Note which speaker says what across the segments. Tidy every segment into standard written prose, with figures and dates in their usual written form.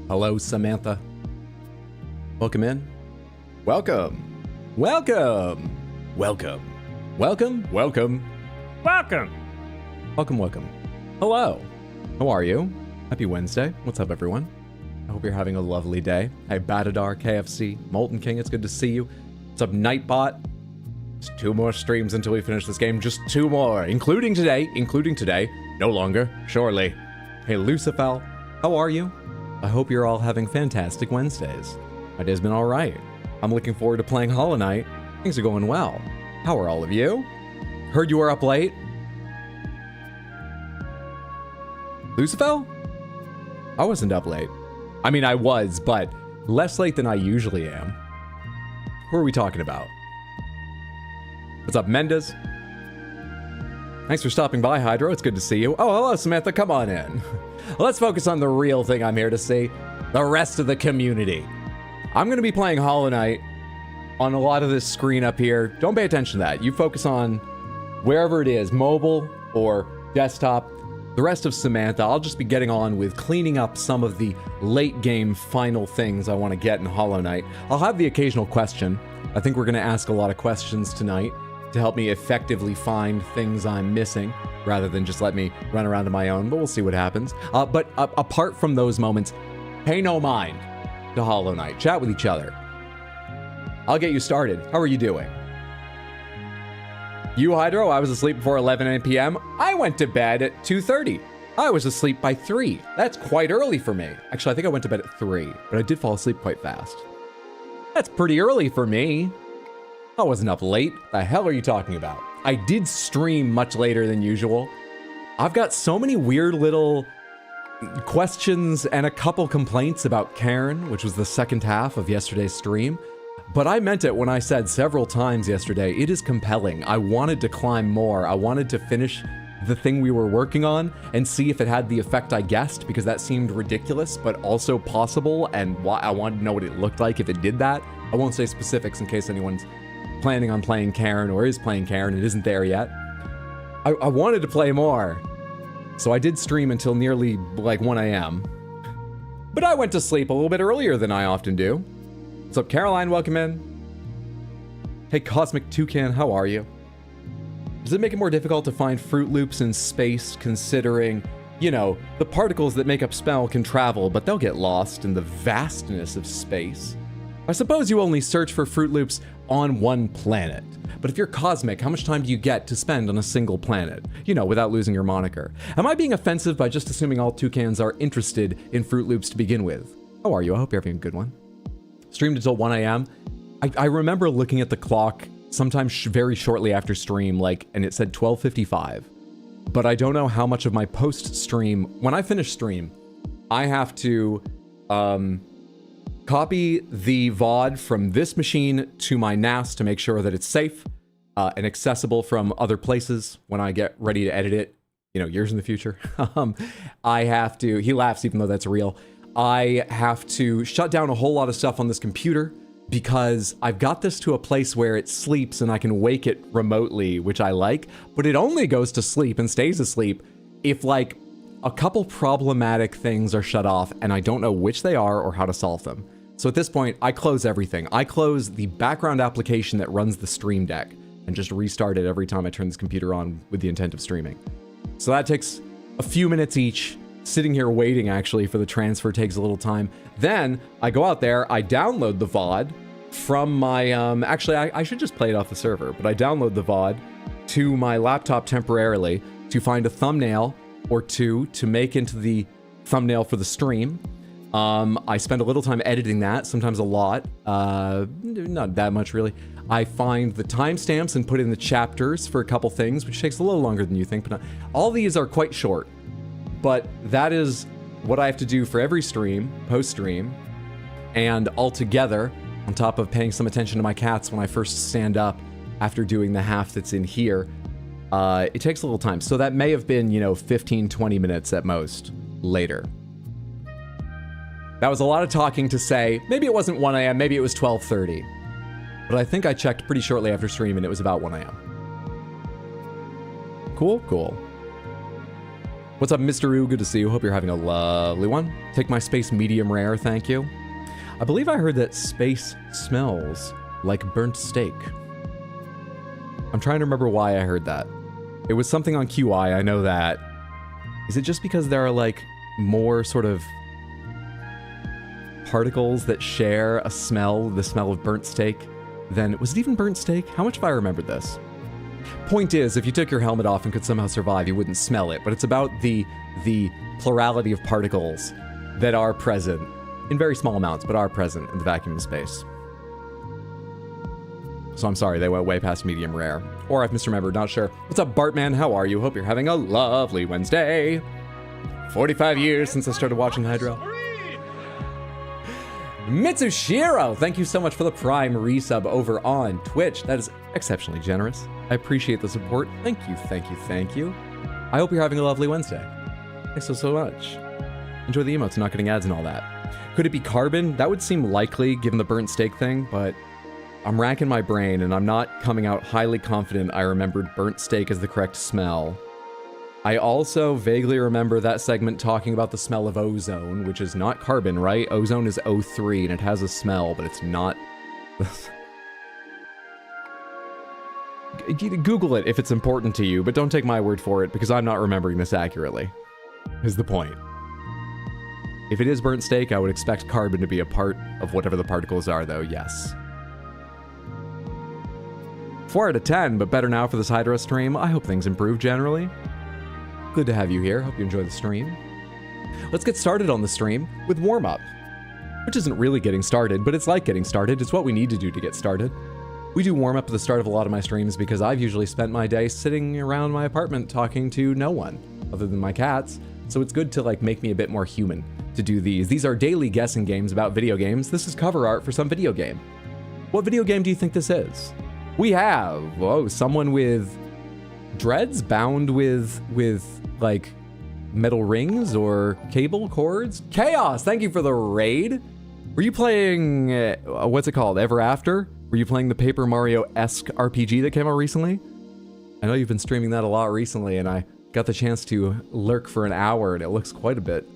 Speaker 1: Hello, Samantha. Welcome in. Welcome. Welcome. Welcome. Welcome. Welcome.
Speaker 2: Welcome.
Speaker 1: Welcome. Hello. How are you? Happy Wednesday. What's up, everyone? I hope you're having a lovely day. Hey, Batadar, KFC, Molten King, it's good to see you. What's up, Nightbot? Just 2 more streams until we finish this game. Just 2 more, including today. No longer, surely. Hey, Lucifer, how are you? I hope you're all having fantastic Wednesdays. My day's been alright. I'm looking forward to playing Hollow Knight. Things are going well. How are all of you? Heard you were up late. Lucifer? I wasn't up late. I mean, I was, but less late than I usually am. Who are we talking about? What's up, Mendes? Thanks for stopping by, Hydro. It's good to see you. Oh, hello, Samantha. Come on in. Let's focus on the real thing I'm here to see. The rest of the community. I'm going to be playing Hollow Knight on a lot of this screen up here. Don't pay attention to that. You focus on wherever it is, mobile or desktop. The rest of Samantha, I'll just be getting on with cleaning up some of the late game final things I want to get in Hollow Knight. I'll have the occasional question. I think we're going to ask a lot of questions tonight to help me effectively find things I'm missing, rather than just let me run around on my own, but we'll see what happens. But apart from those moments, pay no mind to Hollow Knight. Chat with each other. I'll get you started. How are you doing? You, Hydro, I was asleep before 11 p.m. I went to bed at 2:30. I was asleep by 3. That's quite early for me. Actually, I think I went to bed at 3, but I did fall asleep quite fast. That's pretty early for me. I wasn't up late. The hell are you talking about? I did stream much later than usual. I've got so many weird little questions and a couple complaints about Karen, which was the second half of yesterday's stream. But I meant it when I said several times yesterday, it is compelling. I wanted to climb more. I wanted to finish the thing we were working on and see if it had the effect I guessed, because that seemed ridiculous, but also possible, and I wanted to know what it looked like if it did that. I won't say specifics in case anyone's planning on playing Karen or is playing Karen. It isn't there yet. I wanted to play more, so I did stream until nearly like 1 a.m. But I went to sleep a little bit earlier than I often do. What's up, Caroline? Welcome in. Hey, Cosmic Toucan, how are you? Does it make it more difficult to find Fruit Loops in space, considering, you know, the particles that make up spell can travel, but they'll get lost in the vastness of space? I suppose you only search for Fruit Loops on one planet. But if you're Cosmic, how much time do you get to spend on a single planet? You know, without losing your moniker. Am I being offensive by just assuming all toucans are interested in Fruit Loops to begin with? How are you? I hope you're having a good one. Streamed until 1 a.m. I remember looking at the clock sometime very shortly after stream, and it said 12:55. But I don't know how much of my post-stream, when I finish stream, I have to copy the VOD from this machine to my NAS to make sure that it's safe and accessible from other places when I get ready to edit it, you know, years in the future. I have to, he laughs even though that's real, I have to shut down a whole lot of stuff on this computer because I've got this to a place where it sleeps and I can wake it remotely, which I like, but it only goes to sleep and stays asleep if like a couple problematic things are shut off and I don't know which they are or how to solve them. So at this point, I close everything. I close the background application that runs the Stream Deck and just restart it every time I turn this computer on with the intent of streaming. So that takes a few minutes each. Sitting here waiting, actually, for the transfer takes a little time. Then I go out there, I download the VOD from my, actually, I should just play it off the server, but I download the VOD to my laptop temporarily to find a thumbnail or two to make into the thumbnail for the stream. I spend a little time editing that, sometimes a lot, not that much really. I find the timestamps and put in the chapters for a couple things, which takes a little longer than you think, but not, all these are quite short. But that is what I have to do for every stream, post-stream, and altogether, on top of paying some attention to my cats when I first stand up after doing the half that's in here, it takes a little time. So that may have been, you know, 15, 20 minutes at most later. That was a lot of talking to say, maybe it wasn't 1 a.m., maybe it was 12:30. But I think I checked pretty shortly after stream and it was about 1 a.m. Cool, cool. What's up, Mr. Ooh? Good to see you. Hope you're having a lovely one. Take my space medium rare, thank you. I believe I heard that space smells like burnt steak. I'm trying to remember why I heard that. It was something on QI, I know that. Is it just because there are, like, more sort of particles that share a smell, the smell of burnt steak, than... Was it even burnt steak? How much have I remembered this? Point is, if you took your helmet off and could somehow survive, you wouldn't smell it, but it's about the plurality of particles that are present, in very small amounts, but are present in the vacuum of space. So I'm sorry, they went way past medium rare. Or I've misremembered, not sure. What's up, Bartman? How are you? Hope you're having a lovely Wednesday. 45 years since I started watching Hydro. Mitsushiro, thank you so much for the Prime resub over on Twitch. That is exceptionally generous. I appreciate the support. Thank you, thank you, thank you. I hope you're having a lovely Wednesday. Thanks so much. Enjoy the emotes, not getting ads and all that. Could it be carbon? That would seem likely given the burnt steak thing, but I'm racking my brain and I'm not coming out highly confident I remembered burnt steak as the correct smell. I also vaguely remember that segment talking about the smell of ozone, which is not carbon, right? Ozone is O3 and it has a smell, but it's not... Google it if it's important to you, but don't take my word for it because I'm not remembering this accurately, is the point. If it is burnt steak, I would expect carbon to be a part of whatever the particles are, though, yes. 4 out of 10, but better now for this Hydra stream. I hope things improve generally. Good to have you here. Hope you enjoy the stream. Let's get started on the stream with warm-up, which isn't really getting started, but it's like getting started. It's what we need to do to get started. We do warm-up at the start of a lot of my streams because I've usually spent my day sitting around my apartment talking to no one other than my cats, so it's good to like make me a bit more human to do these. These are daily guessing games about video games. This is cover art for some video game. What video game do you think this is? We have, whoa, someone with dreads bound with like metal rings or cable cords. Chaos, thank you for the raid. Were you playing, what's it called, Ever After? Were you playing the Paper Mario-esque RPG that came out recently? I know you've been streaming that a lot recently, and I got the chance to lurk for an hour, and it looks quite a bit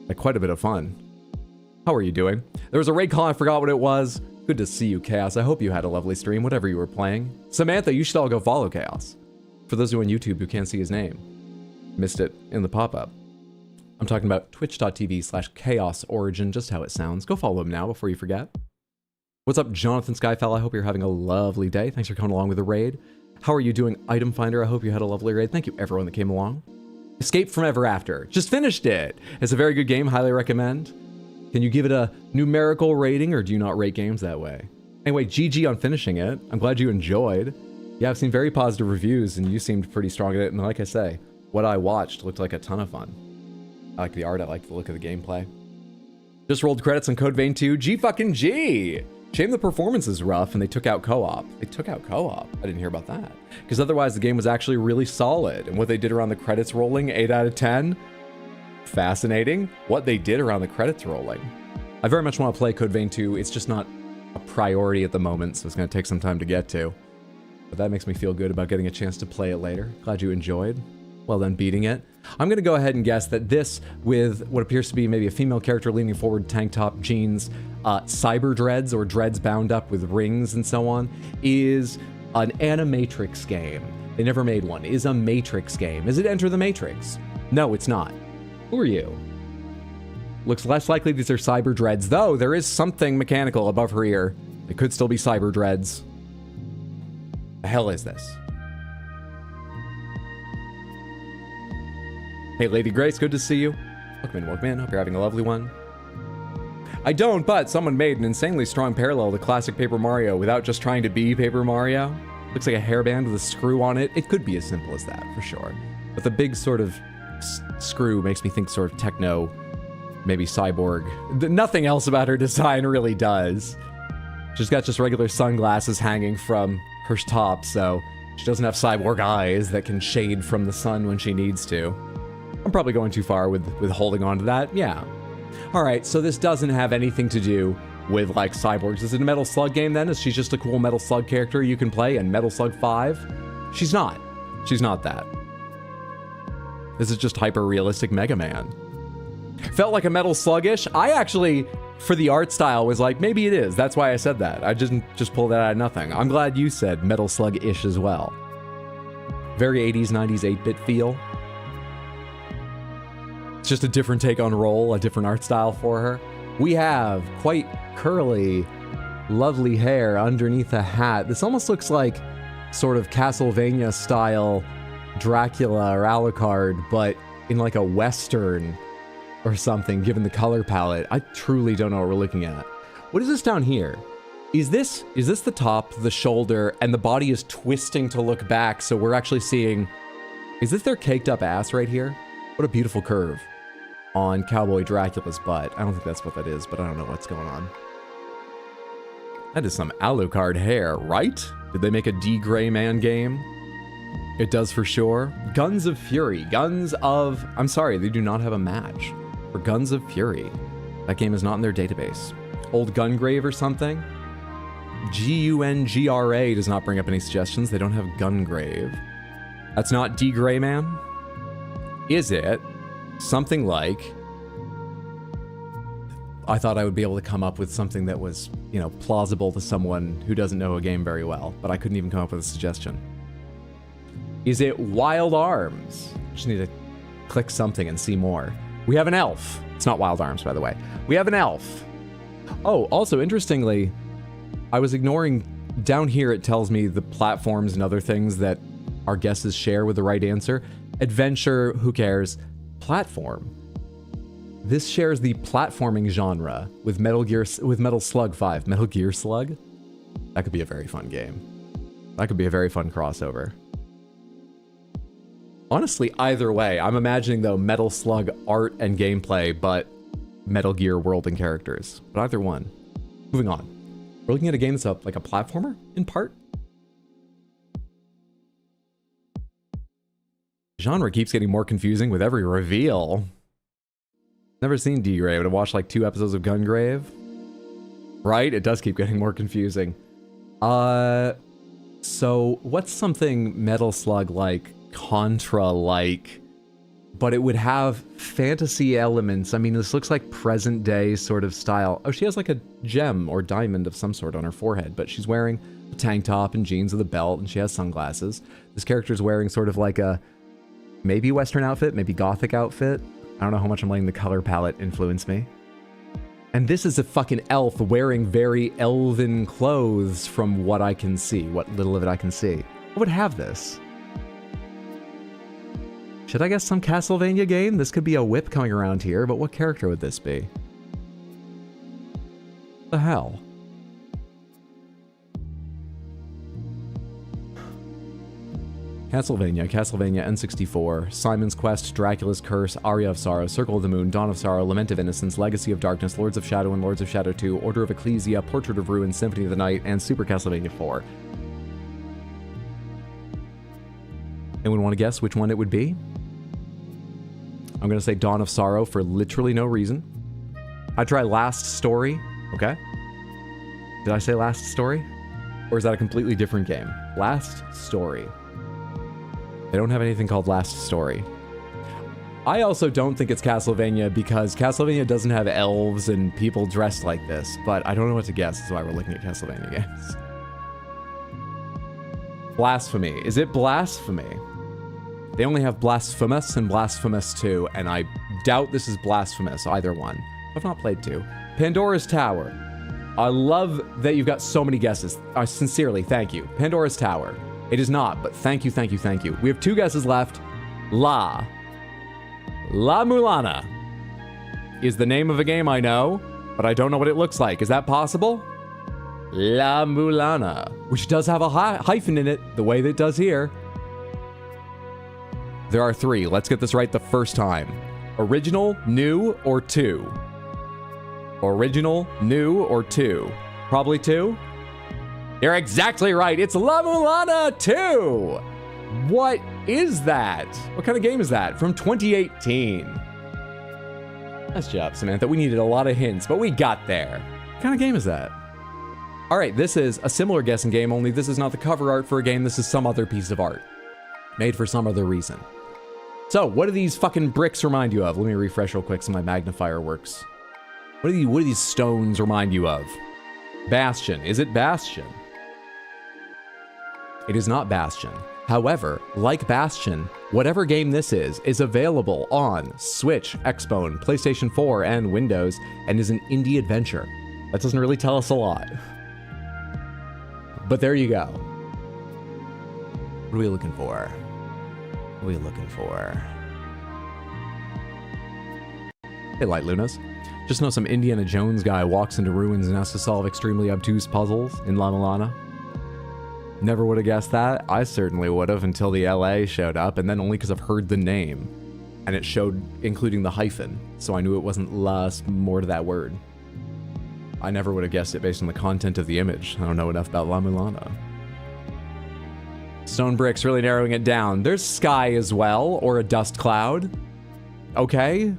Speaker 1: of fun. How are you doing? There was a raid call, I forgot what it was. Good to see you, Chaos. I hope you had a lovely stream, whatever you were playing. Samantha, you should all go follow Chaos. For those who are on YouTube who can't see his name. Missed it in the pop-up. I'm talking about twitch.tv/chaosorigin, just how it sounds. Go follow him now before you forget. What's up, Jonathan Skyfell? I hope you're having a lovely day. Thanks for coming along with the raid. How are you doing, Item Finder? I hope you had a lovely raid. Thank you, everyone that came along. Escape from Ever After. Just finished it. It's a very good game. Highly recommend. Can you give it a numerical rating, or do you not rate games that way? Anyway, GG on finishing it. I'm glad you enjoyed. Yeah, I've seen very positive reviews, and you seemed pretty strong at it. And like I say, what I watched looked like a ton of fun. I like the art. I like the look of the gameplay. Just rolled credits on Code Vein 2. G. Shame the performance is rough, and they took out co-op. They took out co-op. I didn't hear about that. Because otherwise, the game was actually really solid. And what they did around the credits rolling, 8 out of 10. Fascinating. What they did around the credits rolling. I very much want to play Code Vein 2. It's just not a priority at the moment, so it's going to take some time to get to. But that makes me feel good about getting a chance to play it later. Glad you enjoyed. Well done beating it. I'm going to go ahead and guess that this, with what appears to be maybe a female character leaning forward, tank top, jeans, cyber dreads, or dreads bound up with rings and so on, is an animatrix game. They never made one. Is a Matrix game. Is it Enter the Matrix? No, it's not. Who are you? Looks less likely these are cyber dreads, though there is something mechanical above her ear. It could still be cyber dreads. The hell is this? Hey, Lady Grace, good to see you. Welcome in. Hope you're having a lovely one. I don't, but someone made an insanely strong parallel to classic Paper Mario without just trying to be Paper Mario. Looks like a hairband with a screw on it. It could be as simple as that, for sure. But the big sort of screw makes me think sort of techno, maybe cyborg. Nothing else about her design really does. She's got just regular sunglasses hanging from her top, so she doesn't have cyborg eyes that can shade from the sun when she needs to. I'm probably going too far with holding on to that, yeah. Alright, so this doesn't have anything to do with, like, cyborgs. Is it a Metal Slug game, then? Is she just a cool Metal Slug character you can play in Metal Slug 5? She's not. She's not that. This is just hyper-realistic Mega Man. Felt like a Metal Slug-ish. I actually, for the art style, was like, maybe it is. That's why I said that. I didn't just pull that out of nothing. I'm glad you said Metal Slug-ish as well. Very 80s, 90s, 8-bit feel. It's just a different take on Roll, a different art style for her. We have quite curly, lovely hair underneath a hat. This almost looks like sort of Castlevania-style Dracula or Alucard, but in like a Western or something, given the color palette. I truly don't know what we're looking at. What is this down here? Is this the top, the shoulder, and the body is twisting to look back, so we're actually seeing... Is this their caked up ass right here? What a beautiful curve on Cowboy Dracula's butt. I don't think that's what that is, but I don't know what's going on. That is some Alucard hair, right? Did they make a D. Gray Man game? It does for sure. Guns of Fury. Guns of... I'm sorry, they do not have a match for Guns of Fury. That game is not in their database. Old Gungrave or something? Gungra does not bring up any suggestions. They don't have Gungrave. That's not D. Gray Man? Is it something like... I thought I would be able to come up with something that was, you know, plausible to someone who doesn't know a game very well, but I couldn't even come up with a suggestion. Is it Wild Arms? Just need to click something and see more. We have an elf. It's not Wild Arms, by the way. We have an elf. Oh, also, interestingly, I was ignoring... Down here, it tells me the platforms and other things that our guesses share with the right answer. Adventure, who cares? Platform. This shares the platforming genre with Metal Slug 5. Metal Gear Slug? That could be a very fun game. That could be a very fun crossover. Honestly, either way, I'm imagining, though, Metal Slug art and gameplay, but Metal Gear world and characters. But either one. Moving on. We're looking at a game that's like a platformer, in part. Genre keeps getting more confusing with every reveal. Never seen D-Gray, but I watched like 2 episodes of Gungrave. Right? It does keep getting more confusing. So what's something Metal Slug-like, Contra-like, but it would have fantasy elements? I mean, this looks like present-day sort of style. Oh, she has like a gem or diamond of some sort on her forehead, but she's wearing a tank top and jeans with a belt, and she has sunglasses. This character's wearing sort of like a maybe Western outfit, maybe Gothic outfit. I don't know how much I'm letting the color palette influence me. And this is a fucking elf wearing very elven clothes from what I can see, what little of it I can see. What would have this? Should I guess some Castlevania game? This could be a whip coming around here, but what character would this be? What the hell? Castlevania, Castlevania N64, Simon's Quest, Dracula's Curse, Aria of Sorrow, Circle of the Moon, Dawn of Sorrow, Lament of Innocence, Legacy of Darkness, Lords of Shadow and Lords of Shadow 2, Order of Ecclesia, Portrait of Ruin, Symphony of the Night, and Super Castlevania 4. Anyone want to guess which one it would be? I'm going to say Dawn of Sorrow for literally no reason. I'd try Last Story. Okay. Did I say Last Story? Or is that a completely different game? Last Story. They don't have anything called Last Story. I also don't think it's Castlevania because Castlevania doesn't have elves and people dressed like this, but I don't know what to guess. That's why we're looking at Castlevania games. Blasphemy. Is it Blasphemy? They only have Blasphemous and Blasphemous 2, and I doubt this is Blasphemous, either one. I've not played 2. Pandora's Tower. I love that you've got so many guesses. Sincerely, thank you. Pandora's Tower. It is not, but thank you, thank you, thank you. We have 2 guesses left. La Mulana is the name of a game I know, but I don't know what it looks like. Is that possible? La Mulana, which does have a hyphen in it, the way that it does here. There are 3. Let's get this right the first time. Original, new, or 2? Original, new, or 2? Probably 2? You're exactly right. It's La Mulana 2. What is that? What kind of game is that? From 2018. Nice job, Samantha. We needed a lot of hints, but we got there. What kind of game is that? All right, this is a similar guessing game, only this is not the cover art for a game. This is some other piece of art made for some other reason. So, what do these fucking bricks remind you of? Let me refresh real quick so my magnifier works. What do these stones remind you of? Bastion. Is it Bastion? It is not Bastion. However, like Bastion, whatever game this is available on Switch, Xbone, PlayStation 4, and Windows, and is an indie adventure. That doesn't really tell us a lot. But there you go. What are we looking for? What are we looking for? Hey, Light Lunas. Just know some Indiana Jones guy walks into ruins and has to solve extremely obtuse puzzles in La Milana. Never would have guessed that. I certainly would have until the LA showed up, and then only because I've heard the name. And it showed including the hyphen, so I knew it wasn't more to that word. I never would have guessed it based on the content of the image. I don't know enough about La Milana. Stone bricks, really narrowing it down. There's sky as well, or a dust cloud. Okay.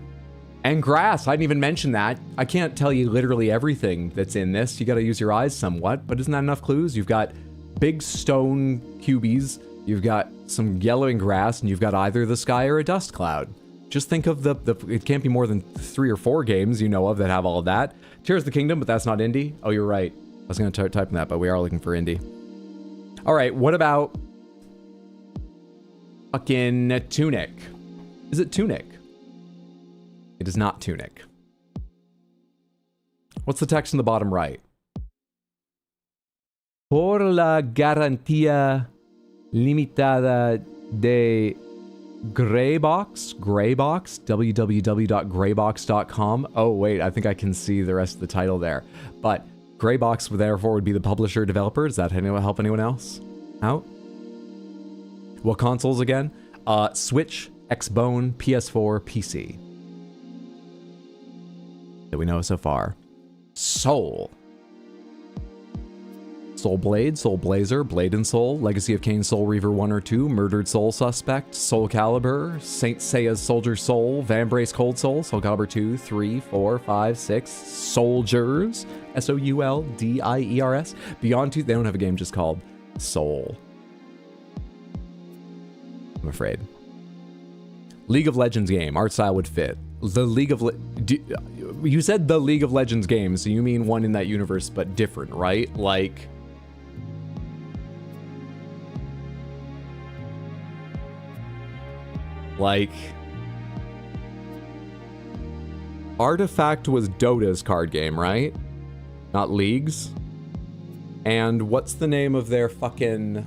Speaker 1: And grass, I didn't even mention that. I can't tell you literally everything that's in this. You gotta use your eyes somewhat, but isn't that enough clues? You've got big stone cubies, you've got some yellowing grass, and you've got either the sky or a dust cloud. Just think of it can't be more than 3 or 4 games you know of that have all of that. Tears of the Kingdom, but that's not indie. Oh, you're right. I was gonna type in that, but we are looking for indie. All right, what about fucking Tunic? Is it Tunic? It is not Tunic. What's the text in the bottom right? Por la garantía limitada de Greybox, www.greybox.com. Oh, wait, I think I can see the rest of the title there. But Greybox, therefore, would be the publisher developer. Does that help anyone else out? What consoles again? Switch, Xbone, PS4, PC. That we know so far. Soul. Soul Blade, Soul Blazer, Blade and Soul, Legacy of Kain, Soul Reaver 1 or 2, Murdered Soul Suspect, Soul Calibur, Saint Seiya's Soldier Soul, Vambrace Cold Soul, Soul Calibur 2, 3, 4, 5, 6, Soldiers, S-O-U-L-D-I-E-R-S, Beyond 2, they don't have a game just called Soul. I'm afraid. League of Legends game, art style would fit. The League of you said the League of Legends game, so you mean one in that universe, but different, right? Like... Artifact was Dota's card game, right? Not League's? And what's the name of their fucking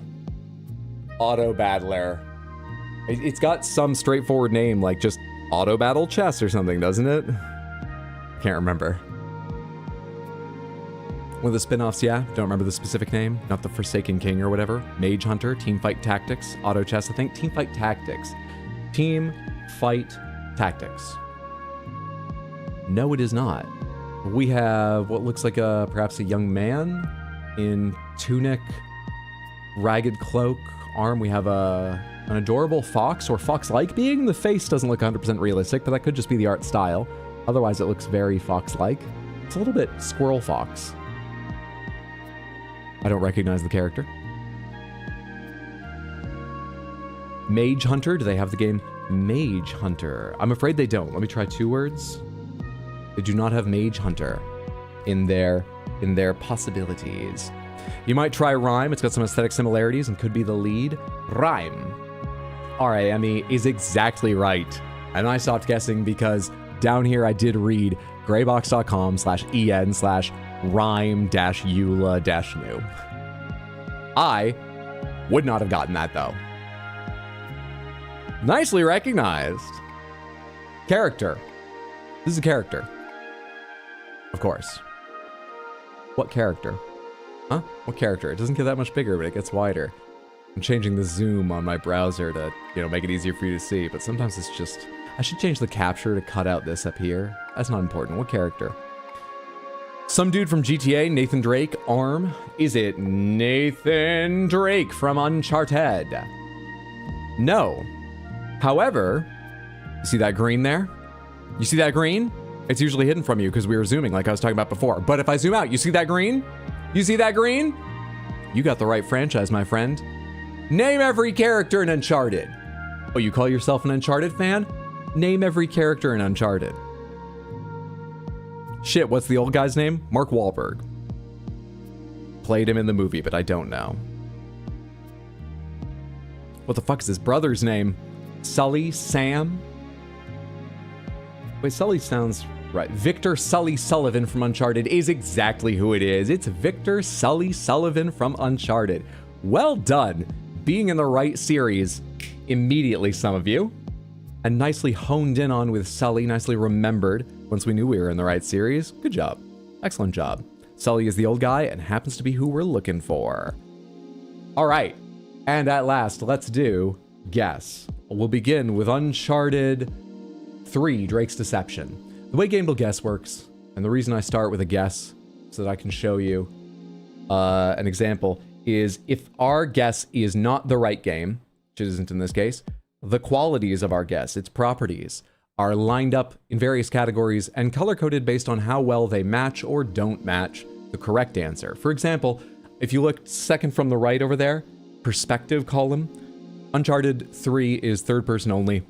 Speaker 1: auto battler? It's got some straightforward name, like just Auto Battle Chess or something, doesn't it? Can't remember. One of the spin-offs, yeah. Don't remember the specific name. Not the Forsaken King or whatever. Mage Hunter, Teamfight Tactics, Auto Chess, I think. Teamfight Tactics. Team Fight Tactics. No, it is not. We have what looks like perhaps a young man in tunic, ragged cloak, arm. We have an adorable fox or fox-like being. The face doesn't look 100% realistic, but that could just be the art style. Otherwise, it looks very fox-like. It's a little bit squirrel fox. I don't recognize the character. Mage Hunter, do they have the game Mage Hunter? I'm afraid they don't. Let me try 2 words. They do not have Mage Hunter in their possibilities. You might try Rhyme. It's got some aesthetic similarities and could be the lead. Rhyme. R-A-M-E is exactly right. And I stopped guessing because down here I did read greybox.com/en/rhyme-eula-new. I would not have gotten that though. Nicely recognized. Character. This is a character. Of course. What character? Huh? What character? It doesn't get that much bigger, but it gets wider. I'm changing the zoom on my browser to, make it easier for you to see, but sometimes it's just... I should change the capture to cut out this up here. That's not important. What character? Some dude from GTA, Nathan Drake, ARM. Is it Nathan Drake from Uncharted? No. However, you see that green there? You see that green? It's usually hidden from you because we were zooming like I was talking about before. But if I zoom out, you see that green? You see that green? You got the right franchise, my friend. Name every character in Uncharted. Oh, you call yourself an Uncharted fan? Name every character in Uncharted. Shit, what's the old guy's name? Mark Wahlberg. Played him in the movie, but I don't know. What the fuck is his brother's name? Sully Sam? Wait, Sully sounds right. Victor Sully Sullivan from Uncharted is exactly who it is. It's Victor Sully Sullivan from Uncharted. Well done. Being in the right series immediately, some of you. And nicely honed in on with Sully, nicely remembered once we knew we were in the right series. Good job. Excellent job. Sully is the old guy and happens to be who we're looking for. All right. And at last, let's do guess. We'll begin with Uncharted 3, Drake's Deception. The way gamedle guess works, and the reason I start with a guess so that I can show you an example, is if our guess is not the right game, which it isn't in this case, the qualities of our guess, its properties, are lined up in various categories and color-coded based on how well they match or don't match the correct answer. For example, if you look second from the right over there, perspective column, Uncharted 3 is third person only,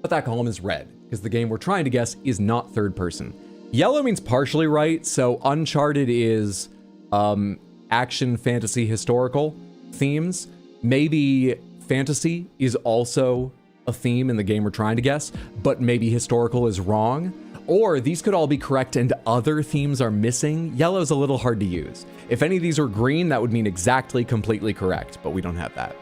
Speaker 1: but that column is red because the game we're trying to guess is not third person. Yellow means partially right, so Uncharted is action, fantasy, historical themes. Maybe fantasy is also a theme in the game we're trying to guess, but maybe historical is wrong. Or these could all be correct and other themes are missing. Yellow's a little hard to use. If any of these were green, that would mean exactly, completely correct, but we don't have that.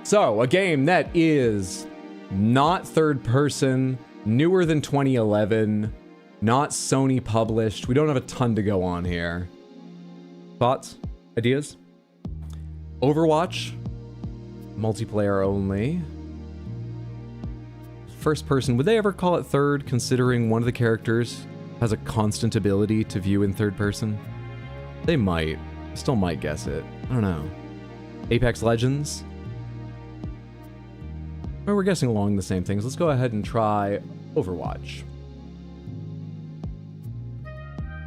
Speaker 1: So, a game that is not third person, newer than 2011, not Sony published. We don't have a ton to go on here. Thoughts? Ideas? Overwatch? Multiplayer only. First person, would they ever call it third, considering one of the characters has a constant ability to view in third person? They might. Still might guess it. I don't know. Apex Legends? Well, we're guessing along the same things. Let's go ahead and try Overwatch.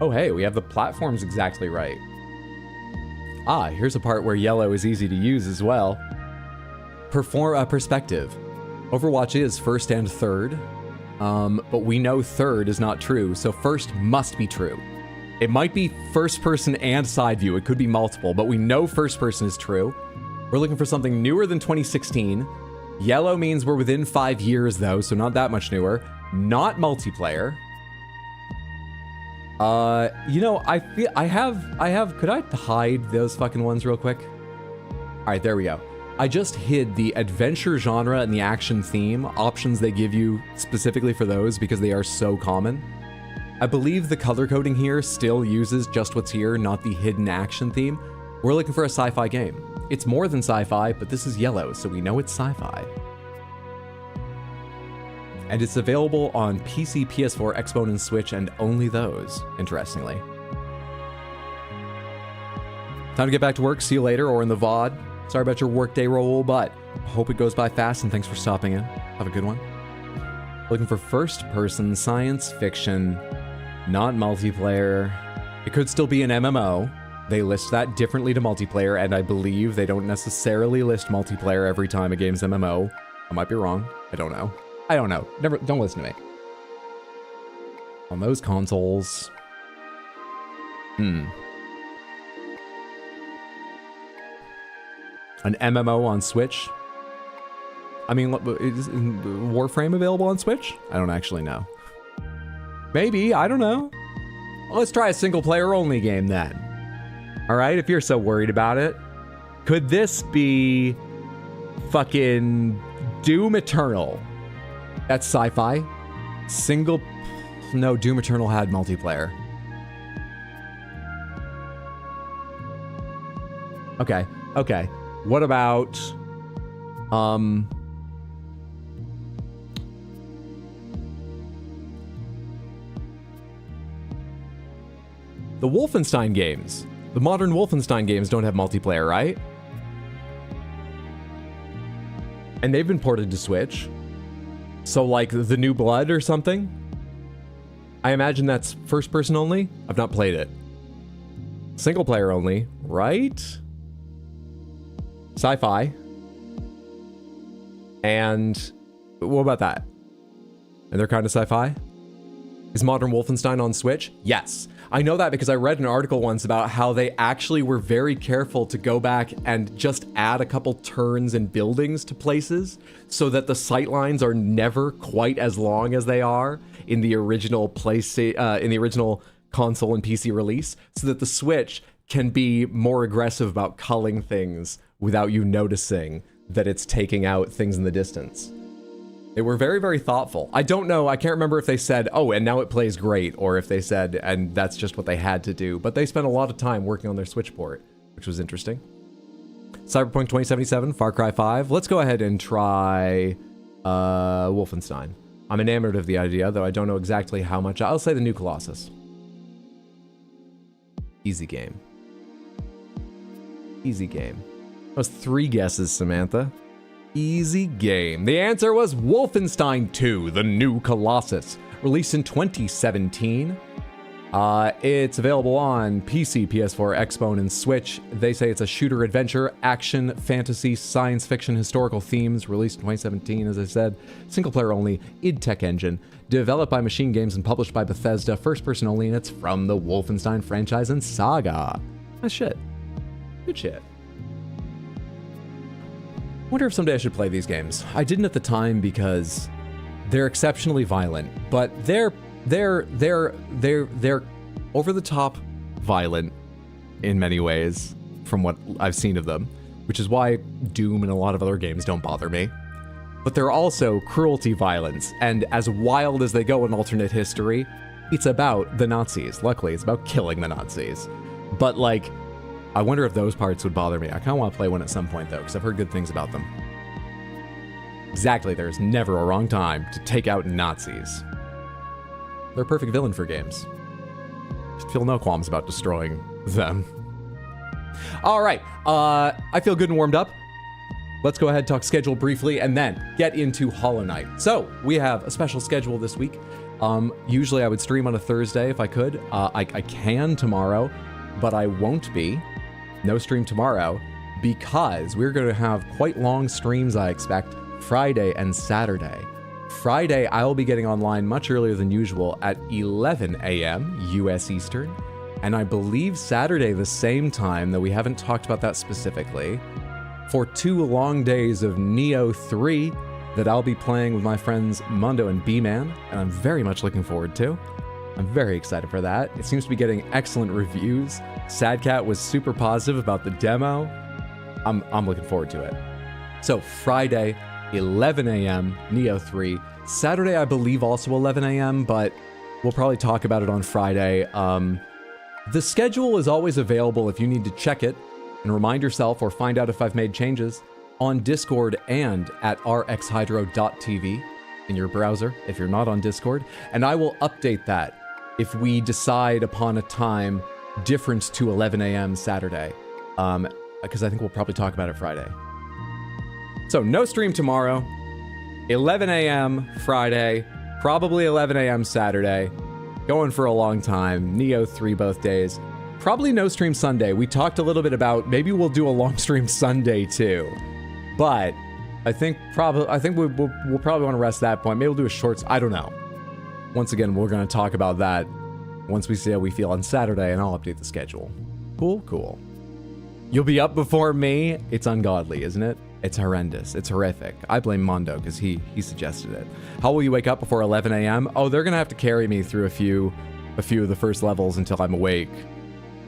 Speaker 1: Oh, hey, we have the platforms exactly right. Ah, here's a part where yellow is easy to use as well. Perspective. Overwatch is first and third, but we know third is not true, so first must be true. It might be first person and side view, it could be multiple, but we know first person is true. We're looking for something newer than 2016. Yellow means we're within 5 years though, so not that much newer. Not multiplayer. You know, I feel, could I hide those fucking ones real quick? All right, there we go. I just hid the adventure genre and the action theme options they give you specifically for those because they are so common. I believe the color coding here still uses just what's here, not the hidden action theme. We're looking for a sci-fi game. It's more than sci-fi, but this is yellow, so we know it's sci-fi. And it's available on PC, PS4, Xbox, and Switch, and only those, interestingly. Time to get back to work. See you later, or in the VOD. Sorry about your workday roll, but hope it goes by fast, and thanks for stopping in. Have a good one. Looking for first-person science fiction, not multiplayer. It could still be an MMO. They list that differently to multiplayer, and I believe they don't necessarily list multiplayer every time a game's MMO. I might be wrong. I don't know. I don't know. Don't listen to me. On those consoles. An MMO on Switch? I mean, is Warframe available on Switch? I don't actually know. Maybe, I don't know. Well, let's try a single player only game then. All right, if you're so worried about it. Could this be fucking Doom Eternal? That's sci-fi. No, Doom Eternal had multiplayer. Okay. What about, the Wolfenstein games? The modern Wolfenstein games don't have multiplayer, right? And they've been ported to Switch. So like The New Blood or something? I imagine that's first person only? I've not played it. Single player only, right? Sci-fi. And What about that? And they're kind of sci-fi? Is Modern Wolfenstein on Switch? Yes. I know that because I read an article once about how they actually were very careful to go back and just add a couple turns and buildings to places so that the sightlines are never quite as long as they are in the original console and PC release, so that the Switch can be more aggressive about culling things without you noticing that it's taking out things in the distance. They were very, very thoughtful. I don't know, I can't remember if they said, oh, and now it plays great, or if they said, and that's just what they had to do, but they spent a lot of time working on their Switch port, which was interesting. Cyberpunk 2077, Far Cry 5. Let's go ahead and try Wolfenstein. I'm enamored of the idea, though I don't know exactly how much. I'll say the new Colossus. Easy game. Easy game. That was 3 guesses, Samantha. Easy game. The answer was Wolfenstein 2, The New Colossus, released in 2017. It's available on PC, PS4, Xbox, and Switch. They say it's a shooter adventure, action, fantasy, science fiction, historical themes, released in 2017, as I said. Single player only, id Tech engine, developed by Machine Games and published by Bethesda, first person only, and it's from the Wolfenstein franchise and saga. Nice shit. Good shit. Wonder if someday I should play these games. I didn't at the time because they're exceptionally violent, but they're over the top violent in many ways from what I've seen of them, which is why Doom and a lot of other games don't bother me. But they're also cruelty violence, and as wild as they go in alternate history, it's about the Nazis. Luckily, it's about killing the Nazis. But like, I wonder if those parts would bother me. I kind of want to play one at some point, though, because I've heard good things about them. Exactly, there's never a wrong time to take out Nazis. They're a perfect villain for games. Just feel no qualms about destroying them. All right, I feel good and warmed up. Let's go ahead and talk schedule briefly and then get into Hollow Knight. So, we have a special schedule this week. Usually I would stream on a Thursday if I could. I can tomorrow, but I won't be. No stream tomorrow because we're going to have quite long streams, I expect, Friday and Saturday. Friday, I'll be getting online much earlier than usual at 11 a.m. US Eastern. And I believe Saturday the same time, though we haven't talked about that specifically, for 2 long days of Neo 3 that I'll be playing with my friends Mondo and B-Man, and I'm very much looking forward to. I'm very excited for that. It seems to be getting excellent reviews. Sadcat was super positive about the demo. I'm looking forward to it. So Friday, 11 a.m., Neo 3. Saturday, I believe also 11 a.m., but we'll probably talk about it on Friday. The schedule is always available if you need to check it and remind yourself or find out if I've made changes on Discord and at rxhydro.tv in your browser if you're not on Discord. And I will update that if we decide upon a time different to 11 a.m. Saturday, because I think we'll probably talk about it Friday. So no stream tomorrow, 11 a.m. Friday, probably 11 a.m. Saturday, going for a long time, Neo 3 both days. Probably no stream Sunday. We talked a little bit about maybe we'll do a long stream Sunday too, but I think we'll probably want to rest that point. Maybe we'll do a short, I don't know. Once again, we're going to talk about that once we see how we feel on Saturday, and I'll update the schedule. Cool. You'll be up before me. It's ungodly, isn't it? It's horrendous. It's horrific. I blame Mondo because he suggested it. How will you wake up before 11 a.m.? Oh, they're going to have to carry me through a few of the first levels until I'm awake.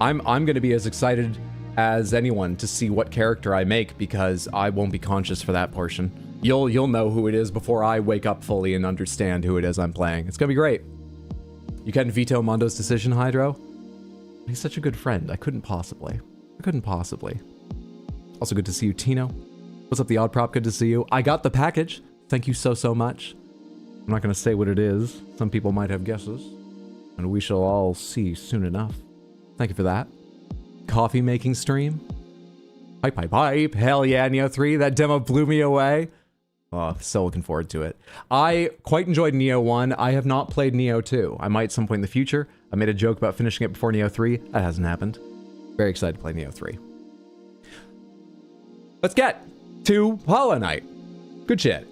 Speaker 1: I'm going to be as excited as anyone to see what character I make because I won't be conscious for that portion. You'll know who it is before I wake up fully and understand who it is I'm playing. It's gonna be great. You can veto Mondo's decision, Hydro? He's such a good friend. I couldn't possibly. Also good to see you, Tino. What's up, the Odd Prop? Good to see you. I got the package. Thank you so much. I'm not gonna say what it is. Some people might have guesses. And we shall all see soon enough. Thank you for that. Coffee making stream. Hype. Hell yeah, Neo 3. That demo blew me away. Oh, so looking forward to it. I quite enjoyed Neo 1. I have not played Neo 2. I might at some point in the future. I made a joke about finishing it before Neo 3. That hasn't happened. Very excited to play Neo 3. Let's get to Hollow Knight. Good shit.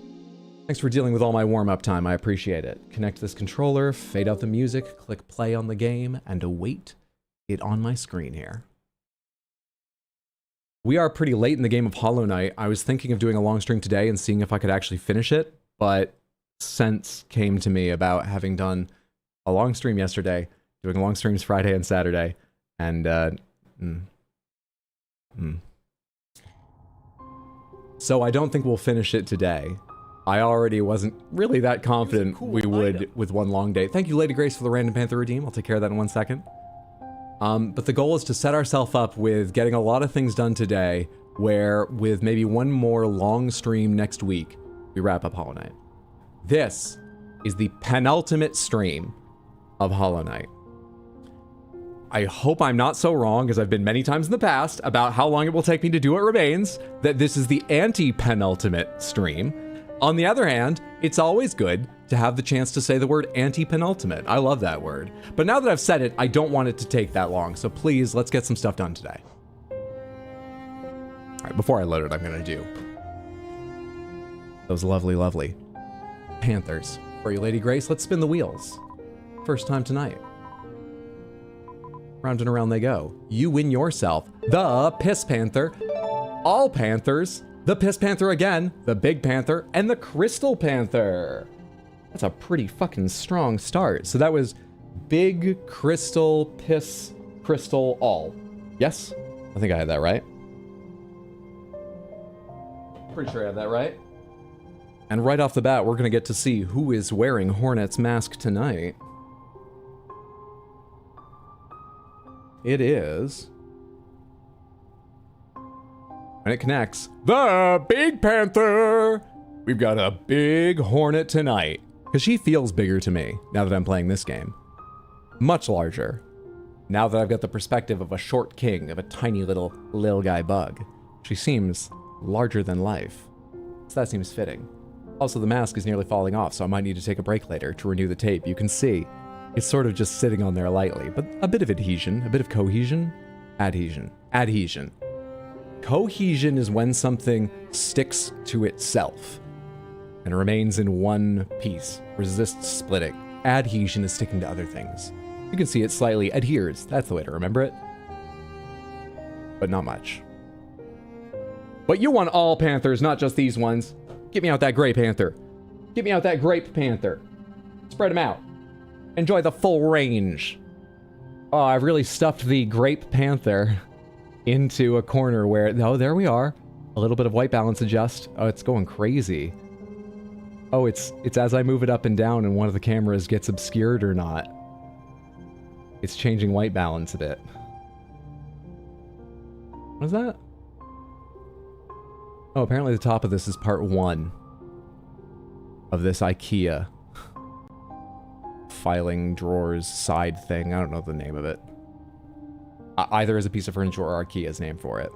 Speaker 1: Thanks for dealing with all my warm-up time. I appreciate it. Connect this controller, fade out the music, click play on the game, and await it on my screen here. We are pretty late in the game of Hollow Knight. I was thinking of doing a long stream today and seeing if I could actually finish it, but sense came to me about having done a long stream yesterday, doing long streams Friday and Saturday, and So I don't think we'll finish it today. I already wasn't really that confident we would with one long day. Thank you, Lady Grace, for the Random Panther redeem. I'll take care of that in 1 second. But the goal is to set ourselves up with getting a lot of things done today, where with maybe one more long stream next week, we wrap up Hollow Knight. This is the penultimate stream of Hollow Knight. I hope I'm not so wrong, as I've been many times in the past, about how long it will take me to do what remains, that this is the antepenultimate stream. On the other hand, it's always good to have the chance to say the word antepenultimate. I love that word. But now that I've said it, I don't want it to take that long, so please, let's get some stuff done today. All right, before I load it, I'm gonna do those lovely, lovely panthers. For you, Lady Grace, let's spin the wheels. First time tonight. Round and around they go. You win yourself the Piss Panther, all Panthers, the Piss Panther again, the Big Panther, and the Crystal Panther. That's a pretty fucking strong start. So that was Big, Crystal, Piss, Crystal, all. Yes? I think I had that right. Pretty sure I had that right. And right off the bat, we're gonna get to see who is wearing Hornet's mask tonight. It is... and it connects, the Big Panther! We've got a big Hornet tonight. Because she feels bigger to me, now that I'm playing this game. Much larger. Now that I've got the perspective of a short king, of a tiny little guy bug. She seems larger than life. So that seems fitting. Also, the mask is nearly falling off, so I might need to take a break later to renew the tape. You can see, it's sort of just sitting on there lightly, but a bit of adhesion, a bit of cohesion. Adhesion. Cohesion is when something sticks to itself and remains in one piece, resists splitting. Adhesion is sticking to other things. You can see it slightly adheres. That's the way to remember it. But not much. But you want all Panthers, not just these ones. Get me out that Gray Panther. Get me out that Grape Panther. Spread them out. Enjoy the full range. Oh, I've really stuffed the Grape Panther into a corner where, oh, there we are. A little bit of white balance adjust. Oh, it's going crazy. Oh, it's as I move it up and down and one of the cameras gets obscured or not. It's changing white balance a bit. What is that? Oh, apparently the top of this is part 1 of this IKEA filing drawers side thing. I don't know the name of it. Either as a piece of furniture or IKEA's name for it.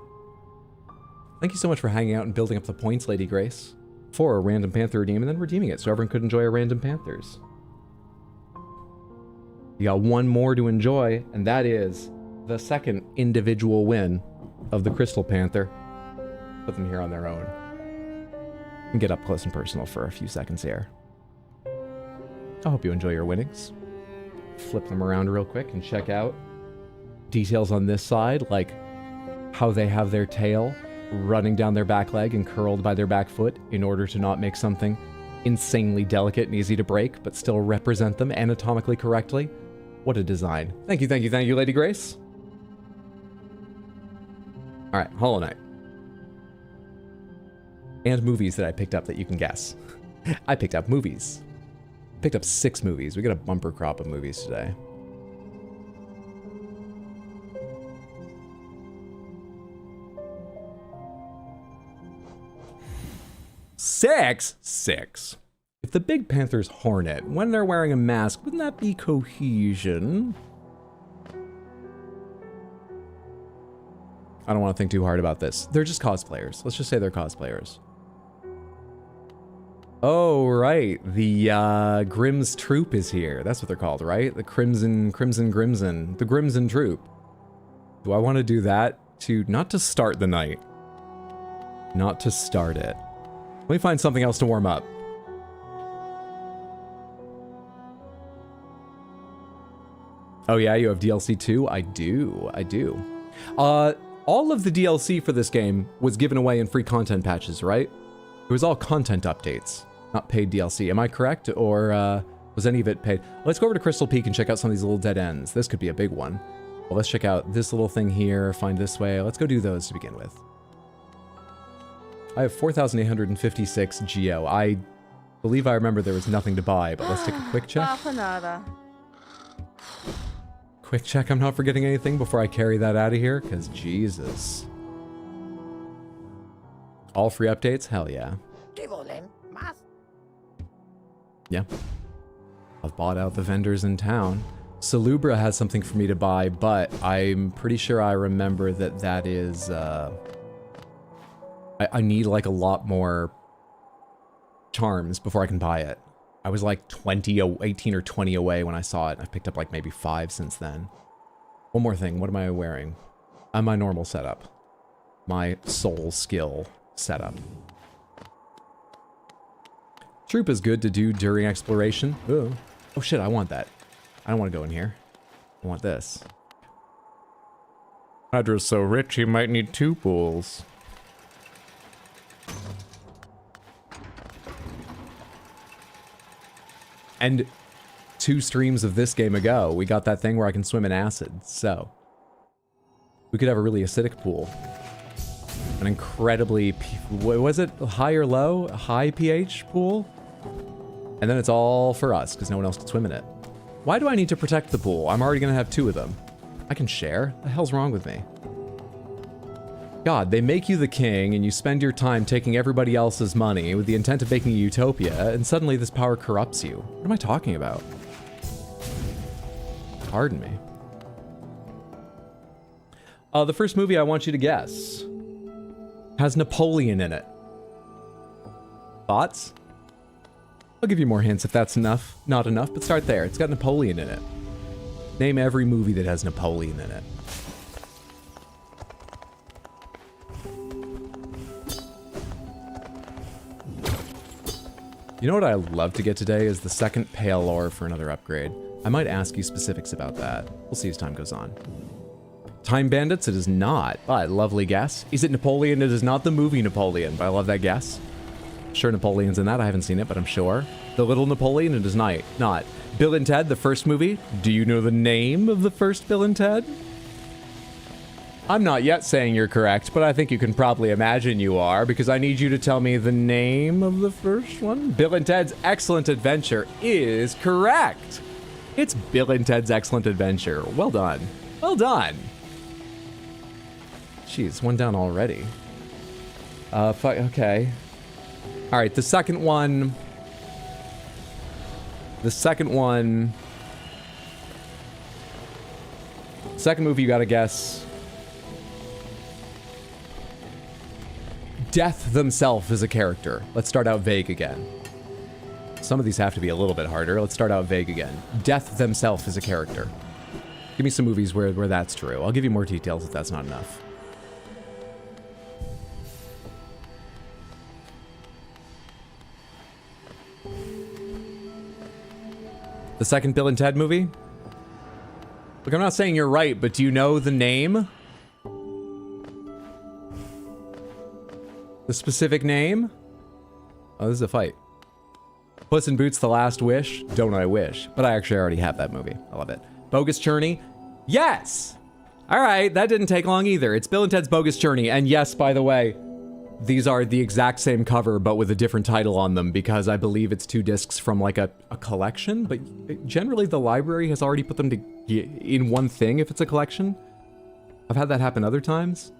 Speaker 1: Thank you so much for hanging out and building up the points, Lady Grace, for a Random Panther redeem and then redeeming it so everyone could enjoy a Random Panthers. You got one more to enjoy, and that is the second individual win of the Crystal Panther. Put them here on their own. And get up close and personal for a few seconds here. I hope you enjoy your winnings. Flip them around real quick and check out details on this side, like how they have their tail running down their back leg and curled by their back foot in order to not make something insanely delicate and easy to break, but still represent them anatomically correctly. What a design. Thank you, Lady Grace. Alright, Hollow Knight. And movies that I picked up that you can guess. I picked up movies. Picked up 6 movies. We got a bumper crop of movies today. Six. If the Big Panther's Hornet, when they're wearing a mask, wouldn't that be cohesion? I don't want to think too hard about this. They're just cosplayers. Let's just say they're cosplayers. Oh, right. The Grimm's Troop is here. That's what they're called, right? The Crimson. The Grimson Troop. Do I want to do that not to start the night? Not to start it. Let me find something else to warm up. Oh yeah, you have DLC too? I do. All of the DLC for this game was given away in free content patches, right? It was all content updates, not paid DLC. Am I correct? Or was any of it paid? Let's go over to Crystal Peak and check out some of these little dead ends. This could be a big one. Well, let's check out this little thing here, find this way. Let's go do those to begin with. I have 4,856 Geo. I believe I remember there was nothing to buy, but let's take a quick check. Quick check I'm not forgetting anything before I carry that out of here, because Jesus. All free updates? Hell yeah. Yeah. I've bought out the vendors in town. Salubra has something for me to buy, but I'm pretty sure I remember that that is, I need like a lot more charms before I can buy it. I was like 18 or 20 away when I saw it. I've picked up like maybe 5 since then. One more thing, what am I wearing? I'm my normal setup. My soul skill setup. Troop is good to do during exploration. Ooh. Oh shit, I want that. I don't want to go in here. I want this. Hydra's so rich he might need 2 pools. And 2 streams of this game ago, we got that thing where I can swim in acid, so we could have a really acidic pool. An incredibly, was it high or low? A high pH pool? And then it's all for us, because no one else can swim in it. Why do I need to protect the pool? I'm already going to have 2 of them. I can share. The hell's wrong with me? God, they make you the king, and you spend your time taking everybody else's money with the intent of making a utopia, and suddenly this power corrupts you. What am I talking about? Pardon me. The first movie I want you to guess has Napoleon in it. Thoughts? I'll give you more hints if that's enough. Not enough, but start there. It's got Napoleon in it. Name every movie that has Napoleon in it. You know what I'd love to get today is the second pale ore for another upgrade. I might ask you specifics about that. We'll see as time goes on. Time Bandits, it is not, but lovely guess. Is it Napoleon? It is not the movie Napoleon, but I love that guess. Sure, Napoleon's in that. I haven't seen it, but I'm sure. The Little Napoleon, it is not. Bill and Ted, the first movie. Do you know the name of the first Bill and Ted? I'm not yet saying you're correct, but I think you can probably imagine you are, because I need you to tell me the name of the first one. Bill and Ted's Excellent Adventure is correct. It's Bill and Ted's Excellent Adventure. Well done. Well done. Jeez, one down already. Okay. All right, the second one. Second movie you gotta guess. Death themselves is a character. Let's start out vague again. Some of these have to be a little bit harder. Let's start out vague again. Death themselves is a character. Give me some movies where that's true. I'll give you more details if that's not enough. The second Bill and Ted movie? Look, I'm not saying you're right, but do you know the name? The specific name? Oh, this is a fight. Puss in Boots: The Last Wish? Don't I wish? But I actually already have that movie. I love it. Bogus Journey? Yes! All right, that didn't take long either. It's Bill and Ted's Bogus Journey. And yes, by the way, these are the exact same cover, but with a different title on them, because I believe it's 2 discs from like a collection, but generally the library has already put them in one thing if it's a collection. I've had that happen other times.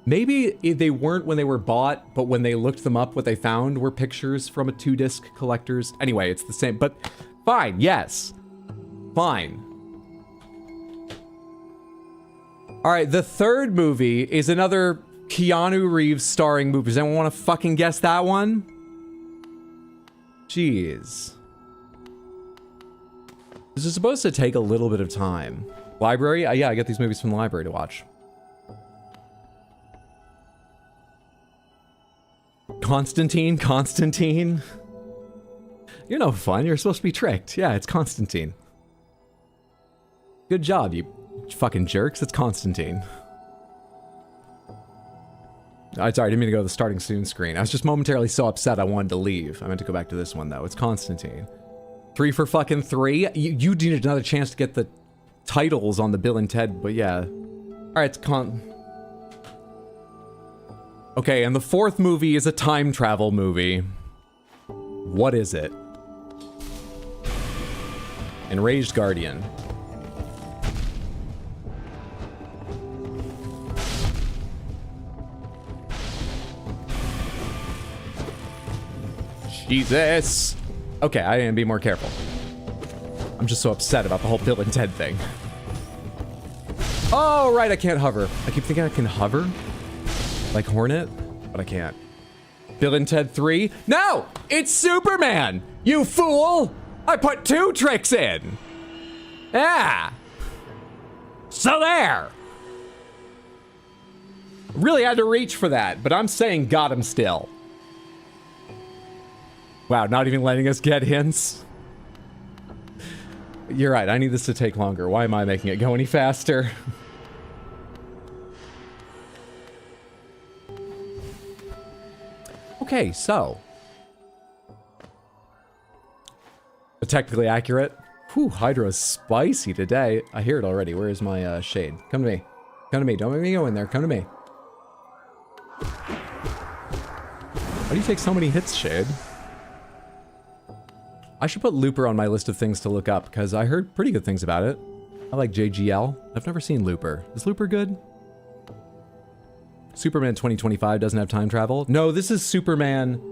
Speaker 1: Maybe they weren't when they were bought, but when they looked them up, what they found were pictures from a 2-disc collector's. Anyway, it's the same, but fine, yes. Fine. All right, the third movie is another Keanu Reeves starring movie. Does anyone want to fucking guess that one? Jeez. This is supposed to take a little bit of time. Library? Yeah, I get these movies from the library to watch. Constantine? You're no fun. You're supposed to be tricked. Yeah, it's Constantine. Good job, you fucking jerks. It's Constantine. Sorry, I didn't mean to go to the starting soon screen. I was just momentarily so upset I wanted to leave. I meant to go back to this one, though. It's Constantine. 3 for fucking 3? You needed another chance to get the titles on the Bill and Ted, but yeah. Alright, it's Okay, and the 4th movie is a time travel movie. What is it? Enraged Guardian. Jesus! Okay, I need to be more careful. I'm just so upset about the whole Bill and Ted thing. Oh, right, I can't hover. I keep thinking I can hover. Like Hornet, but I can't. Bill and Ted 3? No! It's Superman! You fool! I put 2 tricks in! Yeah! So there! Really had to reach for that, but I'm saying got him still. Wow, not even letting us get hints? You're right, I need this to take longer. Why am I making it go any faster? Okay, so. Technically accurate. Whew, Hydra's spicy today. I hear it already. Where is my shade? Come to me. Come to me. Don't make me go in there. Come to me. Why do you take so many hits, Shade? I should put Looper on my list of things to look up, because I heard pretty good things about it. I like JGL. I've never seen Looper. Is Looper good? Superman 2025 doesn't have time travel? No, this is Superman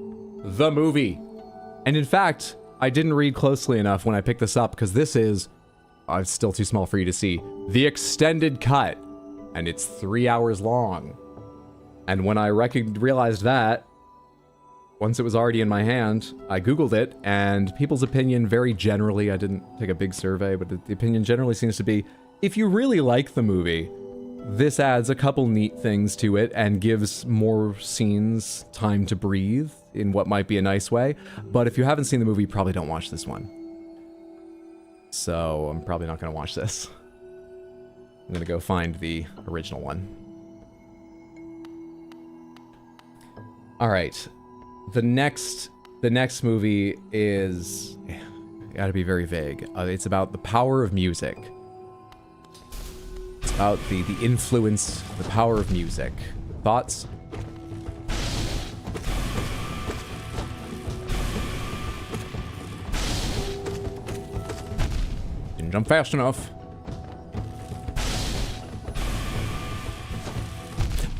Speaker 1: the movie. And in fact, I didn't read closely enough when I picked this up, because this is... it's still too small for you to see. The extended cut. And it's 3 hours long. And when I realized that, once it was already in my hand, I Googled it, and people's opinion very generally, I didn't take a big survey, but the opinion generally seems to be, if you really like the movie, this adds a couple neat things to it and gives more scenes time to breathe in what might be a nice way. But if you haven't seen the movie, probably don't watch this one. So I'm probably not going to watch this. I'm going to go find the original one. All right. The next movie is, gotta be very vague. It's about the power of music. It's about the influence, the power of music. Thoughts? Didn't jump fast enough.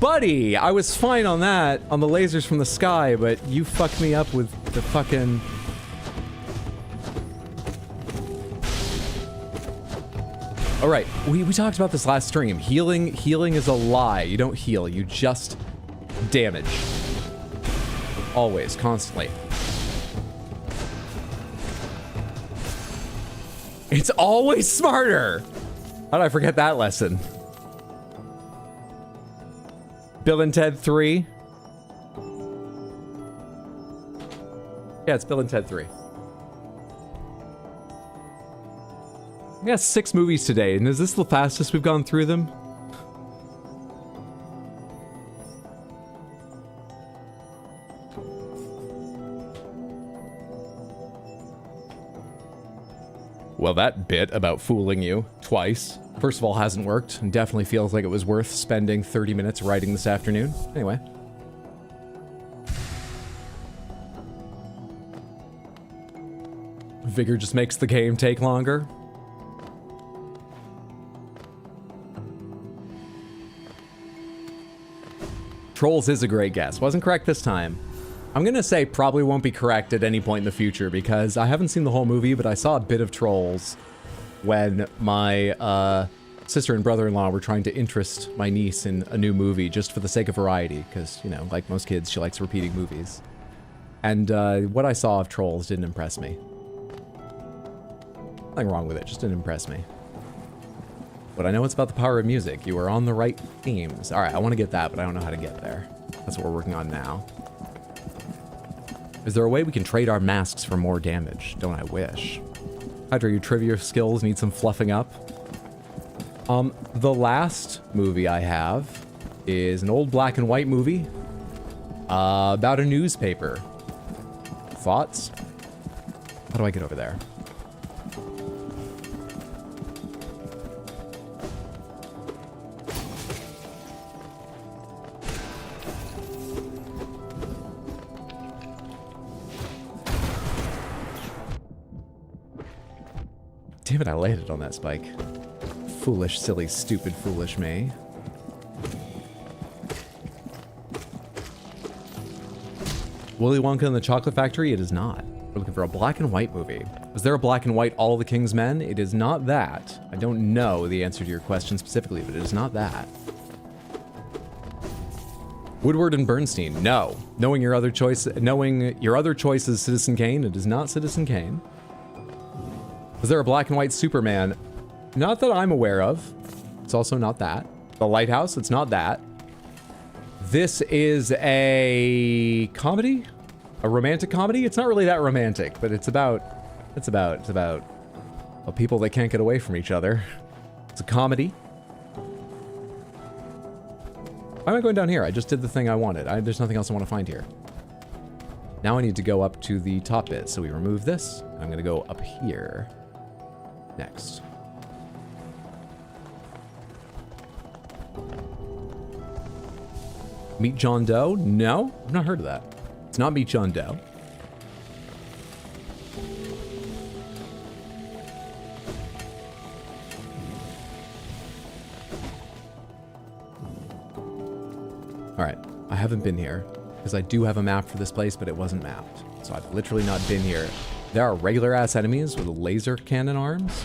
Speaker 1: Buddy, I was fine on that, on the lasers from the sky, but you fucked me up with the fucking... Alright, we talked about this last stream. Healing is a lie. You don't heal, you just damage. Always, constantly. It's always smarter! How did I forget that lesson? Bill and Ted 3. Yeah, it's Bill and Ted 3. We got 6 movies today, and is this the fastest we've gone through them? Well, that bit about fooling you twice, first of all, hasn't worked, and definitely feels like it was worth spending 30 minutes writing this afternoon. Anyway. Vigor just makes the game take longer. Trolls is a great guess. Wasn't correct this time. I'm gonna say probably won't be correct at any point in the future because I haven't seen the whole movie, but I saw a bit of Trolls when my sister and brother-in-law were trying to interest my niece in a new movie just for the sake of variety, because, you know, like most kids, she likes repeating movies. And what I saw of Trolls didn't impress me. Nothing wrong with it, just didn't impress me. But I know it's about the power of music. You are on the right themes. All right, I want to get that, but I don't know how to get there. That's what we're working on now. Is there a way we can trade our masks for more damage? Don't I wish? Hydra, your trivia skills need some fluffing up. The last movie I have is an old black and white movie about a newspaper. Thoughts? How do I get over there? Damn it, I landed on that spike. Foolish, silly, stupid, foolish me. Willy Wonka and the Chocolate Factory? It is not. We're looking for a black and white movie. Was there a black and white All the King's Men? It is not that. I don't know the answer to your question specifically, but it is not that. Woodward and Bernstein? No. Knowing your other choice is Citizen Kane. It is not Citizen Kane. Was there a black and white Superman? Not that I'm aware of. It's also not that. The Lighthouse? It's not that. This is a comedy? A romantic comedy? It's not really that romantic, but it's about well, people that can't get away from each other. It's a comedy. Why am I going down here? I just did the thing I wanted. There's nothing else I want to find here. Now I need to go up to the top bit. So we remove this. I'm going to go up here next. Meet John Doe? No, I've not heard of that. It's not Meet John Doe. All right, I haven't been here because I do have a map for this place, but it wasn't mapped. So I've literally not been here. There are regular ass enemies with laser cannon arms.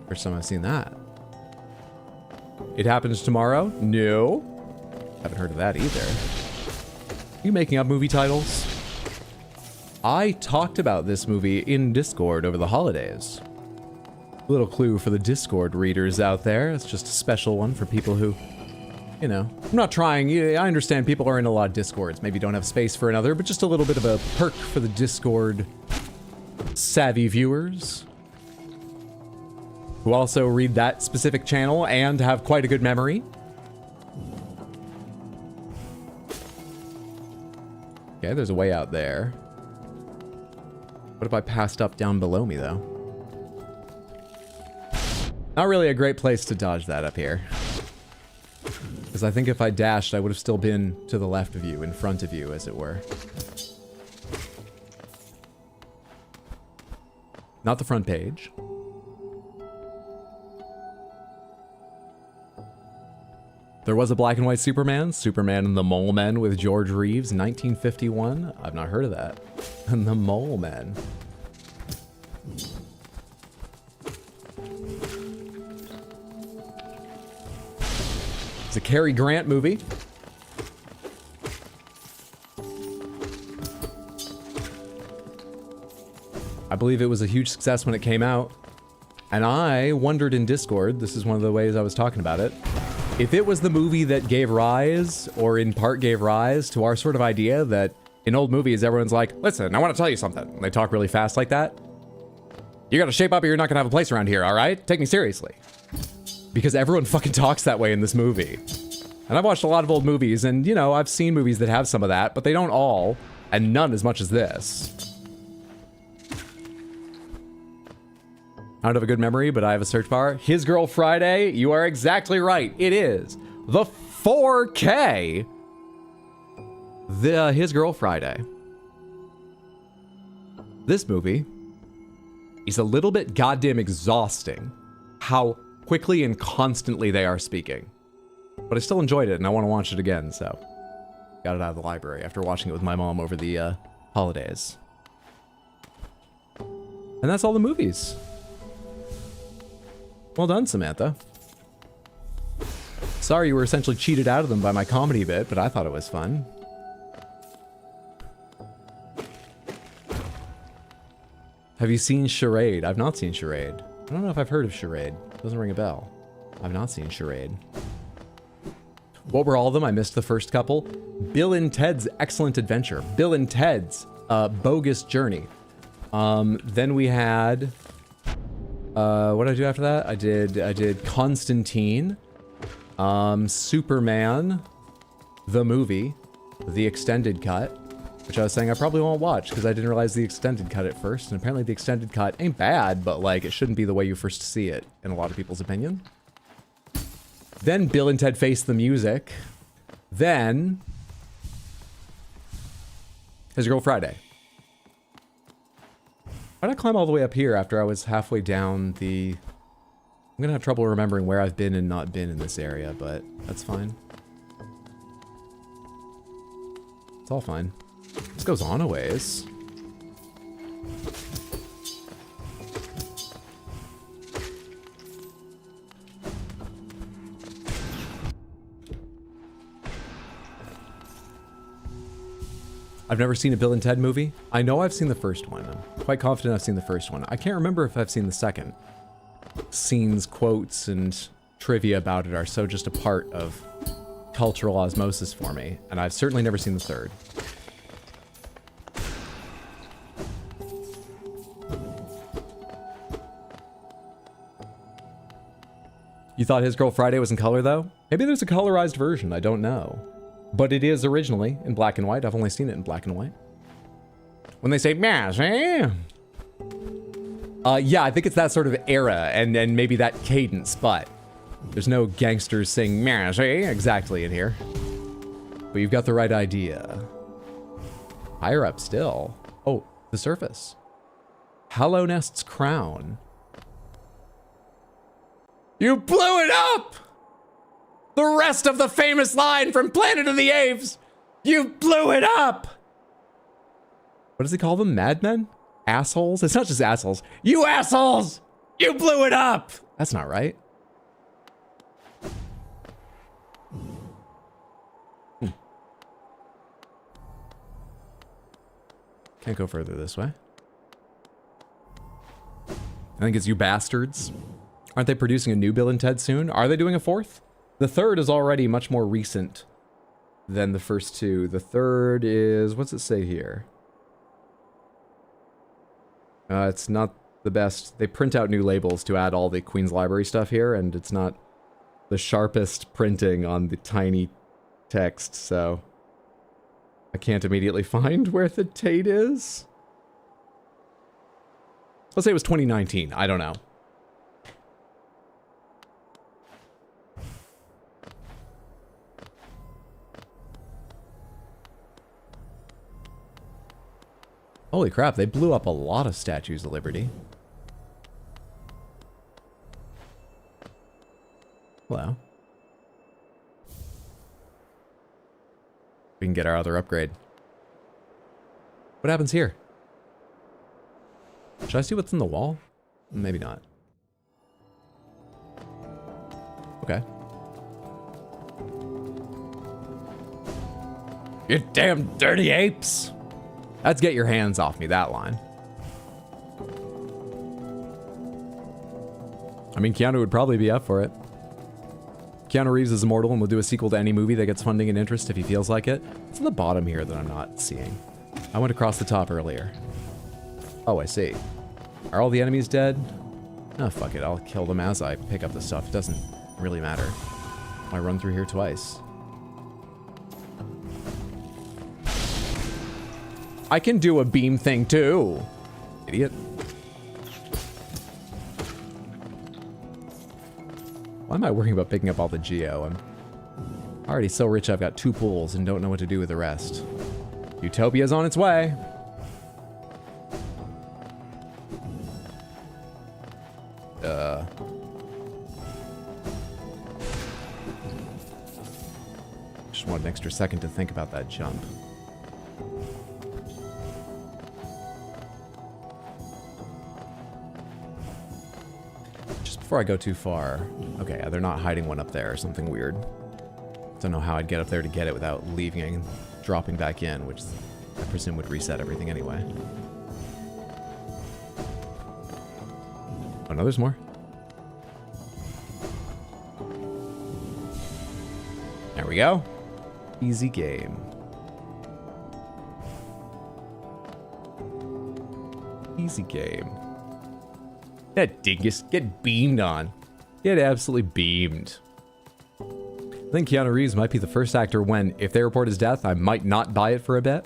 Speaker 1: First time I've seen that. It happens tomorrow? No. Haven't heard of that either. Are you making up movie titles? I talked about this movie in Discord over the holidays. Little clue for the Discord readers out there. It's just a special one for people who, you know, I'm not trying. I understand people are in a lot of Discords. Maybe don't have space for another, but just a little bit of a perk for the Discord savvy viewers who also read that specific channel and have quite a good memory. Okay, there's a way out there. What if I passed up down below me, though? Not really a great place to dodge that up here. Because I think if I dashed, I would have still been to the left of you, in front of you, as it were. Not the front page. There was a black and white Superman, Superman and the Mole Men with George Reeves, 1951. I've not heard of that. And the Mole Men. It's a Cary Grant movie. I believe it was a huge success when it came out. And I wondered in Discord, this is one of the ways I was talking about it, if it was the movie that gave rise, or in part gave rise, to our sort of idea that in old movies, everyone's like, listen, I want to tell you something. And they talk really fast like that. You got to shape up or you're not going to have a place around here, all right? Take me seriously. Because everyone fucking talks that way in this movie. And I've watched a lot of old movies, and, you know, I've seen movies that have some of that, but they don't all, and none as much as this. I don't have a good memory, but I have a search bar. His Girl Friday, you are exactly right. It is the 4K. The His Girl Friday. This movie is a little bit goddamn exhausting how quickly and constantly they are speaking. But I still enjoyed it, and I want to watch it again, so got it out of the library after watching it with my mom over the holidays. And that's all the movies. Well done, Samantha. Sorry you were essentially cheated out of them by my comedy bit, but I thought it was fun. Have you seen Charade? I've not seen Charade. I don't know if I've heard of Charade. Doesn't ring a bell. I've not seen Charade. What were all of them? I missed the first couple. Bill and Ted's Excellent Adventure. Bill and Ted's Bogus Journey. Then we had What did I do after that? I did Constantine, Superman, the movie, the extended cut, which I was saying I probably won't watch because I didn't realize the extended cut at first, and apparently the extended cut ain't bad, but like it shouldn't be the way you first see it, in a lot of people's opinion. Then Bill and Ted Face the Music. Then His Girl Friday. Why did I climb all the way up here after I was halfway down the... I'm gonna have trouble remembering where I've been and not been in this area, but that's fine. It's all fine. This goes on a ways. I've never seen a Bill and Ted movie. I know I've seen the first one. I'm quite confident I've seen the first one. I can't remember if I've seen the second. Scenes, quotes, and trivia about it are so just a part of cultural osmosis for me, and I've certainly never seen the third. You thought His Girl Friday was in color, though? Maybe there's a colorized version, I don't know. But it is originally in black and white. I've only seen it in black and white. When they say, "Mash, eh?" Yeah, I think it's that sort of era and maybe that cadence, but there's no gangsters saying "Mash, eh?" exactly in here. But you've got the right idea. Higher up still. Oh, the surface. Hallow Nest's crown. You blew it up! The rest of the famous line from Planet of the Apes! You blew it up! What does he call them? Madmen? Assholes? It's not just assholes. You assholes! You blew it up! That's not right. Can't go further this way. I think it's you bastards. Aren't they producing a new Bill and Ted soon? Are they doing a fourth? The third is already much more recent than the first two. The third is, what's it say here? It's not the best. They print out new labels to add all the Queen's Library stuff here, and it's not the sharpest printing on the tiny text, so I can't immediately find where the date is. Let's say it was 2019. I don't know. Holy crap, they blew up a lot of statues of Liberty. Hello. We can get our other upgrade. What happens here? Should I see what's in the wall? Maybe not. Okay. You damn dirty apes! That's get your hands off me, that line. I mean, Keanu would probably be up for it. Keanu Reeves is immortal and will do a sequel to any movie that gets funding and interest if he feels like it. It's in the bottom here that I'm not seeing. I went across the top earlier. Oh, I see. Are all the enemies dead? Oh, fuck it. I'll kill them as I pick up the stuff. It doesn't really matter. I run through here twice. I can do a beam thing too. Idiot. Why am I worrying about picking up all the geo? I'm already so rich I've got 2 pools and don't know what to do with the rest. Utopia's on its way. Just want an extra second to think about that jump. Before I go too far. Okay, they're not hiding one up there or something weird. Don't know how I'd get up there to get it without leaving and dropping back in, which I presume would reset everything anyway. Oh no, there's more. There we go. Easy game. Easy game. That dingus, get beamed on. Get absolutely beamed. I think Keanu Reeves might be the first actor when, if they report his death, I might not buy it for a bit.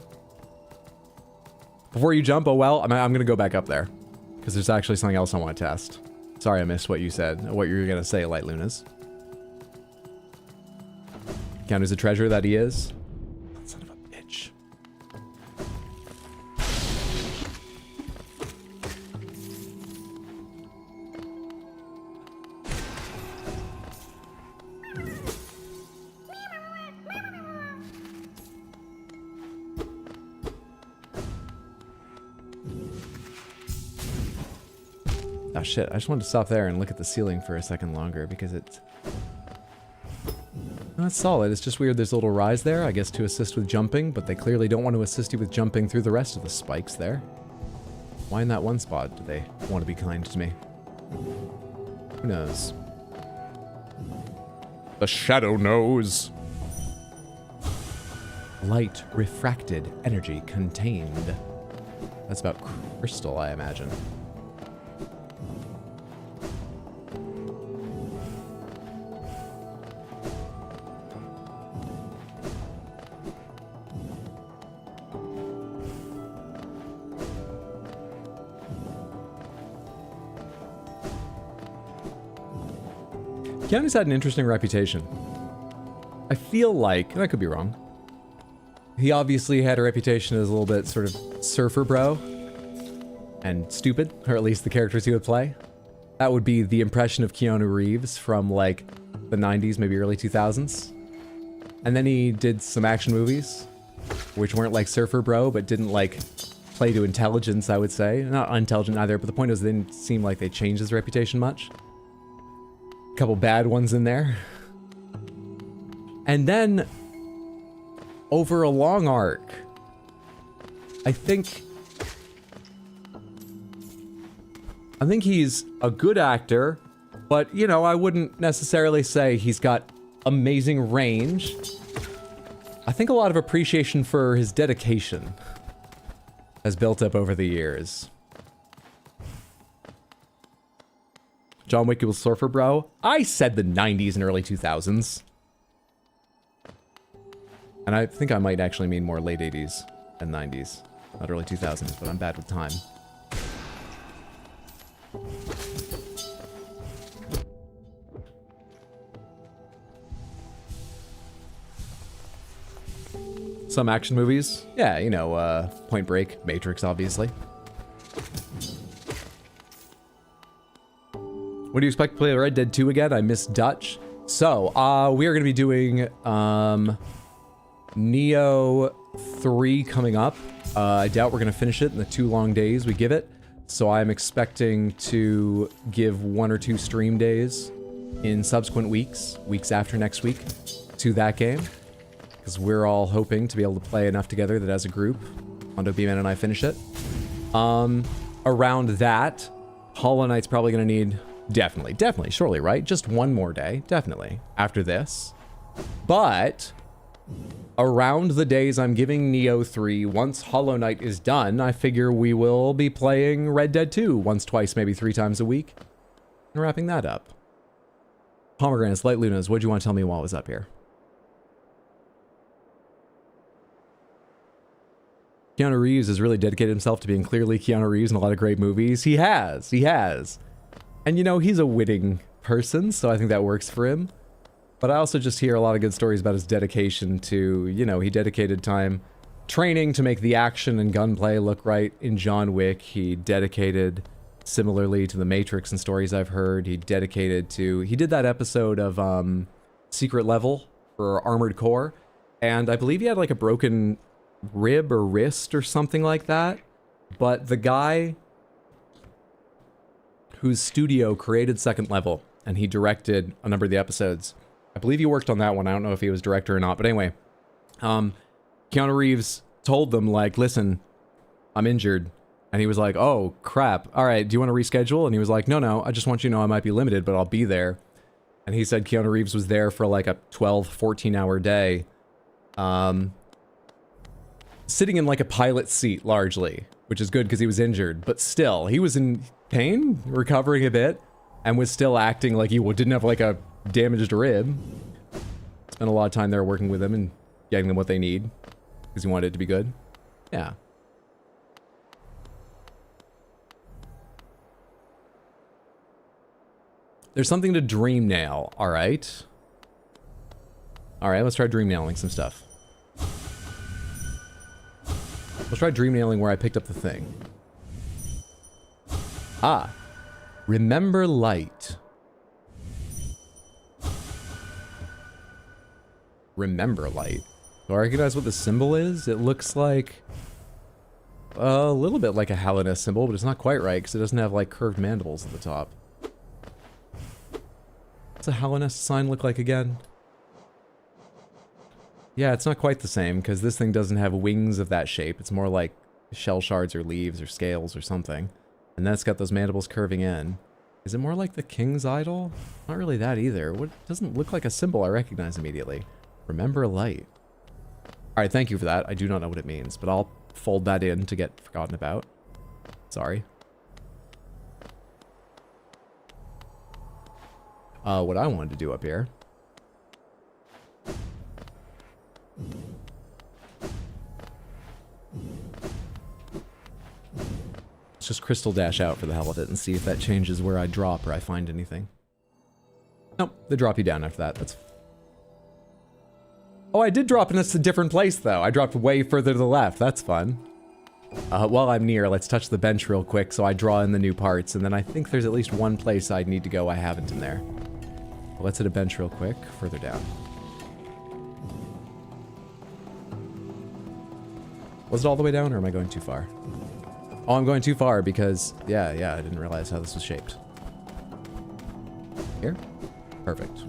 Speaker 1: Before you jump, oh well, I'm gonna go back up there. Because there's actually something else I want to test. Sorry I missed what you said, what you were gonna say, Light Lunas. Keanu's a treasure that he is. Son of a bitch. Oh shit, I just wanted to stop there and look at the ceiling for a second longer because it's... No, it's solid. It's just weird there's a little rise there, I guess to assist with jumping, but they clearly don't want to assist you with jumping through the rest of the spikes there. Why in that one spot do they want to be kind to me? Who knows? The shadow knows. Light refracted, energy contained. That's about crystal, I imagine. Keanu's had an interesting reputation. I feel like, and I could be wrong, he obviously had a reputation as a little bit sort of surfer bro and stupid, or at least the characters he would play. That would be the impression of Keanu Reeves from like the 90s, maybe early 2000s. And then he did some action movies, which weren't like surfer bro, but didn't like play to intelligence, I would say. Not unintelligent either, but the point is they didn't seem like they changed his reputation much. Couple bad ones in there. And then, over a long arc, I think he's a good actor, but, you know, I wouldn't necessarily say he's got amazing range. I think a lot of appreciation for his dedication has built up over the years. John Wick was surfer bro. I said the 90s and early 2000s. And I think I might actually mean more late 80s and 90s. Not early 2000s, but I'm bad with time. Some action movies. Yeah, you know, Point Break, Matrix, obviously. When do you expect to play Red Dead 2 again? I miss Dutch. So, we are going to be doing Neo 3 coming up. I doubt we're going to finish it in the 2 long days we give it. So I'm expecting to give 1 or 2 stream days in subsequent weeks after next week, to that game. Because we're all hoping to be able to play enough together that as a group, Hondo B-Man and I finish it. Around that, Hollow Knight's probably going to need... Definitely, surely, right? Just 1 more day, definitely, after this. But, around the days I'm giving Neo 3, once Hollow Knight is done, I figure we will be playing Red Dead 2 once, twice, maybe 3 times a week. And wrapping that up. Pomegranates, Light Lunas, what'd you want to tell me while I was up here? Keanu Reeves has really dedicated himself to being clearly Keanu Reeves in a lot of great movies. He has. And you know, he's a witting person, so I think that works for him. But I also just hear a lot of good stories about his dedication to, you know, he dedicated time training to make the action and gunplay look right in John Wick. He dedicated similarly to the Matrix and stories I've heard. He dedicated to, he did that episode of Secret Level for Armored Core, and I believe he had like a broken rib or wrist or something like that. But the guy whose studio created Second Level, and he directed a number of the episodes. I believe he worked on that one. I don't know if he was director or not, but anyway. Keanu Reeves told them, like, listen, I'm injured. And he was like, oh, crap. All right, do you want to reschedule? And he was like, no, I just want you to know I might be limited, but I'll be there. And he said Keanu Reeves was there for like a 12, 14-hour day. sitting in like a pilot seat largely, which is good because he was injured, but still, he was in pain, recovering a bit, and was still acting like he didn't have like a damaged rib. Spent a lot of time there working with them and getting them what they need because he wanted it to be good. Yeah. There's something to dream nail. All right. All right, let's try dream nailing some stuff. Let's try dream nailing where I picked up the thing. Ah. Remember light. Remember light. Do I recognize what the symbol is? It looks like a little bit like a Hellenist symbol, but it's not quite right because it doesn't have like curved mandibles at the top. What's a Hellenist sign look like again? Yeah, it's not quite the same because this thing doesn't have wings of that shape. It's more like shell shards or leaves or scales or something. And then it's got those mandibles curving in. Is it more like the king's idol? Not really that either. What doesn't look like a symbol I recognize immediately. Remember light. Alright, thank you for that. I do not know what it means, but I'll fold that in to get forgotten about. Sorry. What I wanted to do up here. Let's just crystal dash out for the hell of it and see if that changes where I drop or I find anything. Nope, they drop you down after that. That's... Oh, I did drop in a different place, though. I dropped way further to the left. That's fun. While I'm near, let's touch the bench real quick so I draw in the new parts, and then I think there's at least one place I'd need to go I haven't in there. Let's hit a bench real quick, further down. Was it all the way down, or am I going too far? Oh, I'm going too far because, yeah, I didn't realize how this was shaped. Here? Perfect.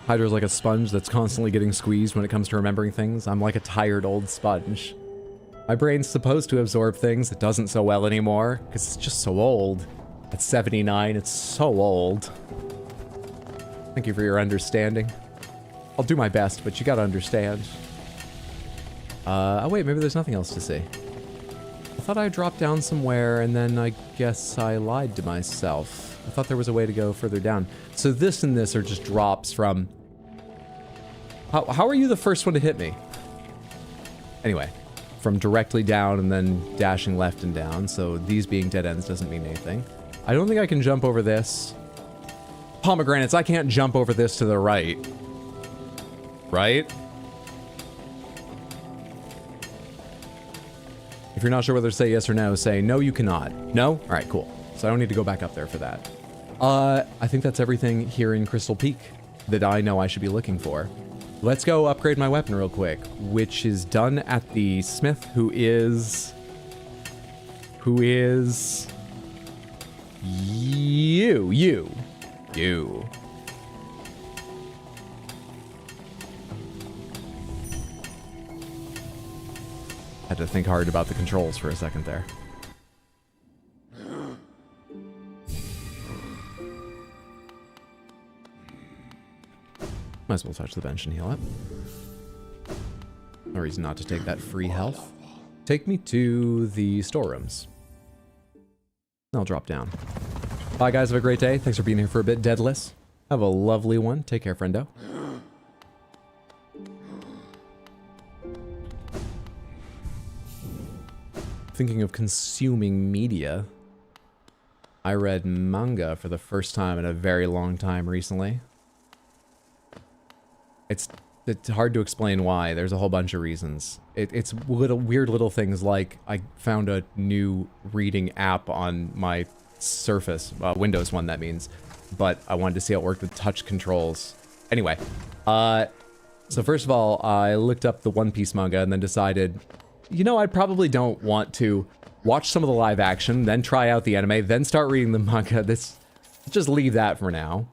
Speaker 1: Hydra's like a sponge that's constantly getting squeezed when it comes to remembering things. I'm like a tired old sponge. My brain's supposed to absorb things. It doesn't so well anymore because it's just so old. At 79, it's so old. Thank you for your understanding. I'll do my best, but you gotta understand. Oh wait, maybe there's nothing else to see. I thought I dropped down somewhere, and then I guess I lied to myself. I thought there was a way to go further down. So this and this are just drops from... How are you the first one to hit me? Anyway, from directly down and then dashing left and down, so these being dead ends doesn't mean anything. I don't think I can jump over this. Pomegranates, I can't jump over this to the right. Right? If you're not sure whether to say yes or no, say no, you cannot. No? Alright, cool. So I don't need to go back up there for that. I think that's everything here in Crystal Peak that I know I should be looking for. Let's go upgrade my weapon real quick, which is done at the smith, who is you. Had to think hard about the controls for a second there. Might as well touch the bench and heal up. No reason not to take that free health. Take me to the storerooms. I'll drop down. Bye guys, have a great day. Thanks for being here for a bit, Deadless. Have a lovely one. Take care, friendo. Thinking of consuming media. I read manga for the first time in a very long time recently. It's hard to explain why. There's a whole bunch of reasons. It's weird little things like I found a new reading app on my Surface, Windows one that means, but I wanted to see how it worked with touch controls. Anyway, so first of all, I looked up the One Piece manga and then decided, you know, I probably don't want to watch some of the live action, then try out the anime, then start reading the manga. Just leave that for now.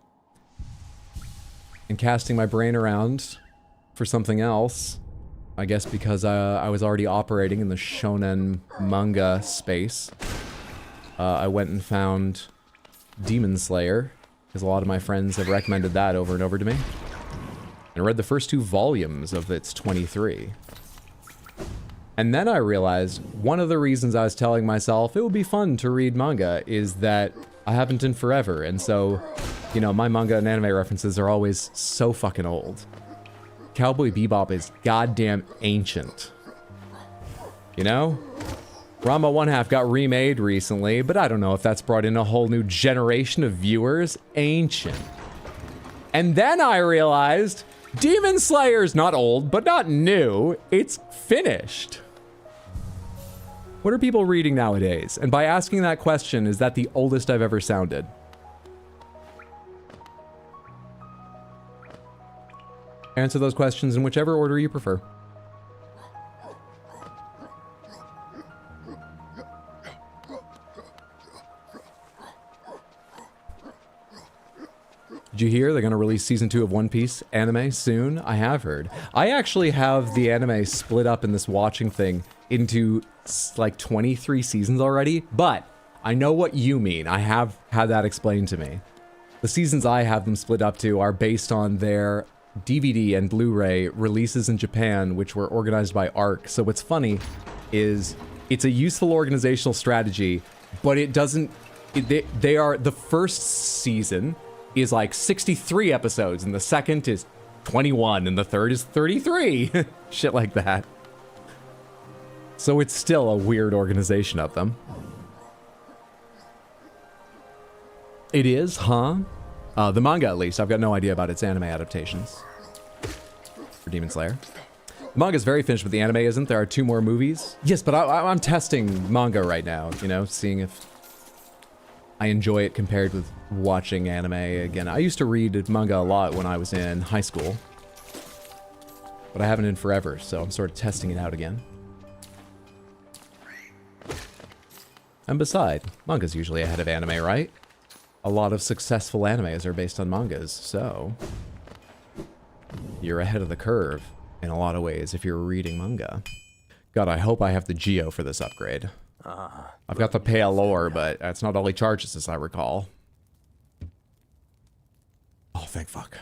Speaker 1: And casting my brain around for something else, I guess because I was already operating in the shonen manga space. I went and found Demon Slayer, because a lot of my friends have recommended that over and over to me. And I read the first 2 volumes of its 23. And then I realized one of the reasons I was telling myself it would be fun to read manga is that I haven't in forever. And so, you know, my manga and anime references are always so fucking old. Cowboy Bebop is goddamn ancient. You know? Ranma 1/2 got remade recently, but I don't know if that's brought in a whole new generation of viewers. Ancient. And then I realized Demon Slayer's not old, but not new. It's finished. What are people reading nowadays? And by asking that question, is that the oldest I've ever sounded? Answer those questions in whichever order you prefer. Did you hear they're going to release season 2 of One Piece anime soon? I have heard. I actually have the anime split up in this watching thing into like 23 seasons already, but I know what you mean. I have had that explained to me. The seasons I have them split up to are based on their DVD and Blu-ray releases in Japan, which were organized by ARC. So what's funny is it's a useful organizational strategy, but it doesn't, they are, the first season is like 63 episodes, and the second is 21, and the third is 33. Shit like that. So it's still a weird organization of them. It is, huh? The manga, at least. I've got no idea about its anime adaptations for Demon Slayer. The manga is very finished, but the anime isn't. There are 2 more movies. Yes, but I'm testing manga right now, you know, seeing if I enjoy it compared with watching anime again. I used to read manga a lot when I was in high school, but I haven't in forever, so I'm sort of testing it out again. And besides, manga's usually ahead of anime, right? A lot of successful animes are based on mangas, so you're ahead of the curve in a lot of ways if you're reading manga. God, I hope I have the Geo for this upgrade. I've got the pale lore, but that's not all he charges, as I recall. Oh, thank fuck.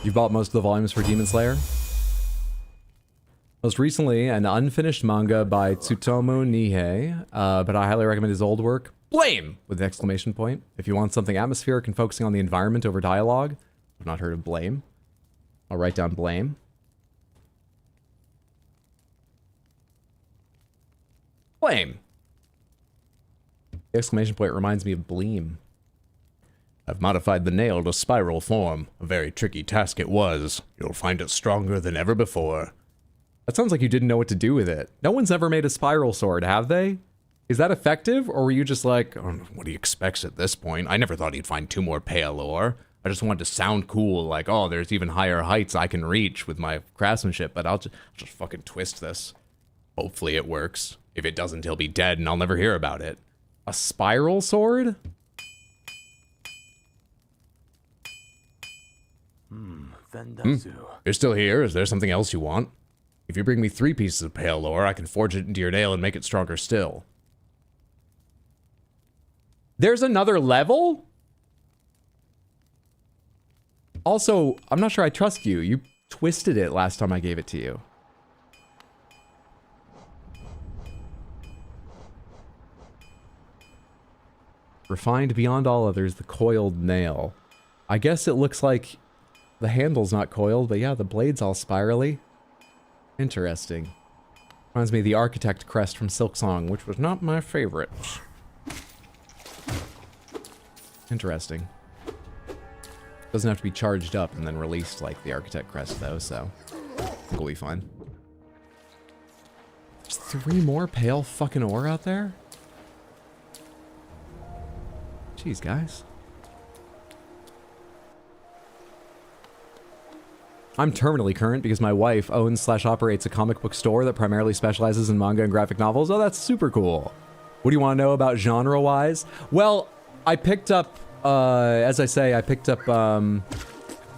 Speaker 1: You bought most of the volumes for Demon Slayer? Most recently, an unfinished manga by Tsutomu Nihei, but I highly recommend his old work. Blame! With an exclamation point. If you want something atmospheric and focusing on the environment over dialogue. I've not heard of Blame. I'll write down Blame. Blame! The exclamation point reminds me of Bleem. I've modified the nail to spiral form. A very tricky task it was. You'll find it stronger than ever before. That sounds like you didn't know what to do with it. No one's ever made a spiral sword, have they? Is that effective, or were you just like, oh, what do you expect at this point? I never thought he'd find 2 more pale ore. I just wanted to sound cool, like, oh, there's even higher heights I can reach with my craftsmanship, but I'll just fucking twist this. Hopefully it works. If it doesn't, he'll be dead and I'll never hear about it. A spiral sword? You're still here? Is there something else you want? If you bring me 3 pieces of pale ore, I can forge it into your nail and make it stronger still. There's another level? Also, I'm not sure I trust you. You twisted it last time I gave it to you. Refined beyond all others, the coiled nail. I guess it looks like the handle's not coiled, but yeah, the blade's all spirally. Interesting. Reminds me of the architect crest from Silksong, which was not my favorite. Interesting. Doesn't have to be charged up and then released like the architect crest though, so I think we'll be fine. There's 3 more pale fucking ore out there? Jeez, guys. I'm terminally current because my wife owns/operates a comic book store that primarily specializes in manga and graphic novels. Oh, that's super cool. What do you want to know about genre-wise? Well, I picked up, as I say, I picked up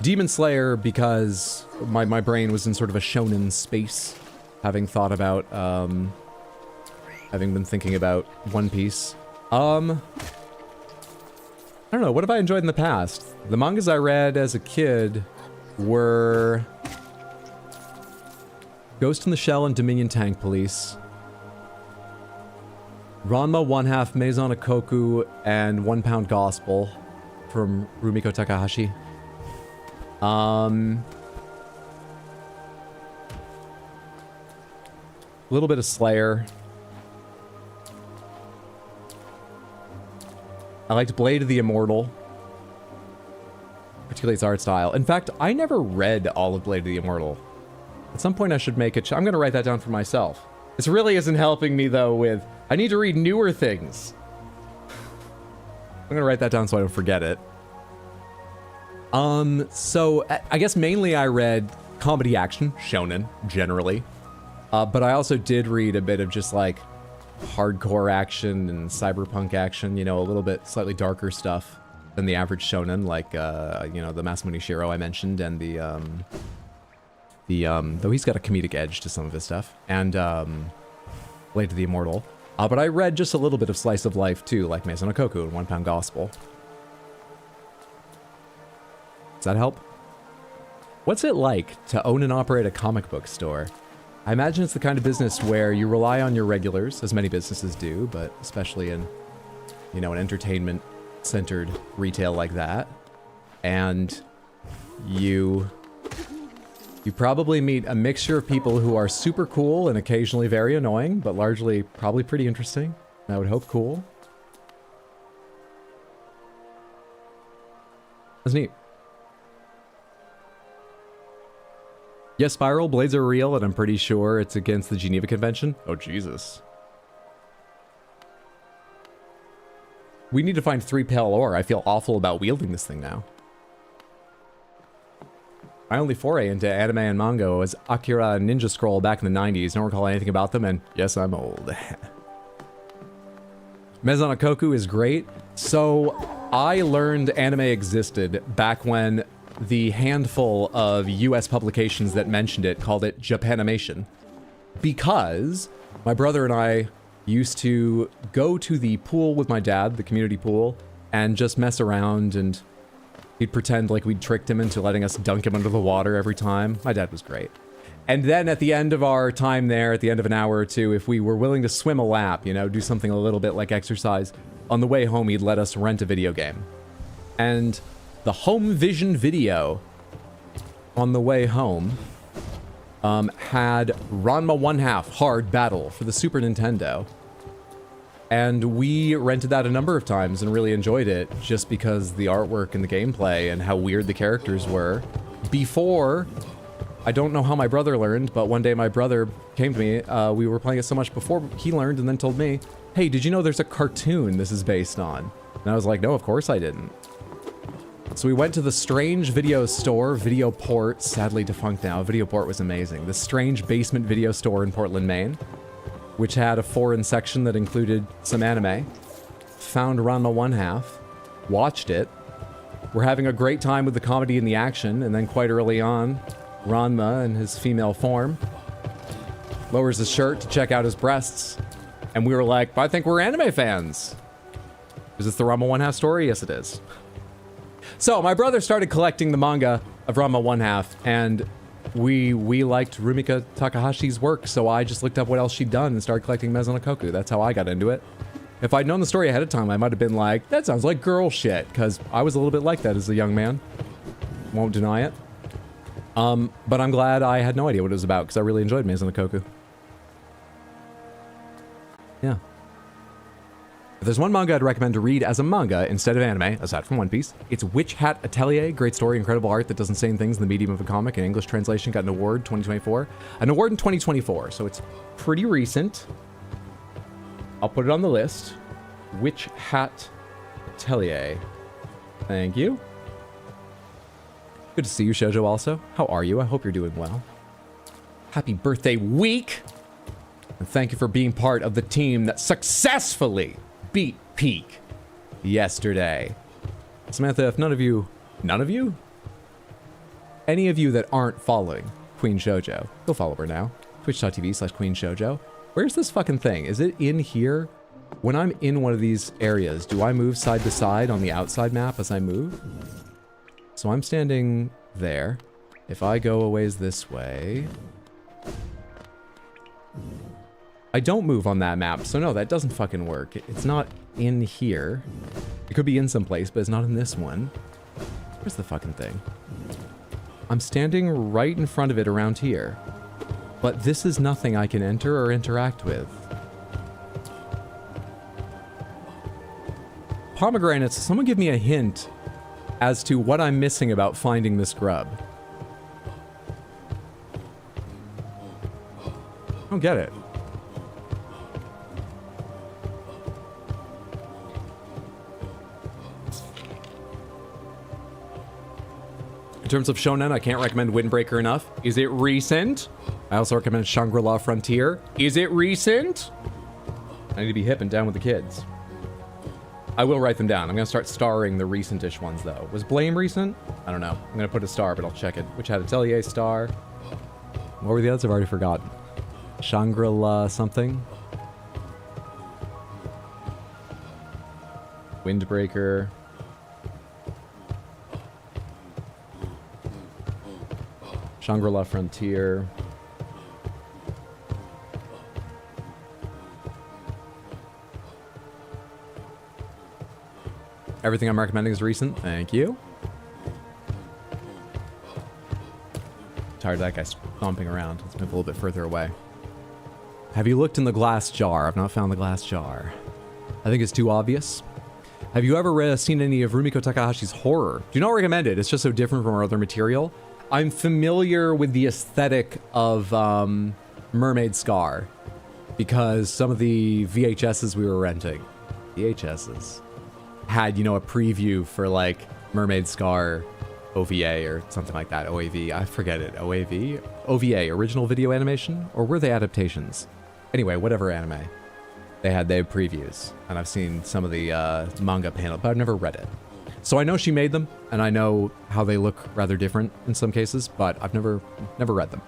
Speaker 1: Demon Slayer because my brain was in sort of a shonen space having thought about, having been thinking about One Piece. I don't know, what have I enjoyed in the past? The mangas I read as a kid were Ghost in the Shell and Dominion Tank Police, Ranma 1/2 Maison Ikoku, and 1 Pound Gospel from Rumiko Takahashi. A little bit of Slayer. I liked Blade of the Immortal, particularly its art style. In fact, I never read all of Blade of the Immortal. At some point I should make it. I'm going to write that down for myself. This really isn't helping me, though, with... I need to read newer things. I'm going to write that down so I don't forget it. So, I guess mainly I read comedy action, shonen, generally. But I also did read a bit of just, like, hardcore action and cyberpunk action, you know, a little bit slightly darker stuff than the average shonen, like, you know, the Masamune Shirow I mentioned, and though he's got a comedic edge to some of his stuff, and, Blade of the Immortal. But I read just a little bit of slice of life, too, like Maison Ikoku and 1 Pound Gospel. Does that help? What's it like to own and operate a comic book store? I imagine it's the kind of business where you rely on your regulars, as many businesses do, but especially in, you know, an entertainment-centered retail like that. And you probably meet a mixture of people who are super cool and occasionally very annoying, but largely probably pretty interesting. I would hope cool. That's neat. Yes, Spiral, blades are real, and I'm pretty sure it's against the Geneva Convention. Oh, Jesus. We need to find 3 pale ore. I feel awful about wielding this thing now. My only foray into anime and manga was Akira and Ninja Scroll back in the 90s. Don't recall anything about them, and yes, I'm old. Maison Ikoku is great. So, I learned anime existed back when the handful of US publications that mentioned it called it Japanimation. Because my brother and I used to go to the pool with my dad, the community pool, and just mess around, and he'd pretend like we'd tricked him into letting us dunk him under the water every time. My dad was great. And then at the end of our time there, at the end of an hour or two, if we were willing to swim a lap, you know, do something a little bit like exercise, on the way home he'd let us rent a video game. And the home vision video on the way home had Ranma 1/2 Hard Battle for the Super Nintendo. And we rented that a number of times and really enjoyed it just because the artwork and the gameplay and how weird the characters were. Before, I don't know how my brother learned, but one day my brother came to me, we were playing it so much before he learned, and then told me, hey, did you know there's a cartoon this is based on? And I was like, no, of course I didn't. So we went to the Strange Video Store, Videoport, sadly defunct now. Videoport was amazing. The Strange Basement Video Store in Portland, Maine, which had a foreign section that included some anime. Found Ranma 1/2, watched it. We're having a great time with the comedy and the action, and then quite early on, Ranma in his female form lowers his shirt to check out his breasts, and we were like, I think we're anime fans. Is this the Ranma 1/2 story? Yes, it is. So my brother started collecting the manga of Ranma 1/2, and we liked Rumiko Takahashi's work, so I just looked up what else she'd done and started collecting Maison Ikoku. That's how I got into it. If I'd known the story ahead of time, I might have been like, that sounds like girl shit, because I was a little bit like that as a young man. Won't deny it. But I'm glad I had no idea what it was about, because I really enjoyed Maison Ikoku. Yeah. If there's one manga I'd recommend to read as a manga instead of anime, aside from One Piece, it's Witch Hat Atelier. Great story, incredible art that does insane things in the medium of a comic. An English translation, got an award 2024. An award in 2024, so it's pretty recent. I'll put it on the list. Witch Hat Atelier. Thank you. Good to see you, Shoujo, also. How are you? I hope you're doing well. Happy birthday week! And thank you for being part of the team that successfully beat Peak yesterday. Samantha, if any of you that aren't following Queen Shoujo, go follow her now. Twitch.tv/Queen Shoujo. Where's this fucking thing? Is it in here? When I'm in one of these areas, do I move side to side on the outside map as I move? So I'm standing there. If I go a ways this way... I don't move on that map, so no, that doesn't fucking work. It's not in here. It could be in some place, but it's not in this one. Where's the fucking thing? I'm standing right in front of it around here. But this is nothing I can enter or interact with. Pomegranates, someone give me a hint as to what I'm missing about finding this grub. I don't get it. In terms of shonen, I can't recommend Windbreaker enough. Is it recent? I also recommend Shangri-La Frontier. Is it recent? I need to be hip and down with the kids. I will write them down. I'm going to start starring the recent-ish ones, though. Was Blame recent? I don't know. I'm going to put a star, but I'll check it. Which had Atelier star. What were the others? I've already forgotten. Shangri-La something. Windbreaker. Shangri-La Frontier. Everything I'm recommending is recent. Thank you. Tired of that guy stomping around. Let's move a little bit further away. Have you looked in the glass jar? I've not found the glass jar. I think it's too obvious. Have you ever seen any of Rumiko Takahashi's horror? Do not recommend it. It's just so different from our other material. I'm familiar with the aesthetic of Mermaid Scar because some of the VHSs we were renting, VHSs, had, you know, a preview for like Mermaid Scar OVA or something like that. OAV, I forget it. OAV? OVA, original video animation? Or were they adaptations? Anyway, whatever anime. They had previews, and I've seen some of the manga panel, but I've never read it. So I know she made them, and I know how they look rather different in some cases, but I've never read them.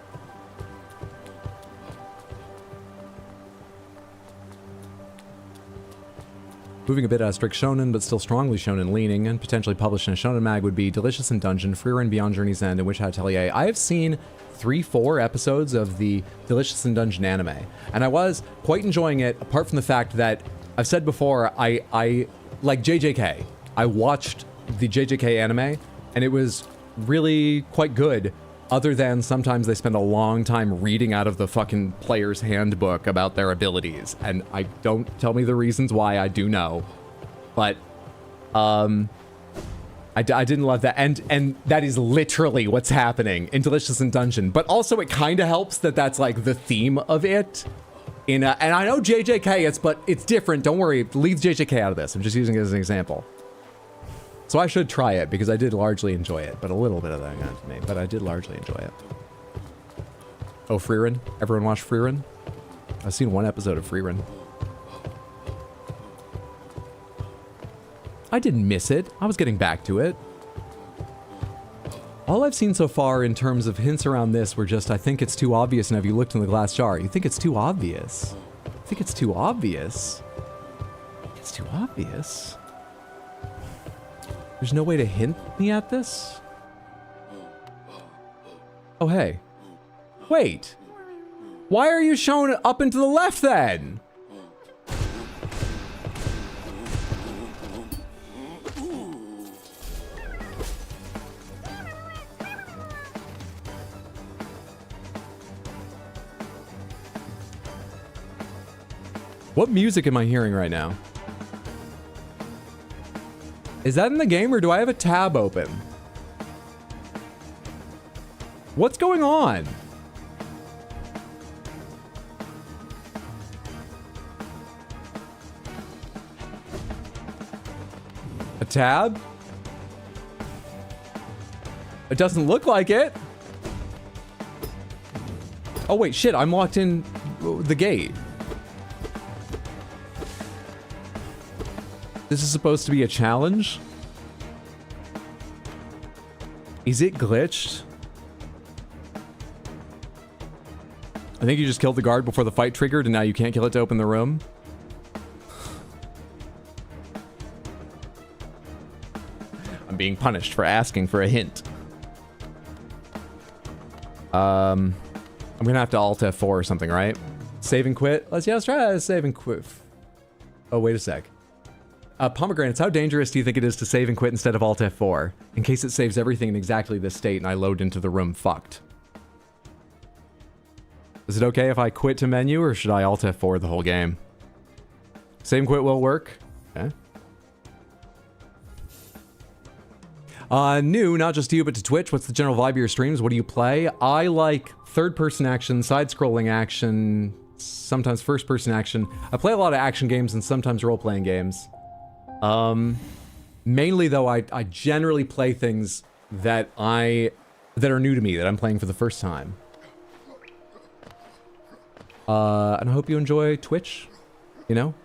Speaker 1: Moving a bit out of strict shonen, but still strongly shonen leaning, and potentially published in a shonen mag would be Delicious in Dungeon, Frieren Beyond Journey's End, and Witch Hat Atelier. I have seen 3-4 episodes of the Delicious in Dungeon anime, and I was quite enjoying it, apart from the fact that I've said before, I like JJK. I watched the JJK anime, and it was really quite good, other than sometimes they spend a long time reading out of the fucking player's handbook about their abilities, and I don't tell me the reasons why, I do know, but I didn't love that, and that is literally what's happening in Delicious in Dungeon, but also it kind of helps that that's like the theme of it, and I know JJK, but it's different, don't worry, leave JJK out of this, I'm just using it as an example. So I should try it, because I did largely enjoy it, but a little bit of that got to me, but I did largely enjoy it. Oh, Frieren? Everyone watch Frieren? I've seen one episode of Frieren. I didn't miss it. I was getting back to it. All I've seen so far in terms of hints around this were just, I think it's too obvious, and have you looked in the glass jar? You think it's too obvious? I think it's too obvious. It's too obvious. There's no way to hint me at this? Oh, hey. Wait. Why are you showing up and to the left then? What music am I hearing right now? Is that in the game, or do I have a tab open? What's going on? A tab? It doesn't look like it. Oh wait, shit, I'm locked in the gate. This is supposed to be a challenge? Is it glitched? I think you just killed the guard before the fight triggered, and now you can't kill it to open the room. I'm being punished for asking for a hint. I'm gonna have to Alt F4 or something, right? Save and quit. Let's try save and quit. Oh, wait a sec. Pomegranates, how dangerous do you think it is to save and quit instead of Alt F4? In case it saves everything in exactly this state and I load into the room fucked. Is it okay if I quit to menu, or should I Alt F4 the whole game? Save and quit will work. Okay. New, not just to you, but to Twitch. What's the general vibe of your streams? What do you play? I like third-person action, side-scrolling action, sometimes first-person action. I play a lot of action games and sometimes role-playing games. Mainly, though, I generally play things that are new to me, that I'm playing for the first time. And I hope you enjoy Twitch, you know?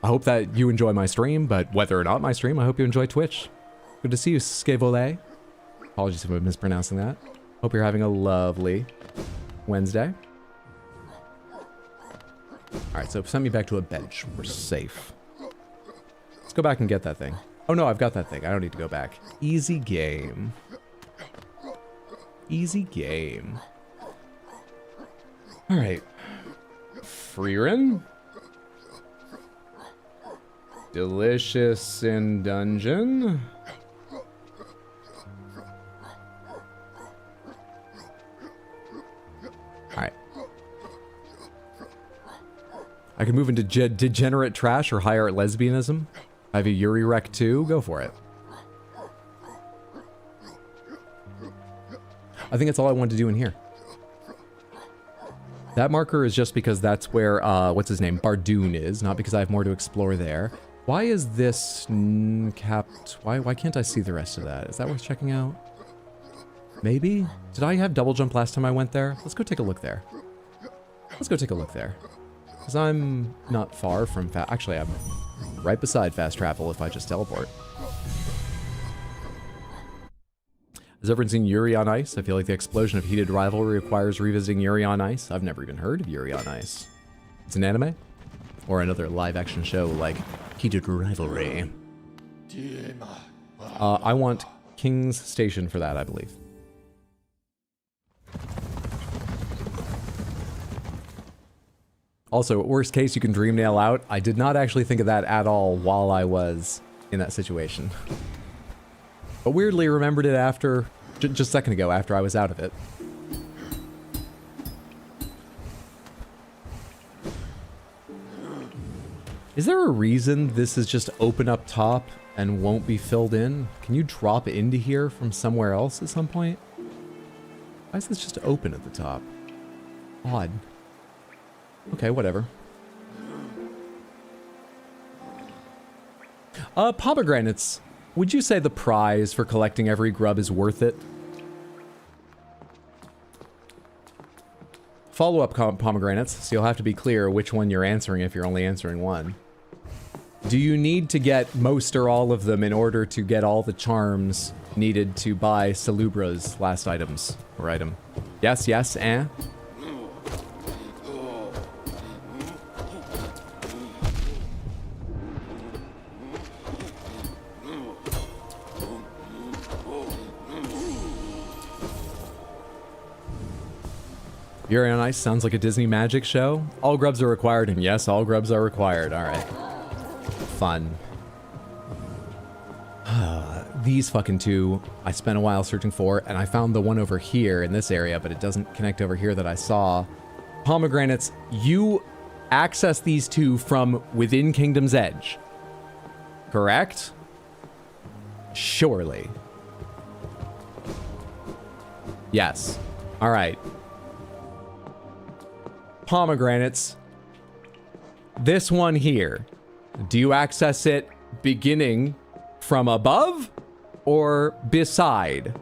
Speaker 1: I hope that you enjoy my stream, but whether or not my stream, I hope you enjoy Twitch. Good to see you, Skevole. Apologies if I'm mispronouncing that. Hope you're having a lovely Wednesday. Alright, so send me back to a bench. We're safe. Let's go back and get that thing. Oh no, I've got that thing. I don't need to go back. Easy game. Easy game. Alright. Freerin. Delicious in dungeon. Alright. I can move into degenerate trash or high art lesbianism. I have a Yuri Rec 2. Go for it. I think that's all I wanted to do in here. That marker is just because that's where, what's his name? Bardoon is, not because I have more to explore there. Why is this capped? Why can't I see the rest of that? Is that worth checking out? Maybe? Did I have double jump last time I went there? Let's go take a look there. Let's go take a look there. Because I'm not far from actually, I'm right beside fast travel if I just teleport. Has everyone seen Yuri on Ice? I feel like the explosion of heated rivalry requires revisiting Yuri on Ice. I've never even heard of Yuri on Ice. It's an anime? Or another live-action show like Heated Rivalry. I want King's Station for that, I believe. Also, worst case, you can dream nail out. I did not actually think of that at all while I was in that situation. But weirdly remembered it after, just a second ago, after I was out of it. Is there a reason this is just open up top and won't be filled in? Can you drop into here from somewhere else at some point? Why is this just open at the top? Odd. Okay, whatever. Pomegranates. Would you say the prize for collecting every grub is worth it? Follow-up pomegranates, so you'll have to be clear which one you're answering if you're only answering one. Do you need to get most or all of them in order to get all the charms needed to buy Salubra's last items or item? Yes, yes, eh? Yuri on Ice sounds like a Disney magic show. All grubs are required, and yes, all grubs are required. All right. Fun. These fucking two I spent a while searching for, and I found the one over here in this area, but it doesn't connect over here that I saw. Pomegranates, you access these two from within Kingdom's Edge. Correct? Surely. Yes. All right. Pomegranates. This one here. Do you access it beginning from above or beside?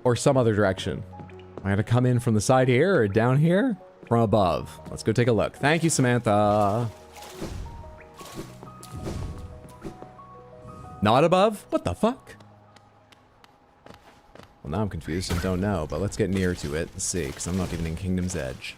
Speaker 1: Or some other direction? Am I gonna come in from the side here or down here? From above. Let's go take a look. Thank you, Samantha. Not above? What the fuck? Well, now I'm confused and don't know, but let's get near to it and see, because I'm not even in Kingdom's Edge.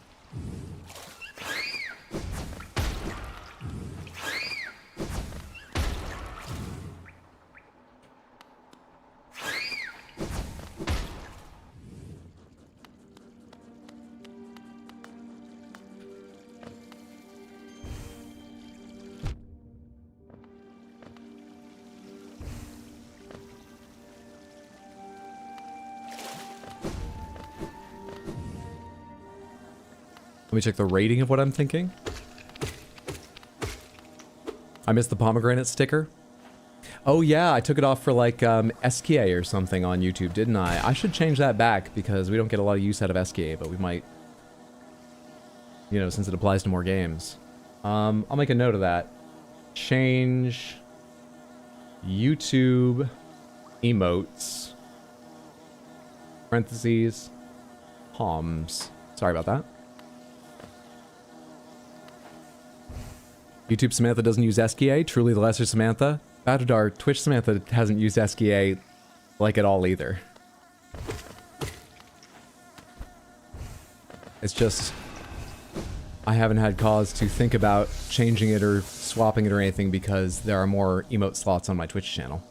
Speaker 1: Let me check the rating of what I'm thinking. I missed the pomegranate sticker. Oh yeah, I took it off for like SKA or something on YouTube, didn't I? I should change that back because we don't get a lot of use out of SKA, but we might, you know, since it applies to more games. I'll make a note of that. Change YouTube emotes, parentheses, poms. Sorry about that. YouTube Samantha doesn't use SKA. Truly the lesser Samantha. Batadar, Twitch Samantha hasn't used SKA like at all either. It's just I haven't had cause to think about changing it or swapping it or anything because there are more emote slots on my Twitch channel.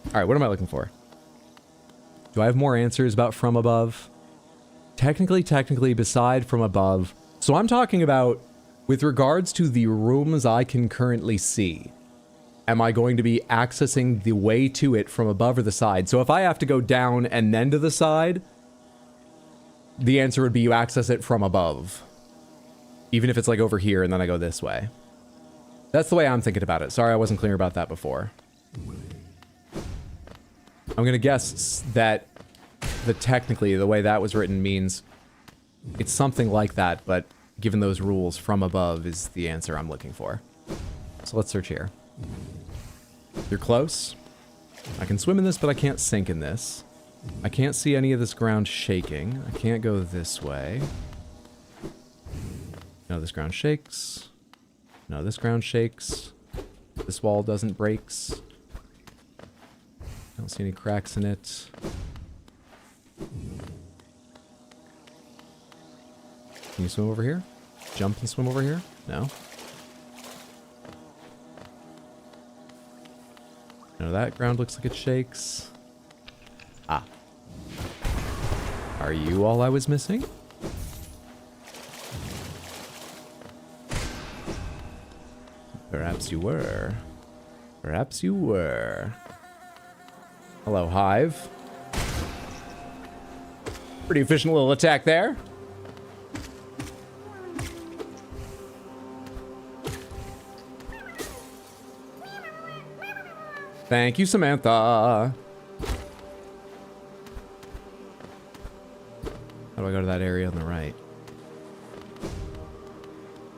Speaker 1: Alright, what am I looking for? Do I have more answers about From Above? Technically, beside From Above. So I'm talking about with regards to the rooms I can currently see. Am I going to be accessing the way to it from above or the side? So if I have to go down and then to the side, the answer would be you access it from above. Even if it's like over here and then I go this way. That's the way I'm thinking about it. Sorry I wasn't clear about that before. I'm gonna guess that technically the way that was written means it's something like that, but given those rules, from above is the answer I'm looking for. So let's search here. You're close. I can swim in this, but I can't sink in this. I can't see any of this ground shaking. I can't go this way. No, this ground shakes. No, this ground shakes. This wall doesn't breaks. I don't see any cracks in it. Can you swim over here? Jump and swim over here? No. No, that ground looks like it shakes. Ah. Are you all I was missing? Perhaps you were. Perhaps you were. Hello, Hive. Pretty efficient little attack there. Thank you, Samantha. How do I go to that area on the right?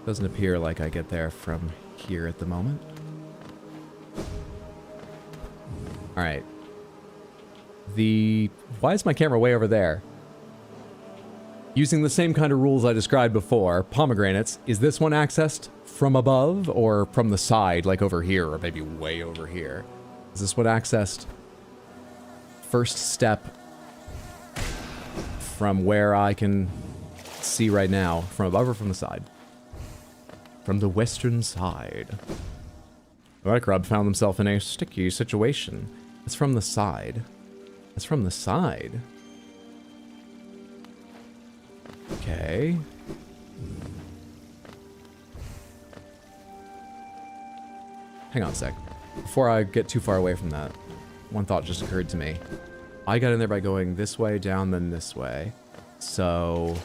Speaker 1: Doesn't appear like I get there from here at the moment. Alright. Why is my camera way over there? Using the same kind of rules I described before, pomegranates, is this one accessed from above or from the side, like over here, or maybe way over here? Is this one accessed first step from where I can see right now? From above or from the side? From the western side. Microb found himself in a sticky situation. It's from the side. It's from the side. Okay. Hang on a sec. Before I get too far away from that, one thought just occurred to me. I got in there by going this way, down, then this way. So,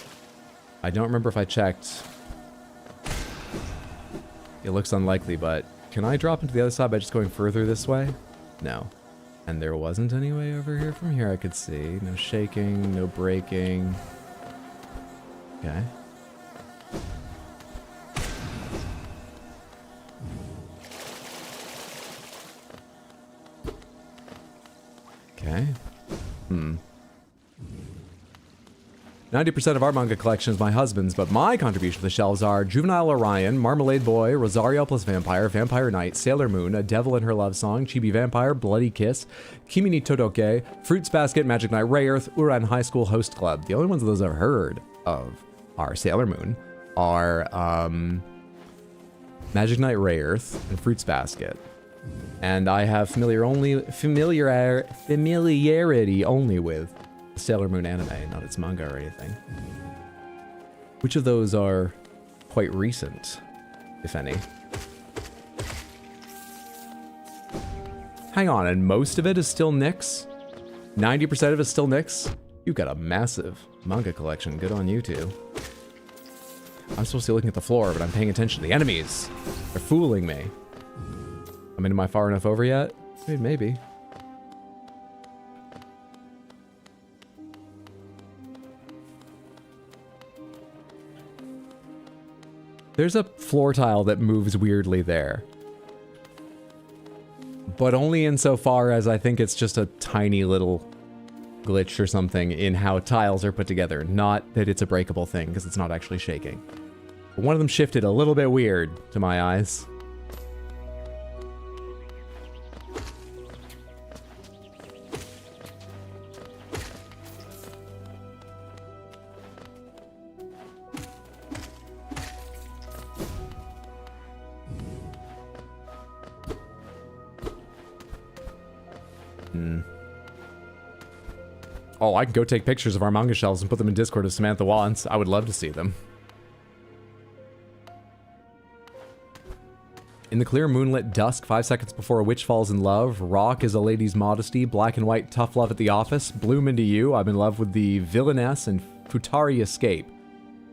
Speaker 1: I don't remember if I checked. It looks unlikely, but can I drop into the other side by just going further this way? No. And there wasn't any way over here from here I could see. No shaking, no breaking. Okay. Okay. 90% of our manga collection is my husband's, but my contribution to the shelves are Juvenile Orion, Marmalade Boy, Rosario plus Vampire, Vampire Knight, Sailor Moon, A Devil in Her Love Song, Chibi Vampire, Bloody Kiss, Kimi ni Todoke, Fruits Basket, Magic Knight Rayearth, Uran High School Host Club. The only ones of those I've heard of are Sailor Moon, are Magic Knight Rayearth, and Fruits Basket. And I have familiarity only with Sailor Moon anime, not its manga or anything. Which of those are quite recent, if any? Hang on, and most of it is still Nyx? 90% of it is still Nyx? You've got a massive manga collection. Good on you two. I'm supposed to be looking at the floor, but I'm paying attention to the enemies. They're fooling me. I mean, am I far enough over yet? Maybe. There's a floor tile that moves weirdly there. But only insofar as I think it's just a tiny little glitch or something in how tiles are put together. Not that it's a breakable thing, because it's not actually shaking. But one of them shifted a little bit weird to my eyes. Oh, I can go take pictures of our manga shelves and put them in Discord if Samantha wants. I would love to see them. In the clear moonlit dusk, 5 seconds before a witch falls in love, rock is a lady's modesty, black and white tough love at the office, bloom into you, I'm in love with the villainess, and futari escape.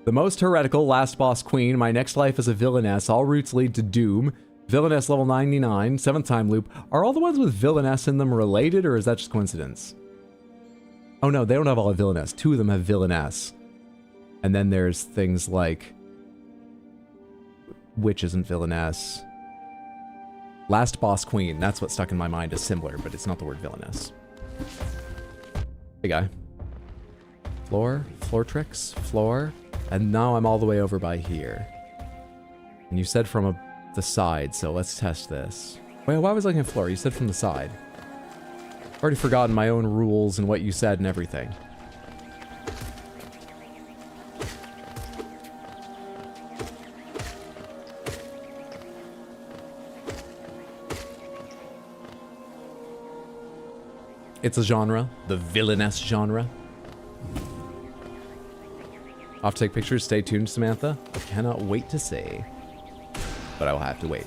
Speaker 1: The most heretical, last boss queen, my next life as a villainess, all routes lead to doom, villainess level 99, 7th time loop. Are all the ones with villainess in them related, or is that just coincidence? Oh no, they don't have all a villainess. 2 of them have villainess. And then there's things like witch isn't villainess. Last boss queen, that's what stuck in my mind as similar, but it's not the word villainess. Hey guy. Floor, floor tricks, floor, and now I'm all the way over by here. And you said from the side, so let's test this. Wait, why was I looking at floor? You said from the side. I've already forgotten my own rules and what you said and everything. It's a genre, the villainess genre. Off to take pictures, stay tuned, Samantha. I cannot wait to see. But I will have to wait.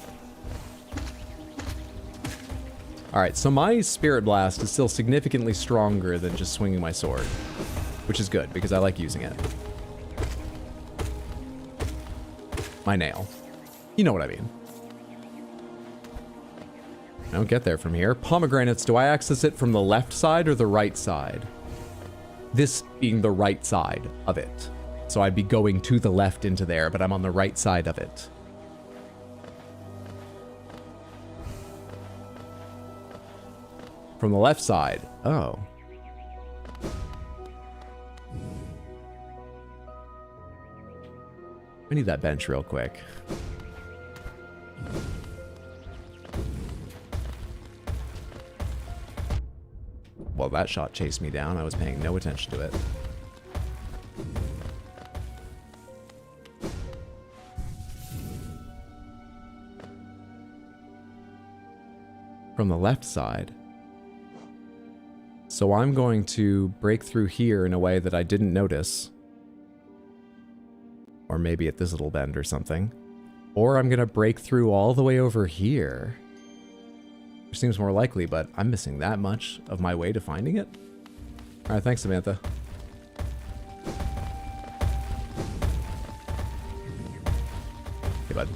Speaker 1: Alright, so my Spirit Blast is still significantly stronger than just swinging my sword. Which is good, because I like using it. My nail. You know what I mean. I don't get there from here. Pomegranates, do I access it from the left side or the right side? This being the right side of it. So I'd be going to the left into there, but I'm on the right side of it. From the left side. Oh. I need that bench real quick. Well, that shot chased me down. I was paying no attention to it. From the left side. So I'm going to break through here in a way that I didn't notice. Or maybe at this little bend or something. Or I'm going to break through all the way over here. Which seems more likely, but I'm missing that much of my way to finding it. Alright, thanks, Samantha. Hey, bud.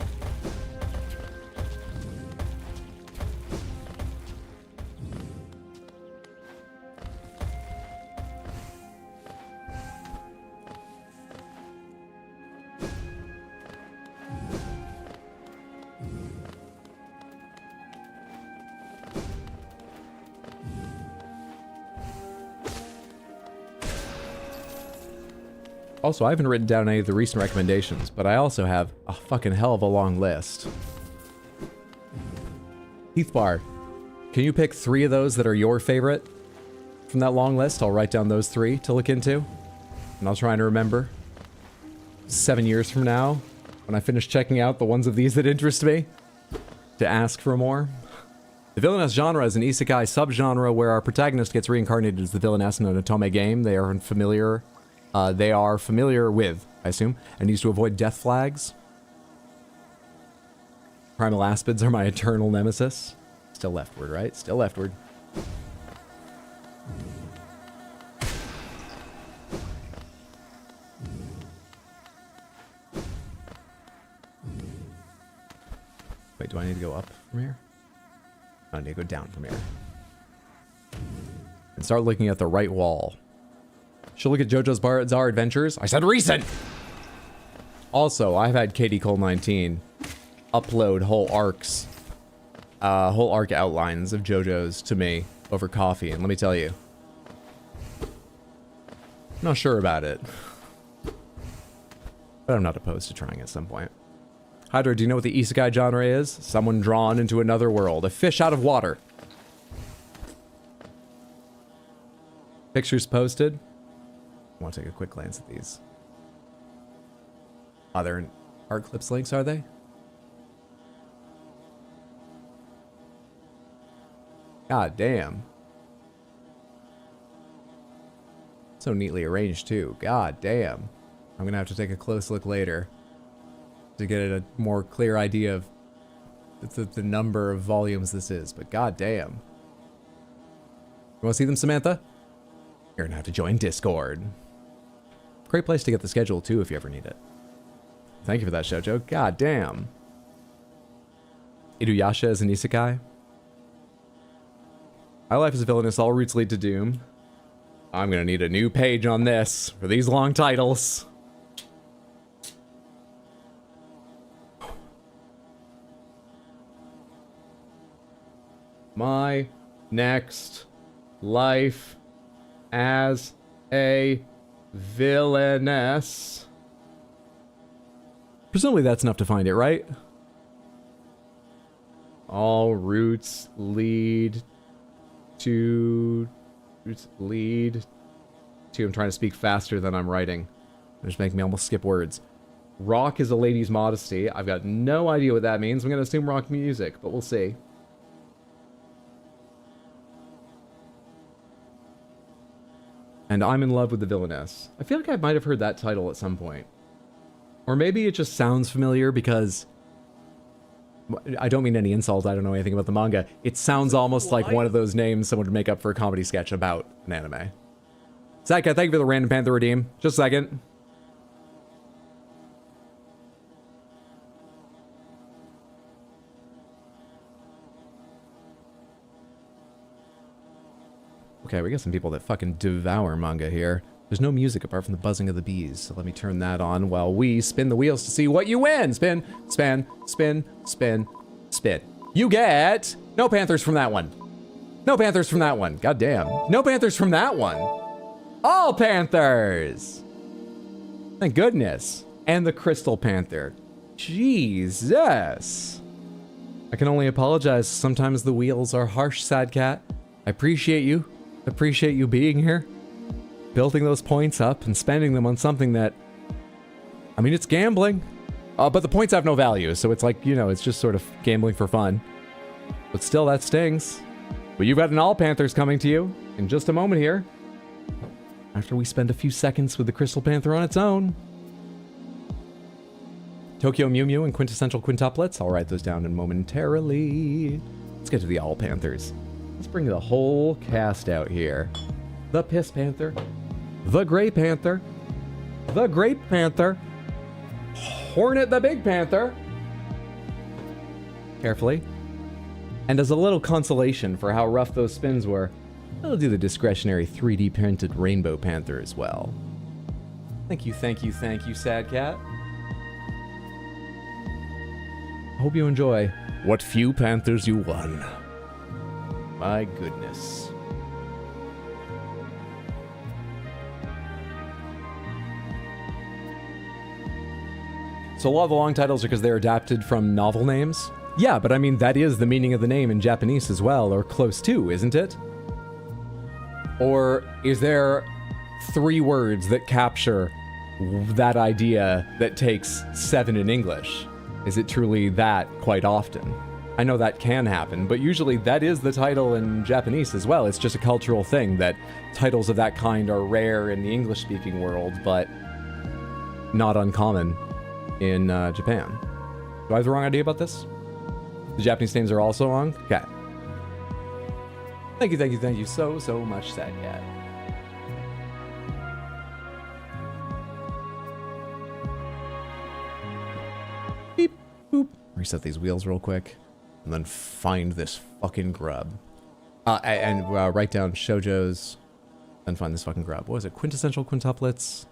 Speaker 1: Also, I haven't written down any of the recent recommendations, but I also have a fucking hell of a long list. Heathbar, can you pick 3 of those that are your favorite from that long list? I'll write down those 3 to look into, and I'll try to remember 7 years from now, when I finish checking out the ones of these that interest me, to ask for more. The villainess genre is an isekai subgenre where our protagonist gets reincarnated as the villainess in an otome game. They are familiar with, I assume, and used to avoid death flags. Primal aspids are my eternal nemesis. Still leftward, right? Still leftward. Wait, do I need to go up from here? I need to go down from here. And start looking at the right wall. She'll look at JoJo's Bizarre Adventures. I said recent! Also, I've had Katie Cole 19 upload whole arcs, whole arc outlines of JoJo's to me over coffee, and let me tell you, I'm not sure about it. But I'm not opposed to trying at some point. Hydra, do you know what the isekai genre is? Someone drawn into another world. A fish out of water. Pictures posted. I want to take a quick glance at these. Oh, they're in art clips links, are they? God damn. So neatly arranged, too. God damn. I'm gonna have to take a close look later to get a more clear idea of the number of volumes this is, but god damn. You wanna see them, Samantha? You're gonna have to join Discord. Great place to get the schedule, too, if you ever need it. Thank you for that, Shoujo. God damn. Inuyasha is an isekai. My life is a villainous, all routes lead to doom. I'm gonna need a new page on this for these long titles. My next life as a villainess. Presumably that's enough to find it, right? All routes lead to... I'm trying to speak faster than I'm writing. They're just making me almost skip words. Rock is a lady's modesty. I've got no idea what that means. I'm going to assume rock music, but we'll see. And I'm in love with the villainess. I feel like I might have heard that title at some point. Or maybe it just sounds familiar because... I don't mean any insult, I don't know anything about the manga. It sounds almost like one of those names someone would make up for a comedy sketch about an anime. Zaka, thank you for the random Panther redeem. Just a second. Okay, we got some people that fucking devour manga here. There's no music apart from the buzzing of the bees, so let me turn that on while we spin the wheels to see what you win. Spin, spin, spin, spin, spin. You get no Panthers from that one. No Panthers from that one. God damn. No Panthers from that one. All Panthers. Thank goodness. And the Crystal Panther. Jesus. I can only apologize. Sometimes the wheels are harsh, sad cat. I appreciate you. Appreciate you being here. Building those points up and spending them on something that... I mean, it's gambling. But the points have no value, so it's like, you know, it's just sort of gambling for fun. But still, that stings. But you've got an All Panthers coming to you in just a moment here. After we spend a few seconds with the Crystal Panther on its own. Tokyo Mew Mew and Quintessential Quintuplets. I'll write those down in momentarily. Let's get to the All Panthers. Let's bring the whole cast out here. The Piss Panther. The Grey Panther. The Grape Panther. Hornet the Big Panther. Carefully. And as a little consolation for how rough those spins were, I'll do the discretionary 3D printed Rainbow Panther as well. Thank you, thank you, thank you, Sad Cat. I hope you enjoy what few Panthers you won. My goodness. So a lot of the long titles are because they're adapted from novel names? Yeah, but I mean, that is the meaning of the name in Japanese as well, or close to, isn't it? Or is there 3 words that capture that idea that takes 7 in English? Is it truly that quite often? I know that can happen, but usually that is the title in Japanese as well. It's just a cultural thing that titles of that kind are rare in the English-speaking world, but not uncommon in Japan. Do I have the wrong idea about this? The Japanese names are also wrong? Okay. Thank you so much, Sad Cat. Beep, boop. Reset these wheels real quick. And then find this fucking grub. And write down shoujo's. Then find this fucking grub. What was it? Quintessential quintuplets?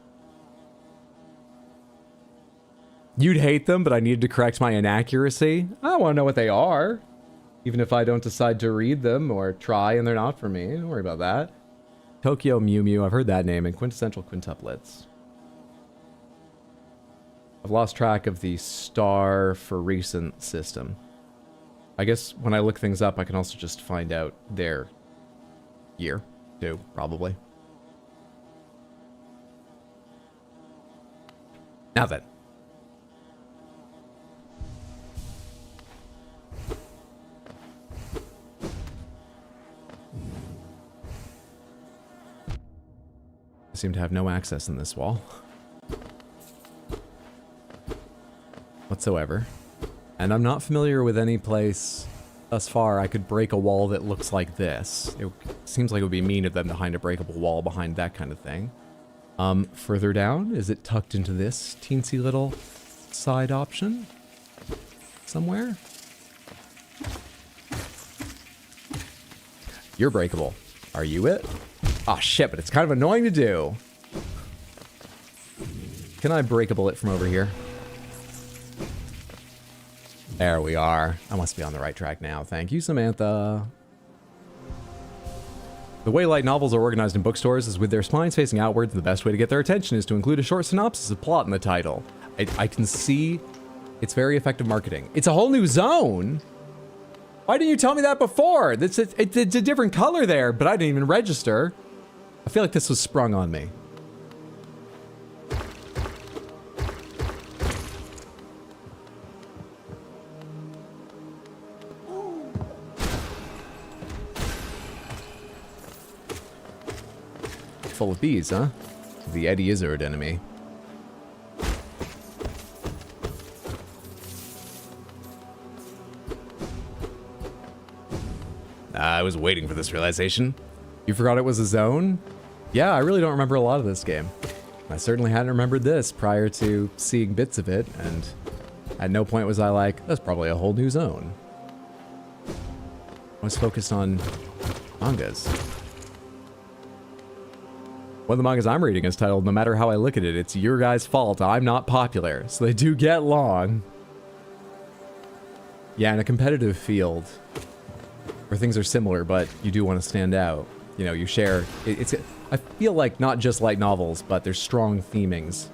Speaker 1: You'd hate them, but I needed to correct my inaccuracy. I want to know what they are. Even if I don't decide to read them or try and they're not for me. Don't worry about that. Tokyo Mew Mew. I've heard that name. And quintessential quintuplets. I've lost track of the star for recent system. I guess when I look things up, I can also just find out their year, too, probably. Now then. I seem to have no access in this wall. Whatsoever. And I'm not familiar with any place thus far I could break a wall that looks like this. It seems like it would be mean of them to hide a breakable wall behind that kind of thing. Further down, is it tucked into this teensy little side option? Somewhere? You're breakable. Are you it? Oh shit, but it's kind of annoying to do. Can I breakable it from over here? There we are. I must be on the right track now. Thank you, Samantha. The way light novels are organized in bookstores is with their spines facing outwards, and the best way to get their attention is to include a short synopsis of plot in the title. I can see it's very effective marketing. It's a whole new zone? Why didn't you tell me that before? It's a different color there, but I didn't even register. I feel like this was sprung on me. Full of bees, huh? The Eddie Izzard enemy. I was waiting for this realization. You forgot it was a zone? Yeah, I really don't remember a lot of this game. I certainly hadn't remembered this prior to seeing bits of it, and at no point was I like, that's probably a whole new zone. I was focused on mangas. One of the mangas I'm reading is titled, No Matter How I Look at It, It's Your Guys' Fault, I'm Not Popular. So they do get long. Yeah, in a competitive field, where things are similar, but you do want to stand out. You know, you share... I feel like not just light novels, but there's strong themings.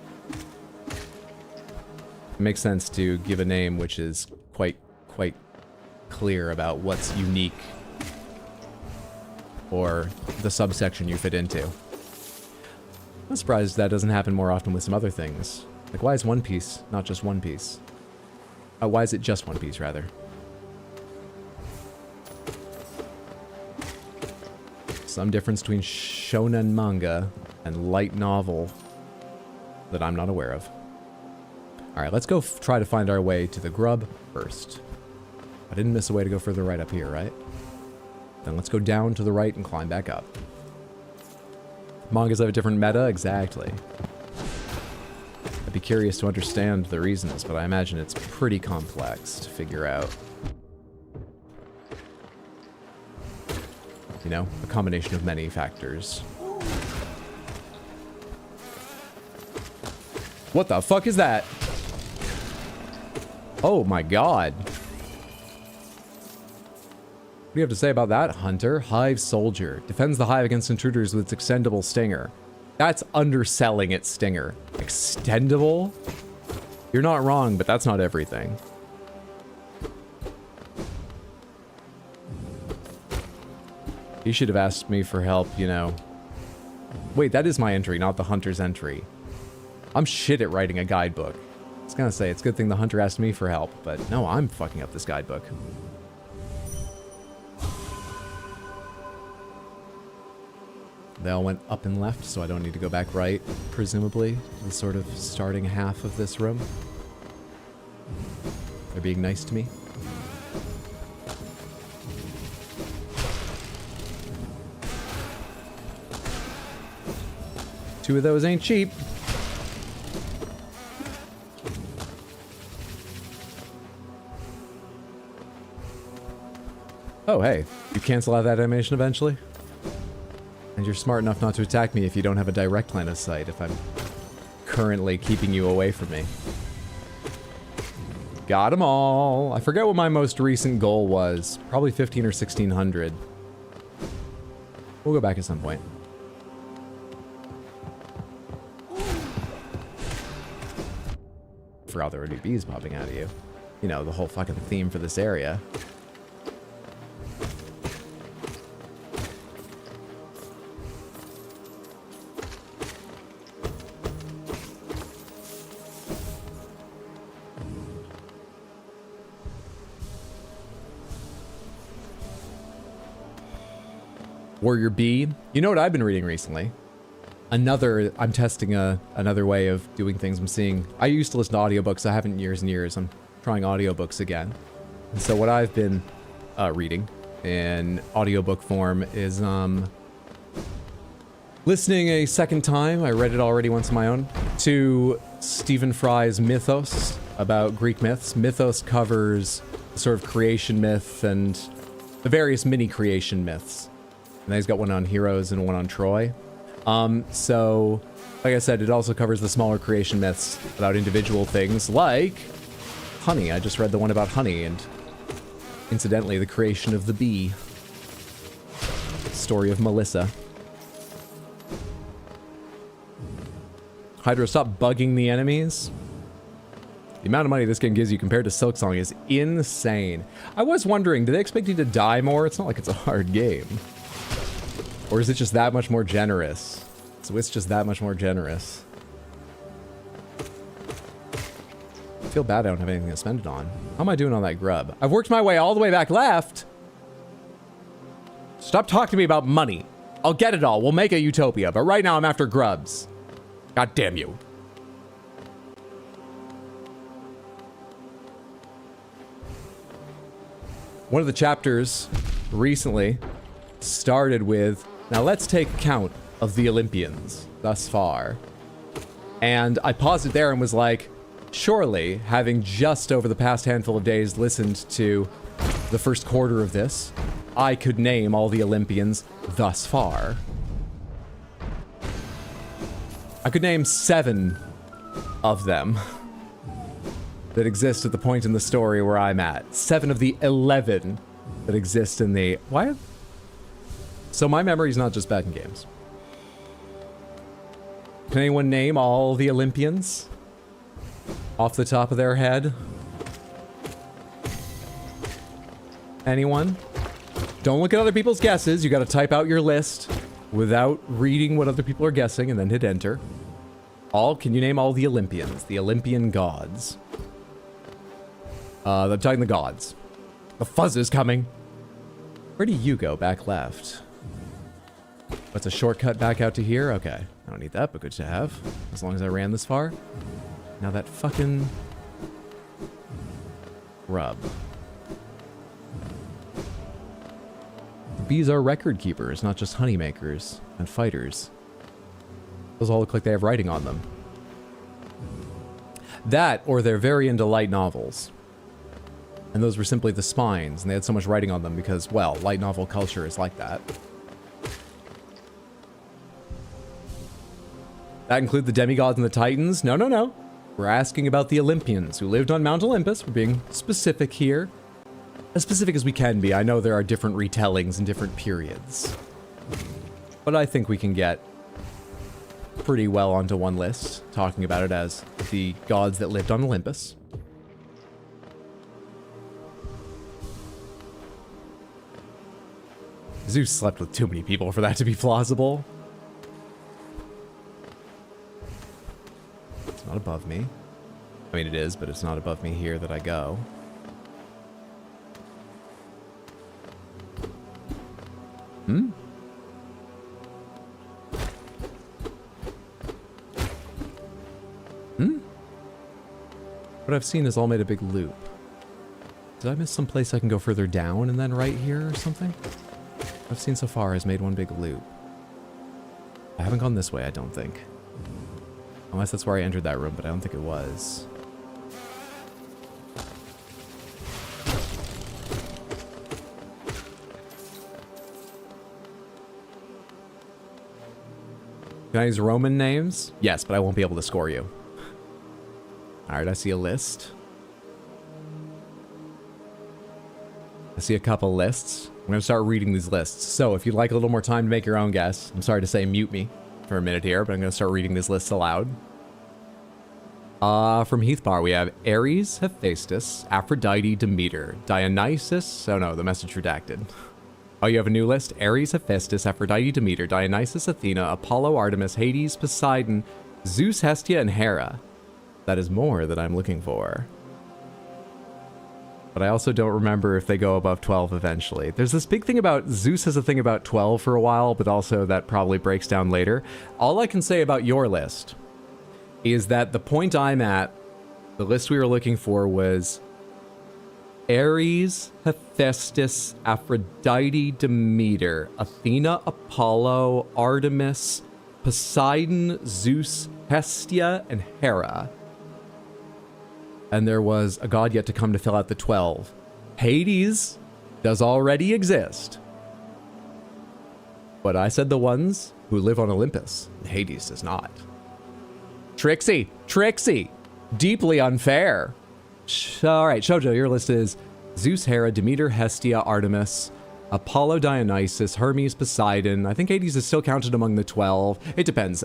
Speaker 1: It makes sense to give a name which is quite clear about what's unique or the subsection you fit into. I'm surprised that doesn't happen more often with some other things. Like, why is One Piece not just One Piece? Why is it just One Piece, rather? Some difference between shonen manga and light novel that I'm not aware of. Alright, let's go try to find our way to the grub first. I didn't miss a way to go further right up here, right? Then let's go down to the right and climb back up. Mangas have a different meta? Exactly. I'd be curious to understand the reasons, but I imagine it's pretty complex to figure out. You know, a combination of many factors. What the fuck is that? Oh my god. What do you have to say about that, Hunter? Hive Soldier. Defends the hive against intruders with its extendable stinger. That's underselling its stinger. Extendable? You're not wrong, but that's not everything. He should have asked me for help, you know. Wait, that is my entry, not the hunter's entry. I'm shit at writing a guidebook. I was gonna say, it's a good thing the hunter asked me for help, but no, I'm fucking up this guidebook. They all went up and left, so I don't need to go back right, presumably, to the sort of starting half of this room. They're being nice to me. Two of those ain't cheap. Oh, hey. You cancel out that animation eventually? And you're smart enough not to attack me if you don't have a direct line of sight, if I'm currently keeping you away from me. Got them all. I forget what my most recent goal was. Probably 15 or 1600. We'll go back at some point. Forgot there were new bees popping out of you. You know, the whole fucking theme for this area. Warrior Bee. You know what I've been reading recently? I'm testing another way of doing things. I'm seeing, I used to listen to audiobooks. I haven't in years and years. I'm trying audiobooks again. And so what I've been reading in audiobook form is listening a second time. I read it already once on my own, to Stephen Fry's Mythos about Greek myths. Mythos covers the sort of creation myth and the various mini creation myths. And he's got one on heroes and one on Troy. So, like I said, it also covers the smaller creation myths about individual things like honey. I just read the one about honey and, incidentally, the creation of the bee. Story of Melissa. Hydro, stop bugging the enemies. The amount of money this game gives you compared to Silksong is insane. I was wondering, do they expect you to die more? It's not like it's a hard game. Or is it just that much more generous? So it's just that much more generous. I feel bad I don't have anything to spend it on. How am I doing on that grub? I've worked my way all the way back left. Stop talking to me about money. I'll get it all. We'll make a utopia. But right now I'm after grubs. God damn you. One of the chapters recently started with, now let's take account of the Olympians thus far. And I paused it there and was like, surely, having just over the past handful of days listened to the first quarter of this, I could name all the Olympians thus far. I could name 7 of them that exist at the point in the story where I'm at. 7 of the 11 that exist in the... Why? So my memory's not just bad in games. Can anyone name all the Olympians? Off the top of their head? Anyone? Don't look at other people's guesses. You gotta type out your list without reading what other people are guessing and then hit enter. Can you name all the Olympians? The Olympian gods. I'm talking the gods. The fuzz is coming. Where do you go? Back left. What's a shortcut back out to here? Okay. I don't need that, but good to have. As long as I ran this far. Now that fucking... rub. The bees are record keepers, not just honey makers and fighters. Those all look like they have writing on them. That, or they're very into light novels. And those were simply the spines, and they had so much writing on them because, well, light novel culture is like that. That include the demigods and the titans? No, no, no. We're asking about the Olympians who lived on Mount Olympus. We're being specific here. As specific as we can be. I know there are different retellings in different periods. But I think we can get pretty well onto one list, talking about it as the gods that lived on Olympus. Zeus slept with too many people for that to be plausible. It's not above me. I mean, it is, but it's not above me here that I go. Hmm? Hmm? What I've seen is all made a big loop. Did I miss some place I can go further down and then right here or something? What I've seen so far has made one big loop. I haven't gone this way, I don't think. Unless that's where I entered that room, but I don't think it was. Can I use Roman names? Yes, but I won't be able to score you. Alright, I see a list. I see a couple lists. I'm going to start reading these lists. So if you'd like a little more time to make your own guess, I'm sorry to say mute me for a minute here, but I'm going to start reading these lists aloud. From Heathbar, we have Ares, Hephaestus, Aphrodite, Demeter, Dionysus. Oh no, the message redacted. Oh, you have a new list? Ares, Hephaestus, Aphrodite, Demeter, Dionysus, Athena, Apollo, Artemis, Hades, Poseidon, Zeus, Hestia, and Hera. That is more that I'm looking for. But I also don't remember if they go above 12 eventually. There's this big thing about Zeus has a thing about 12 for a while, but also that probably breaks down later. All I can say about your list is that the point I'm at, the list we were looking for was Ares, Hephaestus, Aphrodite, Demeter, Athena, Apollo, Artemis, Poseidon, Zeus, Hestia, and Hera. And there was a god yet to come to fill out the 12. Hades does already exist. But I said the ones who live on Olympus. Hades does not. Trixie! Trixie! Deeply unfair. All right, Shoujo, your list is Zeus, Hera, Demeter, Hestia, Artemis, Apollo, Dionysus, Hermes, Poseidon. I think Hades is still counted among the 12. It depends.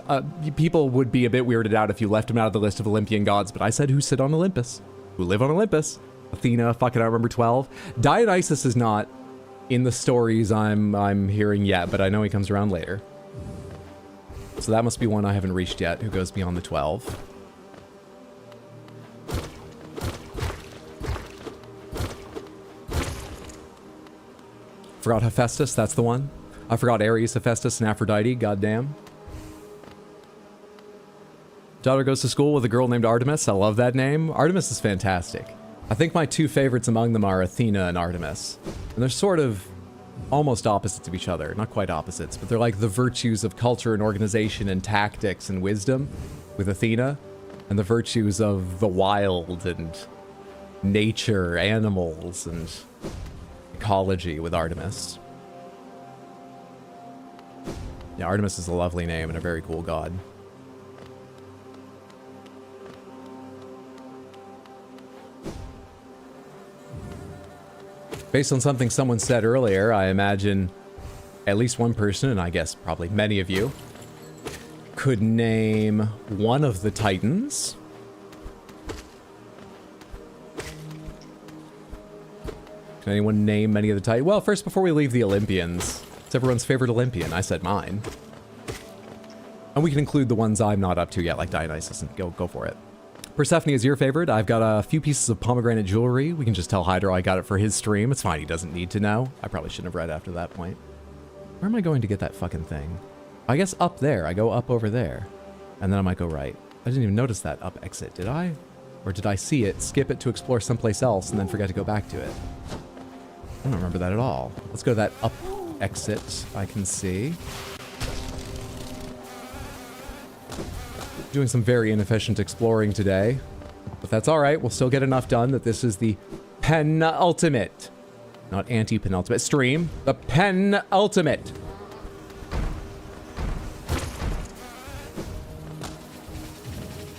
Speaker 1: People would be a bit weirded out if you left him out of the list of Olympian gods, but I said who sit on Olympus, who live on Olympus. Athena, fucking I remember 12. Dionysus is not in the stories I'm hearing yet, but I know he comes around later. So that must be one I haven't reached yet, who goes beyond the 12. Forgot Hephaestus, that's the one. I forgot Ares, Hephaestus, and Aphrodite, goddamn. Daughter goes to school with a girl named Artemis. I love that name. Artemis is fantastic. I think my two favorites among them are Athena and Artemis. And they're sort of almost opposites of each other. Not quite opposites, but they're like the virtues of culture and organization and tactics and wisdom with Athena, and the virtues of the wild and nature, animals, and ecology with Artemis. Yeah, Artemis is a lovely name and a very cool god. Based on something someone said earlier, I imagine at least one person, and I guess probably many of you, could name one of the Titans. Can anyone name many of the Titans? Well, first, before we leave the Olympians, it's everyone's favorite Olympian. I said mine. And we can include the ones I'm not up to yet, like Dionysus, and go for it. Persephone is your favorite. I've got a few pieces of pomegranate jewelry. We can just tell Hydro I got it for his stream. It's fine, he doesn't need to know. I probably shouldn't have read after that point. Where am I going to get that fucking thing? I guess up there. I go up over there. And then I might go right. I didn't even notice that up exit, did I? Or did I see it, skip it to explore someplace else, and then forget to go back to it? I don't remember that at all. Let's go to that up exit I can see. Doing some very inefficient exploring today, but that's all right. We'll still get enough done that this is the penultimate, not anti-penultimate stream, the penultimate.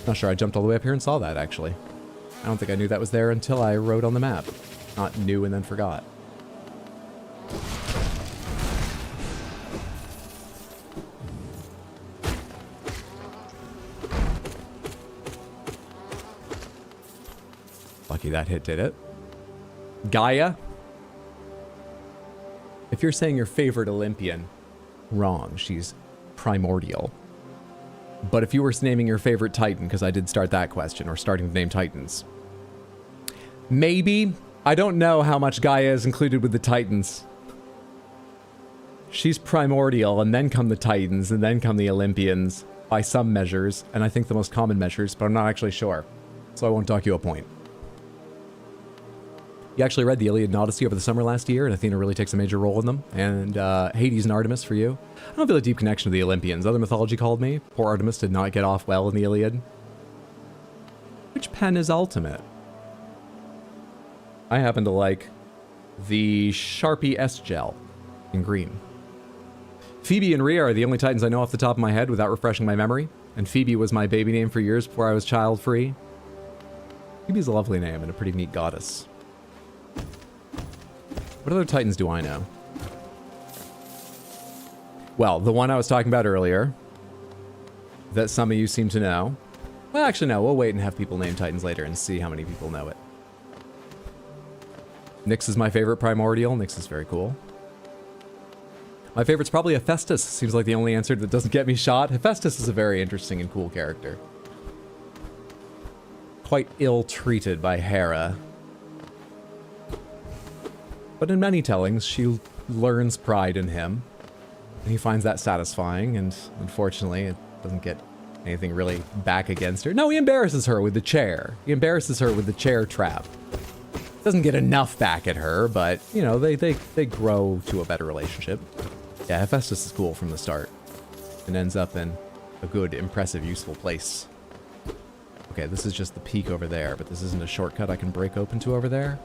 Speaker 1: Not sure I jumped all the way up here and saw that, actually. I don't think I knew that was there until I wrote on the map. Not knew and then forgot. Lucky that hit did it. Gaia. If you're saying your favorite Olympian, wrong. She's primordial. But if you were naming your favorite Titan, because I did start that question, or starting to name Titans. Maybe. I don't know how much Gaia is included with the Titans. She's primordial, and then come the Titans, and then come the Olympians, by some measures, and I think the most common measures, but I'm not actually sure. So I won't dock you a point. You actually read the Iliad and Odyssey over the summer last year, and Athena really takes a major role in them. And Hades and Artemis for you. I don't feel a deep connection to the Olympians. Other mythology called me. Poor Artemis did not get off well in the Iliad. Which pen is ultimate? I happen to like the Sharpie S Gel in green. Phoebe and Rhea are the only Titans I know off the top of my head without refreshing my memory. And Phoebe was my baby name for years before I was child-free. Phoebe's a lovely name and a pretty neat goddess. What other Titans do I know? Well, the one I was talking about earlier, that some of you seem to know. Well, actually, no. We'll wait and have people name Titans later and see how many people know it. Nyx is my favorite primordial. Nyx is very cool. My favorite's probably Hephaestus. Seems like the only answer that doesn't get me shot. Hephaestus is a very interesting and cool character. Quite ill-treated by Hera. But in many tellings, she learns pride in him. And he finds that satisfying, and unfortunately, it doesn't get anything really back against her. No, he embarrasses her with the chair. He embarrasses her with the chair trap. Doesn't get enough back at her, but, you know, they grow to a better relationship. Yeah, Hephaestus is cool from the start. And ends up in a good, impressive, useful place. Okay, this is just the peak over there, but this isn't a shortcut I can break open to over there?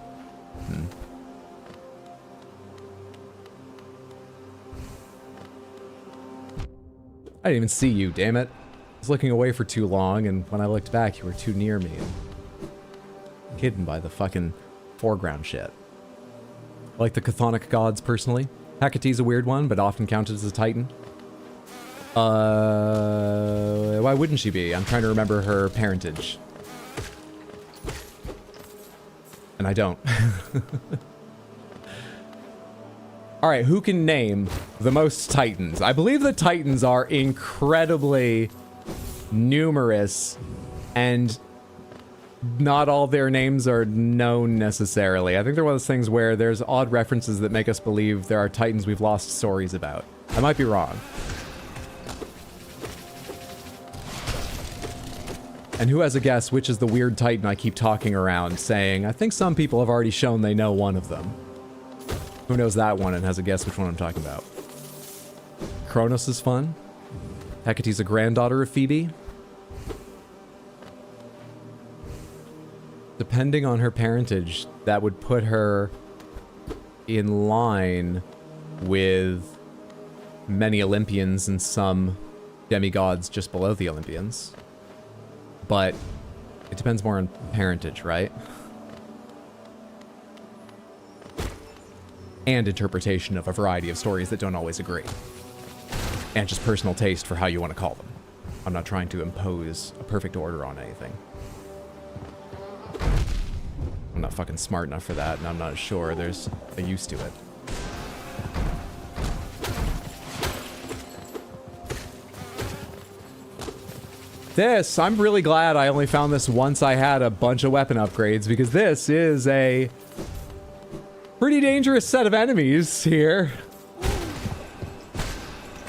Speaker 1: I didn't even see you, damn it. I was looking away for too long, and when I looked back, you were too near me. And hidden by the fucking foreground shit. I like the chthonic gods, personally. Hecate's a weird one, but often counted as a Titan. Why wouldn't she be? I'm trying to remember her parentage. And I don't. Alright, who can name the most Titans? I believe the Titans are incredibly numerous, and not all their names are known necessarily. I think they're one of those things where there's odd references that make us believe there are Titans we've lost stories about. I might be wrong. And who has a guess which is the weird Titan I keep talking around saying, I think some people have already shown they know one of them. Who knows that one and has a guess which one I'm talking about? Kronos is fun. Hecate's a granddaughter of Phoebe. Depending on her parentage, that would put her in line with many Olympians and some demigods just below the Olympians. But it depends more on parentage, right? And interpretation of a variety of stories that don't always agree. And just personal taste for how you want to call them. I'm not trying to impose a perfect order on anything. I'm not fucking smart enough for that, and I'm not sure there's a use to it. This, I'm really glad I only found this once I had a bunch of weapon upgrades, because this is a pretty dangerous set of enemies here.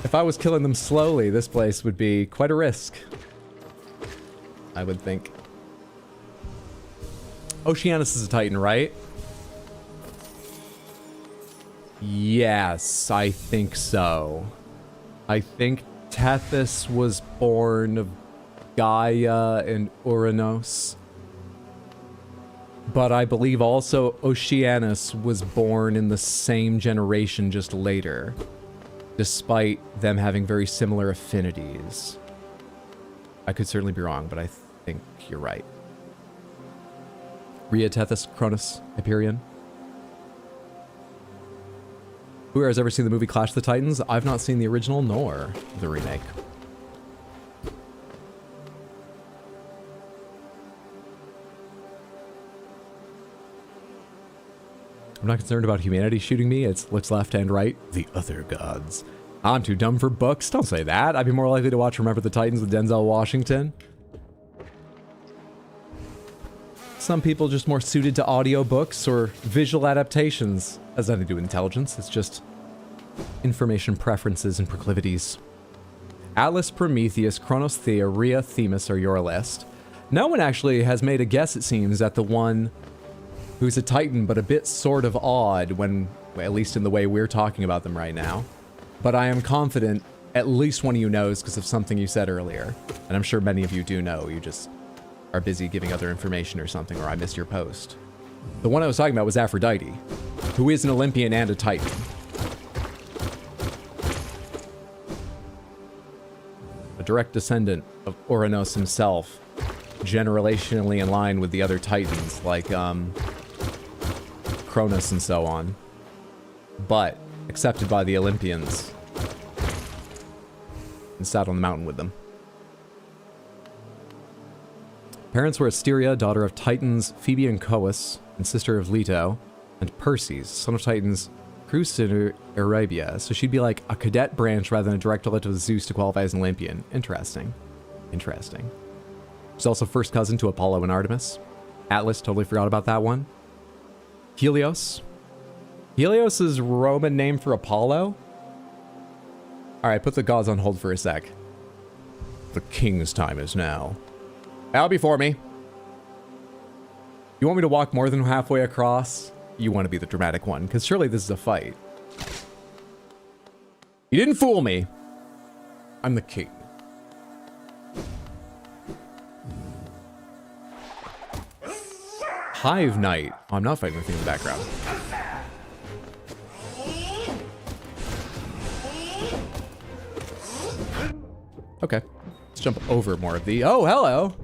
Speaker 1: If I was killing them slowly, this place would be quite a risk, I would think. Oceanus is a Titan, right? Yes, I think so. I think Tethys was born of Gaia and Uranos. But I believe also Oceanus was born in the same generation, just later. Despite them having very similar affinities. I could certainly be wrong, but I think you're right. Rhea, Tethys, Cronus, Hyperion. Who has ever seen the movie Clash of the Titans? I've not seen the original nor the remake. I'm not concerned about humanity shooting me. It looks left and right. The other gods. I'm too dumb for books. Don't say that. I'd be more likely to watch Remember the Titans with Denzel Washington. Some people just more suited to audiobooks or visual adaptations. Has nothing to do with intelligence. It's just information preferences and proclivities. Atlas, Prometheus, Kronos, Thea, Rhea, Themis are your list. No one actually has made a guess, it seems, at the one who's a Titan, but a bit sort of odd when, at least in the way we're talking about them right now. But I am confident at least one of you knows because of something you said earlier. And I'm sure many of you do know. You just are busy giving other information or something, or I missed your post. The one I was talking about was Aphrodite, who is an Olympian and a Titan. A direct descendant of Ouranos himself, generationally in line with the other Titans, like Kronos and so on, but accepted by the Olympians and sat on the mountain with them. Parents were Asteria, daughter of Titans Phoebe and Cous, and sister of Leto, and Perses, son of Titans Crus and Arabia. So she'd be like a cadet branch rather than a direct relative of Zeus to qualify as an Olympian. Interesting. Interesting. She's also first cousin to Apollo and Artemis. Atlas, totally forgot about that one. Helios. Helios is Roman name for Apollo? Alright, put the gods on hold for a sec. The king's time is now. Bow before me. You want me to walk more than halfway across? You want to be the dramatic one, because surely this is a fight. You didn't fool me. I'm the king. Hive Knight. Oh, I'm not fighting the thing in the background. Okay. Let's jump over more of the... Oh, hello!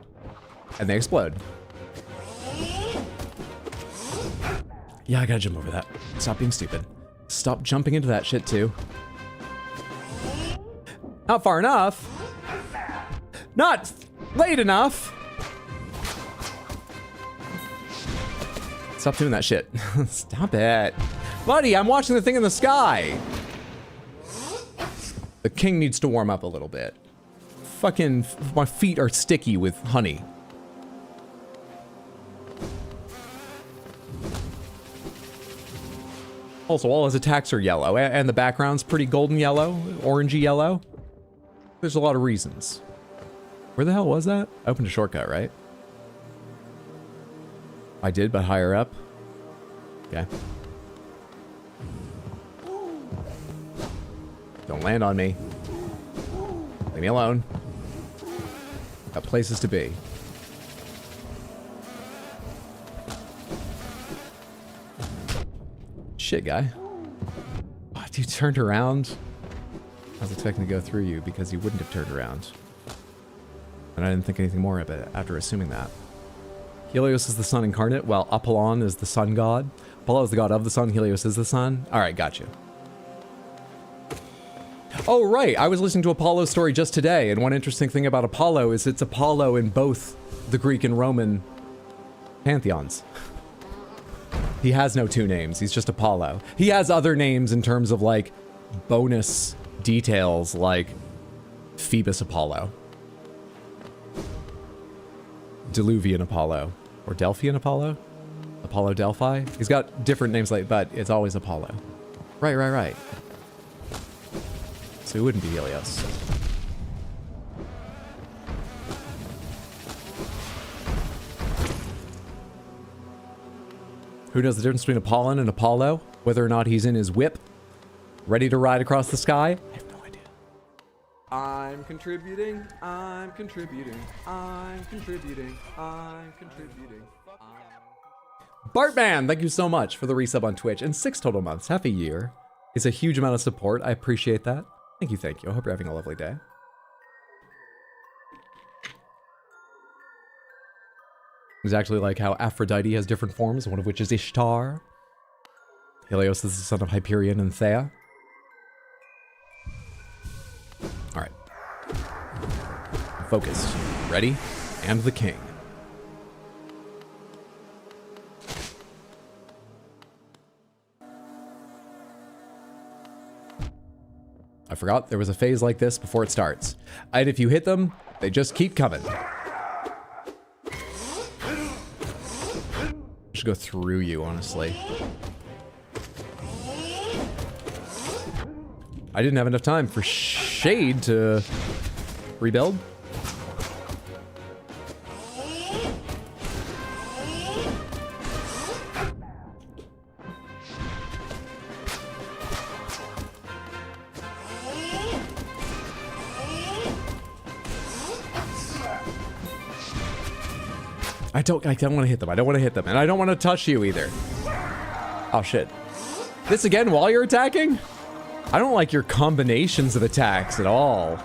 Speaker 1: And they explode. Yeah, I gotta jump over that. Stop being stupid. Stop jumping into that shit, too. Not far enough. Not late enough. Stop doing that shit. Stop it. Buddy, I'm watching the thing in the sky. The king needs to warm up a little bit. Fucking, my feet are sticky with honey. Also, all his attacks are yellow, and the background's pretty golden yellow, orangey yellow. There's a lot of reasons. Where the hell was that? I opened a shortcut, right? I did, but higher up. Okay. Don't land on me. Leave me alone. Got places to be. Shit, guy. What, you turned around? I was expecting to go through you because you wouldn't have turned around. And I didn't think anything more of it after assuming that. Helios is the sun incarnate, while Apollon is the sun god. Apollo is the god of the sun, Helios is the sun. Alright, gotcha. Oh, right, I was listening to Apollo's story just today, and one interesting thing about Apollo is it's Apollo in both the Greek and Roman pantheons. He has no two names, he's just Apollo. He has other names in terms of, like, bonus details, like Phoebus Apollo. Diluvian Apollo. Or Delphian Apollo? Apollo Delphi? He's got different names, like, but it's always Apollo. Right. So it wouldn't be Helios. Who knows the difference between Apollon and Apollo? Whether or not he's in his whip, ready to ride across the sky? I have no idea. I'm contributing. Bartman, thank you so much for the resub on Twitch and 6 total months. Half a year. It's a huge amount of support. I appreciate that. Thank you. I hope you're having a lovely day. Exactly like how Aphrodite has different forms, one of which is Ishtar. Helios is the son of Hyperion and Thea. Alright. Focused. Ready? And the king. forgot there was a phase like this before it starts. And if you hit them, they just keep coming. Should go through you, honestly. I didn't have enough time for Shade to rebuild. I don't want to hit them. I don't want to hit them. And I don't want to touch you either. Oh, shit. This again while you're attacking? I don't like your combinations of attacks at all.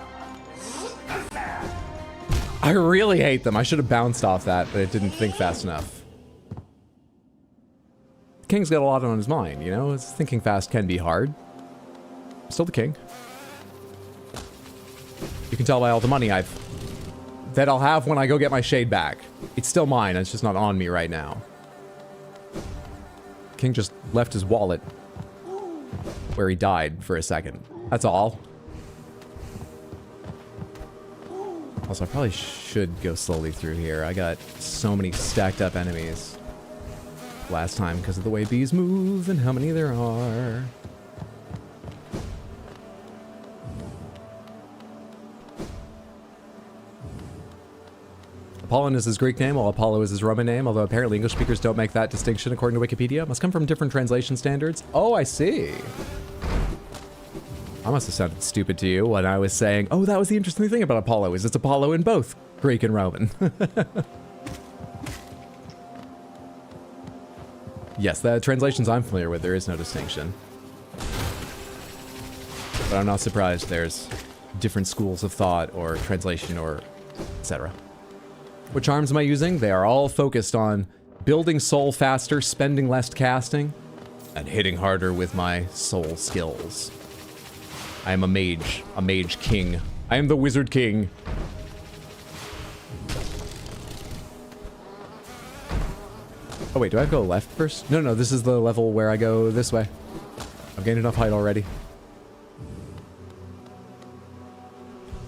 Speaker 1: I really hate them. I should have bounced off that, but it didn't think fast enough. The king's got a lot on his mind, you know? Thinking fast can be hard. I'm still the king. You can tell by all the money that I'll have when I go get my Shade back. It's still mine, it's just not on me right now. King just left his wallet where he died for a second. That's all. Also, I probably should go slowly through here. I got so many stacked up enemies last time because of the way bees move and how many there are. Apollon is his Greek name, while Apollo is his Roman name, although apparently English speakers don't make that distinction according to Wikipedia. Must come from different translation standards. Oh, I see. I must have sounded stupid to you when I was saying, oh, that was the interesting thing about Apollo, is it's Apollo in both Greek and Roman. Yes, the translations I'm familiar with, there is no distinction. But I'm not surprised there's different schools of thought or translation or etc. What charms am I using? They are all focused on building soul faster, spending less casting, and hitting harder with my soul skills. I am a mage king. I am the wizard king. Oh wait, do I have to go left first? No, this is the level where I go this way. I've gained enough height already.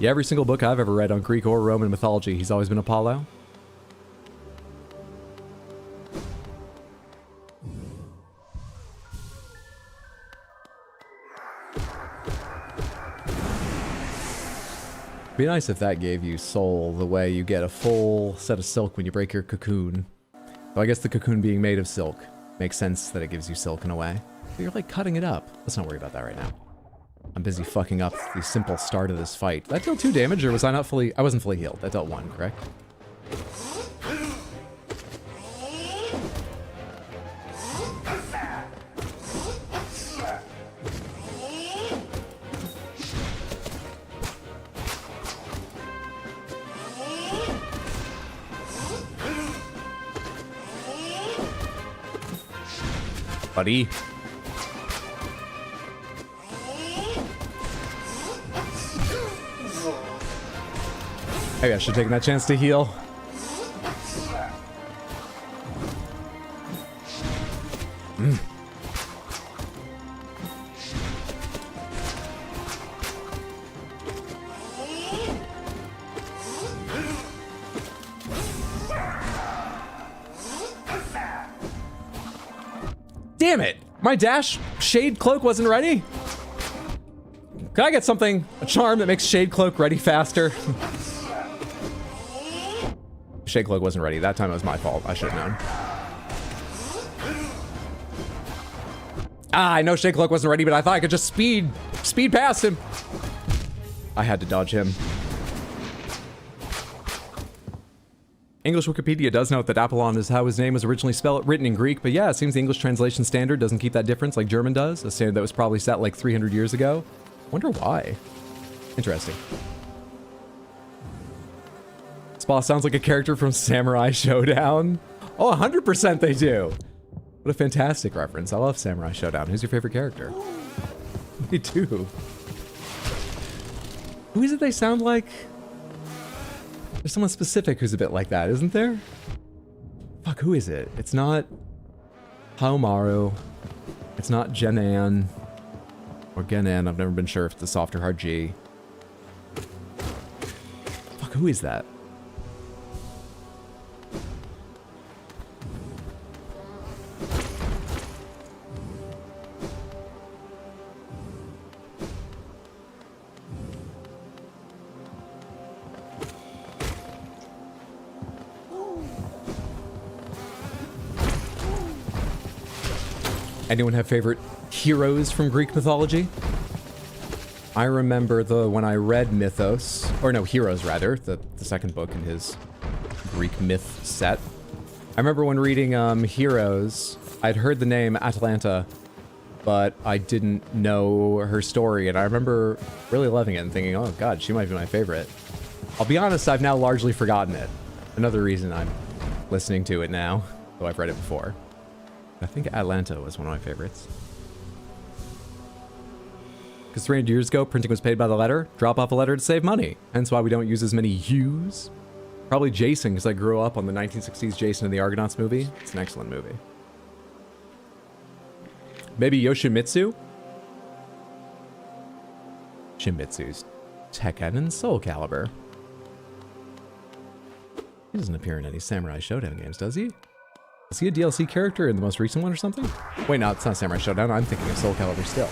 Speaker 1: Yeah, every single book I've ever read on Greek or Roman mythology, he's always been Apollo. Be nice if that gave you soul the way you get a full set of silk when you break your cocoon. Though I guess the cocoon being made of silk makes sense that it gives you silk in a way. But you're like cutting it up. Let's not worry about that right now. I'm busy fucking up the simple start of this fight. Did that deal 2 damage, or was I not fully... I wasn't fully healed. That dealt 1, correct? Buddy. Maybe I should have taken that chance to heal. Damn it! My dash Shade Cloak wasn't ready? Can I get something, a charm that makes Shade Cloak ready faster? Shade Cloak wasn't ready. That time it was my fault. I should have known. Ah, I know Shade Cloak wasn't ready, but I thought I could just speed past him. I had to dodge him. English Wikipedia does note that Apollon is how his name was originally written in Greek, but yeah, it seems the English translation standard doesn't keep that difference like German does, a standard that was probably set like 300 years ago. Wonder why. Interesting. This boss sounds like a character from Samurai Showdown. Oh, 100% they do. What a fantastic reference. I love Samurai Showdown. Who's your favorite character? Me too. Who is it they sound like? There's someone specific who's a bit like that, isn't there? Fuck, who is it? It's not Haomaru. It's not Jenan. Or Genin. I've never been sure if it's a soft or hard G. Fuck, who is that? Anyone have favorite heroes from Greek mythology? I remember when I read Mythos, or no, Heroes rather, the second book in his Greek myth set. I remember when reading Heroes, I'd heard the name Atalanta, but I didn't know her story, and I remember really loving it and thinking, oh god, she might be my favorite. I'll be honest, I've now largely forgotten it. Another reason I'm listening to it now, though I've read it before. I think Atlanta was one of my favorites. Because 300 years ago, printing was paid by the letter. Drop off a letter to save money. Hence why we don't use as many U's. Probably Jason, because I grew up on the 1960s Jason in the Argonauts movie. It's an excellent movie. Maybe Yoshimitsu? Shimitsu's Tekken and Soul Calibur. He doesn't appear in any Samurai Showdown games, does he? Is he a DLC character in the most recent one or something? Wait, no, it's not Samurai Showdown. I'm thinking of Soul Calibur still.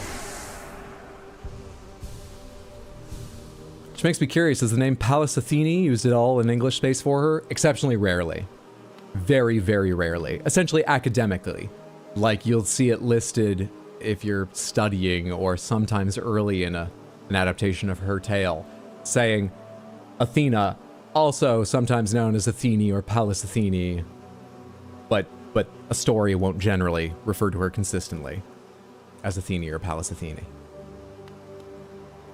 Speaker 1: Which makes me curious, is the name Pallas Athene used at all in English space for her? Exceptionally rarely. Very, very rarely. Essentially academically. Like, you'll see it listed if you're studying or sometimes early in an adaptation of her tale, saying Athena, also sometimes known as Athene or Pallas Athene. But a story won't generally refer to her consistently as Athene or Pallas Athene.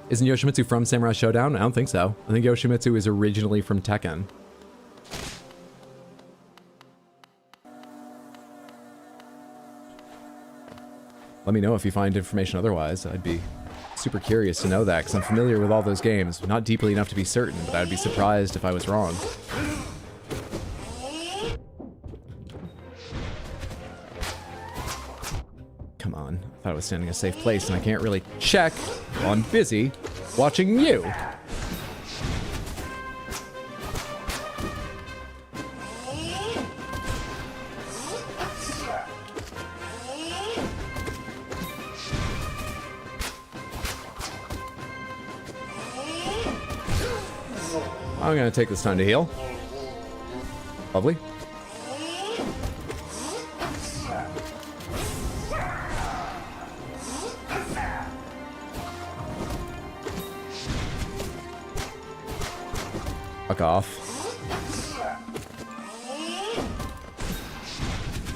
Speaker 1: Isn't Yoshimitsu from Samurai Showdown? I don't think so. I think Yoshimitsu is originally from Tekken. Let me know if you find information otherwise. I'd be super curious to know that, because I'm familiar with all those games. Not deeply enough to be certain, but I'd be surprised if I was wrong. Come on. I thought I was standing in a safe place, and I can't really check while I'm busy watching you. I'm gonna take this time to heal. Lovely. Fuck off.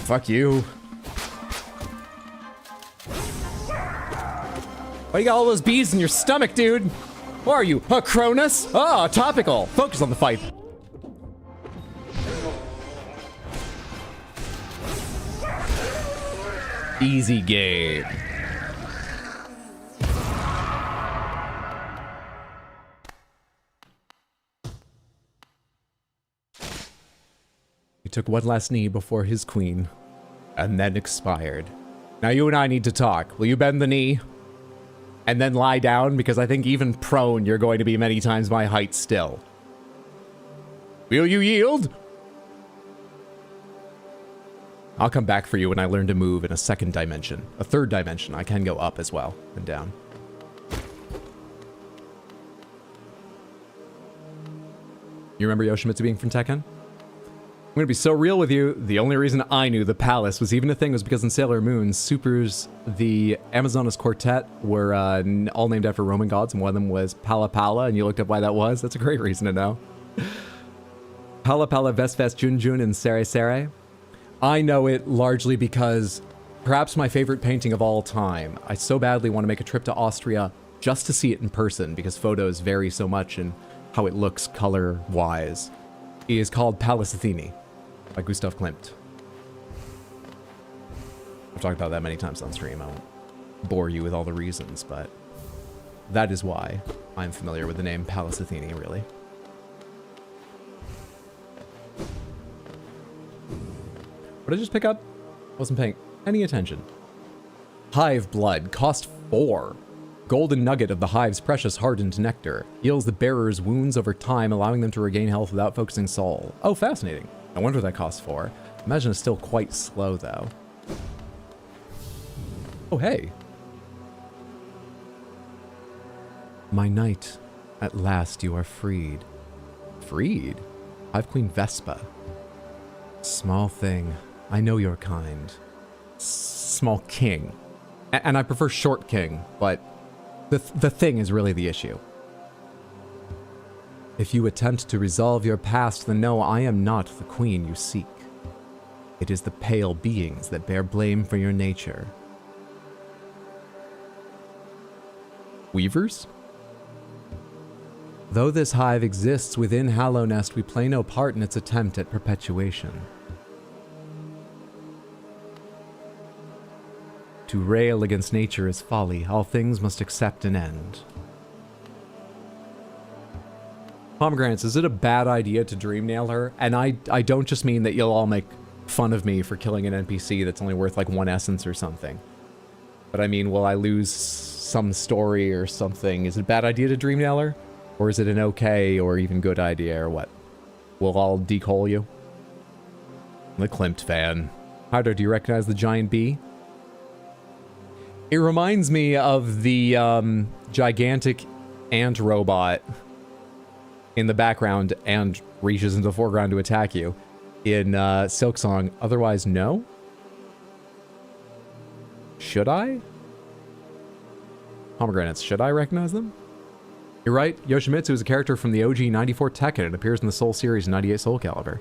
Speaker 1: Fuck you. Why you got all those bees in your stomach, dude? What are you, a Cronus? Ah, topical. Focus on the fight. Easy game. He took one last knee before his queen, and then expired. Now you and I need to talk. Will you bend the knee? And then lie down, because I think even prone you're going to be many times my height still. Will you yield? I'll come back for you when I learn to move in a second dimension. A third dimension. I can go up as well and down. You remember Yoshimitsu being from Tekken? I'm gonna be so real with you. The only reason I knew the palace was even a thing was because in Sailor Moon, Super's the Amazonas Quartet were all named after Roman gods, and one of them was Pala Pala, and you looked up why that was. That's a great reason to know. Pala Pala, Vest Vest, Jun Jun, and Sere Sere. I know it largely because perhaps my favorite painting of all time. I so badly want to make a trip to Austria just to see it in person, because photos vary so much in how it looks color-wise. It is called Pallas Athene by Gustav Klimt. I've talked about that many times on stream. I won't bore you with all the reasons, but that is why I'm familiar with the name Pallas Athene, really. What did I just pick up? Wasn't paying any attention. Hive Blood, cost 4. Golden nugget of the hive's precious hardened nectar. Heals the bearer's wounds over time, allowing them to regain health without focusing soul. Oh, fascinating. I wonder what that costs for. Imagine it's still quite slow, though. Oh, hey. My knight, at last you are freed. Freed? Hive Queen Vespa. Small thing. I know your kind. Small king. And I prefer short king, but the thing is really the issue. If you attempt to resolve your past, then no, I am not the queen you seek. It is the pale beings that bear blame for your nature. Weavers? Though this hive exists within Hallow Nest, we play no part in its attempt at perpetuation. To rail against nature is folly. All things must accept an end. Pomegranates, is it a bad idea to dream nail her? And I don't just mean that you'll all make fun of me for killing an NPC that's only worth like 1 essence or something. But I mean, will I lose some story or something? Is it a bad idea to dream nail her? Or is it an okay or even good idea or what? We'll all decall you? I'm a Klimt fan. Hyder, do you recognize the giant bee? It reminds me of the gigantic ant robot in the background and reaches into the foreground to attack you in Silksong. Otherwise, no? Should I? Pomegranates, should I recognize them? You're right, Yoshimitsu is a character from the OG 94 Tekken and appears in the Soul series in 98 Soul Calibur.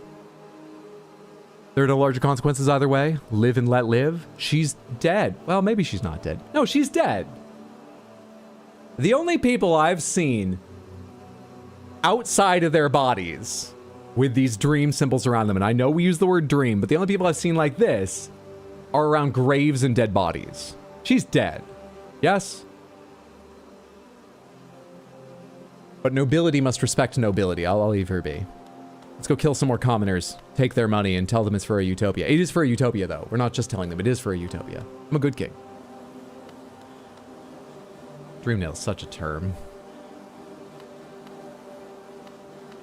Speaker 1: There are no larger consequences either way. Live and let live. She's dead. Well, maybe she's not dead. No, she's dead. The only people I've seen outside of their bodies with these dream symbols around them, and I know we use the word dream, but the only people I've seen like this are around graves and dead bodies. She's dead. Yes? But nobility must respect nobility. I'll leave her be. Let's go kill some more commoners, take their money, and tell them it's for a utopia. It is for a utopia, though. We're not just telling them. It is for a utopia. I'm a good king. Dreamnail's such a term.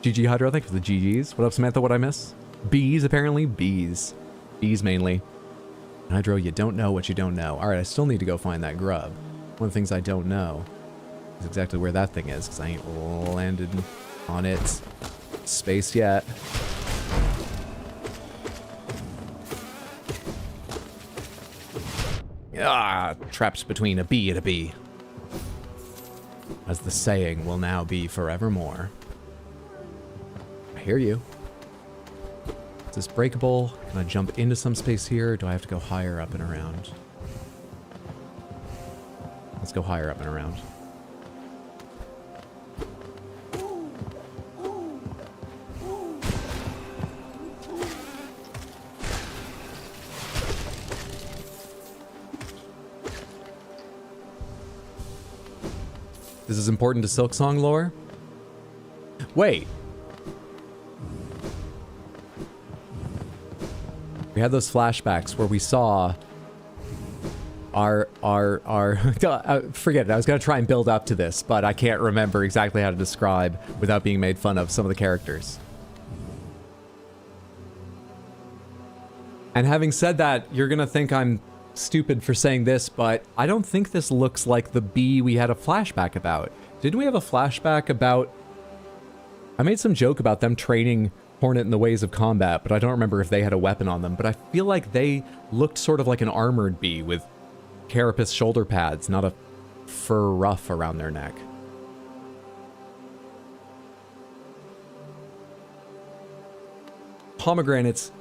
Speaker 1: GG Hydro, thank you for the GGs. What up, Samantha? What'd I miss? Bees, apparently. Bees. Bees, mainly. Hydro, you don't know what you don't know. All right, I still need to go find that grub. One of the things I don't know is exactly where that thing is, because I ain't landed on its space yet. Ah, trapped between a bee and a bee. As the saying will now be forevermore. I hear you. Is this breakable? Can I jump into some space here, or do I have to go higher up and around? Let's go higher up and around. This is important to Silksong lore? Wait. We had those flashbacks where we saw our forget it. I was going to try and build up to this, but I can't remember exactly how to describe without being made fun of some of the characters. And having said that, you're going to think I'm stupid for saying this, but I don't think this looks like the bee we had a flashback about. Didn't we have a flashback about... I made some joke about them training Hornet in the ways of combat, but I don't remember if they had a weapon on them, but I feel like they looked sort of like an armored bee with carapace shoulder pads, not a fur ruff around their neck. Pomegranates,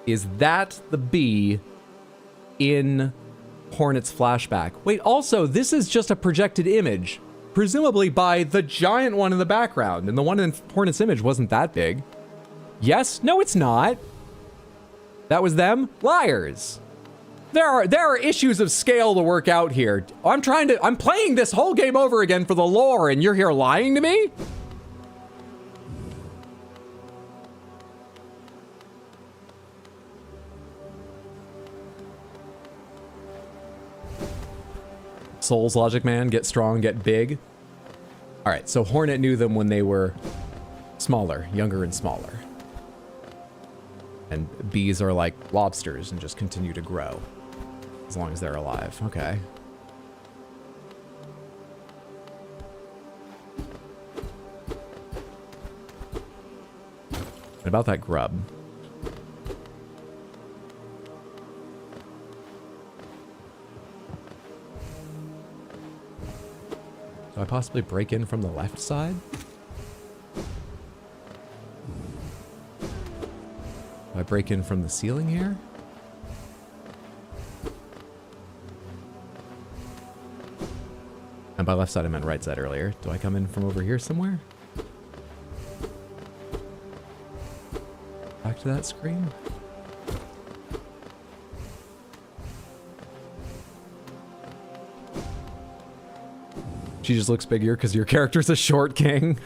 Speaker 1: is that the bee in Hornet's flashback? Wait, also, this is just a projected image, presumably by the giant one in the background, and the one in Hornet's image wasn't that big. Yes? No, it's not. That was them? Liars. There are issues of scale to work out here. I'm playing this whole game over again for the lore, and you're here lying to me? Souls logic, man. Get strong, get big. All right, so Hornet knew them when they were smaller, younger and smaller. And bees are like lobsters and just continue to grow as long as they're alive. Okay. What about that grub? Do I possibly break in from the left side? Do I break in from the ceiling here? And by left side, I meant right side earlier. Do I come in from over here somewhere? Back to that screen? She just looks bigger because your character's a short king.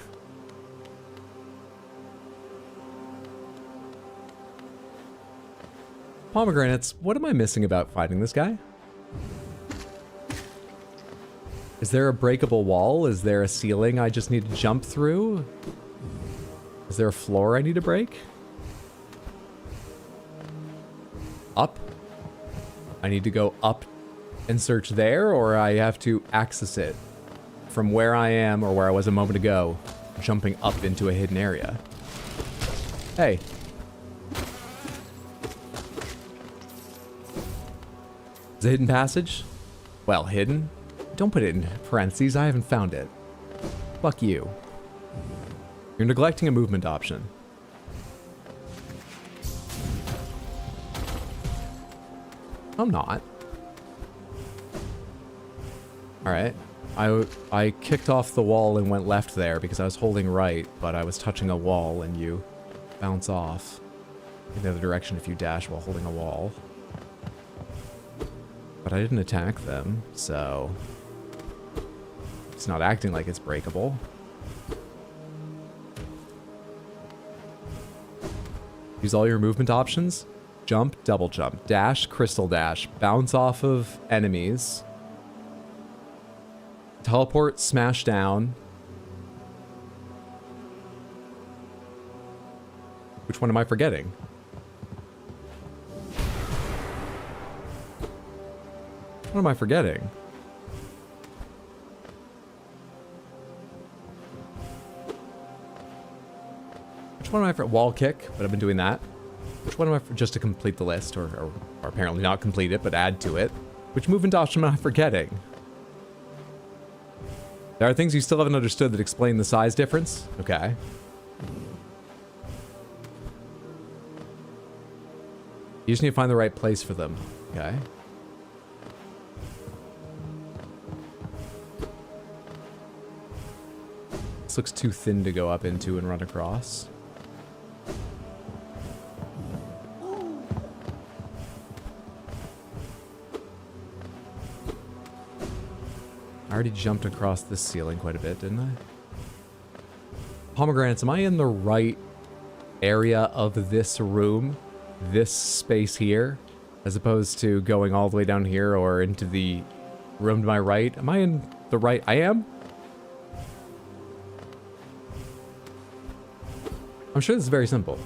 Speaker 1: Pomegranates, what am I missing about fighting this guy? Is there a breakable wall? Is there a ceiling I just need to jump through? Is there a floor I need to break? Up? I need to go up and search there, or I have to access it from where I am or where I was a moment ago, jumping up into a hidden area. Hey. Is it a hidden passage? Well, hidden? Don't put it in parentheses, I haven't found it. Fuck you. You're neglecting a movement option. I'm not. Alright. I kicked off the wall and went left there because I was holding right, but I was touching a wall and you bounce off in the other direction if you dash while holding a wall. But I didn't attack them, so it's not acting like it's breakable. Use all your movement options. Jump, double jump, dash, crystal dash, bounce off of enemies. Teleport, smash down. Which one am I forgetting? What am I forgetting? Which one am I for wall kick? But I've been doing that. Which one am I for just to complete the list, or apparently not complete it, but add to it? Which movement option am I forgetting? There are things you still haven't understood that explain the size difference? Okay. You just need to find the right place for them. Okay. This looks too thin to go up into and run across. I already jumped across this ceiling quite a bit, didn't I? Pomegranates, am I in the right area of this room? This space here? As opposed to going all the way down here or into the room to my right? Am I in the right? I am? I'm sure this is very simple.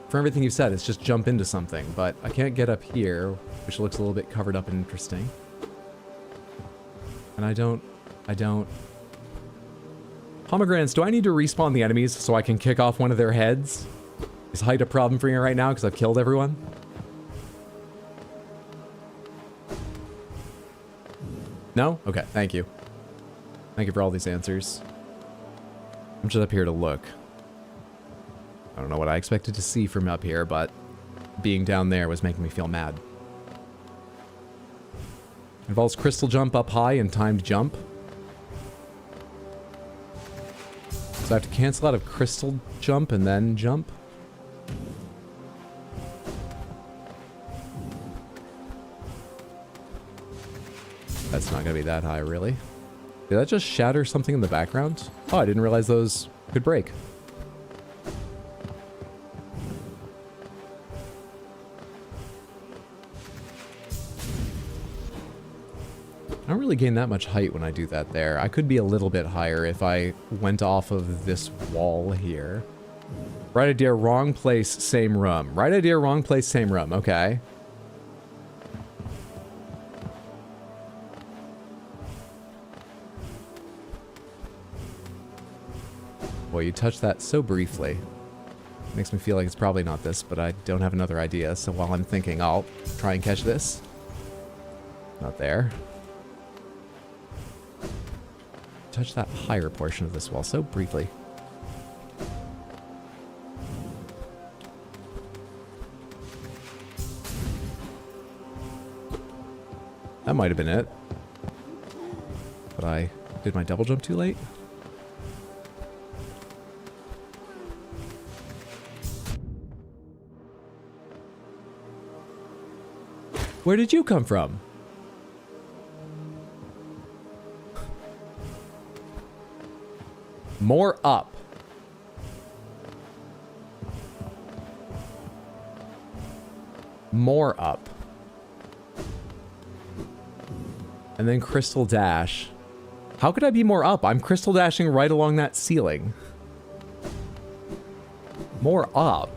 Speaker 1: For everything you've said, it's just jump into something, but I can't get up here, which looks a little bit covered up and interesting. And I don't... Pomegranates, do I need to respawn the enemies so I can kick off one of their heads? Is height a problem for you right now because I've killed everyone? No? Okay, thank you. Thank you for all these answers. I'm just up here to look. I don't know what I expected to see from up here, but being down there was making me feel mad. Involves crystal jump up high and timed jump. So I have to cancel out of crystal jump and then jump. That's not gonna be that high, really. Did that just shatter something in the background? Oh, I didn't realize those could break. don't really gain that much height when I do that there. I could be a little bit higher if I went off of this wall here. Right idea, wrong place, same room. Right idea, wrong place, same room. Okay. Boy, you touched that so briefly. Makes me feel like it's probably not this, but I don't have another idea. So while I'm thinking, I'll try and catch this. Not there. Touch that higher portion of this wall so briefly. That might have been it. But I did my double jump too late? Where did you come from? More up. More up. And then crystal dash. How could I be more up? I'm crystal dashing right along that ceiling. More up.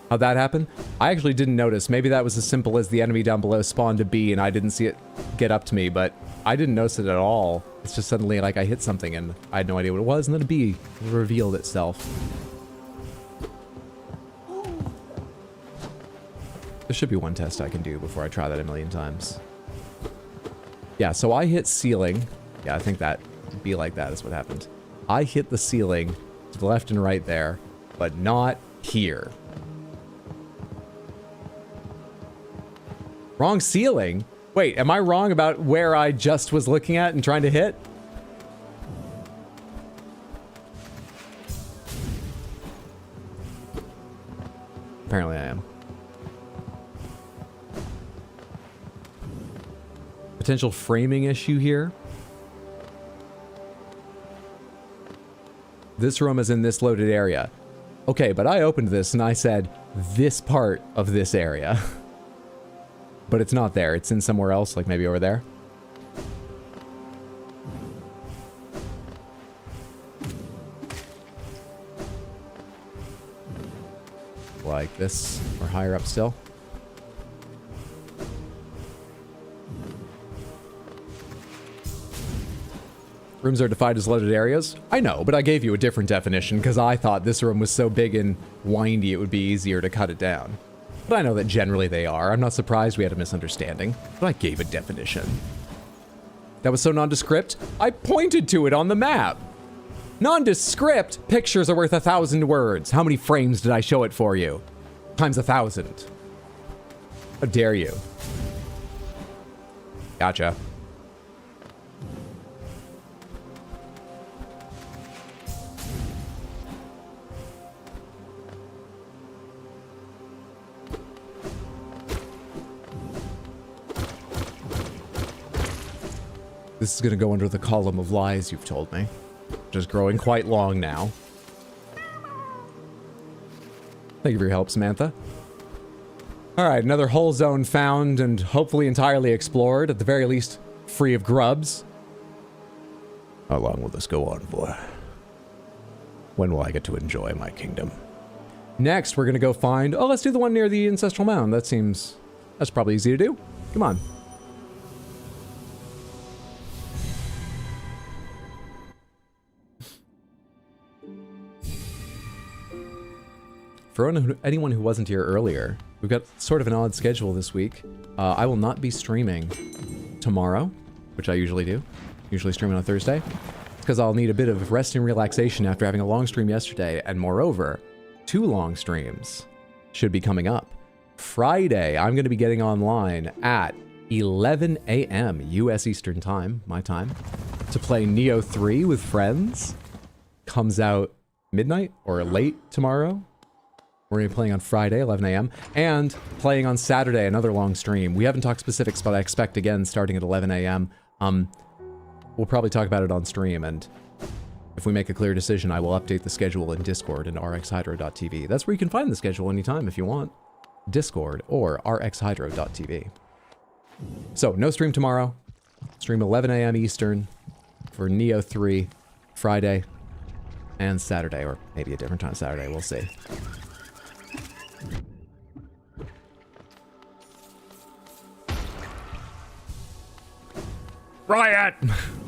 Speaker 1: How'd that happen? I actually didn't notice. Maybe that was as simple as the enemy down below spawned a bee and I didn't see it get up to me, but I didn't notice it at all. It's just suddenly like I hit something and I had no idea what it was, and then a bee revealed itself. There should be one test I can do before I try that a million times. Yeah, so I hit ceiling. Yeah, I think that be like that is what happened. I hit the ceiling to the left and right there, but not here. Wrong ceiling? Wait, am I wrong about where I just was looking at and trying to hit? Apparently I am. Potential framing issue here. This room is in this loaded area. Okay, but I opened this and I said this part of this area. But it's not there. It's in somewhere else, like maybe over there. Like this, or higher up still. Rooms are defined as loaded areas. I know, but I gave you a different definition because I thought this room was so big and windy it would be easier to cut it down. But I know that generally they are. I'm not surprised we had a misunderstanding, but I gave a definition. That was so nondescript, I pointed to it on the map. Nondescript? Pictures are worth 1,000 words. How many frames did I show it for you? Times 1,000. How dare you? Gotcha. This is going to go under the column of lies you've told me. Just growing quite long now. Thank you for your help, Samantha. Alright, another hull zone found and hopefully entirely explored, at the very least free of grubs. How long will this go on for? When will I get to enjoy my kingdom? Next, we're going to go find... Oh, let's do the one near the Ancestral Mound. That's probably easy to do. Come on. For anyone who wasn't here earlier, we've got sort of an odd schedule this week. I will not be streaming tomorrow, which I usually do. Usually stream on a Thursday. It's because I'll need a bit of rest and relaxation after having a long stream yesterday, and moreover, 2 long streams should be coming up. Friday, I'm going to be getting online at 11 a.m. US Eastern Time, my time, to play Neo 3 with friends. Comes out midnight or late tomorrow. We're going to be playing on Friday, 11 a.m., and playing on Saturday, another long stream. We haven't talked specifics, but I expect, again, starting at 11 a.m. We'll probably talk about it on stream, and if we make a clear decision, I will update the schedule in Discord and rxhydro.tv. That's where you can find the schedule anytime if you want. Discord or rxhydro.tv. So, no stream tomorrow. Stream 11 a.m. Eastern for Neo 3, Friday, and Saturday, or maybe a different time Saturday, we'll see. Riot!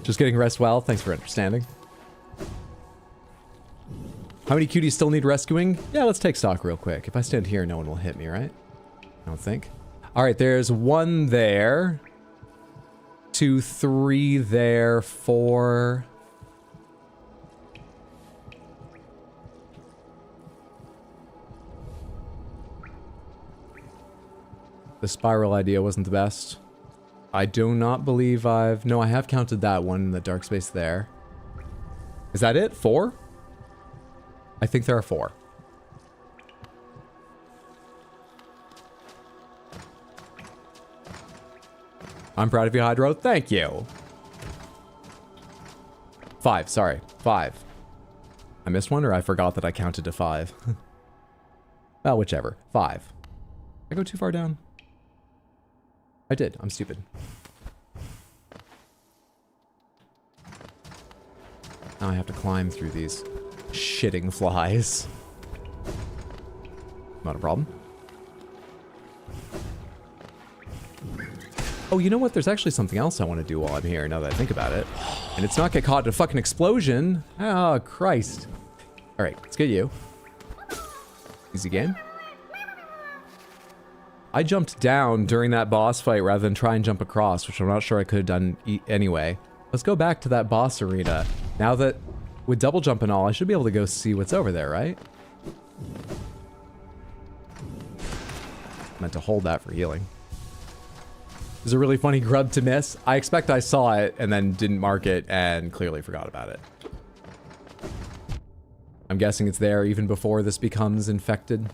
Speaker 1: Just getting rest well, thanks for understanding. How many cuties still need rescuing? Yeah, let's take stock real quick. If I stand here, no one will hit me, right? I don't think. All right, there's 1 there. 2, 3 there, 4. The spiral idea wasn't the best. I do not believe I've... No, I have counted that one in the dark space there. Is that it? 4? I think there are 4. I'm proud of you, Hydro. Thank you. 5, sorry. 5. I missed one or I forgot that I counted to 5? Well, whichever. 5. Did I go too far down? I did. I'm stupid. Now I have to climb through these shitting flies. Not a problem. Oh, you know what? There's actually something else I want to do while I'm here, now that I think about it. And it's not get caught in a fucking explosion. Oh, Christ. Alright, let's get you. Easy game. I jumped down during that boss fight rather than try and jump across, which I'm not sure I could have done anyway. Let's go back to that boss arena. Now that, with double jump and all, I should be able to go see what's over there, right? Meant to hold that for healing. It was a really funny grub to miss. I expect I saw it and then didn't mark it and clearly forgot about it. I'm guessing it's there even before this becomes infected.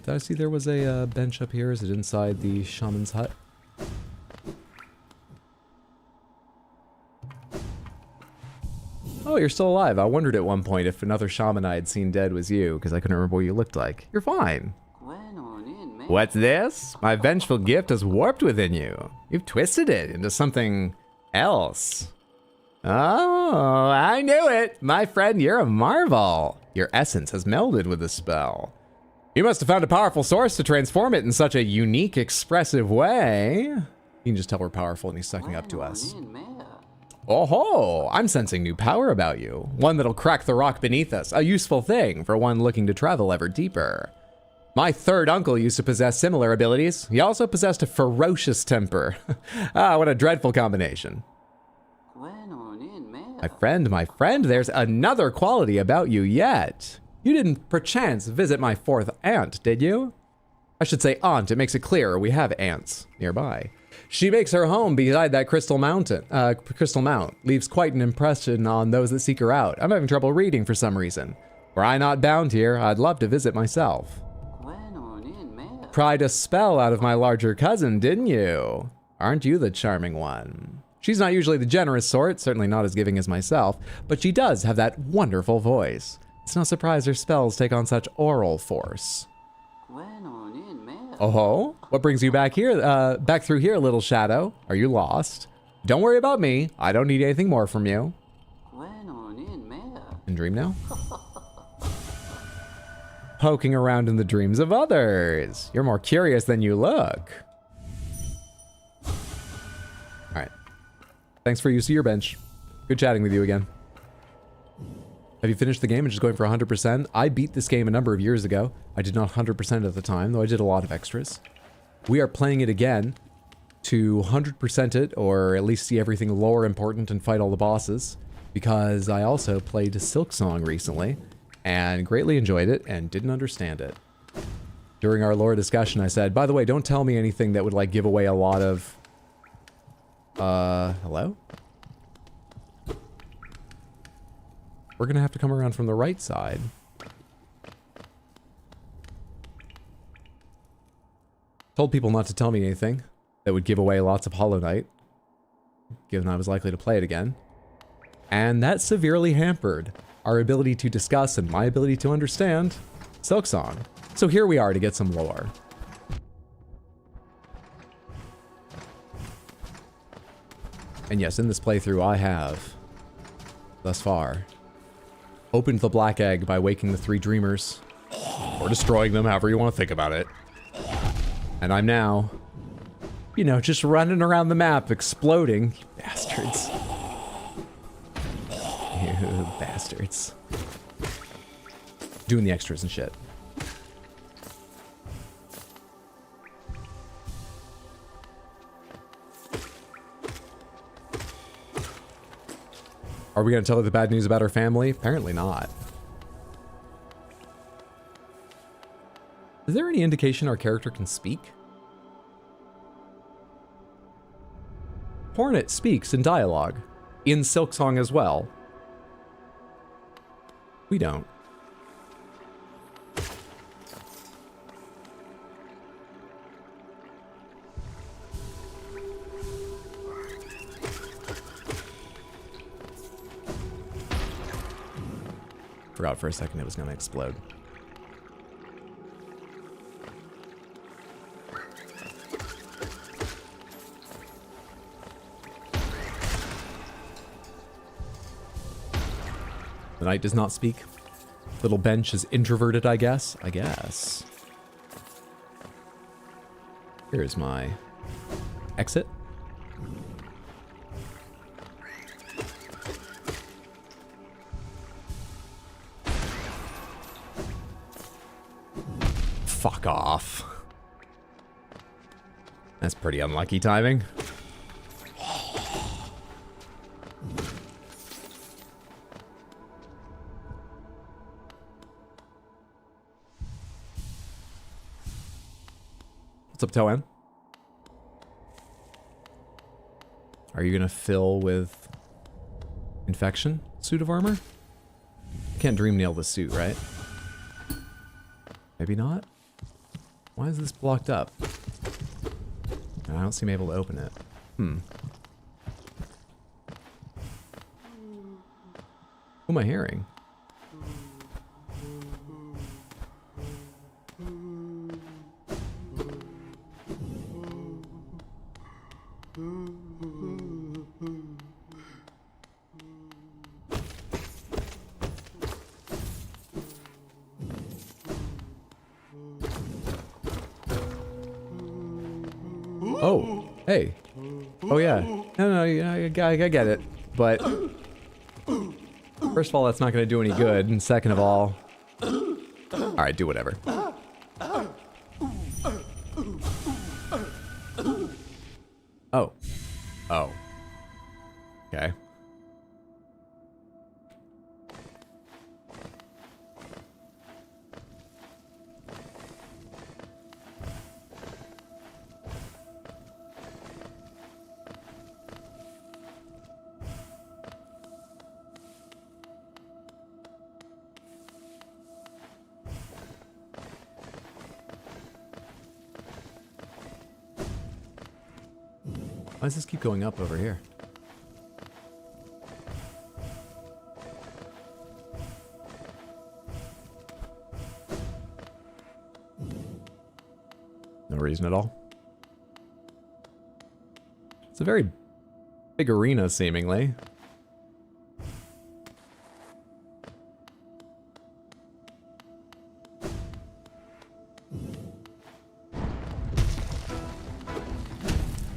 Speaker 1: Did I see there was a bench up here? Is it inside the shaman's hut? Oh, you're still alive. I wondered at one point if another shaman I had seen dead was you, because I couldn't remember what you looked like. You're fine. What's this? My vengeful gift has warped within you. You've twisted it into something else. Oh, I knew it. My friend, you're a marvel. Your essence has melded with the spell. You must have found a powerful source to transform it in such a unique, expressive way. You can just tell we're powerful and he's sucking up to us. Oh ho! I'm sensing new power about you. One that'll crack the rock beneath us. A useful thing for one looking to travel ever deeper. My third uncle used to possess similar abilities. He also possessed a ferocious temper. Ah, what a dreadful combination. My friend, there's another quality about you yet. You didn't perchance visit my fourth aunt, did you? I should say aunt, it makes it clearer we have aunts nearby. She makes her home beside that crystal mount, leaves quite an impression on those that seek her out. I'm having trouble reading for some reason. Were I not bound here, I'd love to visit myself. Pried a spell out of my larger cousin, didn't you? Aren't you the charming one? She's not usually the generous sort, certainly not as giving as myself, but she does have that wonderful voice. It's no surprise her spells take on such oral force. Oh ho? What brings you back here, back through here, little shadow? Are you lost? Don't worry about me. I don't need anything more from you. In dream now? Poking around in the dreams of others. You're more curious than you look. Alright. Thanks for use of your bench. Good chatting with you again. Have you finished the game and just going for 100%? I beat this game a number of years ago. I did not 100% at the time, though I did a lot of extras. We are playing it again to 100% it, or at least see everything lore important and fight all the bosses, because I also played Silksong recently, and greatly enjoyed it, and didn't understand it. During our lore discussion, I said, by the way, don't tell me anything that would, like, give away a lot of... hello? We're gonna have to come around from the right side. Told people not to tell me anything that would give away lots of Hollow Knight, given I was likely to play it again. And that severely hampered our ability to discuss and my ability to understand Silksong. So here we are to get some lore. And yes, in this playthrough I have, thus far, opened the black egg by waking the 3 dreamers. Or destroying them, however you want to think about it. And I'm now, you know, just running around the map, exploding. You bastards. You bastards. Doing the extras and shit. Are we going to tell her the bad news about her family? Apparently not. Is there any indication our character can speak? Hornet speaks in dialogue. In Silksong as well. We don't. Forgot for a second it was going to explode. The knight does not speak. Little bench is introverted, I guess. Here's my exit. Fuck off. That's pretty unlucky timing. What's up, Toan? Are you gonna fill with infection? Suit of armor? Can't dream nail the suit, right? Maybe not? Why is this blocked up? I don't seem able to open it. Who am I hearing? Oh, hey. Oh, yeah. No, yeah, I get it. But first of all, that's not going to do any good. And second of all, all right, do whatever. Oh. Oh. Okay. Why does this keep going up over here? No reason at all. It's a very big arena, seemingly.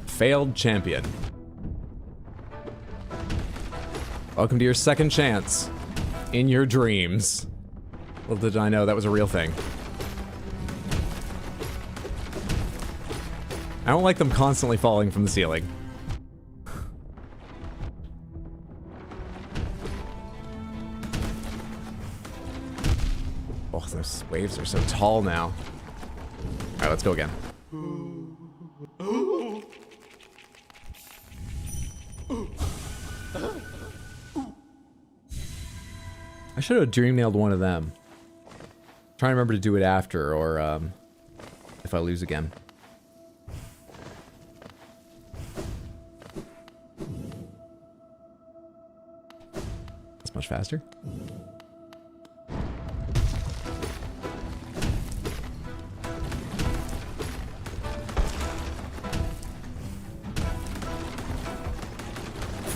Speaker 1: Failed champion. Welcome to your second chance in your dreams. Little did I know that was a real thing. I don't like them constantly falling from the ceiling. Oh, those waves are so tall now. Alright, let's go again. I should have dream nailed one of them. Try and remember to do it after, or if I lose again. That's much faster.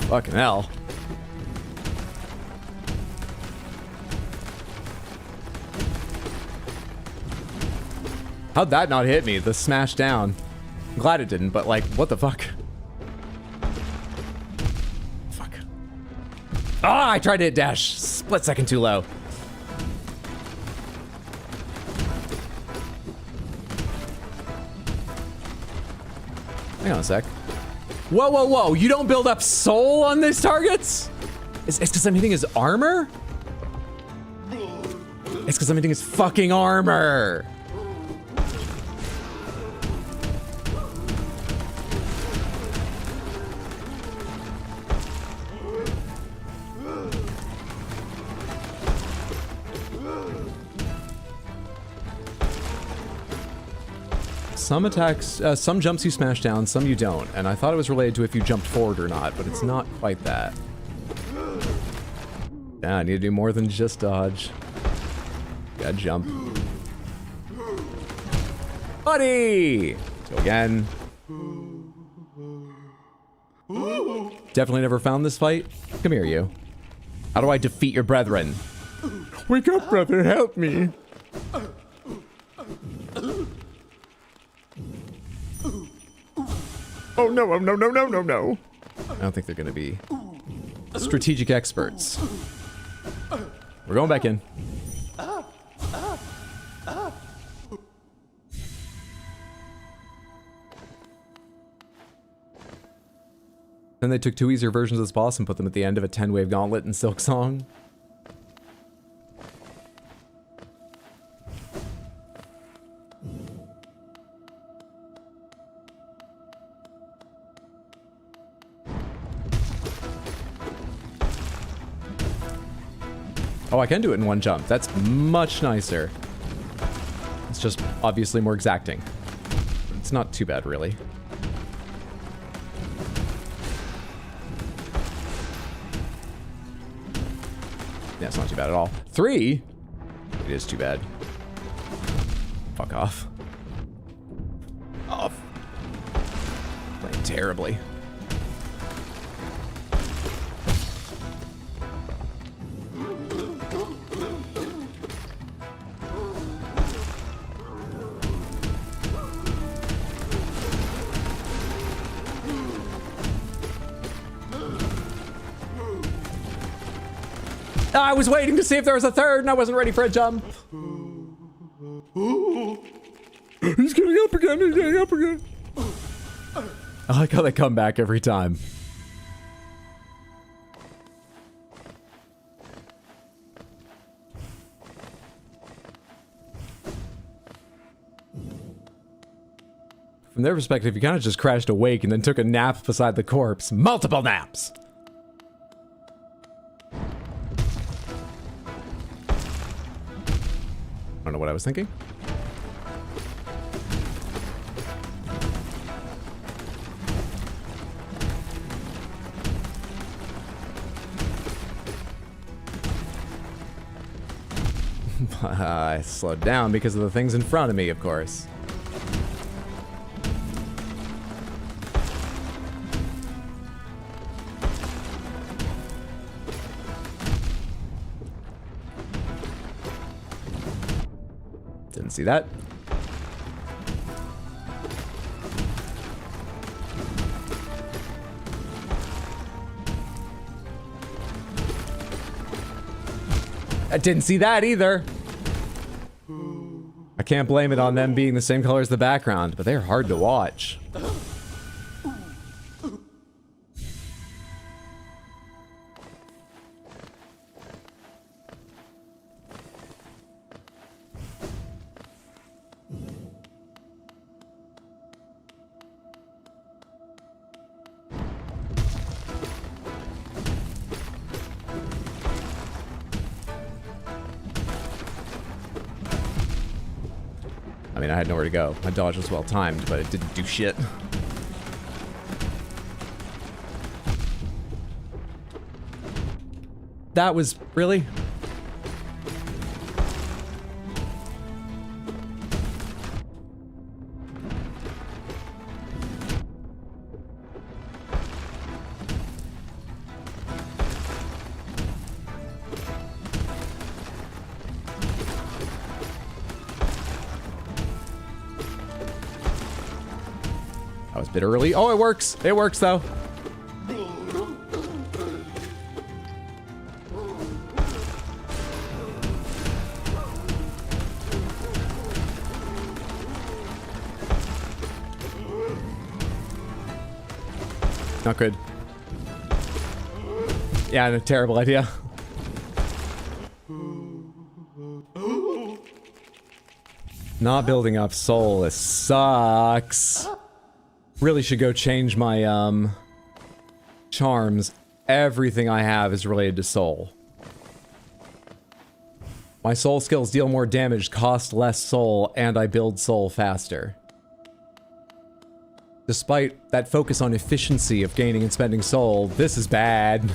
Speaker 1: Fucking hell. How'd that not hit me? The smash down. I'm glad it didn't, but like, what the fuck? Fuck. Ah, I tried to hit dash. Split second too low. Hang on a sec. Whoa, whoa, whoa. You don't build up soul on these targets? It's because I'm hitting his armor? It's because I'm hitting his fucking armor. Some attacks, some jumps you smash down, some you don't. And I thought it was related to if you jumped forward or not, but it's not quite that. Yeah, I need to do more than just dodge. Gotta jump. Buddy! So again. Definitely never found this fight. Come here, you. How do I defeat your brethren? Wake up, brother, help me. Oh no, oh no, no, no, no, no. I don't think they're gonna be strategic experts. We're going back in. Then they took two easier versions of this boss and put them at the end of a 10-wave gauntlet in Silk Song. Oh, I can do it in one jump. That's much nicer. It's just obviously more exacting. It's not too bad, really. Yeah, it's not too bad at all. 3? It is too bad. Fuck off. Off. Playing terribly. I was waiting to see if there was a third and I wasn't ready for a jump. He's getting up again, he's getting up again. I like how they come back every time. From their perspective, you kind of just crashed awake and then took a nap beside the corpse. Multiple naps! I don't know what I was thinking. I slowed down because of the things in front of me, of course. Didn't see that. I didn't see that either. I can't blame it on them being the same color as the background, but they're hard to watch. I mean, I had nowhere to go. My dodge was well timed, but it didn't do shit. that was really... That was a bit early. Oh, it works. It works, though. Not good. Yeah, a terrible idea. Not building up soul. This sucks. Really should go change my, charms. Everything I have is related to soul. My soul skills deal more damage, cost less soul, and I build soul faster. Despite that focus on efficiency of gaining and spending soul, this is bad.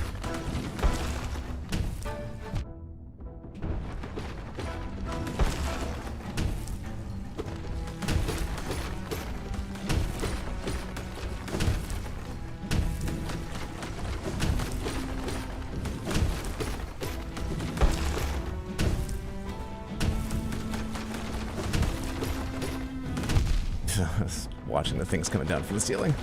Speaker 1: Watching the things coming down from the ceiling.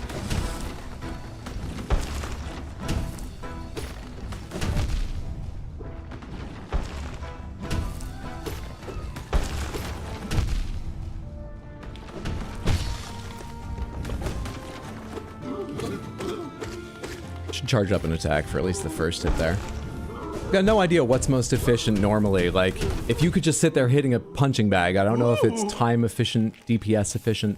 Speaker 1: Should charge up an attack for at least the first hit there. Got no idea what's most efficient normally. Like, if you could just sit there hitting a punching bag, I don't know if it's time efficient, DPS efficient,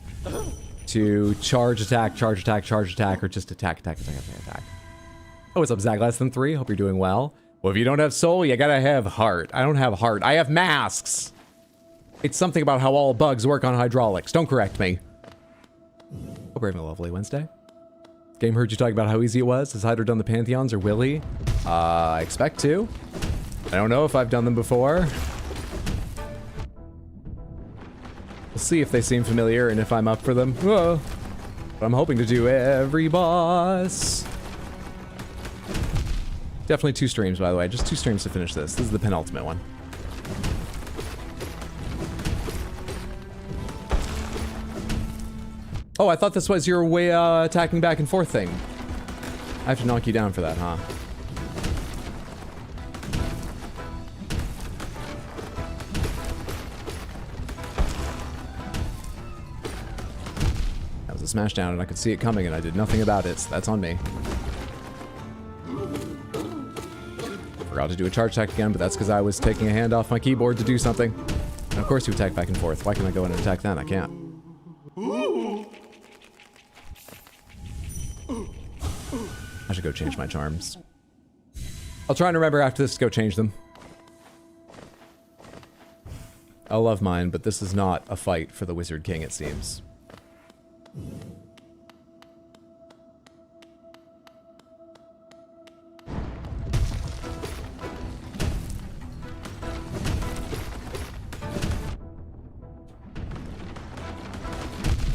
Speaker 1: to charge attack, or just attack. Oh, what's up, Zach? Less than 3? Hope you're doing well. Well, if you don't have soul, you gotta have heart. I don't have heart. I have masks! It's something about how all bugs work on hydraulics. Don't correct me. Hope you're having a lovely Wednesday. Game heard you talk about how easy it was. Has Hydra done the Pantheons or Willy? I expect to. I don't know if I've done them before. We'll see if they seem familiar and if I'm up for them. Whoa. But I'm hoping to do every boss. Definitely 2 streams, by the way. Just 2 streams to finish this. This is the penultimate one. Oh, I thought this was your way attacking back and forth thing. I have to knock you down for that, huh? That was a smash down and I could see it coming and I did nothing about it, so that's on me. Forgot to do a charge attack again, but that's because I was taking a hand off my keyboard to do something. And of course you attack back and forth. Why can't I go in and attack then? I can't. I should go change my charms. I'll try and remember after this to go change them. I love mine, but this is not a fight for the Wizard King, it seems.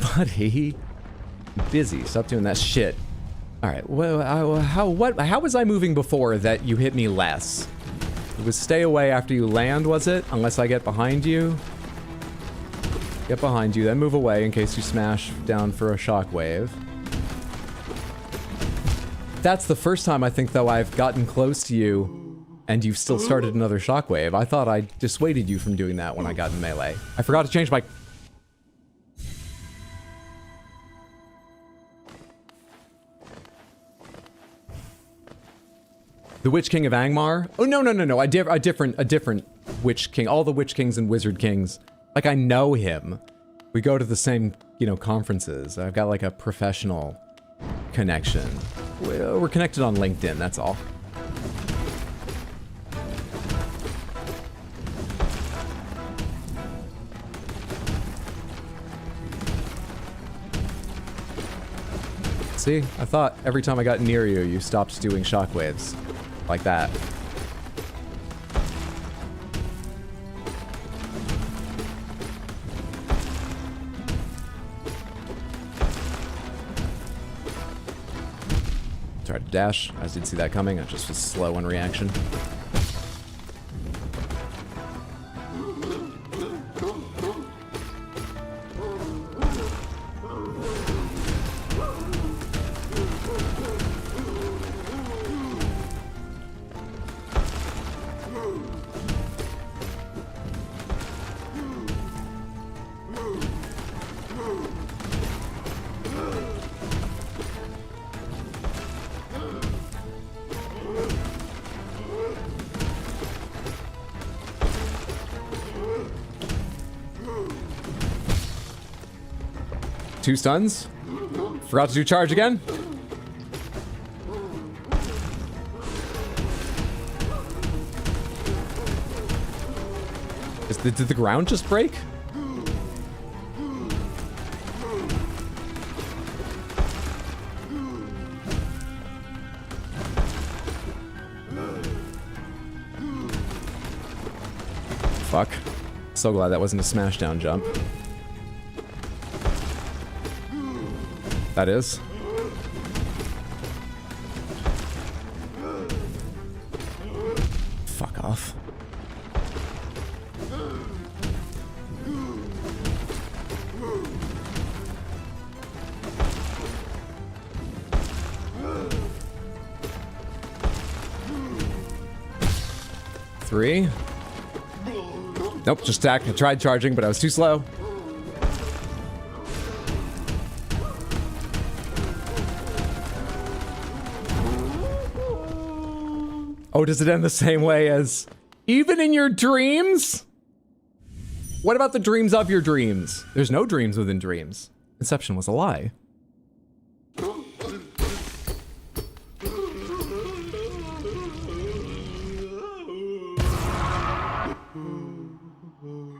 Speaker 1: Buddy, busy. Stop doing that shit. All right. Well, how was I moving before that you hit me less? It was stay away after you land, was it? Unless I get behind you. Get behind you, then move away in case you smash down for a shockwave. That's the first time I think, though, I've gotten close to you and you've still started another shockwave. I thought I dissuaded you from doing that when I got in melee. I forgot to change my... The Witch King of Angmar? Oh, no. A different Witch King. All the Witch Kings and Wizard Kings. Like, I know him. We go to the same, conferences. I've got, like, a professional connection. We're connected on LinkedIn, that's all. See? I thought every time I got near you, you stopped doing shockwaves. Like that. Tried to dash. I didn't see that coming. I just was slow in reaction. Two stuns. Forgot to do charge again. Did the ground just break? Fuck. So glad that wasn't a smashdown jump. That is. Fuck off. Three. Nope, just attack. I tried charging, but I was too slow. Oh, does it end the same way as even in your dreams? What about the dreams of your dreams? There's no dreams within dreams. Inception was a lie.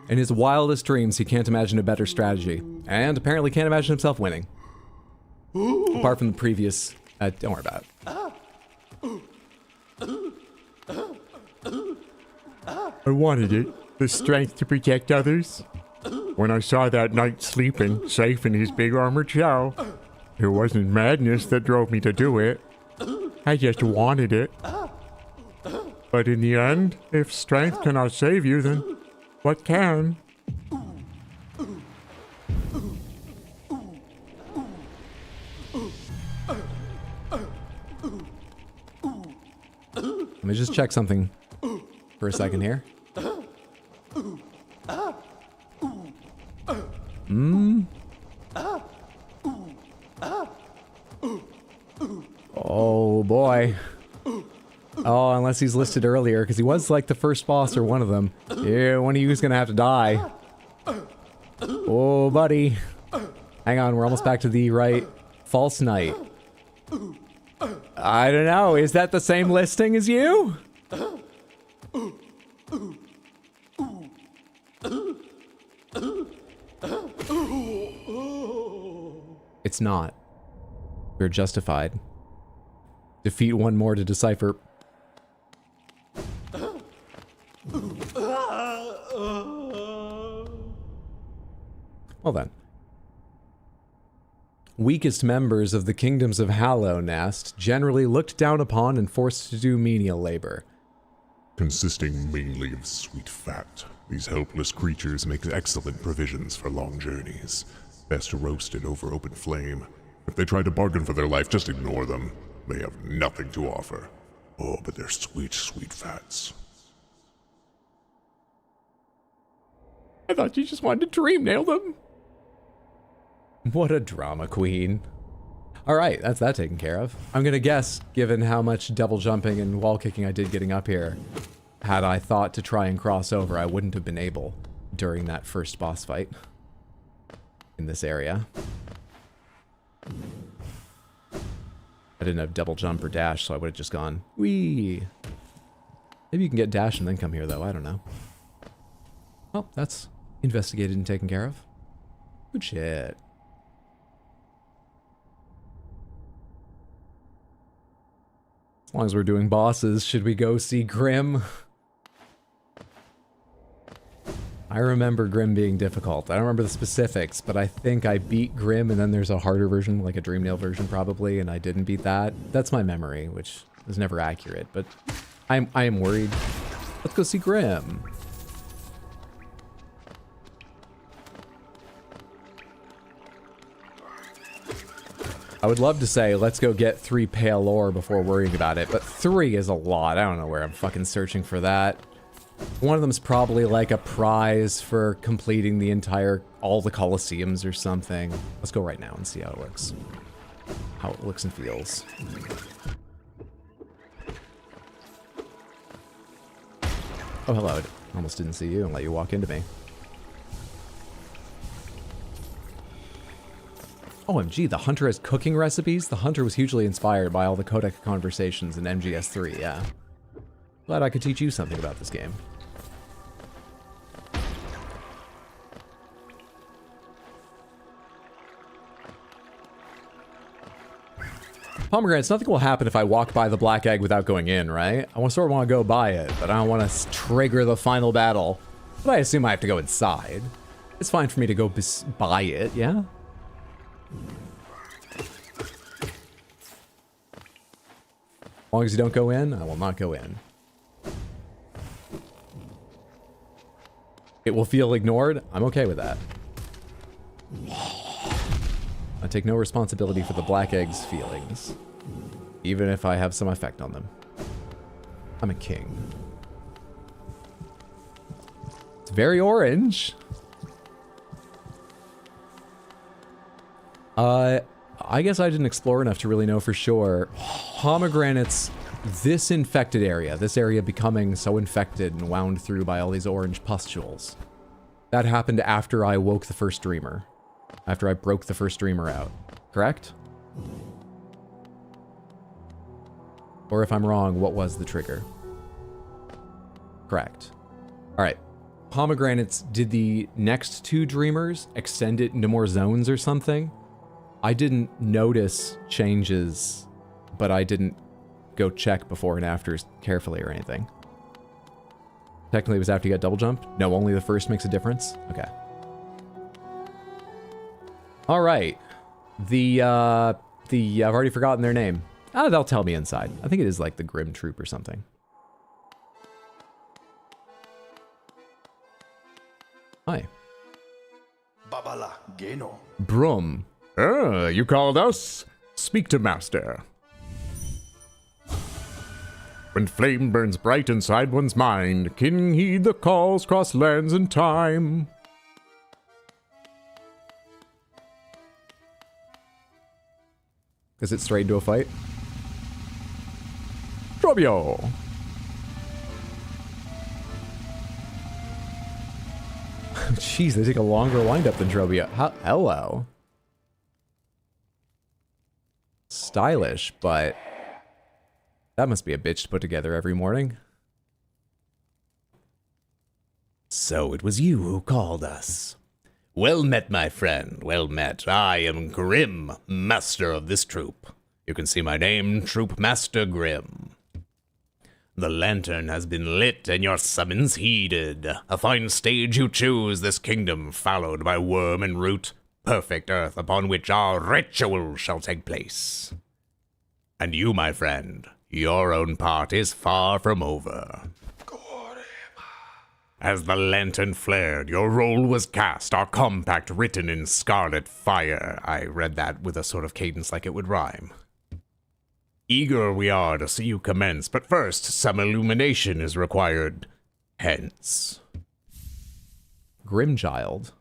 Speaker 1: In his wildest dreams, he can't imagine a better strategy. And apparently can't imagine himself winning. Apart from the previous... don't worry about it.
Speaker 2: I wanted it. The strength to protect others. When I saw that knight sleeping, safe in his big armored shell, it wasn't madness that drove me to do it. I just wanted it. But in the end, if strength cannot save you, then what can?
Speaker 1: Let me just check something for a second here. Oh boy. Oh, unless he's listed earlier, because he was like the first boss or one of them. Yeah, one of you is gonna have to die. Oh, buddy. Hang on, we're almost back to the right. False Knight. I don't know, is that the same listing as you? It's not. We're justified. Defeat one more to decipher. Well then. Weakest members of the kingdoms of Hallownest, generally looked down upon and forced to do menial labor.
Speaker 3: Consisting mainly of sweet fat, these helpless creatures make excellent provisions for long journeys. Best roasted over open flame. If they try to bargain for their life, just ignore them. They have nothing to offer. Oh, but they're sweet, sweet fats.
Speaker 2: I thought you just wanted to dream nail them.
Speaker 1: What a drama queen. Alright, that's that taken care of. I'm gonna guess, given how much double jumping and wall kicking I did getting up here, had I thought to try and cross over, I wouldn't have been able during that first boss fight in this area. I didn't have double jump or dash, so I would have just gone, whee! Maybe you can get dash and then come here, though. I don't know. Well, that's investigated and taken care of. Good shit. As long as we're doing bosses, should we go see Grim? I remember Grim being difficult. I don't remember the specifics, but I think I beat Grim and then there's a harder version, like a Dreamnail version probably, and I didn't beat that. That's my memory, which is never accurate, but I am worried. Let's go see Grim. I would love to say, let's go get 3 pale ore before worrying about it, but 3 is a lot. I don't know where I'm fucking searching for that. One of them's probably like a prize for completing all the Colosseums or something. Let's go right now and see how it looks. How it looks and feels. Oh, hello. I almost didn't see you and let you walk into me. OMG, the Hunter has cooking recipes? The Hunter was hugely inspired by all the codec conversations in MGS3, yeah. Glad I could teach you something about this game. Pomegranates, nothing will happen if I walk by the black egg without going in, right? I sort of want to go by it, but I don't want to trigger the final battle. But I assume I have to go inside. It's fine for me to go by it, yeah? As long as you don't go in, I will not go in. It will feel ignored. I'm okay with that. I take no responsibility for the black egg's feelings, even if I have some effect on them. I'm a king. It's very orange. I guess I didn't explore enough to really know for sure. Pomegranates, this infected area, this area becoming so infected and wound through by all these orange pustules. That happened after I woke the first dreamer. After I broke the first dreamer out. Correct? Or if I'm wrong, what was the trigger? Correct. Alright. Pomegranates, did the next 2 dreamers extend it into more zones or something? I didn't notice changes, but I didn't go check before and after carefully or anything. Technically it was after you got double jumped? No, only the first makes a difference? Okay. Alright. I've already forgotten their name. Oh, they'll tell me inside. I think it is like the Grim Troop or something. Hi.
Speaker 4: Babala Geno.
Speaker 2: Brum. You called us? Speak to Master. When flame burns bright inside one's mind, can heed the calls cross lands and time.
Speaker 1: Is it straight into a fight?
Speaker 2: Drobio.
Speaker 1: Jeez, they take a longer wind-up than Drobio. Hello. Stylish, but that must be a bitch to put together every morning.
Speaker 5: So it was you who called us. Well met, my friend, well met. I am Grim, master of this troop. You can see my name, Troop Master Grim. The lantern has been lit and your summons heeded. A fine stage you choose, this kingdom followed by worm and root. Perfect earth upon which our ritual shall take place. And you, my friend, your own part is far from over. As the lantern flared, your roll was cast, our compact written in scarlet fire. I read that with a sort of cadence like it would rhyme. Eager we are to see you commence, but first some illumination is required. Hence.
Speaker 1: Grimchild.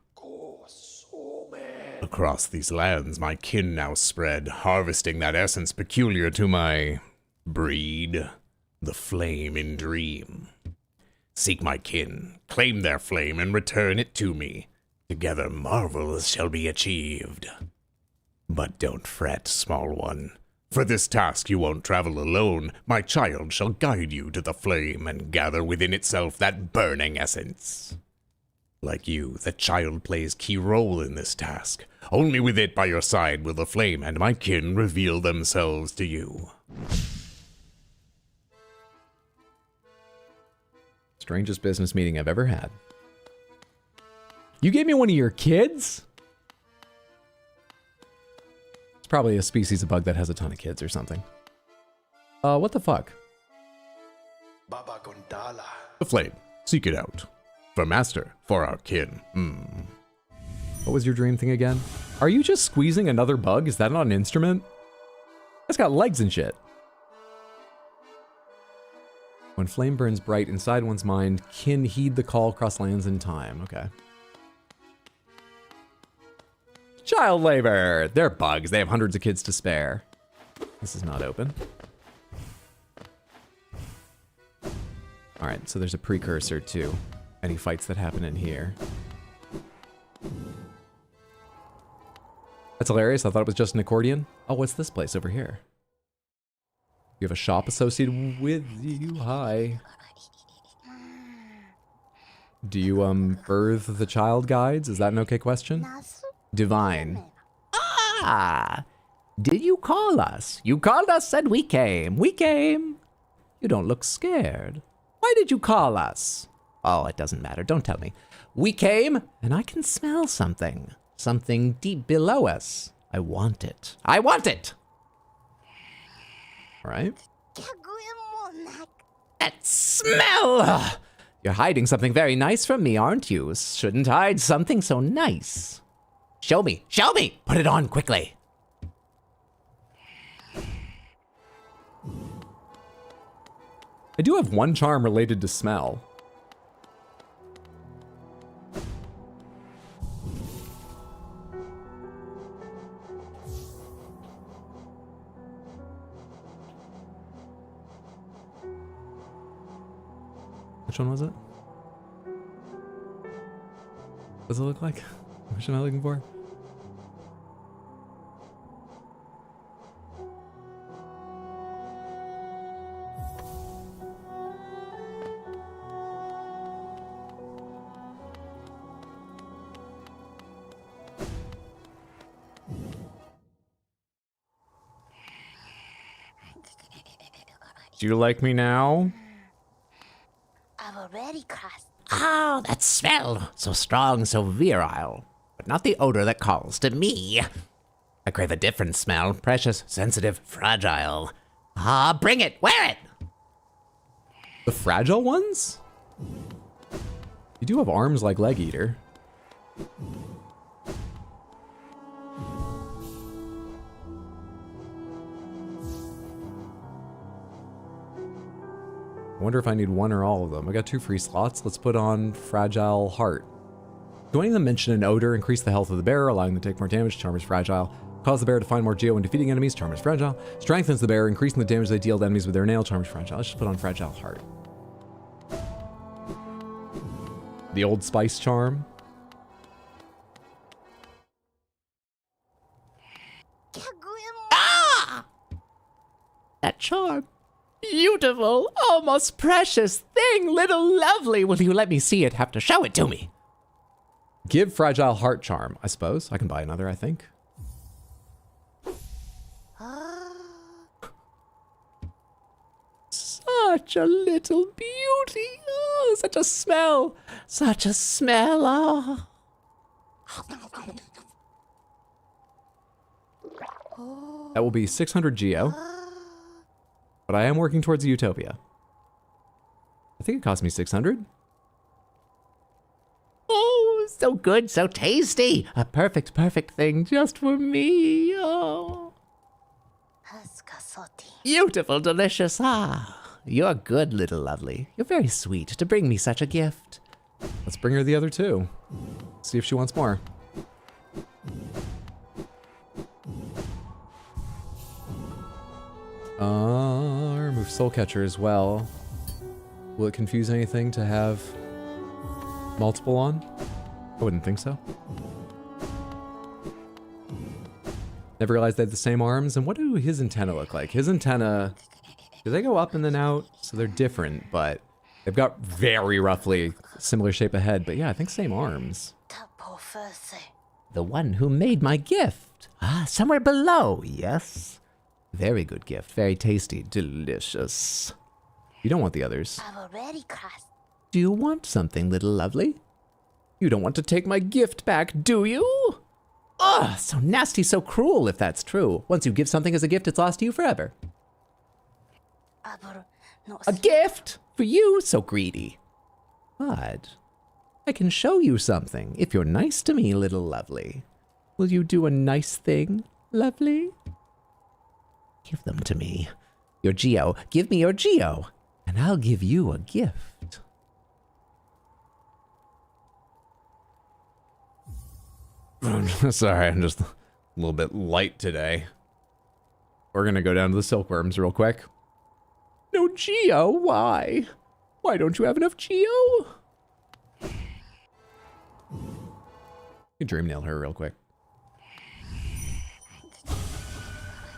Speaker 5: Across these lands my kin now spread, harvesting that essence peculiar to my breed, the flame in dream. Seek my kin, claim their flame, and return it to me. Together marvels shall be achieved. But don't fret, small one. For this task you won't travel alone. My child shall guide you to the flame and gather within itself that burning essence. Like you, the child plays key role in this task. Only with it by your side will the flame and my kin reveal themselves to you.
Speaker 1: Strangest business meeting I've ever had. You gave me one of your kids? It's probably a species of bug that has a ton of kids or something. What the fuck?
Speaker 4: Baba Gondala.
Speaker 5: The flame. Seek it out. For master, for our kin.
Speaker 1: What was your dream thing again? Are you just squeezing another bug? Is that not an instrument? It's got legs and shit. When flame burns bright inside one's mind, kin heed the call across lands and time. Okay. Child labor! They're bugs. They have hundreds of kids to spare. This is not open. Alright, so there's a precursor to any fights that happen in here. That's hilarious. I thought it was just an accordion. Oh, what's this place over here? You have a shop associated with you. Hi. Do you, birth the child guides? Is that an okay question? Divine. Ah! Did you call us? You called us and we came. We came. You don't look scared. Why did you call us? Oh, it doesn't matter. Don't tell me. We came, and I can smell something. Something deep below us. I want it. I want it! All right. That smell! You're hiding something very nice from me, aren't you? Shouldn't hide something so nice. Show me. Show me! Put it on quickly. I do have one charm related to smell. Which one was it? What does it look like? Which am I looking for? Do you like me now?
Speaker 6: I've already crossed.
Speaker 7: Oh, that smell! So strong, so virile. But not the odor that calls to me. I crave a different smell. Precious, sensitive, fragile. Ah, bring it! Wear it!
Speaker 1: The fragile ones? You do have arms like Leg Eater. I wonder if I need one or all of them. I got 2 free slots. Let's put on Fragile Heart. Do any of them mention an odor? Increase the health of the bearer, allowing them to take more damage. Charm is fragile. Cause the bearer to find more geo when defeating enemies. Charm is fragile. Strengthens the bearer, increasing the damage they deal to enemies with their nail. Charm is fragile. Let's just put on Fragile Heart. The Old Spice charm.
Speaker 7: Ah! That charm. Beautiful, almost precious thing, little lovely. Will you let me see it? Have to show it to me.
Speaker 1: Give Fragile Heart charm, I suppose. I can buy another, I think. Such a little beauty. Oh, such a smell. Such a smell. Oh. That will be 600 geo. But I am working towards a utopia. I think it cost me 600.
Speaker 7: Oh, so good, so tasty. A perfect, perfect thing just for me. Oh. Beautiful, delicious. Ah, you're good, little lovely. You're very sweet to bring me such a gift.
Speaker 1: Let's bring her the other 2. See if she wants more. Remove Soul Catcher as well. Will it confuse anything to have multiple on? I wouldn't think so. Never realized they had the same arms. And what do his antenna look like? His antenna, do they go up and then out? So they're different, but they've got very roughly similar shape of head. But yeah, I think same arms.
Speaker 7: The one who made my gift. Ah, somewhere below, yes. Very good gift, very tasty, delicious.
Speaker 1: You don't want the others.
Speaker 6: I've already crossed.
Speaker 7: Do you want something, little lovely?
Speaker 1: You don't want to take my gift back, do you? Ugh, so nasty, so cruel if that's true. Once you give something as a gift, it's lost to you forever. A gift? For you? So greedy. But I can show you something if you're nice to me, little lovely. Will you do a nice thing, lovely? Give them to me. Your Geo. Give me your Geo, and I'll give you a gift. Sorry, I'm just a little bit light today. We're gonna go down to the silkworms real quick. No Geo? Why? Why don't you have enough Geo? You dream nail her real quick.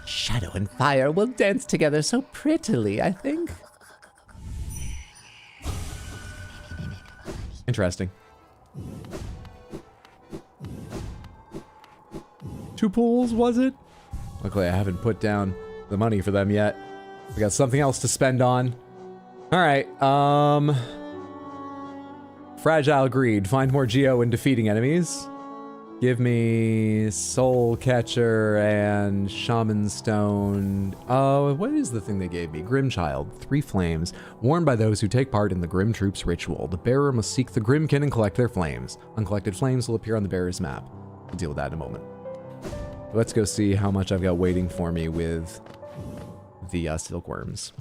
Speaker 1: Shadow and fire will dance together so prettily, I think. Interesting. 2 pools, was it? Luckily, I haven't put down the money for them yet. We got something else to spend on. All right, Fragile Greed. Find more Geo in defeating enemies. Give me Soul Catcher and Shaman Stone. Oh, what is the thing they gave me? Grim Child. 3 flames. Worn by those who take part in the Grim Troops ritual. The bearer must seek the Grimkin and collect their flames. Uncollected flames will appear on the bearer's map. We'll deal with that in a moment. Let's go see how much I've got waiting for me with the silkworms.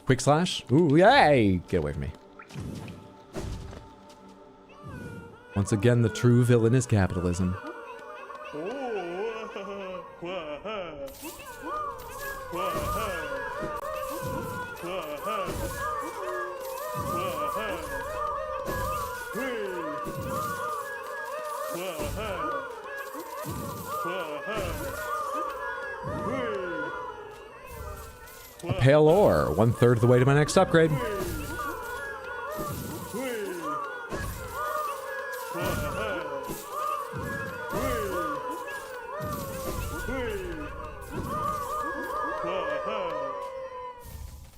Speaker 1: Quick slash? Ooh, yay! Get away from me. Once again, the true villain is capitalism. A pale ore, 1/3 of the way to my next upgrade.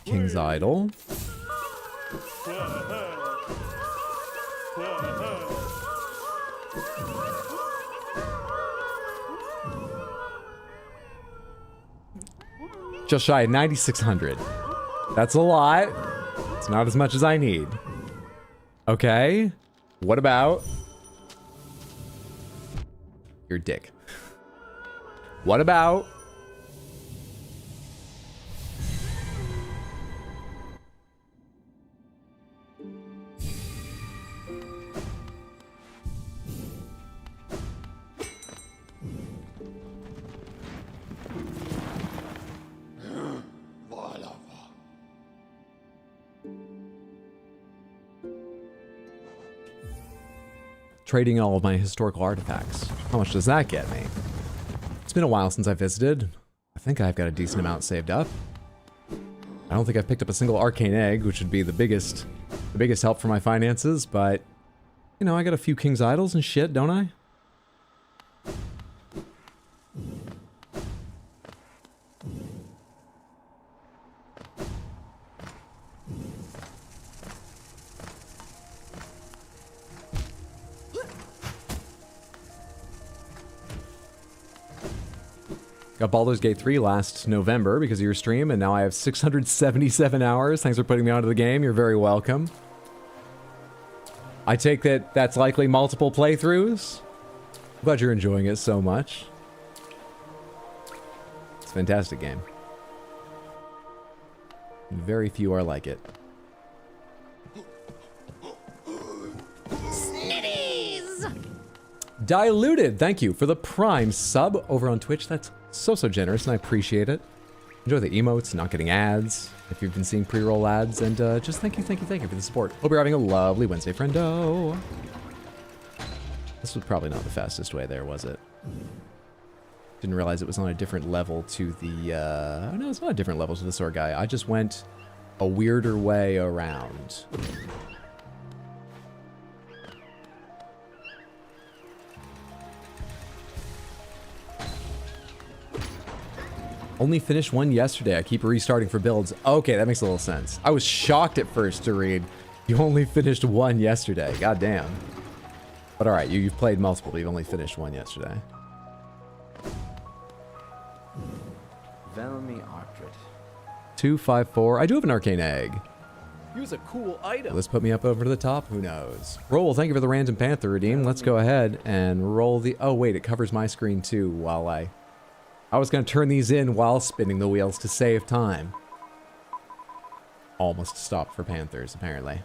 Speaker 1: King's Idol. Just shy of 9,600. That's a lot. It's not as much as I need. Okay. What about your dick? What about trading all of my historical artifacts? How much does that get me? It's been a while since I visited. I think I've got a decent amount saved up. I don't think I've picked up a single arcane egg, which would be the biggest help for my finances, but you know, I got a few King's Idols and shit, don't I? Got Baldur's Gate 3 last November because of your stream, and now I have 677 hours. Thanks for putting me onto the game. You're very welcome. I take that that's likely multiple playthroughs. I'm glad you're enjoying it so much. It's a fantastic game. Very few are like it. Diluted, thank you for the Prime sub over on Twitch. That's so generous, and I appreciate it. Enjoy the emotes, not getting ads, if you've been seeing pre-roll ads, and just thank you for the support. Hope you're having a lovely Wednesday, friendo. This was probably not the fastest way there, was it? Didn't realize it was on a different level to the, oh no, it's not a different level to the sword guy. I just went a weirder way around. Only finished one yesterday. I keep restarting for builds. Okay, that makes a little sense. I was shocked at first to read you only finished one yesterday. God damn. But alright, you've played multiple, but you've only finished one yesterday.
Speaker 8: Velmi Artrit.
Speaker 1: 254. I do have an arcane egg. Use a cool item. Will this put me up over to the top? Who knows? Roll, thank you for the random panther redeem. Let's go ahead and roll the... Oh, wait, it covers my screen too while I was going to turn these in while spinning the wheels to save time. Almost stopped for panthers, apparently.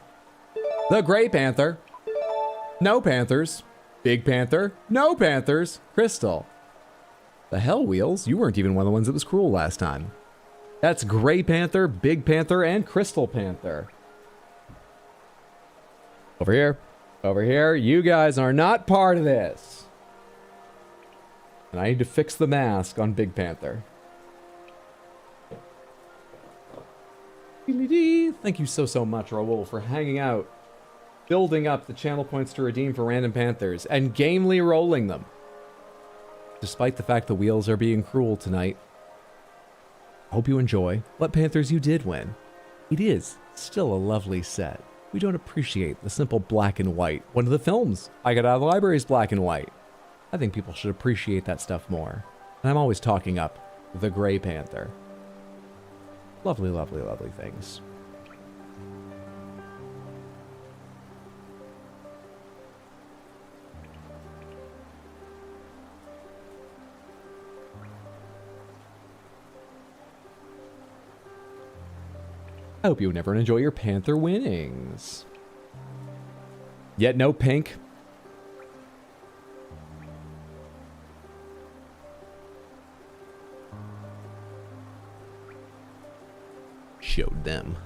Speaker 1: The Gray Panther. No panthers. Big Panther. No panthers. Crystal. The hell, Wheels? You weren't even one of the ones that was cruel last time. That's Gray Panther, Big Panther, and Crystal Panther. Over here. Over here. You guys are not part of this. And I need to fix the mask on Big Panther. Thank you so much, Raoul, for hanging out, building up the channel points to redeem for random panthers, and gamely rolling them. Despite the fact the wheels are being cruel tonight. Hope you enjoy. What panthers you did win. It is still a lovely set. We don't appreciate the simple black and white. One of the films I got out of the library is black and white. I think people should appreciate that stuff more. And I'm always talking up the Gray Panther. Lovely, lovely, lovely things. I hope you never enjoy your panther winnings. Yet no pink. Showed them.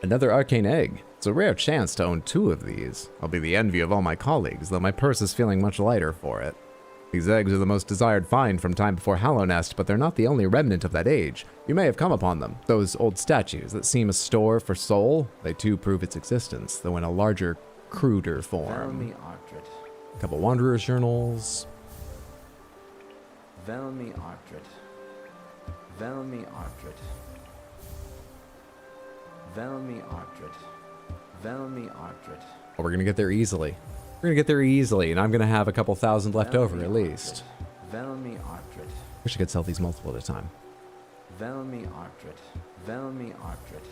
Speaker 1: Another arcane egg. It's a rare chance to own 2 of these. I'll be the envy of all my colleagues, though my purse is feeling much lighter for it. These eggs are the most desired find from time before Hallownest, but they're not the only remnant of that age. You may have come upon them. Those old statues that seem a store for soul, they too prove its existence, though in a larger, cruder form.
Speaker 8: Velmi Artrit.
Speaker 1: A couple Wanderer's journals.
Speaker 8: Velmi Artrit. Velmi Artrit. Velmi Artrit. Velmi Artrit.
Speaker 1: Oh, we're gonna get there easily. We're gonna get there easily, and I'm gonna have a couple thousand left over at least.
Speaker 8: Velmi Artrit.
Speaker 1: Wish I could sell these multiple at a time.
Speaker 8: Velmi Artrit. Velmi Artrit.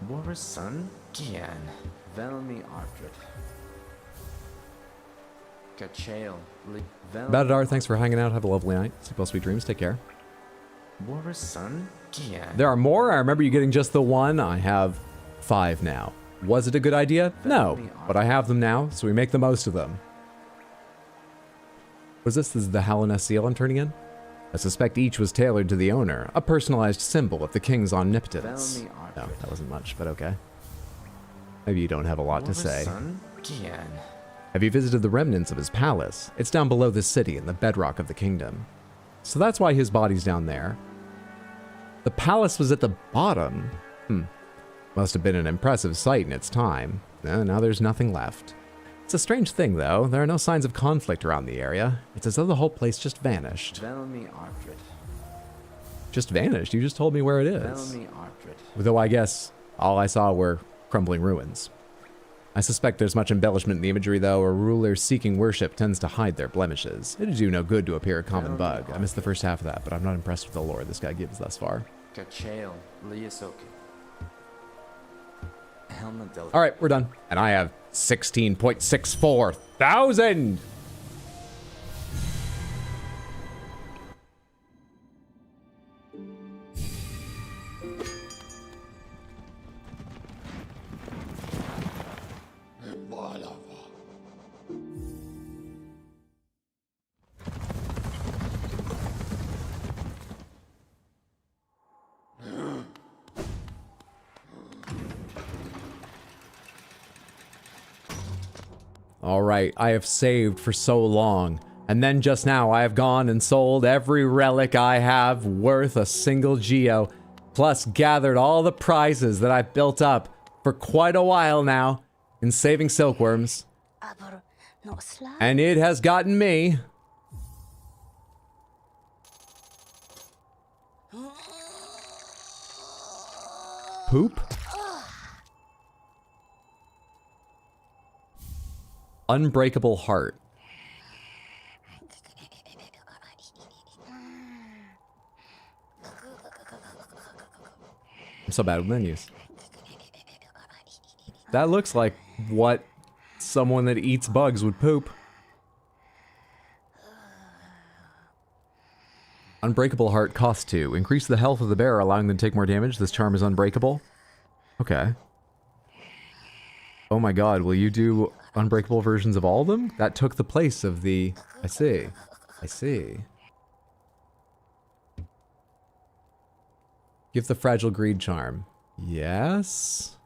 Speaker 8: War's son? Gian. Velmi Artrit. Kachael.
Speaker 1: Badadar, thanks for hanging out. Have a lovely night. Sleep well, sweet dreams. Take care.
Speaker 8: War's son? Gian.
Speaker 1: There are more. I remember you getting just the one. I have 5 now. Was it a good idea? No, but I have them now, so we make the most of them. Was this the Hallownest seal I'm turning in? I suspect each was tailored to the owner, a personalized symbol of the king's omnipotence. No, that wasn't much, but okay. Maybe you don't have a lot to say. Have you visited the remnants of his palace? It's down below the city in the bedrock of the kingdom. So that's why his body's down there. The palace was at the bottom. Must have been an impressive sight in its time. Now there's nothing left. It's a strange thing, though. There are no signs of conflict around the area. It's as though the whole place just vanished.
Speaker 8: Velmi Artrit.
Speaker 1: Just vanished? You just told me where it is.
Speaker 8: Velmi Artrit.
Speaker 1: Though I guess all I saw were crumbling ruins. I suspect there's much embellishment in the imagery, though. A ruler seeking worship tends to hide their blemishes. It'd do no good to appear a common bug. I missed the first half of that, but I'm not impressed with the lore this guy gives thus far.
Speaker 8: Kachael. Liasoki.
Speaker 1: All right, we're done. And I have 16.64 thousand. All right, I have saved for so long. And then just now, I have gone and sold every relic I have worth a single geo, plus gathered all the prizes that I've built up for quite a while now in saving silkworms. And it has gotten me poop, unbreakable heart. I'm so bad with menus. That looks like what someone that eats bugs would poop. Unbreakable heart costs 2. Increase the health of the bearer, allowing them to take more damage. This charm is unbreakable. Okay. Oh my god, will you do unbreakable versions of all of them? That took the place of the... I see. I see. Give the fragile greed charm. Yes?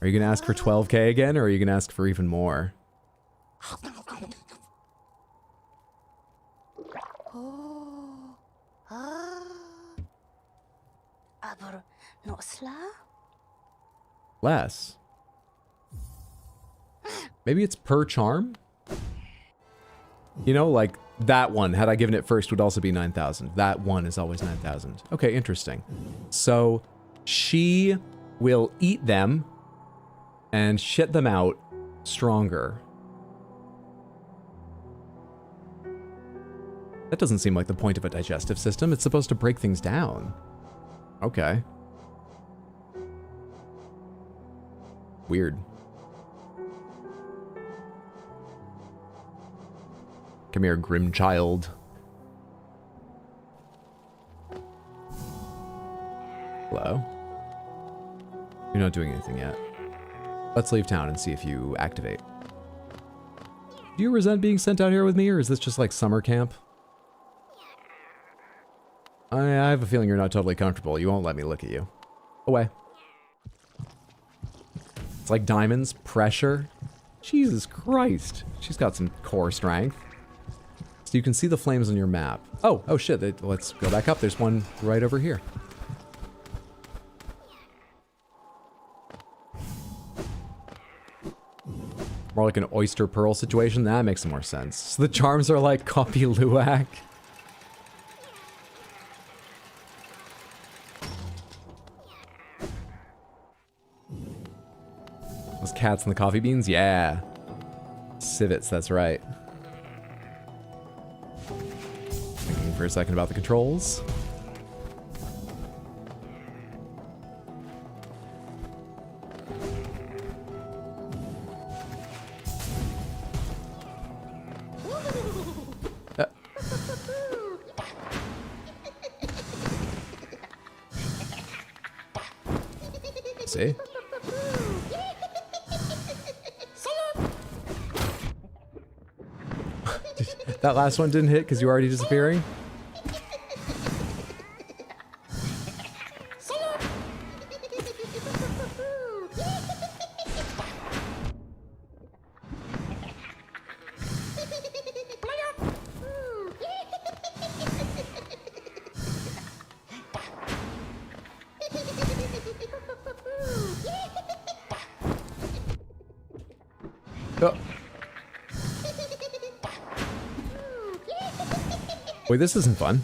Speaker 1: Are you gonna ask for 12k again, or are you gonna ask for even more? Less. Maybe it's per charm? You know, like that one, had I given it first, would also be 9,000. That one is always 9,000. Okay, interesting. So she will eat them and shit them out stronger. That doesn't seem like the point of a digestive system. It's supposed to break things down. Okay. Weird. Come here, grim child. Hello? You're not doing anything yet. Let's leave town and see if you activate. Do you resent being sent out here with me, or is this just like summer camp? I have a feeling you're not totally comfortable. You won't let me look at you. Away. It's like diamonds, pressure. Jesus Christ. She's got some core strength. So you can see the flames on your map. Oh shit, let's go back up. There's one right over here. More like an oyster pearl situation? That makes more sense. So the charms are like copy Luak. Those cats and the coffee beans? Yeah. Civets, that's right. Thinking for a second about the controls. See? That last one didn't hit because you were already disappearing? Wait, this isn't fun.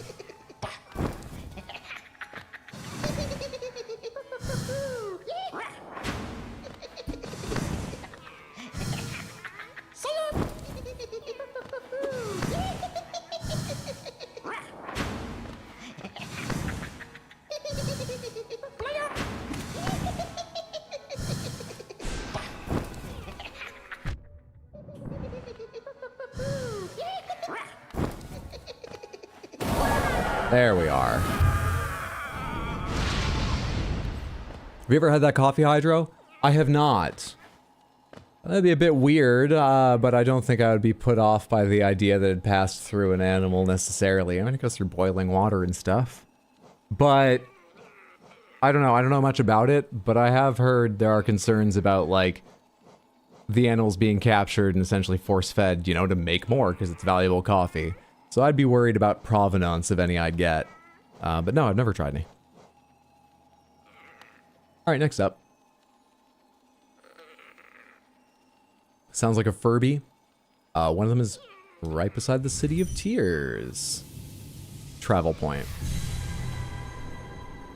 Speaker 1: There we are. Have you ever had that coffee hydro? I have not. That'd be a bit weird, but I don't think I would be put off by the idea that it passed through an animal necessarily. I mean, it goes through boiling water and stuff. But I don't know much about it, but I have heard there are concerns about, like, the animals being captured and essentially force-fed, you know, to make more because it's valuable coffee. So I'd be worried about provenance of any I'd get. But no, I've never tried any. All right, next up. Sounds like a Furby. One of them is right beside the City of Tears. Travel point.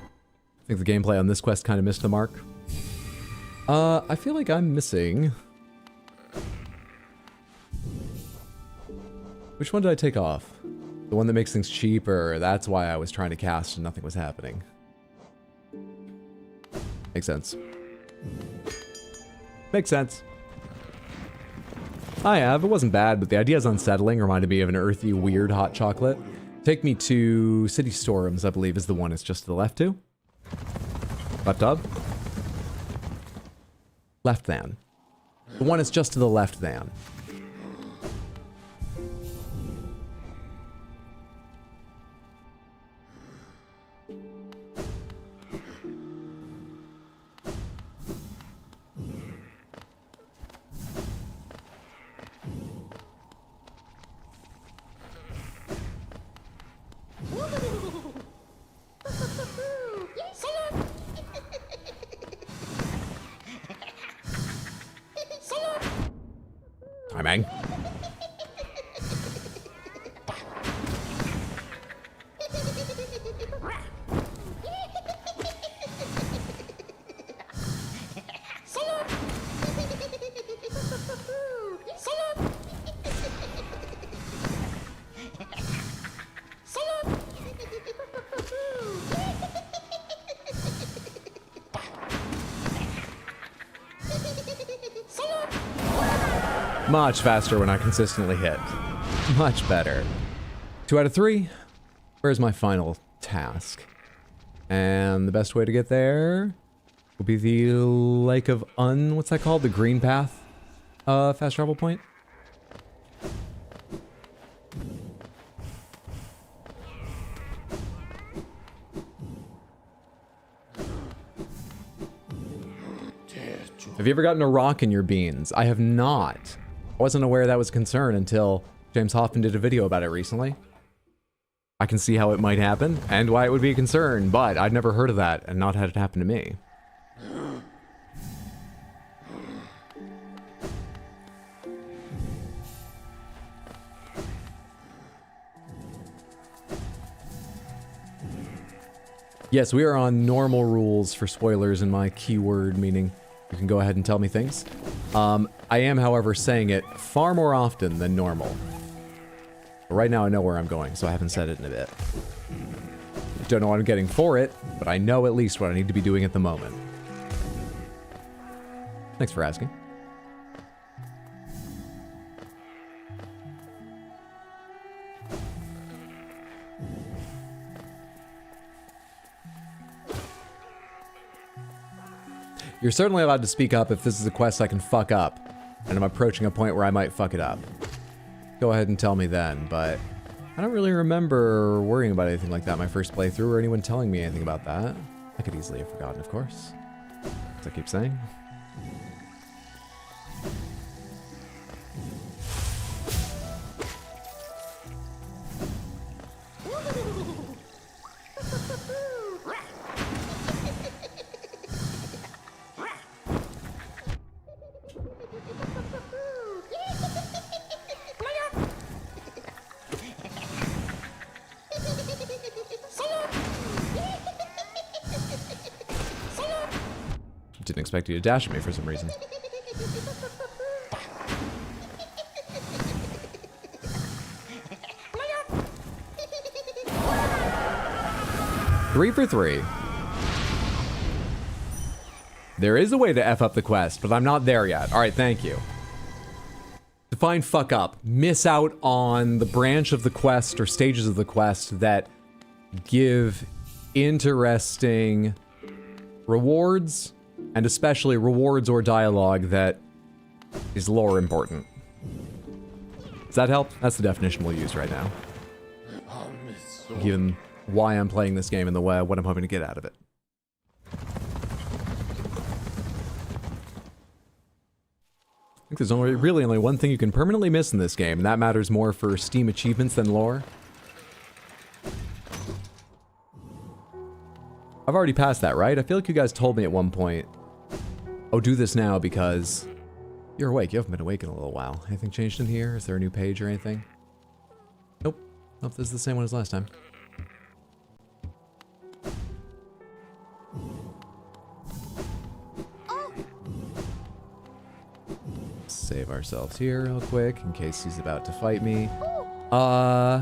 Speaker 1: I think the gameplay on this quest kind of missed the mark. I feel like I'm missing... Which one did I take off? The one that makes things cheaper. That's why I was trying to cast and nothing was happening. Makes sense. Makes sense. I have. It wasn't bad, but the idea is unsettling. Reminded me of an earthy, weird hot chocolate. Take me to City Storms, I believe, is the one it's just to the left to. Left of? Left than. The one is just to the left than. Timing. Much faster when I consistently hit. Much better. 2 out of 3. Where's my final task? And the best way to get there will be the Lake of what's that called? The Green Path? Fast travel point? Have you ever gotten a rock in your beans? I have not. I wasn't aware that was a concern until James Hoffman did a video about it recently. I can see how it might happen and why it would be a concern, but I'd never heard of that and not had it happen to me. Yes, we are on normal rules for spoilers in my keyword, meaning you can go ahead and tell me things. I am, however, saying it far more often than normal. Right now I know where I'm going, so I haven't said it in a bit. Don't know what I'm getting for it, but I know at least what I need to be doing at the moment. Thanks for asking. You're certainly allowed to speak up if this is a quest I can fuck up, and I'm approaching a point where I might fuck it up. Go ahead and tell me then, but I don't really remember worrying about anything like that my first playthrough or anyone telling me anything about that. I could easily have forgotten, of course. As I keep saying. Didn't expect you to dash at me for some reason. Three for 3. There is a way to F up the quest, but I'm not there yet. Alright, thank you. Define fuck up. Miss out on the branch of the quest or stages of the quest that give interesting rewards, and especially rewards or dialogue that is lore important. Does that help? That's the definition we'll use right now. Given why I'm playing this game and the way what I'm hoping to get out of it. think there's really only one thing you can permanently miss in this game, and that matters more for Steam achievements than lore. I've already passed that, right? I feel like you guys told me at one point, oh, do this now because you're awake. You haven't been awake in a little while. Anything changed in here? Is there a new page or anything? Nope. Nope, this is the same one as last time. Save ourselves here real quick in case he's about to fight me. I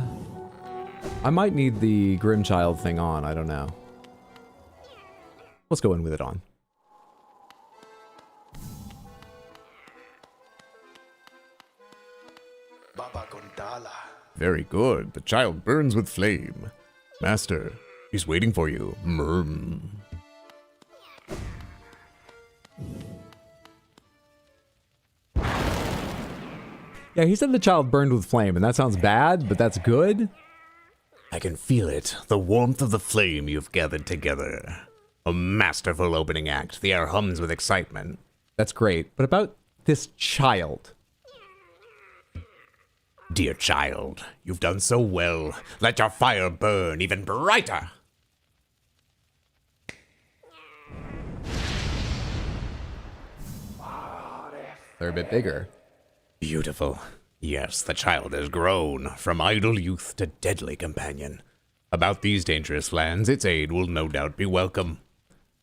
Speaker 1: might need the Grimchild thing on. I don't know. Let's go in with it on.
Speaker 4: Baba Gondala.
Speaker 5: Very good. The child burns with flame. Master, he's waiting for you. Mmm.
Speaker 1: Yeah, he said the child burned with flame, and that sounds bad, but that's good.
Speaker 5: I can feel it. The warmth of the flame you've gathered together. A masterful opening act. The air hums with excitement.
Speaker 1: That's great. But about this child.
Speaker 5: Dear child, you've done so well. Let your fire burn even brighter.
Speaker 1: They're a bit bigger.
Speaker 5: Beautiful. Yes, the child has grown from idle youth to deadly companion. About these dangerous lands, its aid will no doubt be welcome.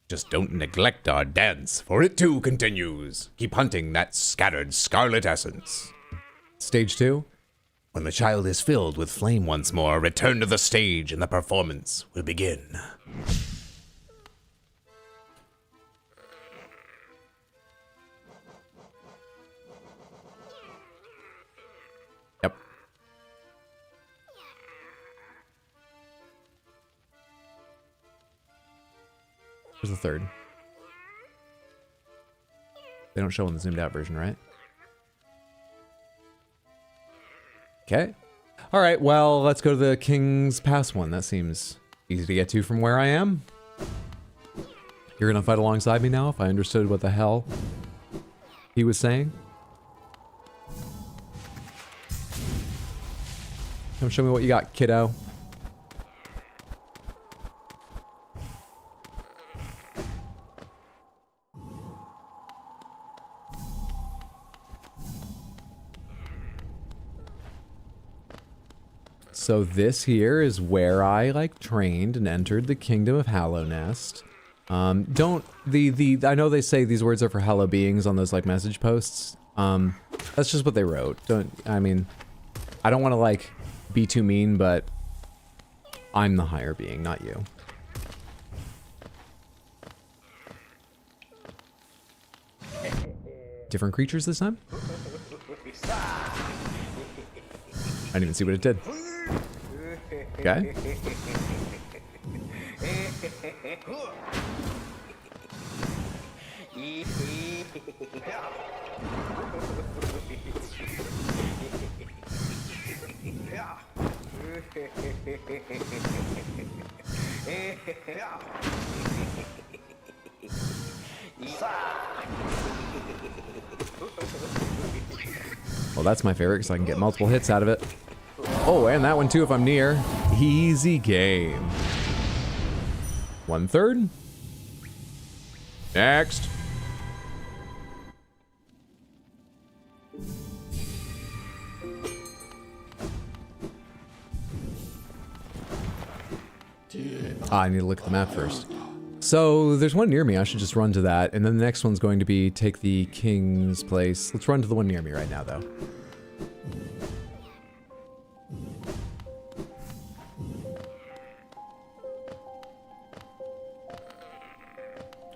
Speaker 5: Just don't neglect our dance, for it too continues. Keep hunting that scattered scarlet essence.
Speaker 1: Stage 2?
Speaker 5: When the child is filled with flame once more, return to the stage and the performance will begin.
Speaker 1: Yep. Where's the third? They don't show in the zoomed out version, right? Okay. All right, well, let's go to the King's Pass one. That seems easy to get to from where I am. You're gonna fight alongside me now, if I understood what the hell he was saying. Come show me what you got, kiddo. So this here is where I like trained and entered the Kingdom of Hallownest. I know they say these words are for Hello beings on those like message posts. That's just what they wrote. I don't want to like be too mean, but I'm the higher being, not you. Different creatures this time? I didn't even see what it did. Okay. Well, that's my favorite because I can get multiple hits out of it. Oh, and that one too if I'm near. Easy game. 1/3. Next. I need to look at the map first. So there's one near me. I should just run to that. And then the next one's going to be take the king's place. Let's run to the one near me right now, though.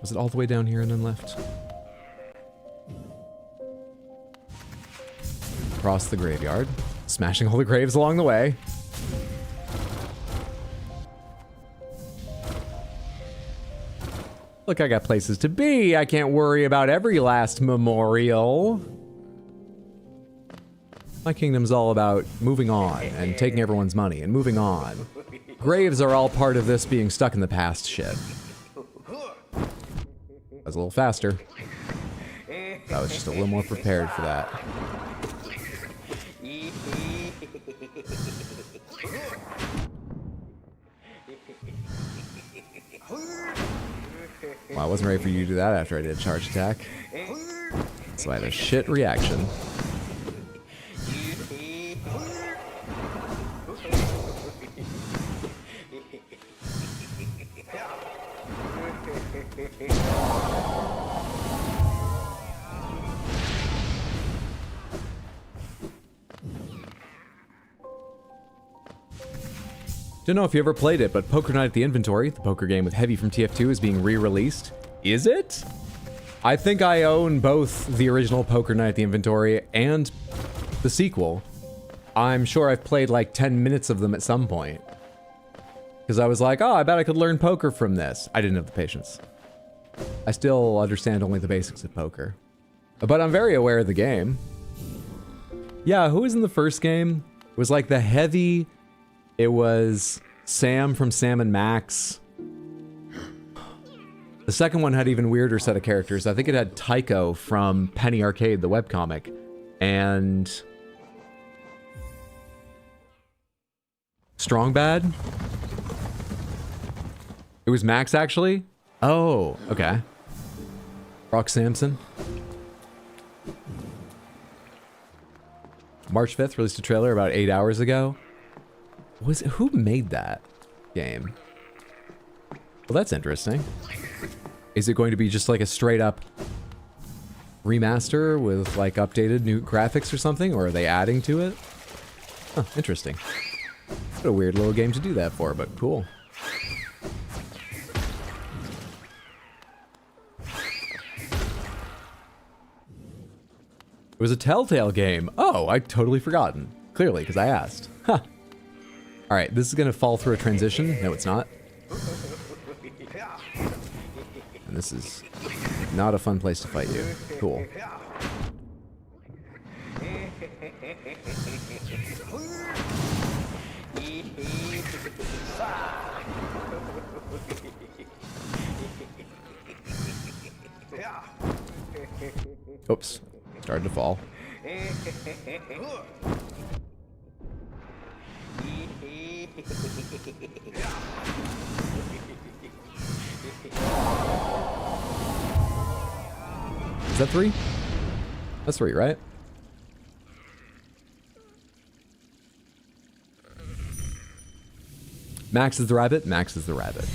Speaker 1: Was it all the way down here and then left? Across the graveyard. Smashing all the graves along the way. Look, I got places to be. I can't worry about every last memorial. My kingdom's all about moving on and taking everyone's money and moving on. Graves are all part of this being stuck in the past shit. That was a little faster. I was just a little more prepared for that. Well, I wasn't ready for you to do that after I did a charge attack. So I had a shit reaction. Don't know if you ever played it, but Poker Night at the Inventory, the poker game with Heavy from TF2, is being re-released. Is it? I think I own both the original Poker Night at the Inventory and the sequel. I'm sure I've played like 10 minutes of them at some point. Because I was like, oh, I bet I could learn poker from this. I didn't have the patience. I still understand only the basics of poker. But I'm very aware of the game. Yeah, who was in the first game? It was like the Heavy... It was Sam from Sam and Max. The second one had even weirder set of characters. I think it had Tycho from Penny Arcade, the webcomic. And... Strong Bad? It was Max, actually? Oh, okay. Rock Samson. March 5th, released a trailer about 8 hours ago. Who made that game? Well, that's interesting. Is it going to be just like a straight up remaster with like updated new graphics or something? Or are they adding to it? Huh, interesting. What a weird little game to do that for, but cool. It was a Telltale game. Oh, I'd totally forgotten. Clearly, because I asked. Huh. Alright, this is gonna fall through a transition. No, it's not. And this is not a fun place to fight you. Cool. Oops. Started to fall. Is that 3? That's 3, right? Max is the rabbit. Max is the rabbit.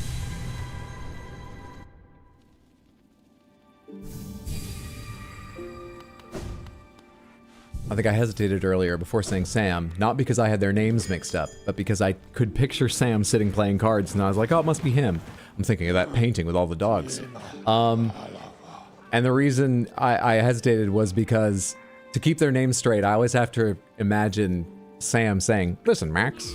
Speaker 1: I think I hesitated earlier before saying Sam, not because I had their names mixed up, but because I could picture Sam sitting playing cards, and I was like, oh, it must be him. I'm thinking of that painting with all the dogs. And the reason I hesitated was because to keep their names straight, I always have to imagine Sam saying, listen, Max.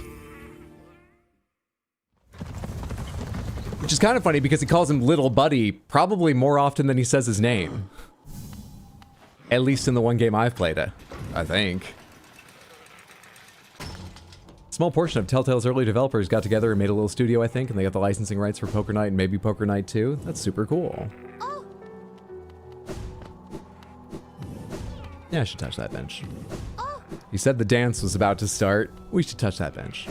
Speaker 1: Which is kind of funny because he calls him Little Buddy probably more often than he says his name. At least in the one game I've played it, I think. Small portion of Telltale's early developers got together and made a little studio, I think, and they got the licensing rights for Poker Night and maybe Poker Night 2. That's super cool. Yeah, I should touch that bench. You said the dance was about to start. We should touch that bench.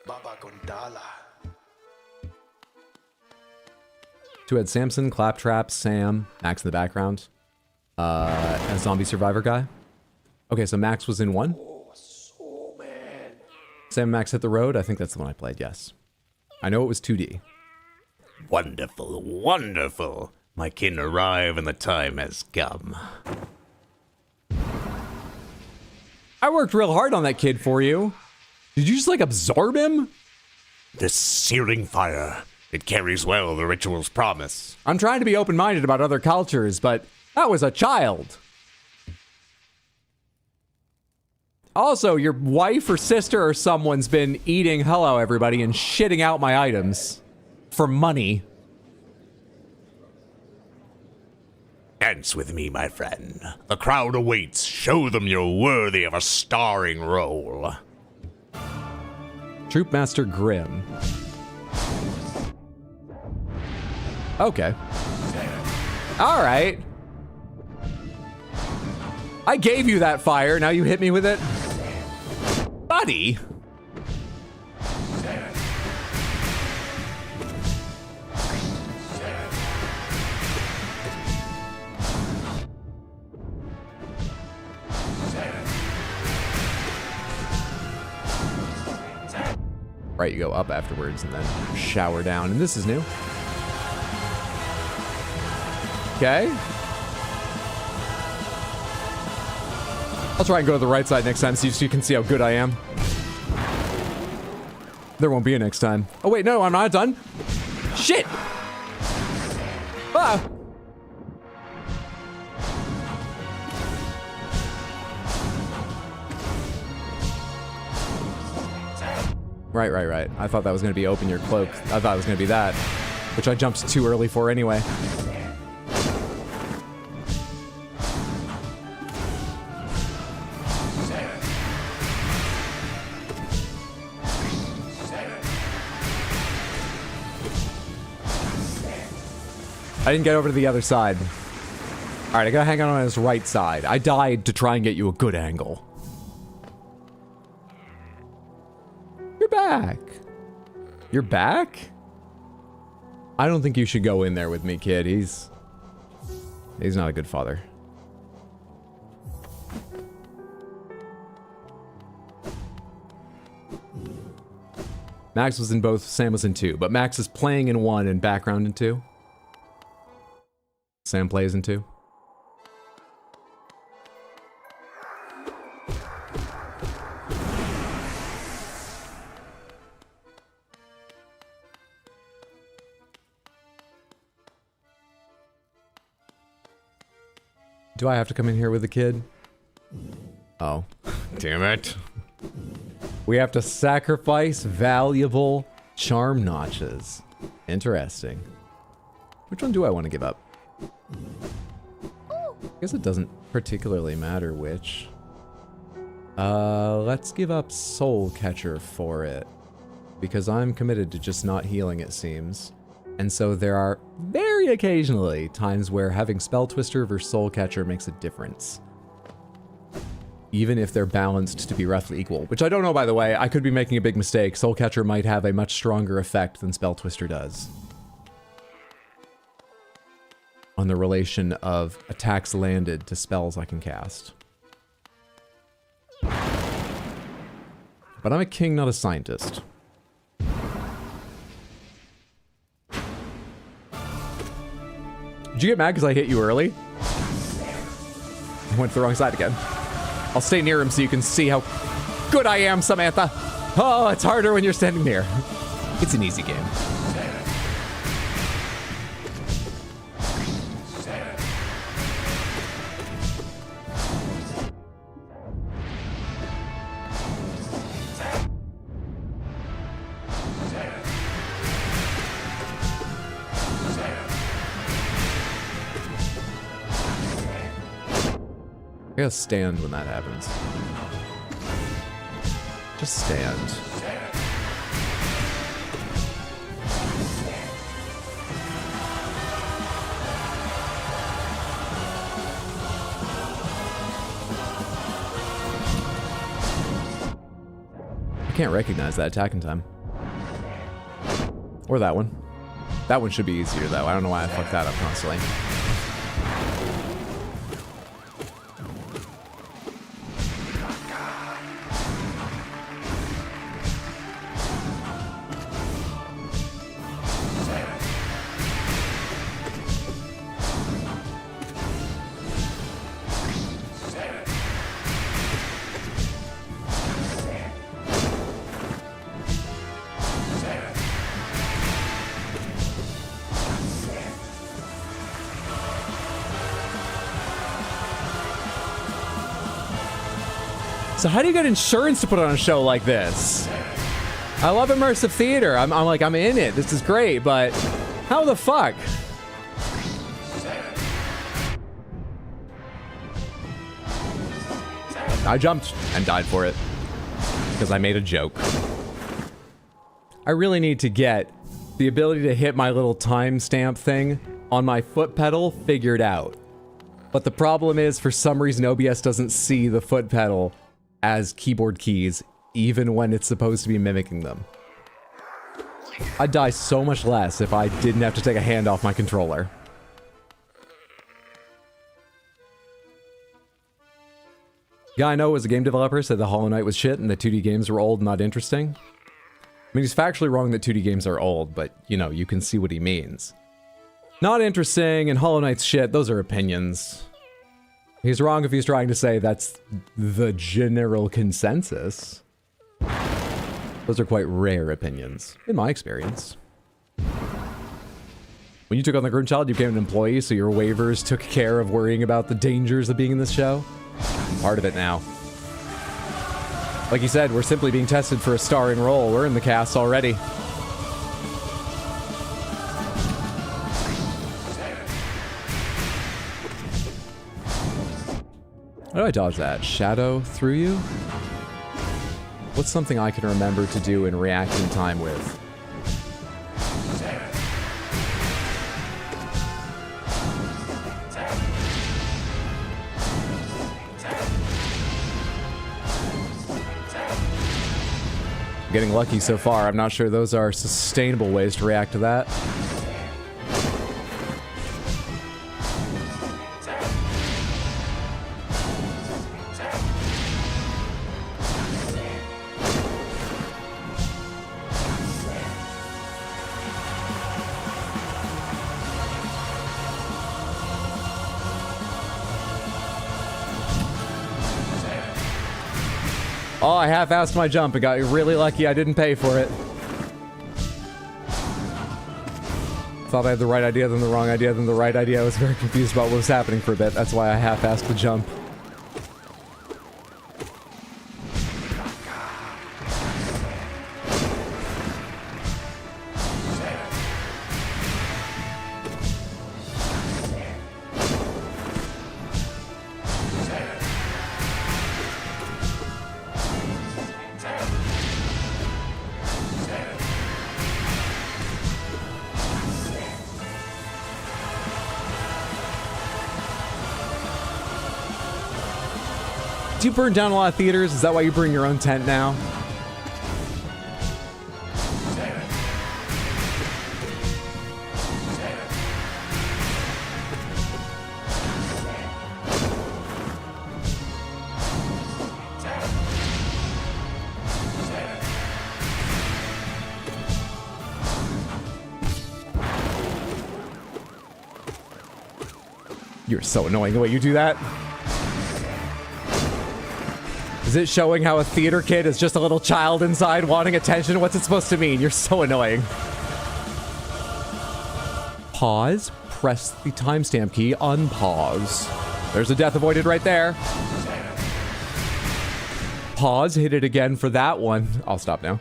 Speaker 4: Baba Gondala.
Speaker 1: 2 had Samson, Claptrap, Sam, Max in the background. A zombie survivor guy. Okay, so Max was in 1. Sam and Max hit the road. I think that's the one I played, yes. I know it was 2D.
Speaker 5: Wonderful, wonderful. My kin arrive and the time has come.
Speaker 1: I worked real hard on that kid for you. Did you just like absorb him?
Speaker 5: This searing fire, it carries well the ritual's promise.
Speaker 1: I'm trying to be open-minded about other cultures, but that was a child. Also, your wife or sister or someone's been eating, hello everybody, and shitting out my items for money.
Speaker 5: Dance with me, my friend. The crowd awaits. Show them you're worthy of a starring role.
Speaker 1: Troopmaster Grimm. Okay. All right. I gave you that fire. Now you hit me with it. Buddy. Right, you go up afterwards and then shower down. And this is new. Okay. I'll try and go to the right side next time so you can see how good I am. There won't be a next time. Oh wait, no, I'm not done. Shit! Ah! Right. I thought that was going to be open your cloak. I thought it was going to be that, which I jumped too early for anyway. I didn't get over to the other side. All right, I gotta hang out on his right side. I died to try and get you a good angle. You're back. You're back? I don't think you should go in there with me, kid. He's not a good father. Max was in both, Sam was in 2, but Max is playing in 1 and background in 2. Sam plays in 2. Do I have to come in here with the kid? Oh. Damn it. We have to sacrifice valuable charm notches. Interesting. Which one do I want to give up? I guess it doesn't particularly matter which. Let's give up Soul Catcher for it. Because I'm committed to just not healing, it seems. And so there are very occasionally times where having Spell Twister versus Soul Catcher makes a difference. Even if they're balanced to be roughly equal. Which I don't know, by the way. I could be making a big mistake. Soul Catcher might have a much stronger effect than Spell Twister does. On the relation of attacks landed to spells I can cast. But I'm a king, not a scientist. Did you get mad because I hit you early? I went to the wrong side again. I'll stay near him so you can see how good I am, Samantha. Oh, it's harder when you're standing near. It's an easy game. I gotta stand when that happens. Just stand. I can't recognize that attack in time. Or that one. That one should be easier though. I don't know why I fucked that up constantly. So how do you get insurance to put on a show like this? I love immersive theater. I'm like, I'm in it. This is great, but how the fuck? I jumped and died for it because I made a joke. I really need to get the ability to hit my little timestamp thing on my foot pedal figured out. But the problem is, for some reason, OBS doesn't see the foot pedal as keyboard keys, even when it's supposed to be mimicking them. I'd die so much less if I didn't have to take a hand off my controller. Guy I know was a game developer, said the Hollow Knight was shit and the 2D games were old and not interesting. I mean, he's factually wrong that 2D games are old, but, you know, you can see what he means. Not interesting and Hollow Knight's shit, those are opinions. He's wrong if he's trying to say that's the general consensus. Those are quite rare opinions, in my experience. When you took on the Grimchild, you became an employee, so your waivers took care of worrying about the dangers of being in this show. I'm part of it now. Like you said, we're simply being tested for a starring role. We're in the cast already. How do I dodge that? Shadow through you? What's something I can remember to do in reaction time with? Getting lucky so far. I'm not sure those are sustainable ways to react to that. Oh, I half-assed my jump and got really lucky I didn't pay for it. Thought I had the right idea, then the wrong idea, then the right idea. I was very confused about what was happening for a bit. That's why I half-assed the jump. Do you burn down a lot of theaters? Is that why you bring your own tent now? You're so annoying the way you do that. Is it showing how a theater kid is just a little child inside wanting attention? What's it supposed to mean? You're so annoying. Pause. Press the timestamp key. Unpause. There's a death avoided right there. Pause. Hit it again for that one. I'll stop now.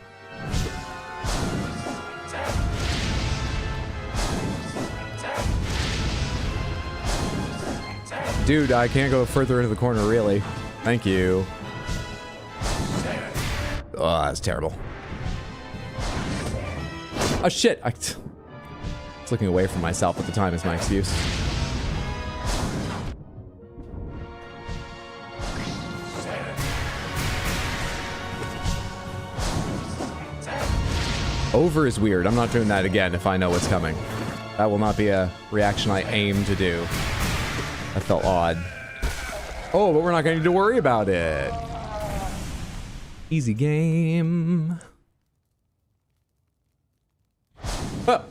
Speaker 1: Dude, I can't go further into the corner, really. Thank you. Oh, that's terrible. Oh, shit. I was looking away from myself at the time is my excuse. Over is weird. I'm not doing that again if I know what's coming. That will not be a reaction I aim to do. That felt odd. Oh, but we're not going to need to worry about it. Easy game. Oh.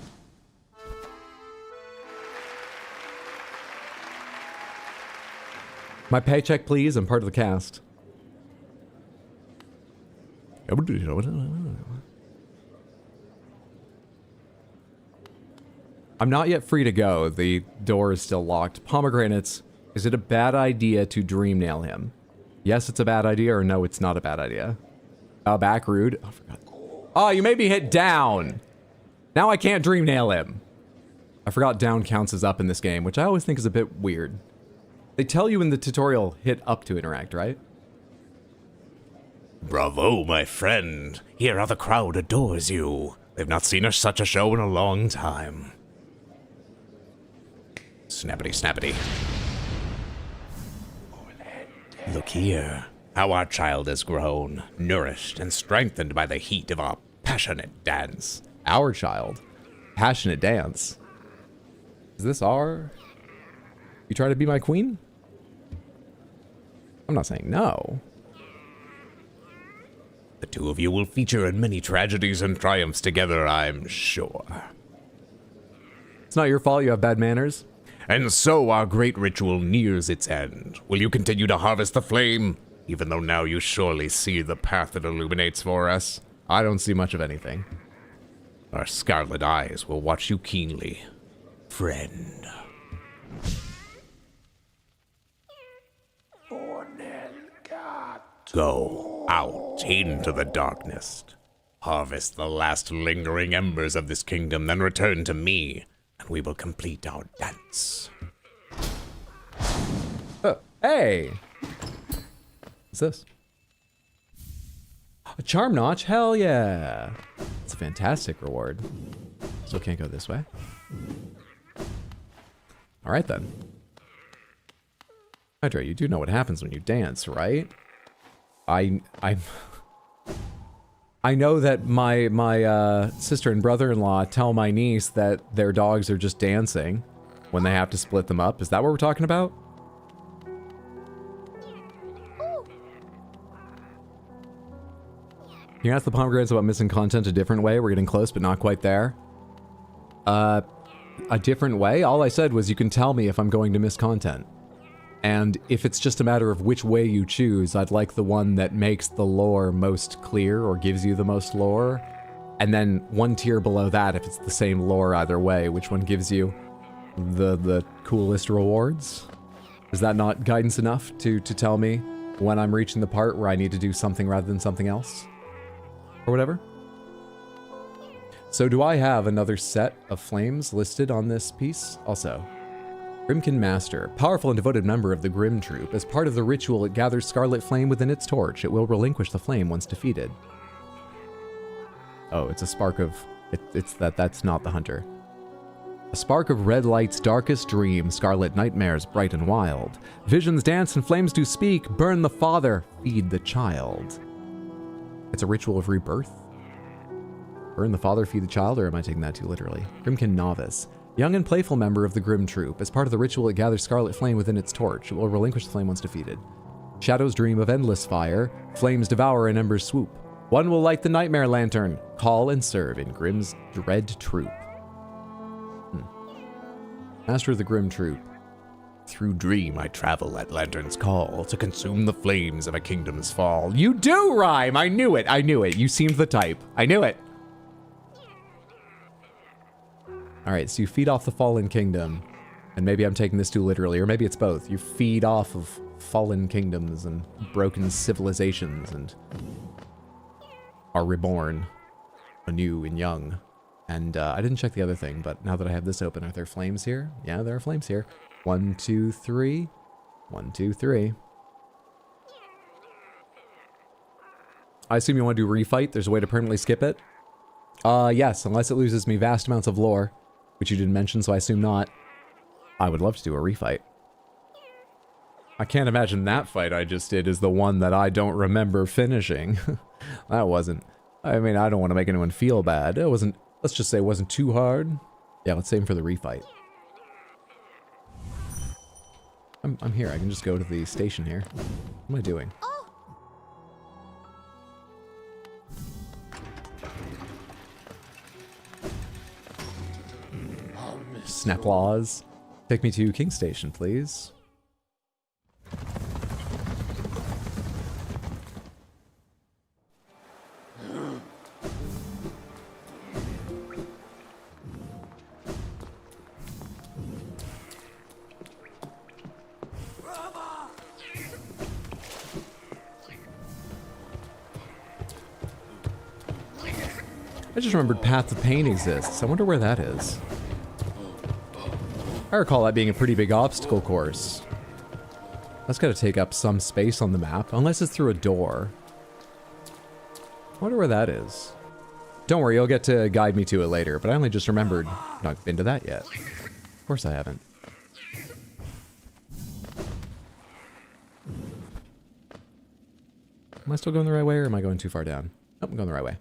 Speaker 1: My paycheck, please. I'm part of the cast. I'm not yet free to go. The door is still locked. Pomegranates. Is it a bad idea to dream nail him? Yes, it's a bad idea, or no, it's not a bad idea. Back rude. Oh, I forgot. Oh, you made me hit down. Now I can't dream nail him. I forgot down counts as up in this game, which I always think is a bit weird. They tell you in the tutorial, hit up to interact, right?
Speaker 5: Bravo, my friend. Here how the crowd adores you. They've not seen such a show in a long time. Snappity, snappity. Look here, how our child has grown, nourished and strengthened by the heat of our passionate dance.
Speaker 1: Our child. Passionate dance. Is this our... You try to be my queen? I'm not saying no.
Speaker 5: The two of you will feature in many tragedies and triumphs together, I'm sure.
Speaker 1: It's not your fault you have bad manners.
Speaker 5: And so our great ritual nears its end. Will you continue to harvest the flame, even though now you surely see the path it illuminates for us?
Speaker 1: I don't see much of anything.
Speaker 5: Our scarlet eyes will watch you keenly, friend. Go out into the darkness. Harvest the last lingering embers of this kingdom, then return to me, and we will complete our dance.
Speaker 1: Oh, hey! What's this? A charm notch? Hell yeah! It's a fantastic reward. Still can't go this way. Alright then. Hydra, you do know what happens when you dance, right? I know that my sister and brother-in-law tell my niece that their dogs are just dancing when they have to split them up. Is that what we're talking about? Can you ask the pomegranates about missing content a different way? We're getting close, but not quite there. A different way? All I said was you can tell me if I'm going to miss content. And if it's just a matter of which way you choose, I'd like the one that makes the lore most clear or gives you the most lore. And then one tier below that, if it's the same lore either way, which one gives you the coolest rewards? Is that not guidance enough to tell me when I'm reaching the part where I need to do something rather than something else? Or whatever? So do I have another set of flames listed on this piece? Also, Grimkin Master, powerful and devoted member of the Grim Troop. As part of the ritual, it gathers scarlet flame within its torch. It will relinquish the flame once defeated. Oh, it's a spark of... That's not the hunter. A spark of red light's darkest dream, scarlet nightmares bright and wild. Visions dance and flames do speak. Burn the father, feed the child. It's a ritual of rebirth. Burn the father, feed the child, or am I taking that too literally? Grimkin Novice. Young and playful member of the Grim Troop. As part of the ritual, it gathers scarlet flame within its torch. It will relinquish the flame once defeated. Shadows dream of endless fire. Flames devour and embers swoop. One will light the nightmare lantern. Call and serve in Grim's dread troop. Master of the Grim Troop.
Speaker 5: Through dream I travel at lantern's call to consume the flames of a kingdom's fall.
Speaker 1: You do rhyme! I knew it! I knew it! You seemed the type. I knew it! Alright, so you feed off the fallen kingdom. And maybe I'm taking this too literally, or maybe it's both. You feed off of fallen kingdoms and broken civilizations and are reborn anew and young. And I didn't check the other thing, but now that I have this open, are there flames here? Yeah, there are flames here. 1, 2, 3. 1, 2, 3. I assume you want to do refight. There's a way to permanently skip it. Yes, unless it loses me vast amounts of lore, which you didn't mention, so I assume not. I would love to do a refight. I can't imagine that fight I just did is the one that I don't remember finishing. That wasn't... I mean, I don't want to make anyone feel bad. It wasn't... Let's just say it wasn't too hard. Yeah, let's aim for the refight. I'm here. I can just go to the station here. What am I doing? Snaplaws. Take me to King Station, please. I just remembered Path of Pain exists. I wonder where that is. I recall that being a pretty big obstacle course. That's got to take up some space on the map, unless it's through a door. I wonder where that is. Don't worry, you'll get to guide me to it later, but I only just remembered I've not been to that yet. Of course I haven't. Am I still going the right way, or am I going too far down? Oh, I'm going the right way.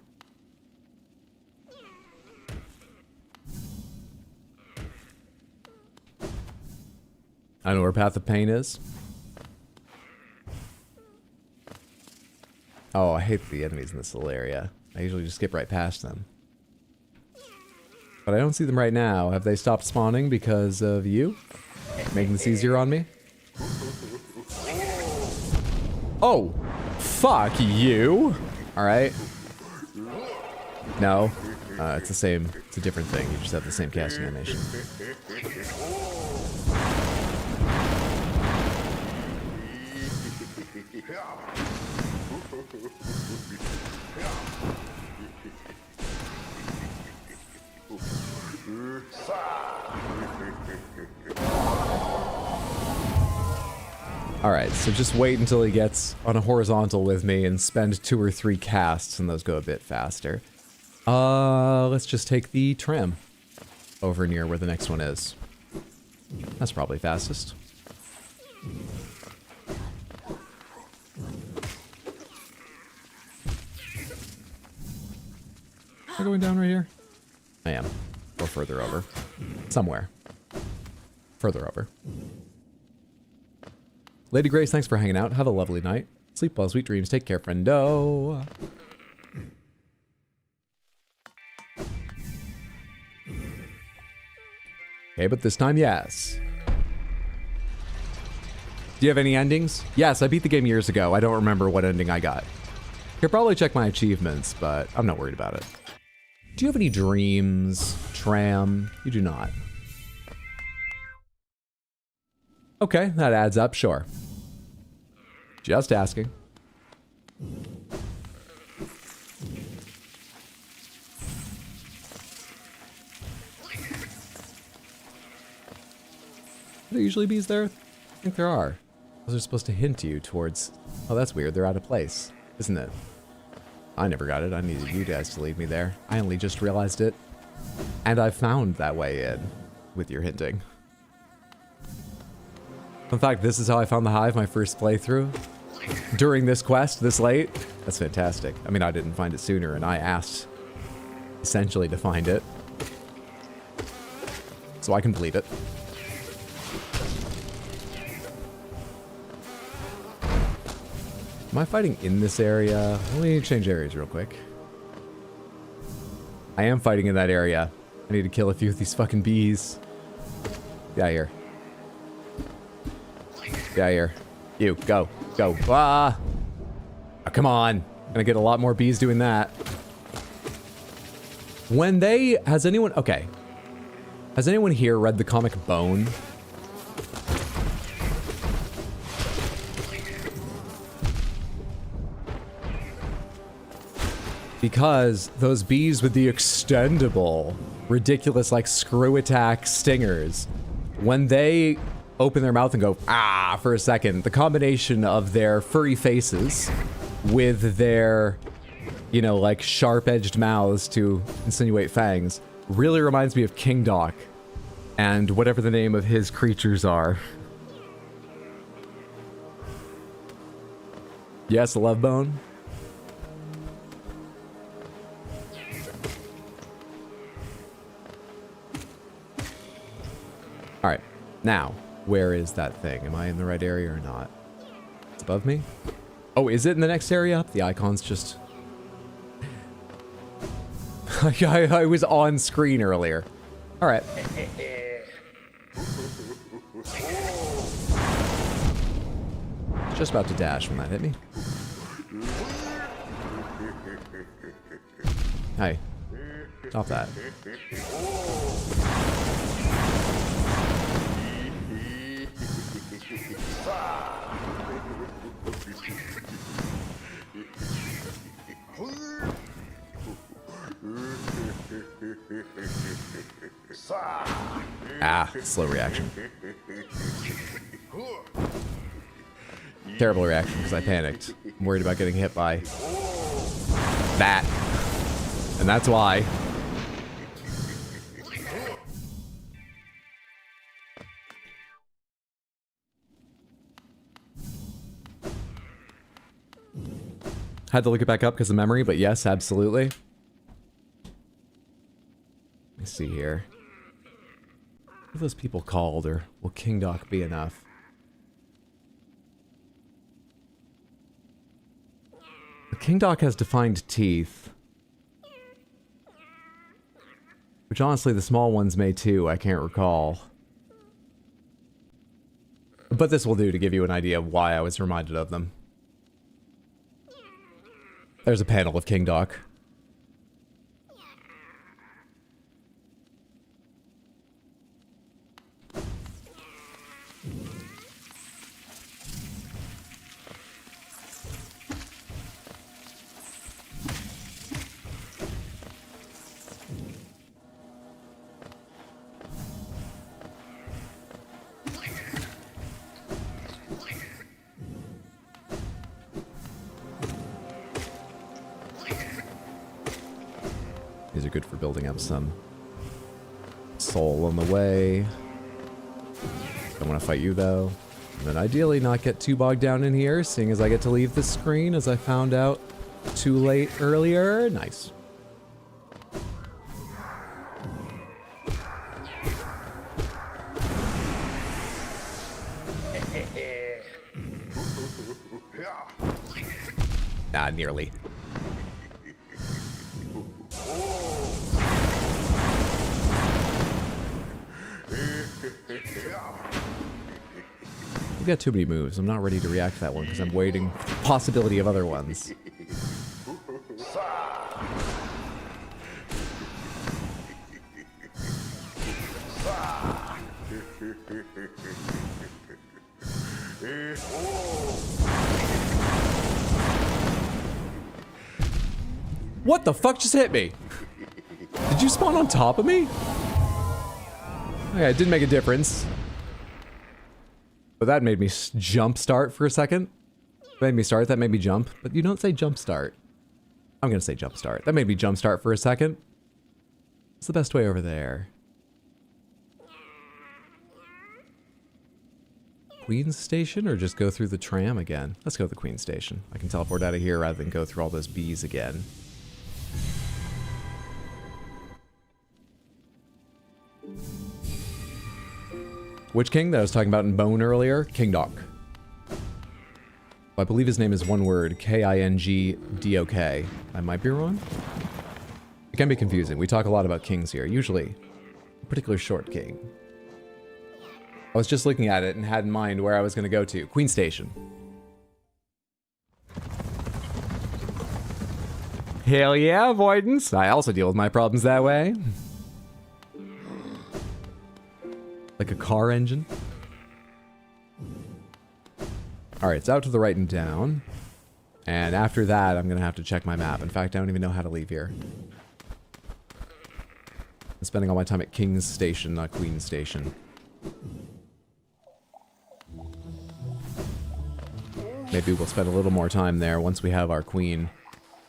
Speaker 1: I know where Path of Pain is. Oh, I hate the enemies in this little area. I usually just skip right past them. But I don't see them right now. Have they stopped spawning because of you? Making this easier on me? Oh! Fuck you! Alright. No. It's the same. It's a different thing. You just have the same casting animation. Alright, so just wait until he gets on a horizontal with me and spend 2 or 3 casts, and those go a bit faster. Let's just take the tram over near where the next one is. That's probably fastest. Am I going down right here? I am. Or further over. Somewhere. Further over. Lady Grace, thanks for hanging out. Have a lovely night. Sleep well, sweet dreams. Take care, friendo. Okay, but this time, yes. Do you have any endings? Yes, I beat the game years ago. I don't remember what ending I got. Could probably check my achievements, but I'm not worried about it. Do you have any dreams, Tram? You do not. Okay, that adds up, sure. Just asking. Are there usually bees there? I think there are. Those are supposed to hint you towards... Oh, that's weird. They're out of place, isn't it? I never got it. I needed you guys to lead me there. I only just realized it. And I found that way in with your hinting. In fact, this is how I found the hive my first playthrough. During this quest, this late. That's fantastic. I mean, I didn't find it sooner, and I asked, essentially, to find it. So I complete it. Am I fighting in this area? Let me change areas real quick. I am fighting in that area. I need to kill a few of these fucking bees. Get out of here. Get out of here. You, go. Go. Ah! Oh, come on. Gonna get a lot more bees doing that. When they... Has anyone... Okay. Has anyone here read the comic Bone? Because those bees with the extendable, ridiculous, like, screw attack stingers, when they open their mouth and go, ah, for a second, the combination of their furry faces with their, you know, like, sharp-edged mouths to insinuate fangs really reminds me of King Doc and whatever the name of his creatures are. Yes, Love Bone? Alright, now, where is that thing? Am I in the right area or not? It's above me? Oh, is it in the next area? The icon's just... I was on screen earlier. Alright. Just about to dash when that hit me. Hey. Stop that. Ah, slow reaction. Terrible reaction because I panicked. I'm worried about getting hit by that. And And that's why. Had to look it back up because of memory, but yes, absolutely. Let me see here. What are those people called, or will King Doc be enough? The King Doc has defined teeth. Which honestly, the small ones may too, I can't recall. But this will do to give you an idea of why I was reminded of them. There's a panel of King Doc. These are good for building up some soul on the way. Don't want to fight you though. And then ideally not get too bogged down in here, seeing as I get to leave the screen as I found out too late earlier. Nice. Nah, nearly. I've got too many moves. I'm not ready to react to that one because I'm waiting for the possibility of other ones. What the fuck just hit me? Did you spawn on top of me? Okay, it didn't make a difference. But that made me jump start for a second. That made me start, that made me jump. But you don't say jump start. I'm gonna say jump start. That made me jump start for a second. What's the best way over there? Queen's Station, or just go through the tram again? Let's go to the Queen's Station. I can teleport out of here rather than go through all those bees again. Which king that I was talking about in Bone earlier? King Doc. I believe his name is one word, K-I-N-G-D-O-K. I might be wrong. It can be confusing. We talk a lot about kings here, usually a particular short king. I was just looking at it and had in mind where I was going to go to. Queen Station. Hell yeah, avoidance. I also deal with my problems that way. Like a car engine. Alright, it's out to the right and down. And after that, I'm gonna have to check my map. In fact, I don't even know how to leave here. I'm spending all my time at King's Station, not Queen's Station. Maybe we'll spend a little more time there once we have our queen.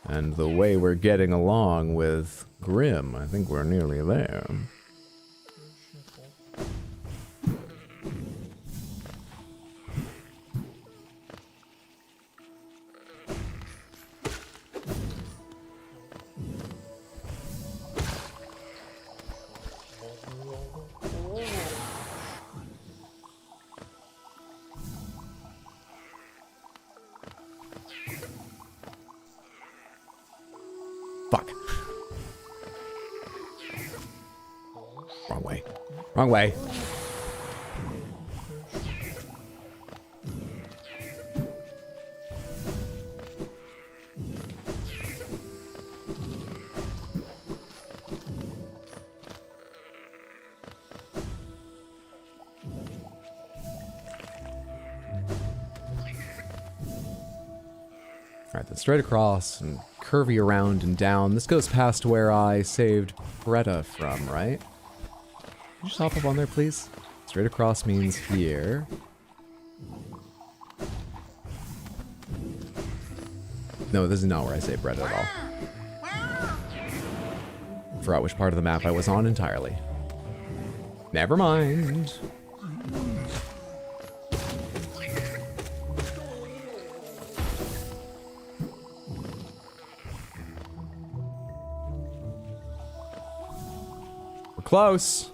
Speaker 1: And the way we're getting along with Grim, I think we're nearly there. Fuck. Wrong way. Wrong way. Alright, then straight across and curvy around and down. This goes past where I saved Greta from, right? Can you just hop up on there, please? Straight across means here. No, this is not where I saved Greta at all. forgot which part of the map I was on entirely. Never mind. We're close.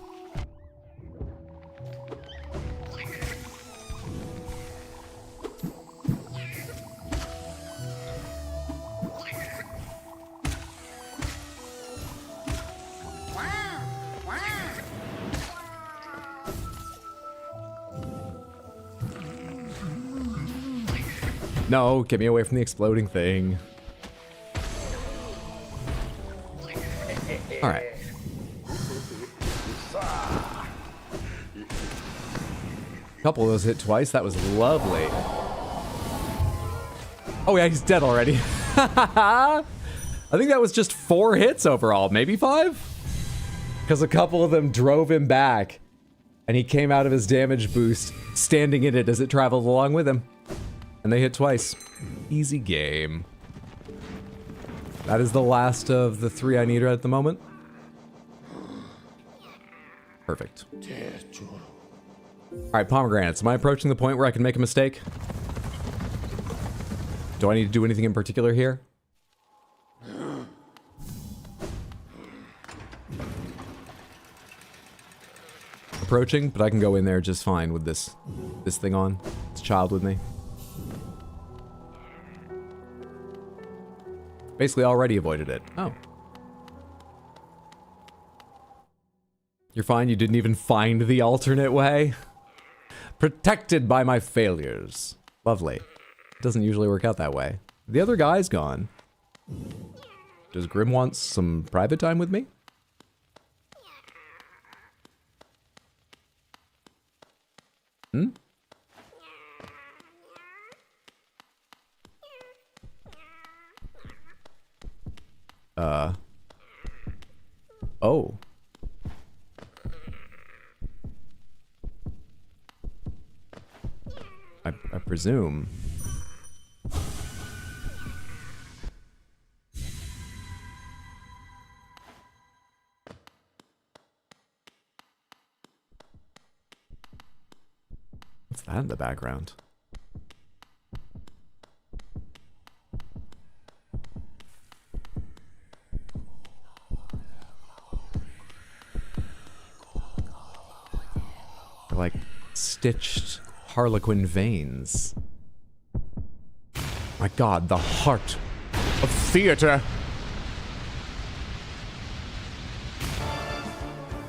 Speaker 1: No, get me away from the exploding thing. All right. Couple of those hit twice. That was lovely. Oh yeah, he's dead already. I think that was just 4 hits overall, maybe 5? Because a couple of them drove him back, and he came out of his damage boost, standing in it as it traveled along with him. And they hit twice. Easy game. That is the last of the 3 I need right at the moment. Perfect. Alright, pomegranates. Am I approaching the point where I can make a mistake? Do I need to do anything in particular here? Approaching, but I can go in there just fine with this thing on. This child with me. Basically already avoided it. Oh. You're fine, you didn't even find the alternate way? Protected by my failures. Lovely. It doesn't usually work out that way. The other guy's gone. Does Grim want some private time with me? Hmm? Oh. I presume. What's that in the background? Like stitched harlequin veins. My god, the heart of theater.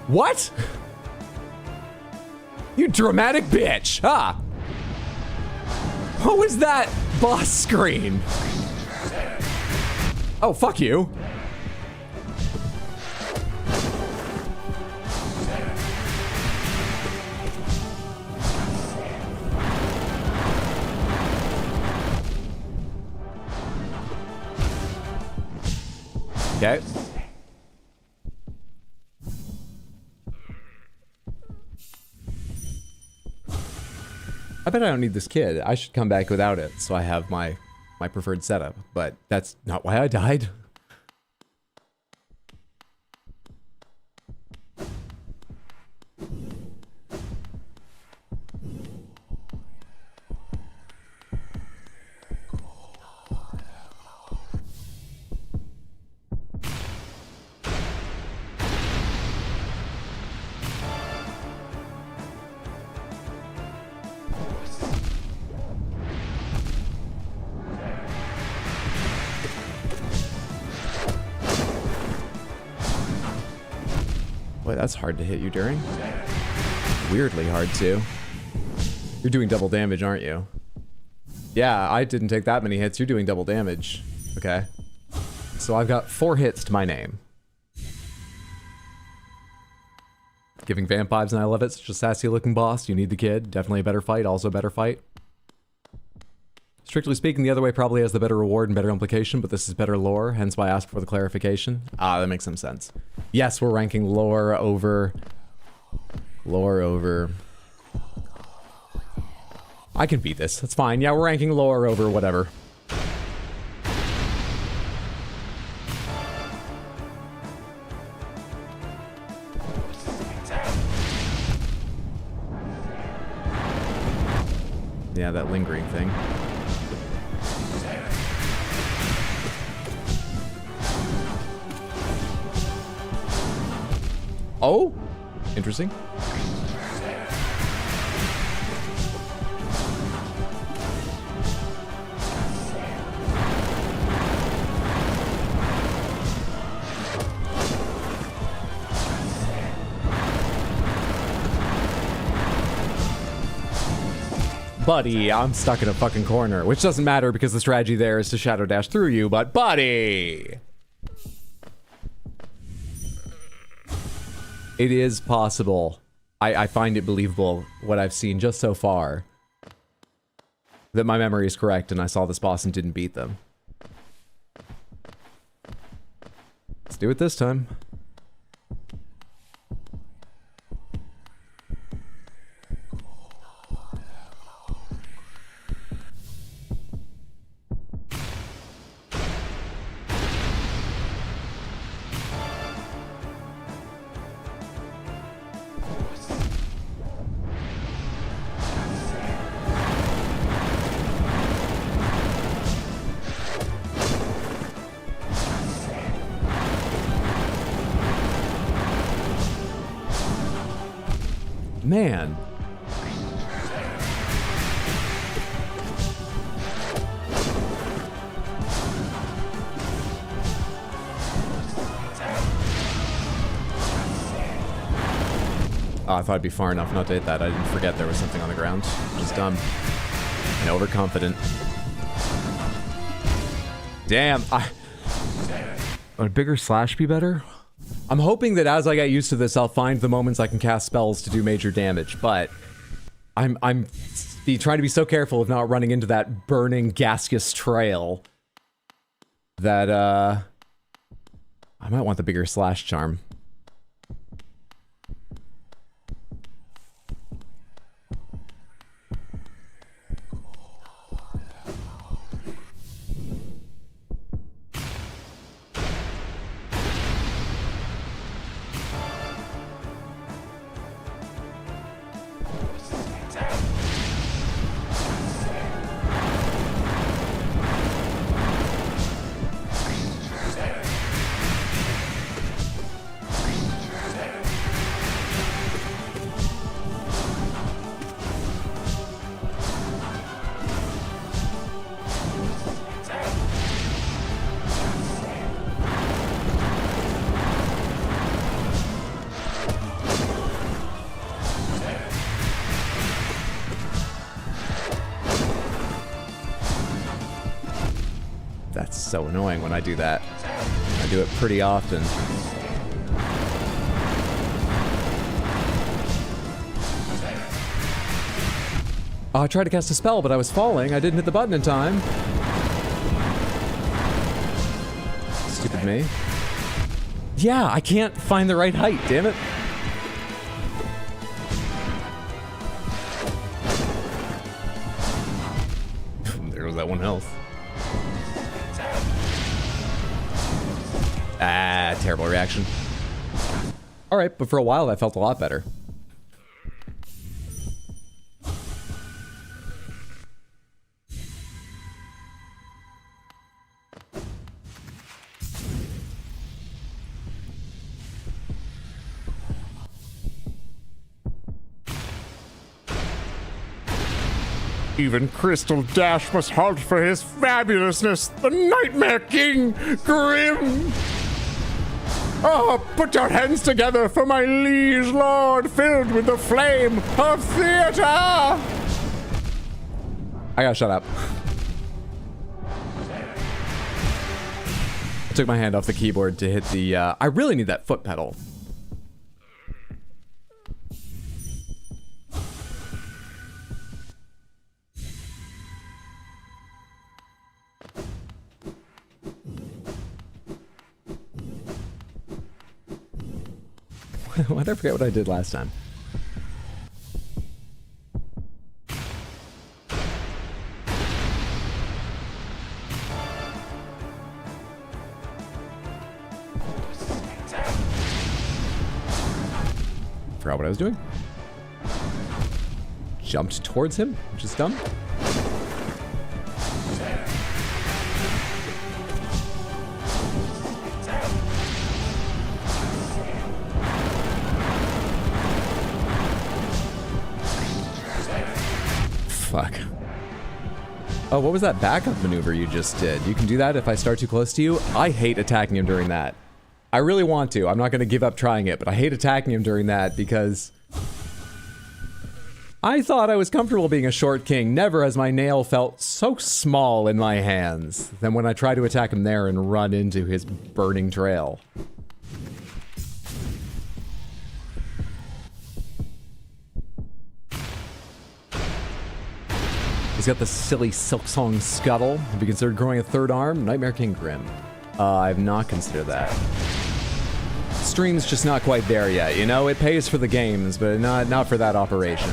Speaker 1: What? You dramatic bitch, huh? What was that boss screen? Oh, fuck you. Okay. I bet I don't need this kid. I should come back without it, so I have my preferred setup. But that's not why I died. Boy, that's hard to hit you during. Weirdly hard too. You're doing double damage, aren't you? Yeah, I didn't take that many hits. You're doing double damage. Okay. So I've got 4 hits to my name. Giving vamp vibes and I love it. Such a sassy looking boss. You need the kid. Definitely a better fight. Also a better fight. Strictly speaking, the other way probably has the better reward and better implication, but this is better lore, hence why I asked for the clarification. Ah, that makes some sense. Yes, we're ranking lore over... I can beat this, that's fine. Yeah, we're ranking lore over whatever. Yeah, that lingering thing. Oh, interesting. Buddy, I'm stuck in a fucking corner, which doesn't matter because the strategy there is to shadow dash through you, but buddy! It is possible. I find it believable, what I've seen just so far, that my memory is correct and I saw this boss and didn't beat them. Let's do it this time. Man. Oh, I thought I'd be far enough not to hit that. I didn't forget there was something on the ground. Just dumb and overconfident. Damn. Would a bigger slash be better? I'm hoping that as I get used to this, I'll find the moments I can cast spells to do major damage, but I'm trying to be so careful of not running into that burning gaseous trail that I might want the bigger slash charm. That's so annoying when I do that. I do it pretty often. Oh, I tried to cast a spell, but I was falling. I didn't hit the button in time. Stupid me. Yeah, I can't find the right height, damn it. There goes that one health. Ah, terrible reaction. Alright, but for a while that felt a lot better.
Speaker 2: Even Crystal Dash must halt for his fabulousness, the Nightmare King, Grim! Oh, put your hands together for my liege lord filled with the flame of theater! I
Speaker 1: gotta shut up. I took my hand off the keyboard to hit the, I really need that foot pedal. Why did I forget what I did last time? Forgot what I was doing. Jumped towards him, which is dumb. fuck. Oh, what was that backup maneuver you just did? You can do that if I start too close to you? I hate attacking him during that. I really want to. I'm not going to give up trying it, but I hate attacking him during that because I thought I was comfortable being a short king. Never has my nail felt so small in my hands than when I try to attack him there and run into his burning trail. He's got the silly Silksong Scuttle. Have you considered growing a third arm? Nightmare King Grim. I've not considered that. Stream's just not quite there yet, you know? It pays for the games, but not for that operation.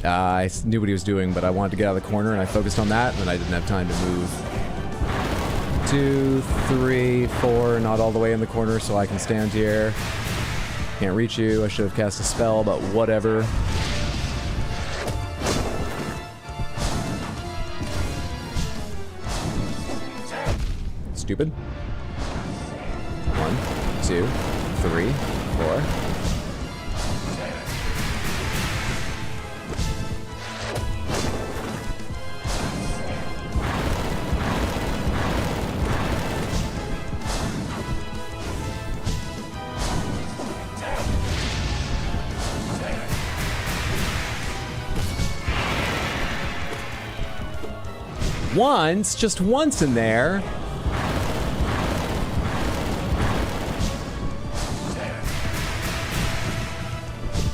Speaker 1: I knew what he was doing, but I wanted to get out of the corner, and I focused on that, and I didn't have time to move. 2, 3, 4, not all the way in the corner, so I can stand here. Can't reach you. I should have cast a spell, but whatever. Stupid. 1, 2, 3, 4. Once, just once in there.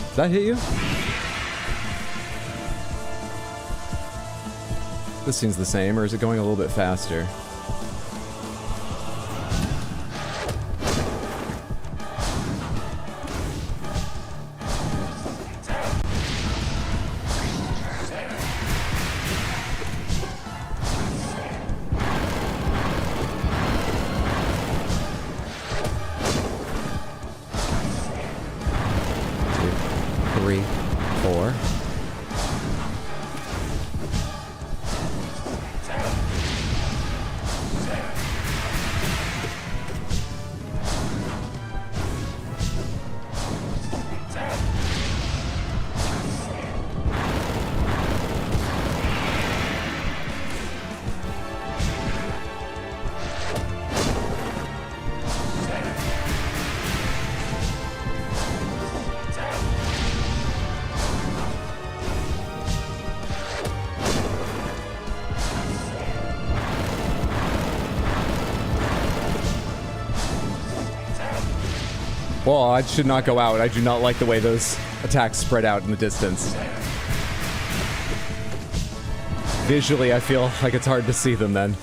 Speaker 1: Does that hit you? This seems the same, or is it going a little bit faster? Well, I should not go out. I do not like the way those attacks spread out in the distance. Visually, I feel like it's hard to see them then.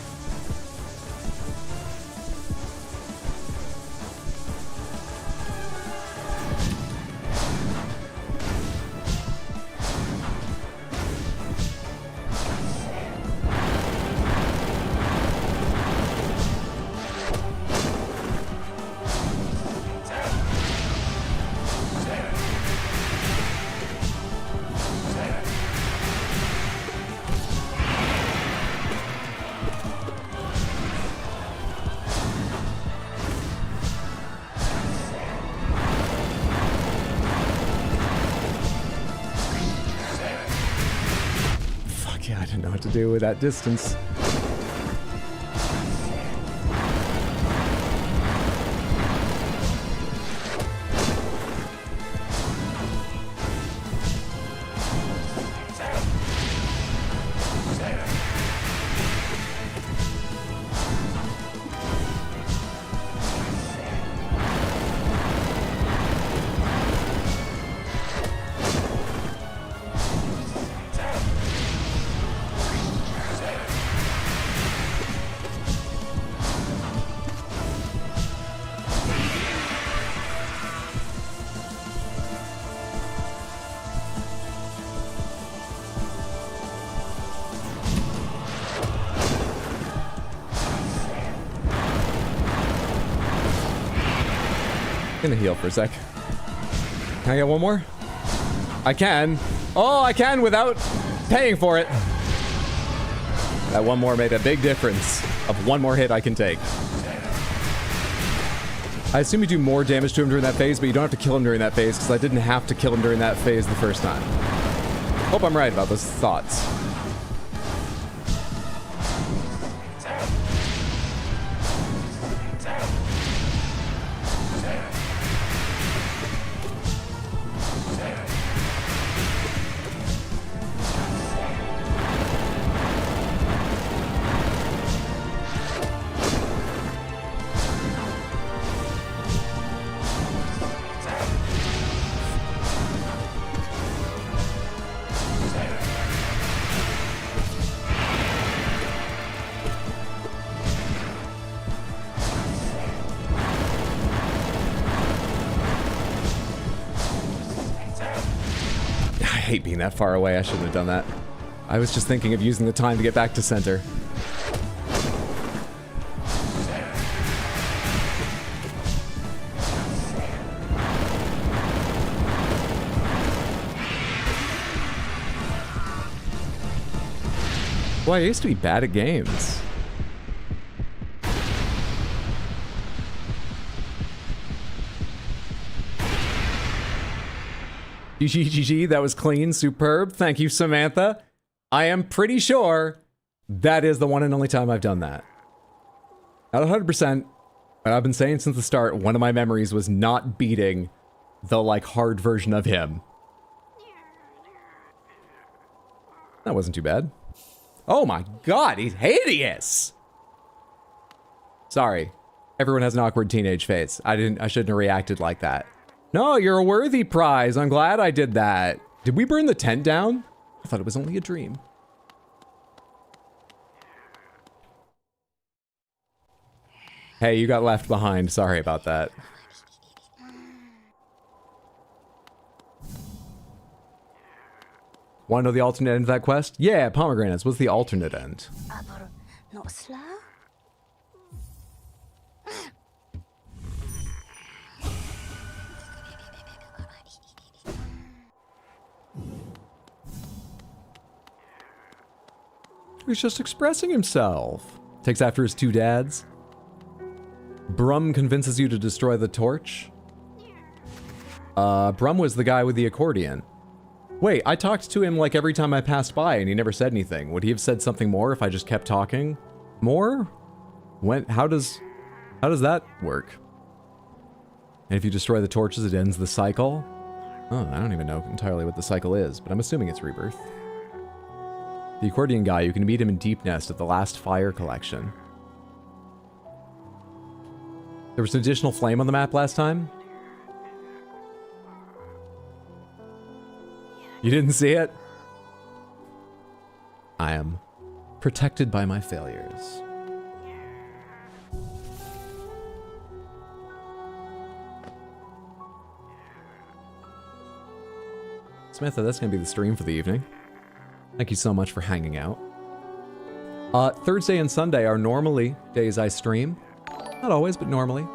Speaker 1: Do with that distance. Gonna heal for a sec. Can I get one more? I can. Oh, I can without paying for it. That one more made a big difference of one more hit I can take. I assume you do more damage to him during that phase, but you don't have to kill him during that phase, because I didn't have to kill him during that phase the first time. Hope I'm right about those thoughts. I hate being that far away. I shouldn't have done that. I was just thinking of using the time to get back to center. Boy, I used to be bad at games. GG, that was clean, superb. Thank you, Samantha. I am pretty sure that is the one and only time I've done that. Not 100%, but I've been saying since the start, one of my memories was not beating the, like, hard version of him. That wasn't too bad. Oh my god, he's hideous! Sorry. Everyone has an awkward teenage face. I shouldn't have reacted like that. No, you're a worthy prize. I'm glad I did that. Did we burn the tent down? I thought it was only a dream. Hey, you got left behind. Sorry about that. Want to know the alternate end of that quest? Yeah, pomegranates. What's the alternate end?
Speaker 6: Not slow?
Speaker 1: He's just expressing himself. Takes after his two dads. Brum convinces you to destroy the torch. Brum was the guy with the accordion. Wait, I talked to him like every time I passed by and he never said anything. Would he have said something more if I just kept talking more? When? How does that work? And if you destroy the torches, it ends the cycle? Oh, I don't even know entirely what the cycle is, but I'm assuming it's rebirth. The accordion guy, you can meet him in Deep Nest at the last fire collection. There was an additional flame on the map last time? You didn't see it? I am protected by my failures. Samantha, that's going to be the stream for the evening. Thank you so much for hanging out. Thursday and Sunday are normally days I stream. Not always, but normally.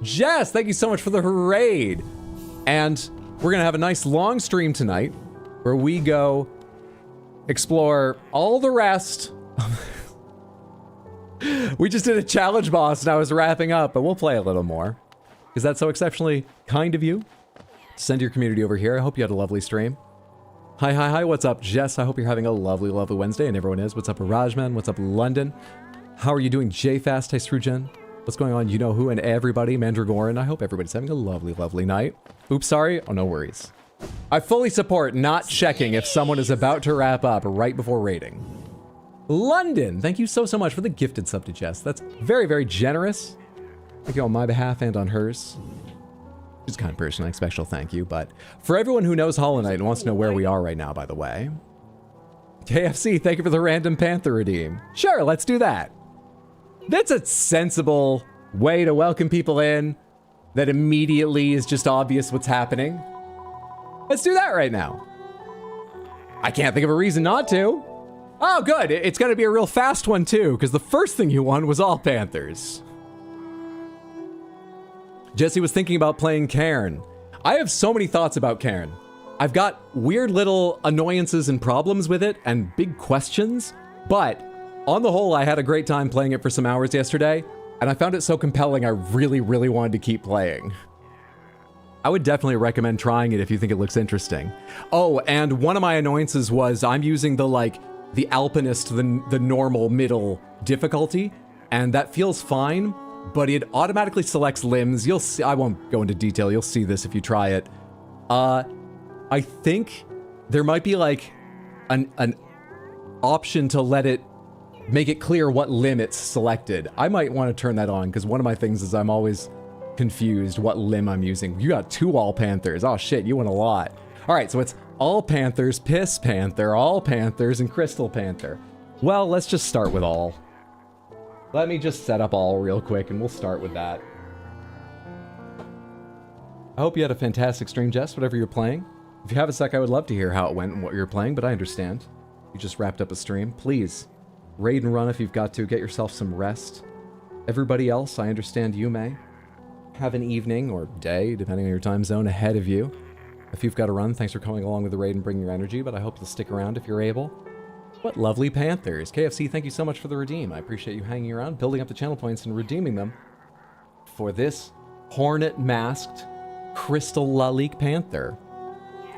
Speaker 1: Jess, thank you so much for the raid. And we're going to have a nice long stream tonight where we go explore all the rest. We just did a challenge boss and I was wrapping up, but we'll play a little more. Is that so exceptionally kind of you? Send your community over here. I hope you had a lovely stream. Hi, what's up, Jess? I hope you're having a lovely, lovely Wednesday, and everyone is. What's up, Rajman? What's up, London? How are you doing, JFast? Hi, Srujan. What's going on, you know who, and everybody, Mandragoran? I hope everybody's having a lovely, lovely night. Oops, sorry. Oh, no worries. I fully support not checking if someone is about to wrap up right before raiding. London, thank you so much for the gifted sub to Jess. That's very, very generous. Thank you on my behalf and on hers. She's the kind of person, like special thank you, but for everyone who knows Hollow Knight and wants to know where we are right now, by the way. KFC, thank you for the random Panther redeem. Sure, let's do that. That's a sensible way to welcome people in that immediately is just obvious what's happening. Let's do that right now. I can't think of a reason not to. Oh, good. It's going to be a real fast one, too, because the first thing you won was all Panthers. Jesse was thinking about playing Cairn. I have so many thoughts about Cairn. I've got weird little annoyances and problems with it and big questions, but On the whole, I had a great time playing it for some hours yesterday, and I found it so compelling I really, really wanted to keep playing. I would definitely recommend trying it if you think it looks interesting. Oh, and one of my annoyances was I'm using the Alpinist, the normal middle difficulty, and that feels fine, but it automatically selects limbs. You'll see, I won't go into detail, you'll see this if you try it. I think there might be like an option to let it make it clear what limb it's selected. I might want to turn that on, because one of my things is I'm always confused what limb I'm using. You got 2 all panthers. Oh shit, you won a lot. All right, so it's all panthers, piss panther, all panthers, and crystal panther. Well, let's just start with all. Let me just set up all real quick and we'll start with that. I hope you had a fantastic stream, Jess, whatever you're playing. If you have a sec, I would love to hear how it went and what you're playing, but I understand. You just wrapped up a stream. Please, raid and run if you've got to. Get yourself some rest. Everybody else, I understand you may have an evening or day, depending on your time zone, ahead of you. If you've got to run, thanks for coming along with the raid and bringing your energy, but I hope you'll stick around if you're able. What lovely panthers. KFC, thank you so much for the redeem. I appreciate you hanging around, building up the channel points, and redeeming them for this hornet-masked crystal Lalik panther.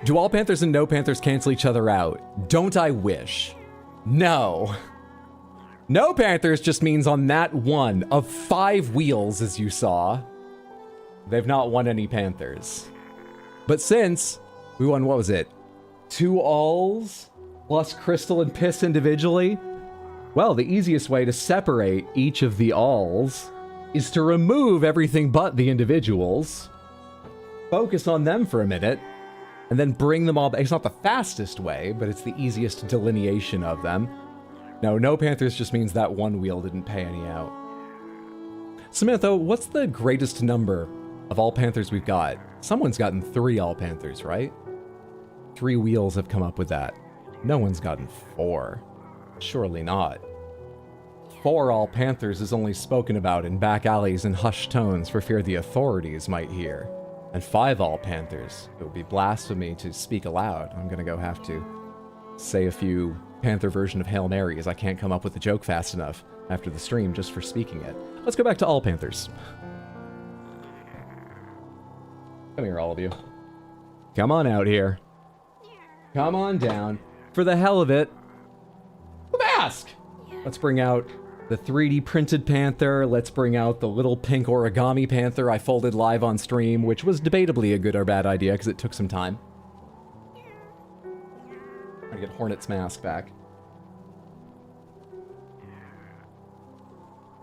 Speaker 1: Do all panthers and no panthers cancel each other out? Don't I wish? No. No panthers just means on that one of 5 wheels, as you saw, they've not won any panthers. But since we won, what was it? 2 alls plus crystal and piss individually? Well, the easiest way to separate each of the alls is to remove everything but the individuals, focus on them for a minute, and then bring them all back. It's not the fastest way, but it's the easiest delineation of them. No panthers just means that one wheel didn't pay any out. Samantha, what's the greatest number of all panthers we've got? Someone's gotten 3 all panthers, right? 3 wheels have come up with that. No one's gotten 4. Surely not. 4 all panthers is only spoken about in back alleys and hushed tones for fear the authorities might hear. And 5 all panthers, it would be blasphemy to speak aloud. I'm gonna go have to say a few panther version of Hail Marys. I can't come up with a joke fast enough after the stream just for speaking it. Let's go back to all panthers. Come here, all of you. Come on out here. Come on down. For the hell of it, mask! Let's bring out the 3D printed panther. Let's bring out the little pink origami panther I folded live on stream, which was debatably a good or bad idea because it took some time. Trying to get Hornet's mask back.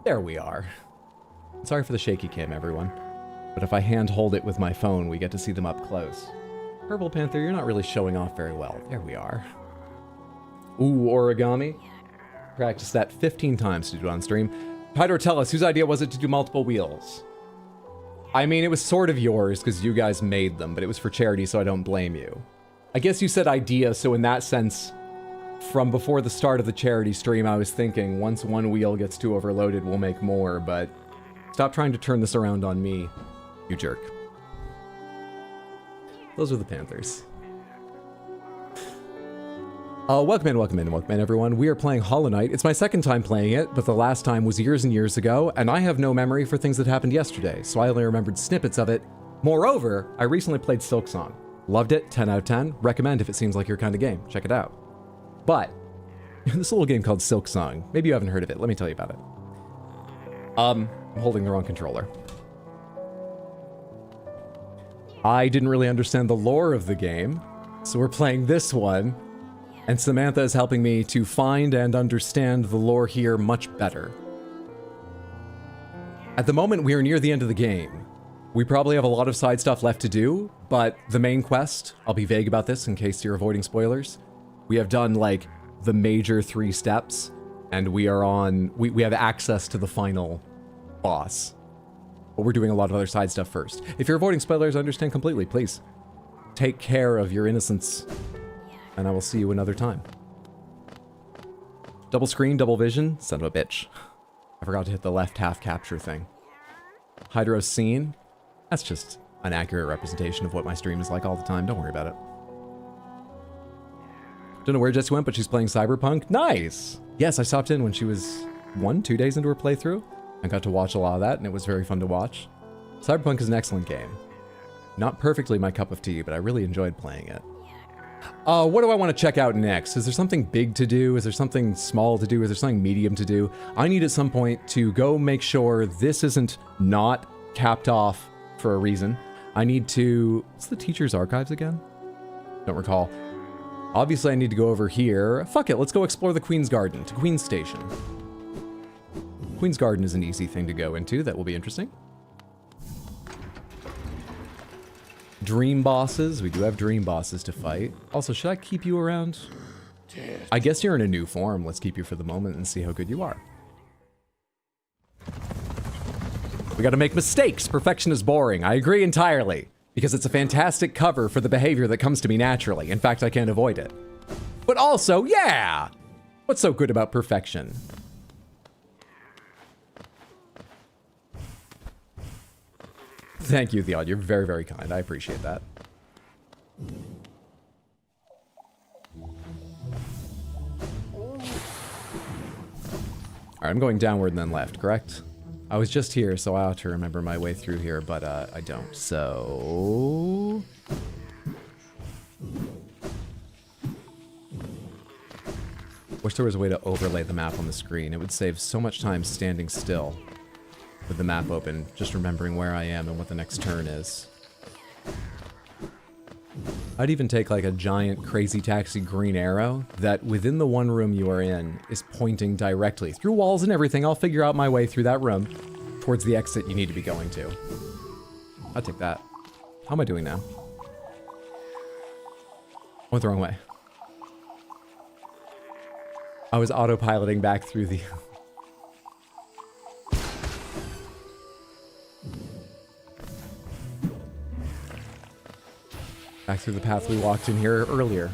Speaker 1: There we are. Sorry for the shaky cam, everyone. But if I hand hold it with my phone, we get to see them up close. Purple Panther, you're not really showing off very well. There we are. Ooh, origami. Practice that 15 times to do it on stream. Hydro, tell us, whose idea was it to do multiple wheels? I mean, it was sort of yours, because you guys made them, but it was for charity, so I don't blame you. I guess you said idea, so in that sense, from before the start of the charity stream, I was thinking, once one wheel gets too overloaded, we'll make more, but stop trying to turn this around on me, you jerk. Those are the Panthers. Welcome in, everyone. We are playing Hollow Knight. It's my second time playing it, but the last time was years and years ago, and I have no memory for things that happened yesterday, so I only remembered snippets of it. Moreover, I recently played Silksong. Loved it, 10 out of 10. Recommend if it seems like your kind of game. Check it out. But, this little game called Silksong, maybe you haven't heard of it. Let me tell you about it. I'm holding the wrong controller. I didn't really understand the lore of the game, so we're playing this one, and Samantha is helping me to find and understand the lore here much better. At the moment, we are near the end of the game. We probably have a lot of side stuff left to do, but the main quest, I'll be vague about this in case you're avoiding spoilers, we have done, like, the major 3 steps, and we are on, we have access to the final boss. But we're doing a lot of other side stuff first. If you're avoiding spoilers, I understand completely. Please, take care of your innocence, and I will see you another time. Double screen, double vision, son of a bitch. I forgot to hit the left half capture thing. Hydro scene, that's just an accurate representation of what my stream is like all the time. Don't worry about it. Don't know where Jessie went, but she's playing Cyberpunk. Nice. Yes, I stopped in when she was 2 days into her playthrough. I got to watch a lot of that, and it was very fun to watch. Cyberpunk is an excellent game. Not perfectly my cup of tea, but I really enjoyed playing it. What do I want to check out next? Is there something big to do? Is there something small to do? Is there something medium to do? I need at some point to go make sure this isn't not capped off for a reason. I need to... What's the teacher's archives again? Don't recall. Obviously, I need to go over here. Fuck it, let's go explore the Queen's Garden to Queen's Station. Queen's Garden is an easy thing to go into. That will be interesting. Dream bosses. We do have dream bosses to fight. Also, should I keep you around? I guess you're in a new form. Let's keep you for the moment and see how good you are. We gotta make mistakes. Perfection is boring. I agree entirely. Because it's a fantastic cover for the behavior that comes to me naturally. In fact, I can't avoid it. But also, yeah! What's so good about perfection? Thank you, Theod. You're very, very kind. I appreciate that. Alright, I'm going downward and then left, correct? I was just here, so I ought to remember my way through here, but I don't. So... Wish there was a way to overlay the map on the screen. It would save so much time standing still with the map open, just remembering where I am and what the next turn is. I'd even take like a giant crazy taxi green arrow that within the one room you are in is pointing directly through walls and everything. I'll figure out my way through that room towards the exit you need to be going to. I'll take that. How am I doing now? Went the wrong way. I was autopiloting back through the... back through the path we walked in here earlier.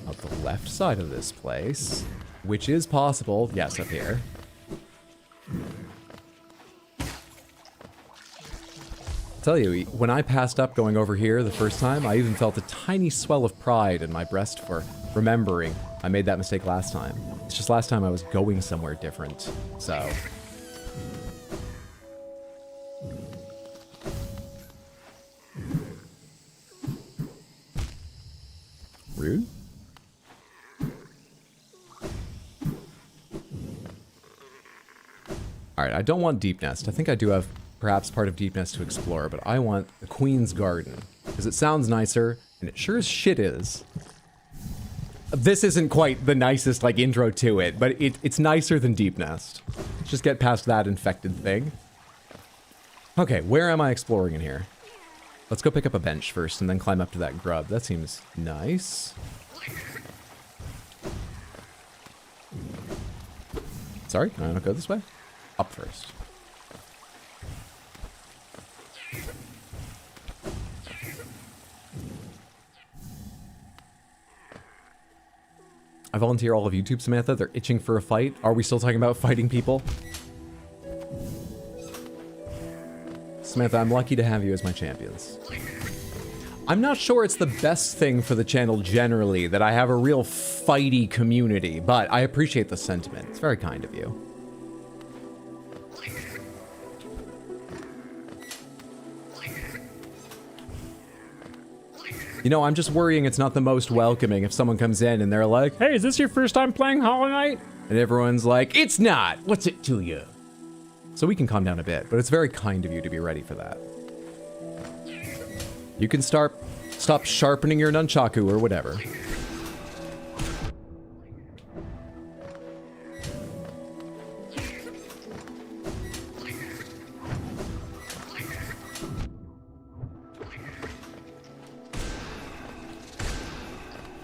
Speaker 1: Out the left side of this place, which is possible. Yes, up here. Tell you, when I passed up going over here the first time, I even felt a tiny swell of pride in my breast for remembering I made that mistake last time. It's just last time I was going somewhere different, so... Rude? Alright, I don't want Deep Nest. I think I do have perhaps part of Deep Nest to explore, but I want the Queen's Garden. Because it sounds nicer, and it sure as shit is. This isn't quite the nicest, like, intro to it, but it's nicer than Deep Nest. Let's just get past that infected thing. Okay, where am I exploring in here? Let's go pick up a bench first and then climb up to that grub. That seems nice. Sorry, can I not go this way? Up first. I volunteer all of YouTube, Samantha. They're itching for a fight. Are we still talking about fighting people? Samantha, I'm lucky to have you as my champions. I'm not sure it's the best thing for the channel generally that I have a real fighty community, but I appreciate the sentiment. It's very kind of you. You know, I'm just worrying it's not the most welcoming if someone comes in and they're like, hey, is this your first time playing Hollow Knight? And everyone's like, it's not. What's it to you? So we can calm down a bit, but it's very kind of you to be ready for that. You can stop sharpening your nunchaku or whatever.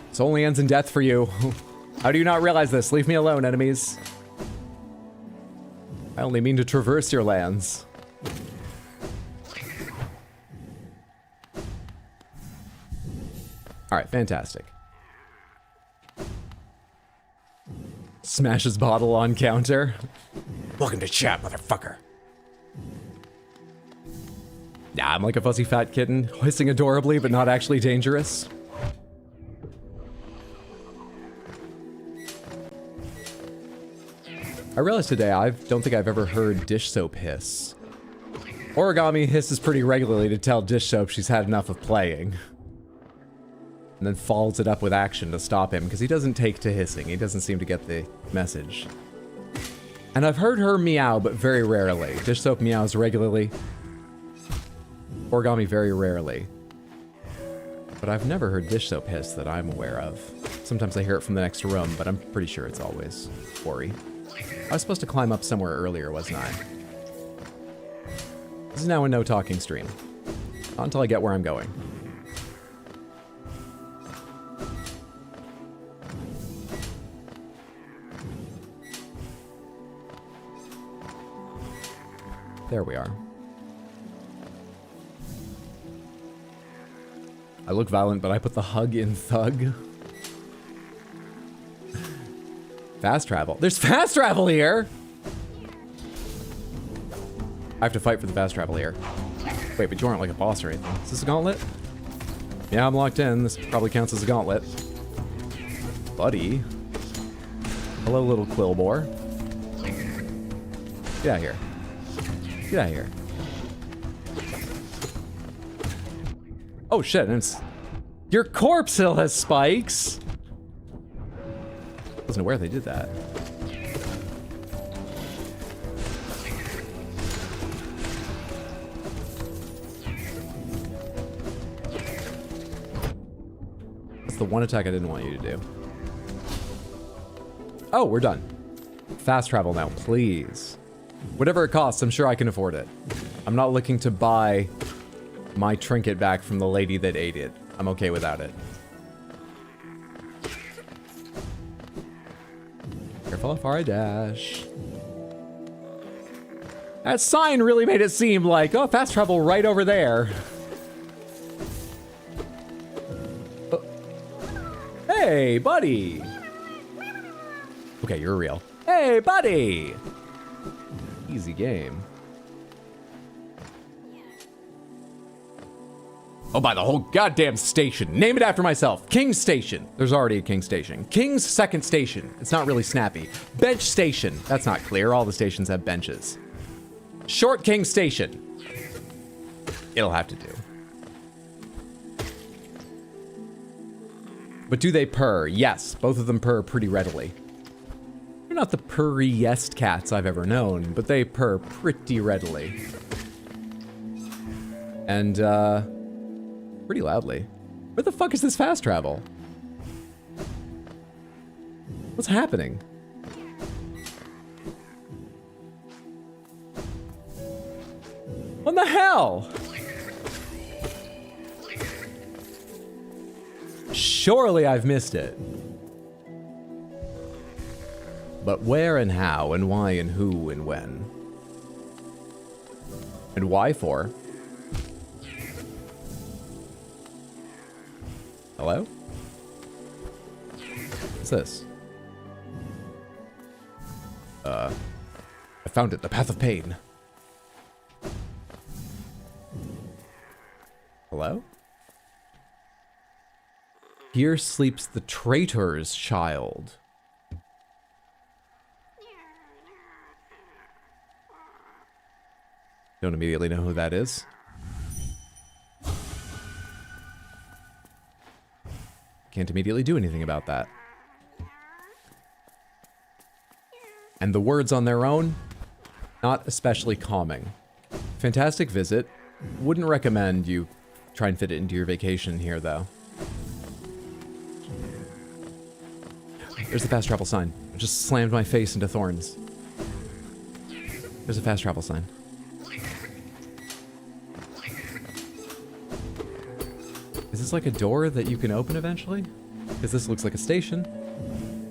Speaker 1: This only ends in death for you. How do you not realize this? Leave me alone, enemies. I only mean to traverse your lands. Alright, fantastic. Smashes bottle on counter. Welcome to chat, motherfucker. Yeah, I'm like a fuzzy fat kitten, hissing adorably, but not actually dangerous. I realized today I don't think I've ever heard dish soap hiss. Origami hisses pretty regularly to tell dish soap she's had enough of playing. And then follows it up with action to stop him, because he doesn't take to hissing. He doesn't seem to get the message. And I've heard her meow, but very rarely. Dish soap meows regularly. Origami very rarely. But I've never heard dish soap hiss that I'm aware of. Sometimes I hear it from the next room, but I'm pretty sure it's always Ori. I was supposed to climb up somewhere earlier, wasn't I? This is now a no talking stream. Not until I get where I'm going. There we are. I look violent, but I put the hug in thug. Fast travel. There's fast travel here! I have to fight for the fast travel here. Wait, but you aren't like a boss or anything. Is this a gauntlet? Yeah, I'm locked in. This probably counts as a gauntlet. Buddy. Hello, little Quillbore. Get out of here. Get out of here. Oh shit, and it's... Your corpse still has spikes! Wasn't aware they did that. That's the one attack I didn't want you to do. Oh, we're done. Fast travel now, please. Whatever it costs, I'm sure I can afford it. I'm not looking to buy my trinket back from the lady that ate it. I'm okay without it. Careful how far I dash. That sign really made it seem like, oh, fast travel right over there. Hey, buddy. Okay, you're real. Hey, buddy. Easy game. Oh, by the whole goddamn station. Name it after myself. King's Station. There's already a King's Station. King's second station. It's not really snappy. Bench Station. That's not clear. All the stations have benches. Short King Station. It'll have to do. But do they purr? Yes, both of them purr pretty readily. They're not the purriest cats I've ever known, but they purr pretty readily. And, pretty loudly. Where the fuck is this fast travel? What's happening? What the hell? Surely I've missed it. But where and how and why and who and when? And why for? Hello? What's this? I found it. The Path of Pain. Hello? Here sleeps the traitor's child. Don't immediately know who that is. Can't immediately do anything about that. And the words on their own, not especially calming. Fantastic visit. Wouldn't recommend you try and fit it into your vacation here, though. There's the fast travel sign. I just slammed my face into thorns. There's a fast travel sign. Is this like a door that you can open eventually? Because this looks like a station.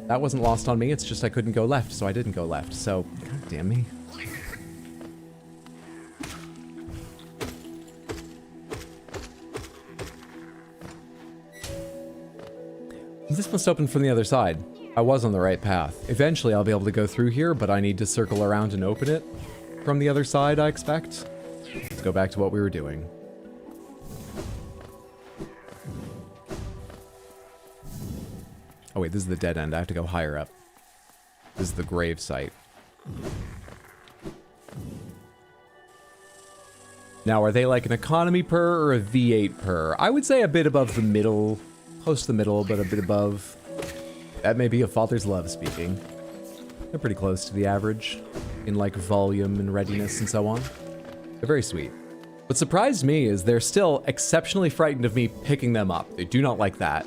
Speaker 1: That wasn't lost on me, it's just I couldn't go left, so I didn't go left. So, god damn me. This must open from the other side. I was on the right path. Eventually I'll be able to go through here, but I need to circle around and open it from the other side, I expect. Let's go back to what we were doing. Oh wait, this is the dead end. I have to go higher up. This is the grave site. Now, are they like an economy purr or a V8 purr? I would say a bit above the middle. Close to the middle, but a bit above. That may be a father's love speaking. They're pretty close to the average in like volume and readiness and so on. They're very sweet. What surprised me is they're still exceptionally frightened of me picking them up. They do not like that.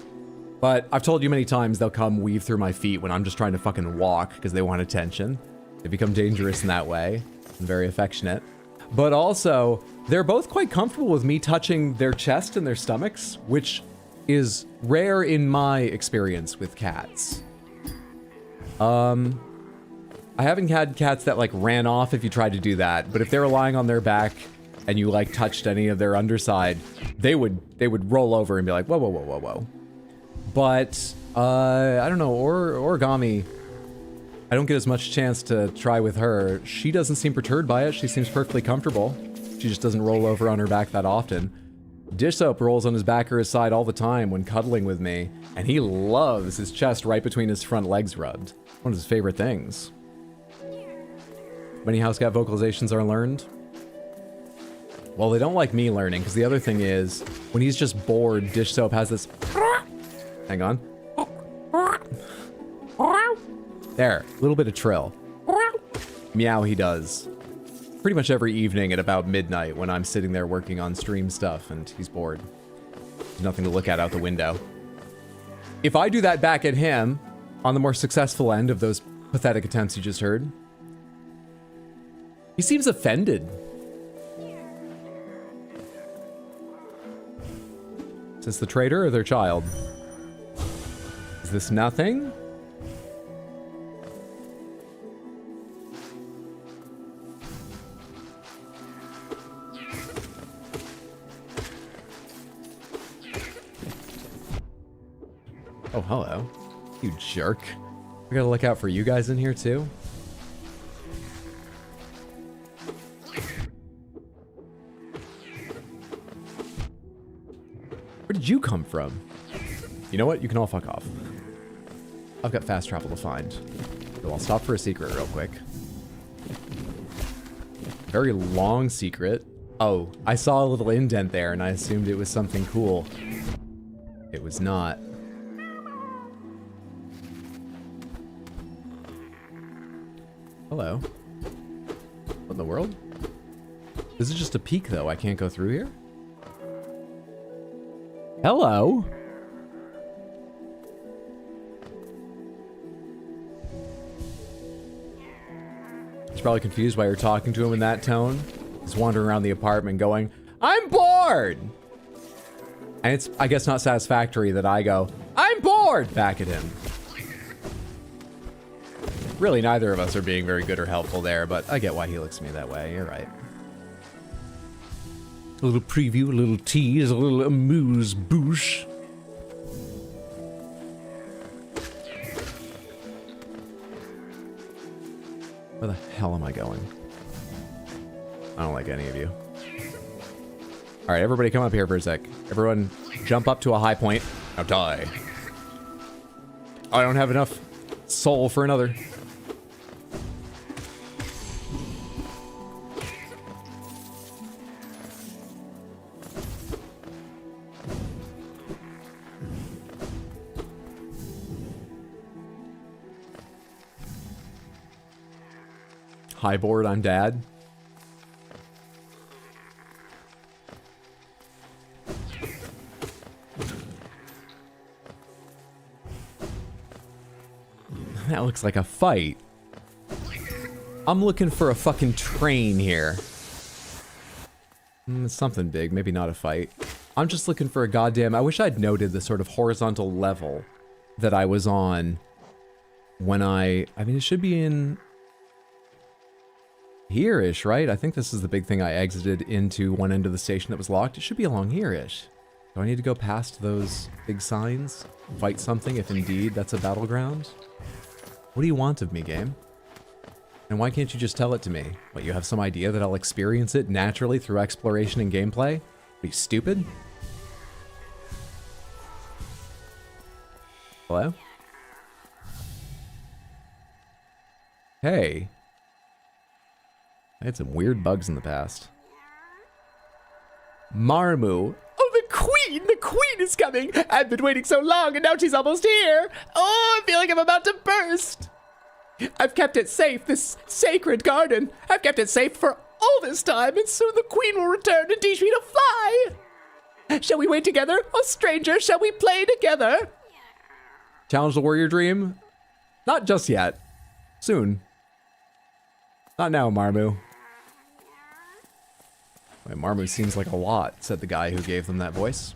Speaker 1: But I've told you many times they'll come weave through my feet when I'm just trying to fucking walk because they want attention. They become dangerous in that way and very affectionate. But also, they're both quite comfortable with me touching their chest and their stomachs, which is rare in my experience with cats. I haven't had cats that like ran off if you tried to do that, but if they were lying on their back and you like touched any of their underside, they would roll over and be like, whoa, whoa, whoa, whoa, whoa. But, I don't know, Origami, I don't get as much chance to try with her. She doesn't seem perturbed by it. She seems perfectly comfortable. She just doesn't roll over on her back that often. Dish Soap rolls on his back or his side all the time when cuddling with me, and he loves his chest right between his front legs rubbed. One of his favorite things. Many house cat vocalizations are learned. Well, they don't like me learning, because the other thing is, when he's just bored, Dish Soap has this... Hang on. There, a little bit of trill. Meow he does. Pretty much every evening at about midnight when I'm sitting there working on stream stuff and he's bored. There's nothing to look at out the window. If I do that back at him, on the more successful end of those pathetic attempts you just heard, he seems offended. Is this the traitor or their child? Is this nothing? Oh, hello. You jerk. We gotta look out for you guys in here, too. Where did you come from? You know what? You can all fuck off. I've got fast travel to find. So I'll stop for a secret real quick. Very long secret. Oh, I saw a little indent there and I assumed it was something cool. It was not. Hello. What in the world? This is just a peak, though. I can't go through here? Hello? He's probably confused why you're talking to him in that tone. He's wandering around the apartment going, I'm bored! And it's, I guess, not satisfactory that I go, I'm bored! Back at him. Really, neither of us are being very good or helpful there, but I get why he looks at me that way. You're right. A little preview, a little tease, a little amuse-bouche. Where the hell am I going? I don't like any of you. All right, everybody come up here for a sec. Everyone jump up to a high point. Now die. I don't have enough soul for another. Hi board, I'm dad. That looks like a fight. I'm looking for a fucking train here. Something big, maybe not a fight. I'm just looking for a goddamn... I wish I'd noted the sort of horizontal level that I was on when I mean, it should be in... here-ish, right? I think this is the big thing I exited into one end of the station that was locked. It should be along here-ish. Do I need to go past those big signs? Fight something if indeed that's a battleground? What do you want of me, game? And why can't you just tell it to me? What, you have some idea that I'll experience it naturally through exploration and gameplay? Are you stupid? Hello? Hey. I had some weird bugs in the past. Marmu. Oh, the queen! The queen is coming! I've been waiting so long and now she's almost here! Oh, I feel like I'm about to burst! I've kept it safe, this sacred garden. I've kept it safe for all this time, and soon the queen will return and teach me to fly! Shall we wait together? Oh, stranger, shall we play together? Challenge the warrior dream? Not just yet. Soon. Not now, Marmu. Wait, Marmu seems like a lot, said the guy who gave them that voice.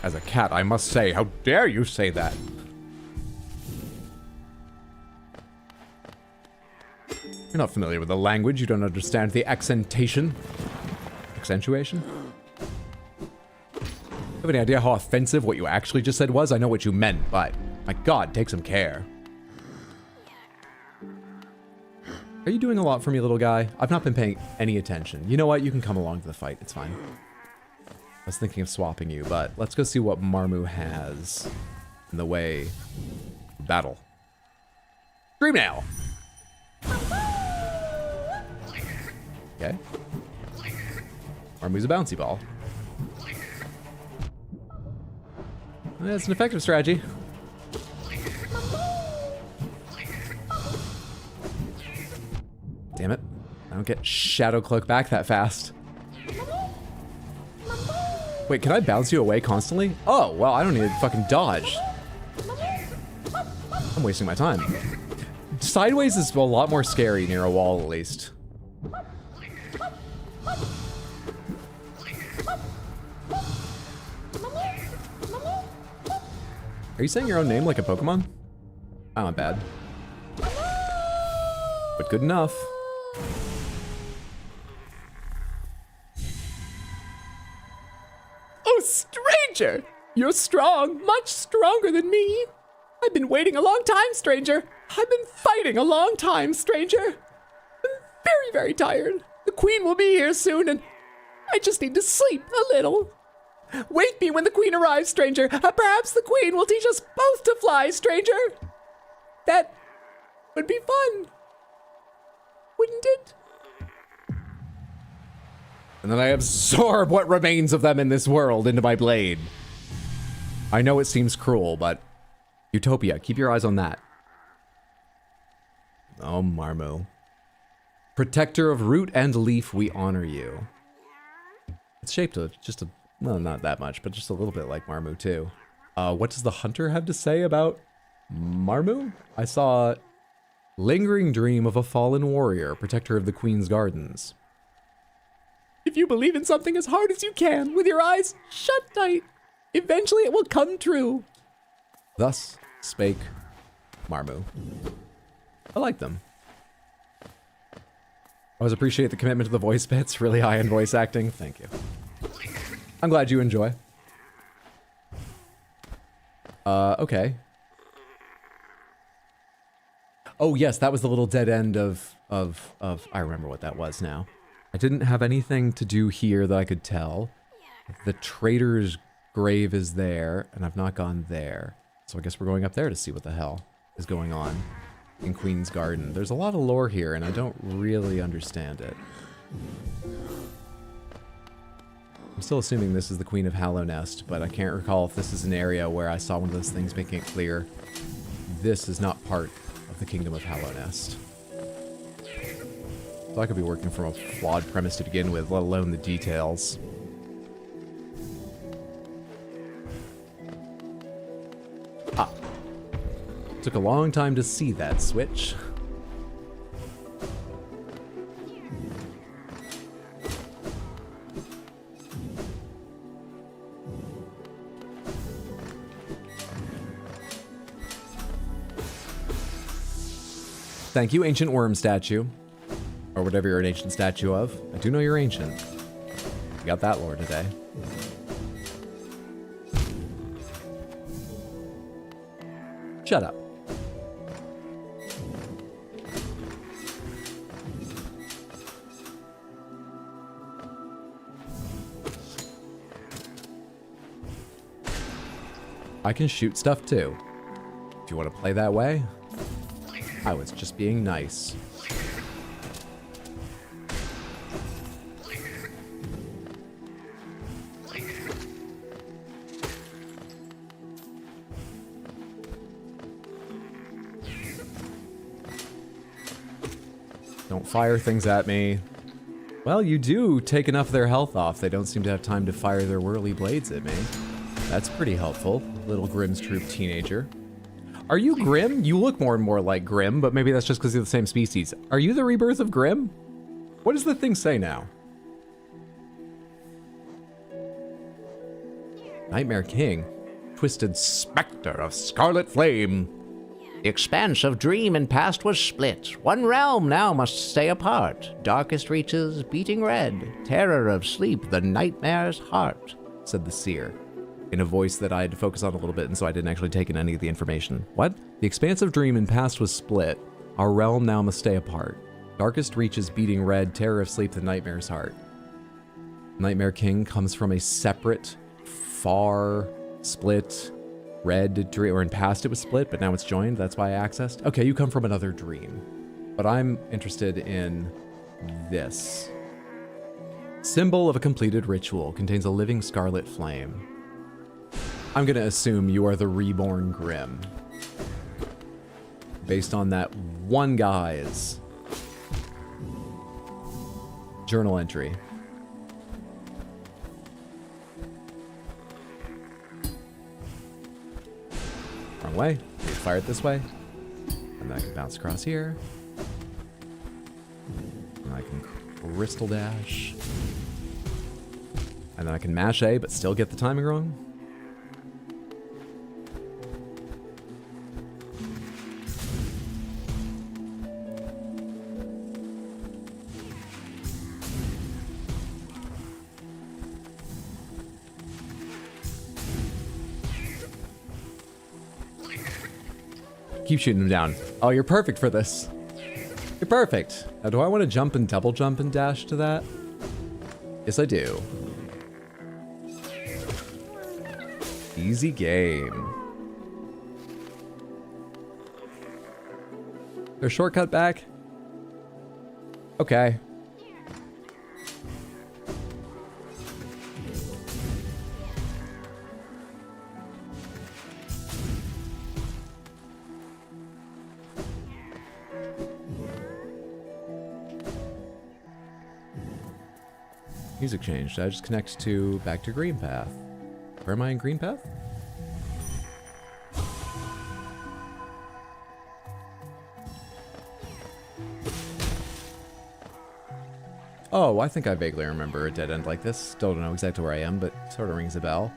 Speaker 1: As a cat, I must say, how dare you say that? You're not familiar with the language, you don't understand the accentuation. Accentuation? Have any idea how offensive what you actually just said was? I know what you meant, but my God, take some care. Are you doing a lot for me, little guy? I've not been paying any attention. You know what? You can come along to the fight. It's fine. I was thinking of swapping you, but let's go see what Marmu has in the way of battle. Dream now! Okay. Marmu's a bouncy ball. That's an effective strategy. Damn it. I don't get Shadow Cloak back that fast. Wait, can I bounce you away constantly? Oh, well, I don't need to fucking dodge. I'm wasting my time. Sideways is a lot more scary near a wall, at least. Are you saying your own name like a Pokemon? Oh, not bad. But good enough. Oh, stranger! You're strong, much stronger than me. I've been waiting a long time, stranger. I've been fighting a long time, stranger. I'm very, very tired. The queen will be here soon, and I just need to sleep a little. Wake me when the queen arrives, stranger. Perhaps the queen will teach us both to fly, stranger. That would be fun, wouldn't it? And then I absorb what remains of them in this world into my blade. I know it seems cruel, but Utopia, keep your eyes on that. Oh, Marmu. Protector of root and leaf, we honor you. It's shaped just a, well, not that much, but just a little bit like Marmu too. What does the hunter have to say about Marmu? I saw lingering dream of a fallen warrior, protector of the Queen's Gardens. If you believe in something as hard as you can, with your eyes shut tight, eventually it will come true. Thus spake Marmu. I like them. I always appreciate the commitment to the voice bits, really high-end voice acting. Thank you. I'm glad you enjoy. Okay. Oh yes, that was the little dead end of I remember what that was now. I didn't have anything to do here that I could tell. The trader's grave is there, and I've not gone there. So I guess we're going up there to see what the hell is going on in Queen's Garden. There's a lot of lore here, and I don't really understand it. I'm still assuming this is the Queen of Hallownest, but I can't recall if this is an area where I saw one of those things making it clear this is not part of the Kingdom of Hallownest. So I could be working from a flawed premise to begin with, let alone the details. Ah. Took a long time to see that switch. Thank you, Ancient Worm statue. Or whatever you're an ancient statue of. I do know you're ancient. You got that lore today. Shut up. I can shoot stuff too. Do you want to play that way? I was just being nice. Don't fire things at me. Well, you do take enough of their health off. They don't seem to have time to fire their whirly blades at me. That's pretty helpful. Little Grimm's Troop teenager. Are you Grimm? You look more and more like Grimm, but maybe that's just because you're the same species. Are you the rebirth of Grimm? What does the thing say now? Nightmare King. Twisted specter of scarlet flame.
Speaker 7: The expanse of dream and past was split. One realm now must stay apart. Darkest reaches, beating red. Terror of sleep, the nightmare's heart,
Speaker 1: said the seer, in a voice that I had to focus on a little bit, and so I didn't actually take in any of the information. What? The expanse of dream and past was split. Our realm now must stay apart. Darkest reaches, beating red. Terror of sleep, the nightmare's heart. Nightmare King comes from a separate, far, split, red dream, or in past it was split, but now it's joined. That's why I accessed. Okay, you come from another dream. But I'm interested in this. Symbol of a completed ritual. Contains a living scarlet flame. I'm gonna assume you are the reborn Grimm. Based on that one guy's journal entry. Wrong way. Fire it this way. And then I can bounce across here. And I can crystal dash. And then I can mash A, but still get the timing wrong. Keep shooting them down. Oh, you're perfect for this. You're perfect. Now, do I want to jump and double jump and dash to that? Yes, I do. Easy game. There's a shortcut back? Okay. Music changed. I just connect to back to green path. Where am I in green path? Oh, I think I vaguely remember a dead end like this. Still don't know exactly where I am, but sort of rings a bell.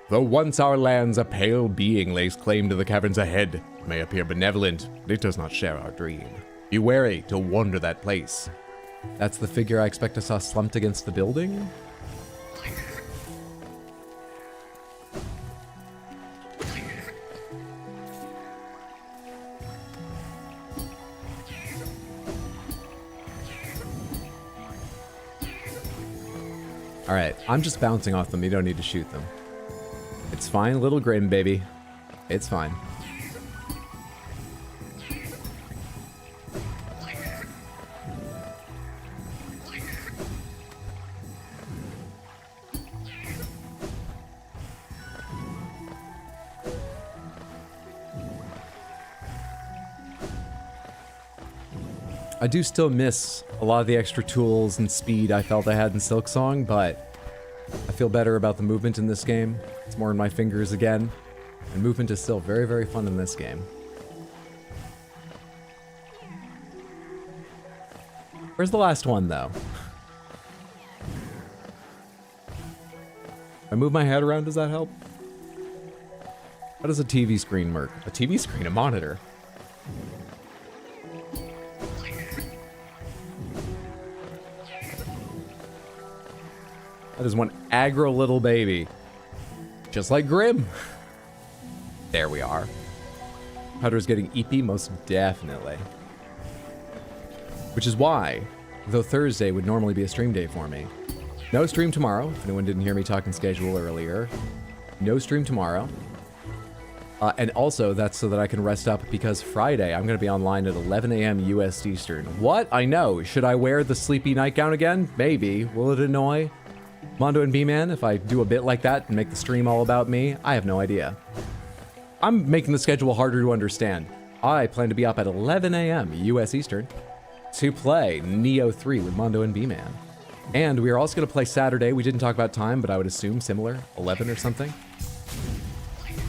Speaker 1: Though once our lands a pale being lays claim to the caverns ahead, it may appear benevolent, but it does not share our dream. Be wary to wander that place. That's the figure I expect I saw slumped against the building? Alright, I'm just bouncing off them. You don't need to shoot them. It's fine, little Grimm, baby. It's fine. I do still miss a lot of the extra tools and speed I felt I had in Silksong, but I feel better about the movement in this game. It's more in my fingers again, and movement is still very, very fun in this game. Where's the last one, though? If I move my head around, does that help? How does a TV screen work? A TV screen? A monitor? That is one aggro little baby. Just like Grimm. There we are. Putter's getting EP, most definitely. Which is why, though Thursday would normally be a stream day for me, no stream tomorrow. If anyone didn't hear me talking schedule earlier, no stream tomorrow. And also, that's so that I can rest up because Friday I'm going to be online at 11 a.m. US Eastern. What? I know. Should I wear the sleepy nightgown again? Maybe. Will it annoy Mondo and B-Man if I do a bit like that and make the stream all about me? I have no idea. I'm making the schedule harder to understand. I plan to be up at 11 a.m. US Eastern to play Neo 3 with Mondo and B-Man. And we are also going to play Saturday. We didn't talk about time, but I would assume similar, 11 or something.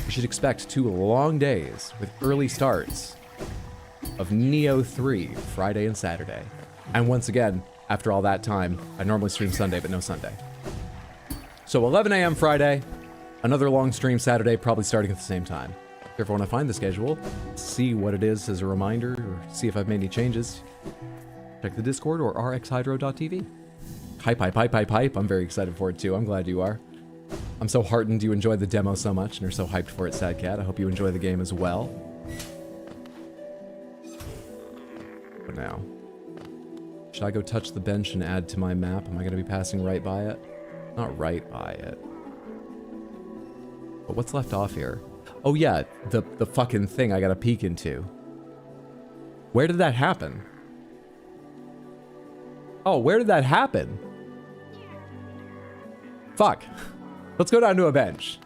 Speaker 1: You should expect 2 long days with early starts of Neo 3, Friday and Saturday. And once again, after all that time, I normally stream Sunday, but no Sunday. So 11 a.m. Friday, another long stream Saturday, probably starting at the same time. Therefore, when I find the schedule, see what it is as a reminder, or see if I've made any changes, check the Discord or rxhydro.tv. Hype. I'm very excited for it too. I'm glad you are. I'm so heartened you enjoyed the demo so much and are so hyped for it, Sad Cat. I hope you enjoy the game as well. But now, should I go touch the bench and add to my map? Am I going to be passing right by it? Not right by it. But what's left off here? Oh yeah, the fucking thing I got to peek into. Where did that happen? Oh, where did that happen? Fuck. Let's go down to a bench.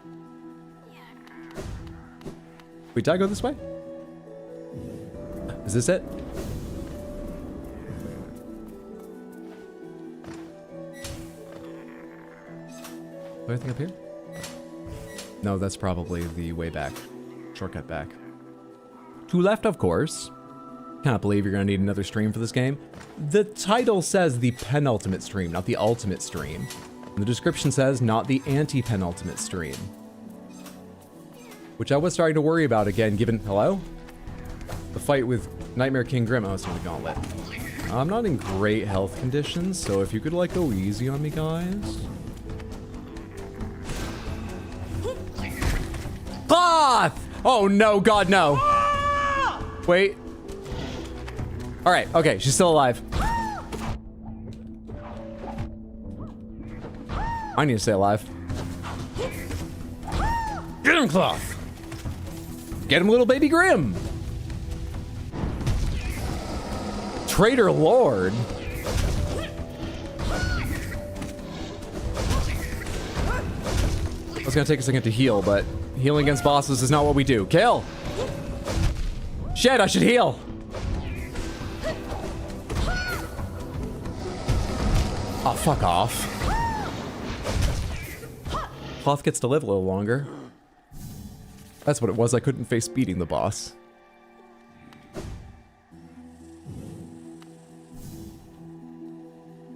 Speaker 1: Wait, did I go this way? Is this it? Anything up here? No, that's probably the way back. Shortcut back. To left, of course. Cannot believe you're gonna need another stream for this game. The title says the penultimate stream, not the ultimate stream. And the description says not the antepenultimate stream. Which I was starting to worry about again, given... Hello? The fight with Nightmare King Grim. Oh, it's from the Gauntlet. I'm not in great health conditions, so if you could, like, go easy on me, guys. Cloth! Oh, no, God, no. Wait. All right, okay, she's still alive. I need to stay alive. Get him, Cloth! Get him, little baby Grim! Traitor Lord! I was gonna take a second to heal, but healing against bosses is not what we do. Kill! Shit, I should heal! Oh, fuck off. Cloth gets to live a little longer. That's what it was. I couldn't face beating the boss.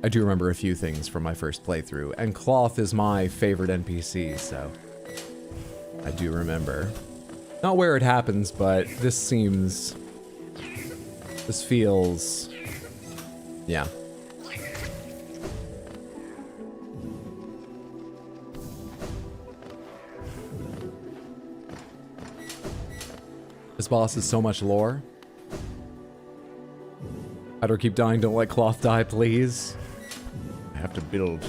Speaker 1: I do remember a few things from my first playthrough, and Cloth is my favorite NPC, so I do remember. Not where it happens, but this seems... This feels... Yeah. This boss is so much lore. I don't keep dying, don't let Cloth die, please. I have to build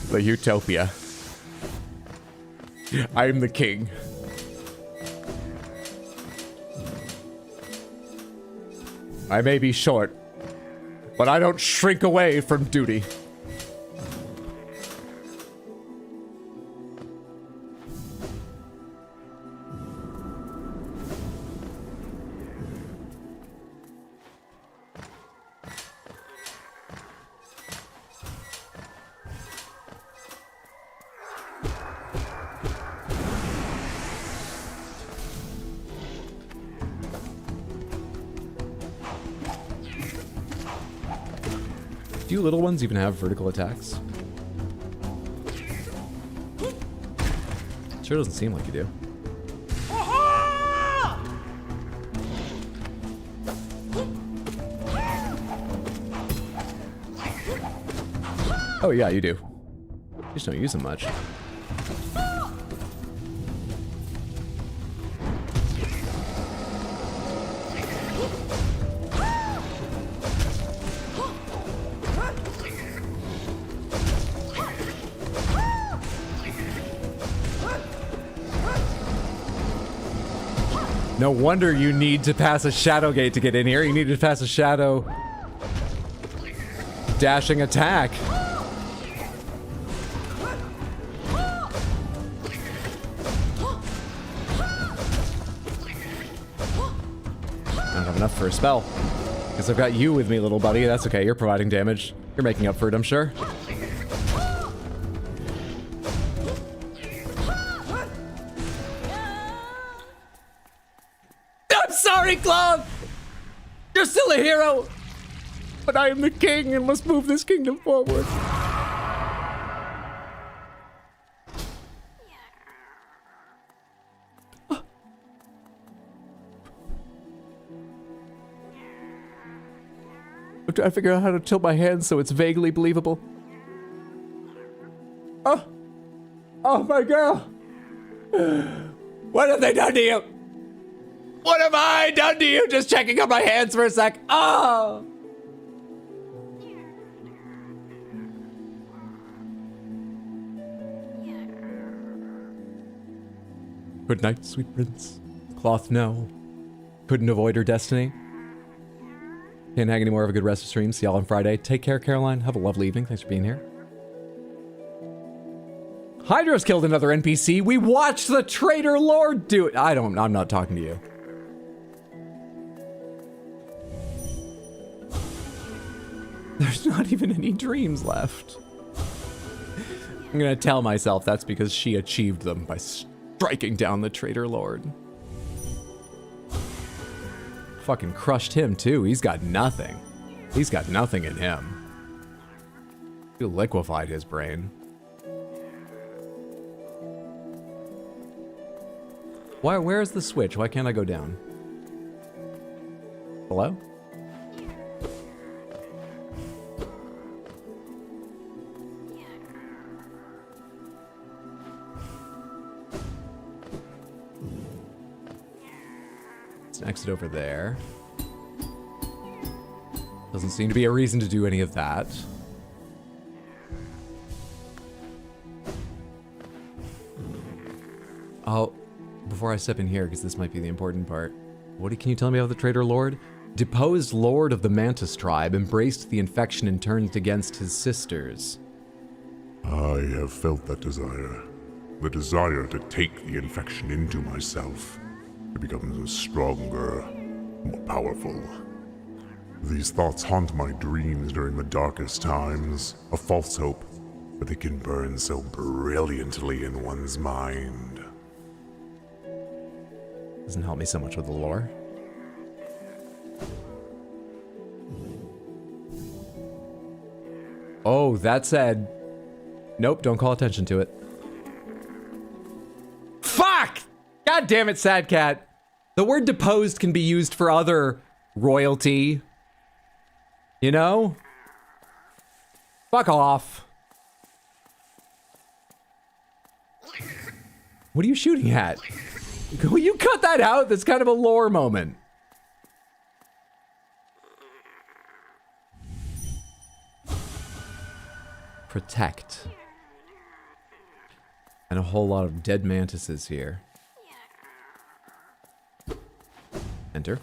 Speaker 1: the utopia. I am the king. I may be short, but I don't shrink away from duty. Do you little ones even have vertical attacks? Sure doesn't seem like you do. Oh yeah, you do. You just don't use them much. No wonder you need to pass a shadow gate to get in here. You need to pass a shadow dashing attack. I don't have enough for a spell. Because I've got you with me, little buddy. That's okay. You're providing damage. You're making up for it, I'm sure. I'm sorry, Clove! You're still a hero! But I am the king and must move this kingdom forward. I'm trying to figure out how to tilt my hands so it's vaguely believable. Oh! Oh, my girl! What have they done to you? What have I done to you? Just checking on my hands for a sec. Oh! Good night, sweet prince. Cloth, no. Couldn't avoid her destiny. Can't hang any more. Have a good rest of stream. See y'all on Friday. Take care, Caroline. Have a lovely evening. Thanks for being here. Hydra's killed another NPC. We watched the traitor lord do it. I'm not talking to you. There's not even any dreams left. I'm gonna tell myself that's because she achieved them by striking down the traitor lord. Fucking crushed him too. He's got nothing. He's got nothing in him. You liquefied his brain. Where's the switch? Why can't I go down? Hello? It's an exit over there. Doesn't seem to be a reason to do any of that. Oh, before I step in here, because this might be the important part. Can you tell me about the traitor lord? Deposed lord of the Mantis tribe, embraced the infection and turned against his sisters.
Speaker 3: I have felt that desire. The desire to take the infection into myself. To become stronger, more powerful. These thoughts haunt my dreams during the darkest times. A false hope, but they can burn so brilliantly in one's mind.
Speaker 1: Doesn't help me so much with the lore. Oh, that said... Nope, don't call attention to it. Fuck! God damn it, Sad Cat. The word deposed can be used for other royalty. You know? Fuck off. What are you shooting at? Will you cut that out? That's kind of a lore moment. Protect. And a whole lot of dead mantises here. Enter.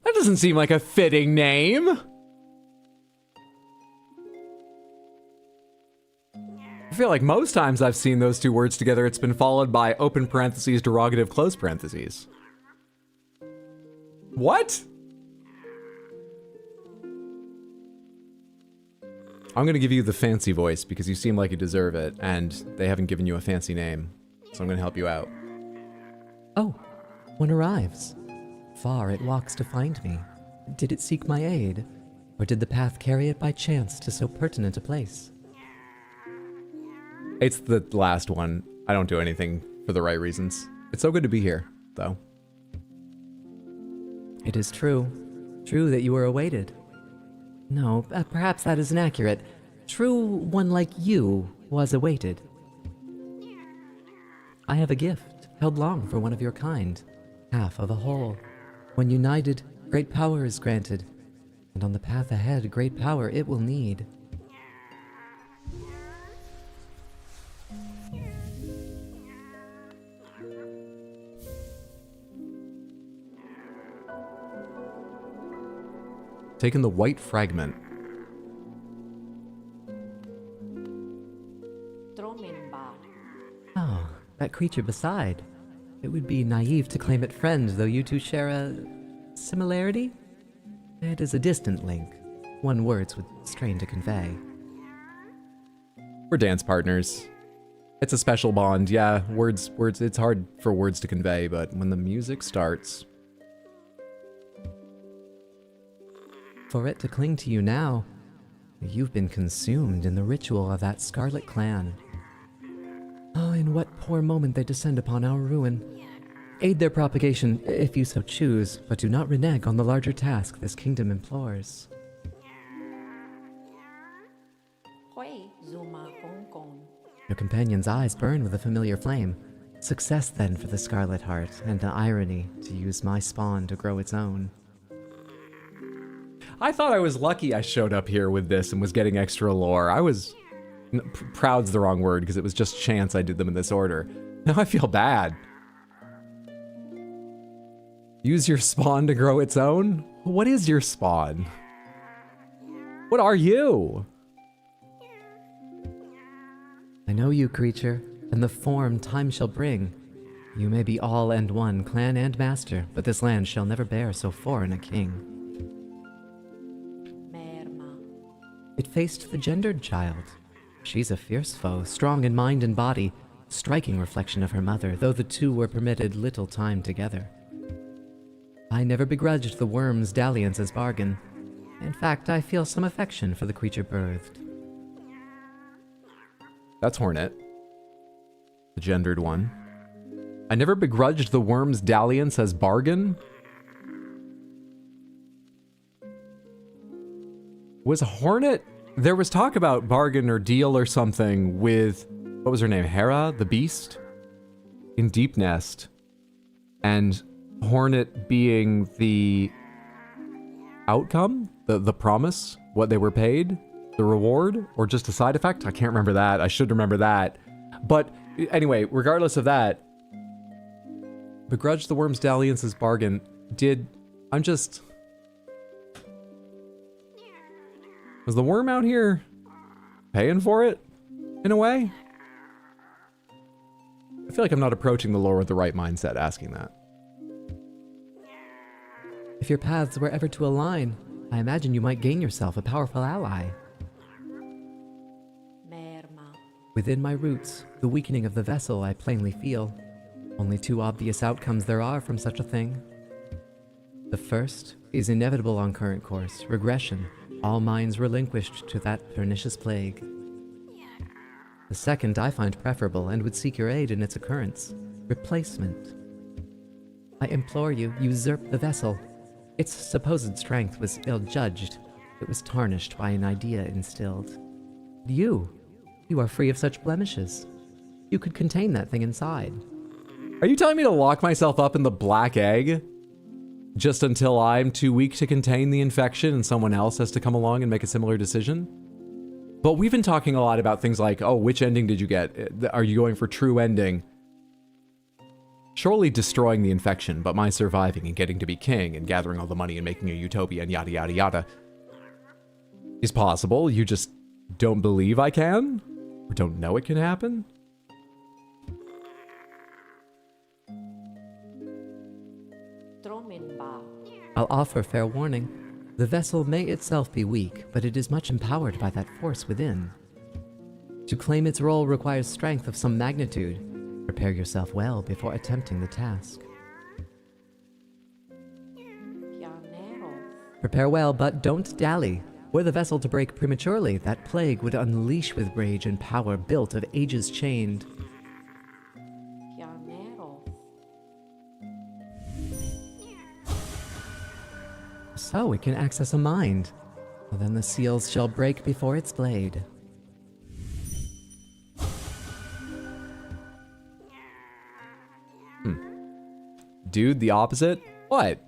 Speaker 1: That doesn't seem like a fitting name. I feel like most times I've seen those two words together, it's been followed by open parentheses, derogative, close parentheses. What? I'm gonna give you the fancy voice because you seem like you deserve it, and they haven't given you a fancy name, so I'm gonna help you out.
Speaker 9: Oh, one arrives. Far it walks to find me. Did it seek my aid? Or did the path carry it by chance to so pertinent a place?
Speaker 1: It's the last one. I don't do anything for the right reasons. It's so good to be here, though.
Speaker 9: It is true. True that you were awaited. No, perhaps that is inaccurate. True, one like you was awaited. I have a gift, held long for one of your kind, half of a whole. When united, great power is granted, and on the path ahead, great power it will need.
Speaker 1: Taken the white fragment.
Speaker 9: Oh, that creature beside. It would be naive to claim it friend, though you two share a similarity? It is a distant link, one words would strain to convey.
Speaker 1: We're dance partners. It's a special bond, yeah. Words, it's hard for words to convey, but when the music starts...
Speaker 9: For it to cling to you now, you've been consumed in the ritual of that scarlet clan. Oh, in what poor moment they descend upon our ruin. Aid their propagation, if you so choose, but do not renege on the larger task this kingdom implores. Your companion's eyes burn with a familiar flame. Success then for the Scarlet Heart, and the irony to use my spawn to grow its own.
Speaker 1: I thought I was lucky I showed up here with this and was getting extra lore. I was... proud's the wrong word, because it was just chance I did them in this order. Now I feel bad. Use your spawn to grow its own? What is your spawn? What are you?
Speaker 9: I know you, creature, and the form time shall bring. You may be all and one, clan and master, but this land shall never bear so foreign a king. It faced the gendered child. She's a fierce foe, strong in mind and body, striking reflection of her mother, though the two were permitted little time together. I never begrudged the worm's dalliance as bargain. In fact, I feel some affection for the creature birthed.
Speaker 1: That's Hornet. The gendered one. I never begrudged the worm's dalliance as bargain. Was Hornet... There was talk about bargain or deal or something with... What was her name? Hera, the beast? In Deep Nest. And Hornet being the outcome? The promise? What they were paid? The reward? Or just a side effect? I can't remember that. I should remember that. But anyway, regardless of that, begrudge the worm's dalliance as bargain. I'm just... Was the worm out here paying for it, in a way? I feel like I'm not approaching the lore with the right mindset asking that.
Speaker 9: If your paths were ever to align, I imagine you might gain yourself a powerful ally. Within my roots, the weakening of the vessel I plainly feel. Only two obvious outcomes there are from such a thing. The first is inevitable on current course, regression, all minds relinquished to that pernicious plague. The second I find preferable and would seek your aid in its occurrence, replacement. I implore you, usurp the vessel. Its supposed strength was ill-judged. It was tarnished by an idea instilled. You are free of such blemishes. You could contain that thing inside.
Speaker 1: Are you telling me to lock myself up in the black egg? Just until I'm too weak to contain the infection and someone else has to come along and make a similar decision? But we've been talking a lot about things like, oh, which ending did you get? Are you going for true ending? Surely destroying the infection, but my surviving and getting to be king and gathering all the money and making a utopia and yada yada yada is possible. You just don't believe I can? Or don't know it can happen?
Speaker 9: I'll offer fair warning. The vessel may itself be weak, but it is much empowered by that force within. To claim its role requires strength of some magnitude. Prepare yourself well before attempting the task. Prepare well, but don't dally. Were the vessel to break prematurely, that plague would unleash with rage and power built of ages chained. So it can access a mind. Well, then the seals shall break before its blade.
Speaker 1: Dude, the opposite? What?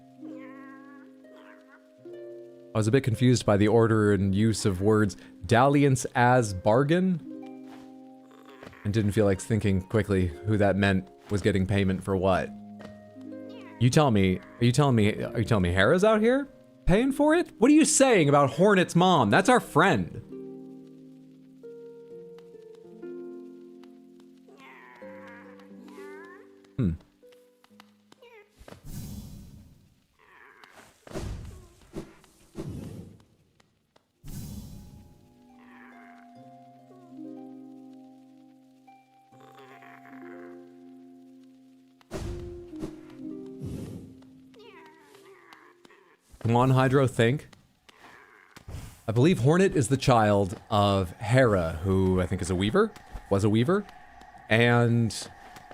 Speaker 1: I was a bit confused by the order and use of words dalliance as bargain, and didn't feel like thinking quickly who that meant was getting payment for what. You tell me, are you telling me Hera's out here paying for it? What are you saying about Hornet's mom? That's our friend. Come on, Hydro, think. I believe Hornet is the child of Hera, who I think is a weaver, was a weaver, and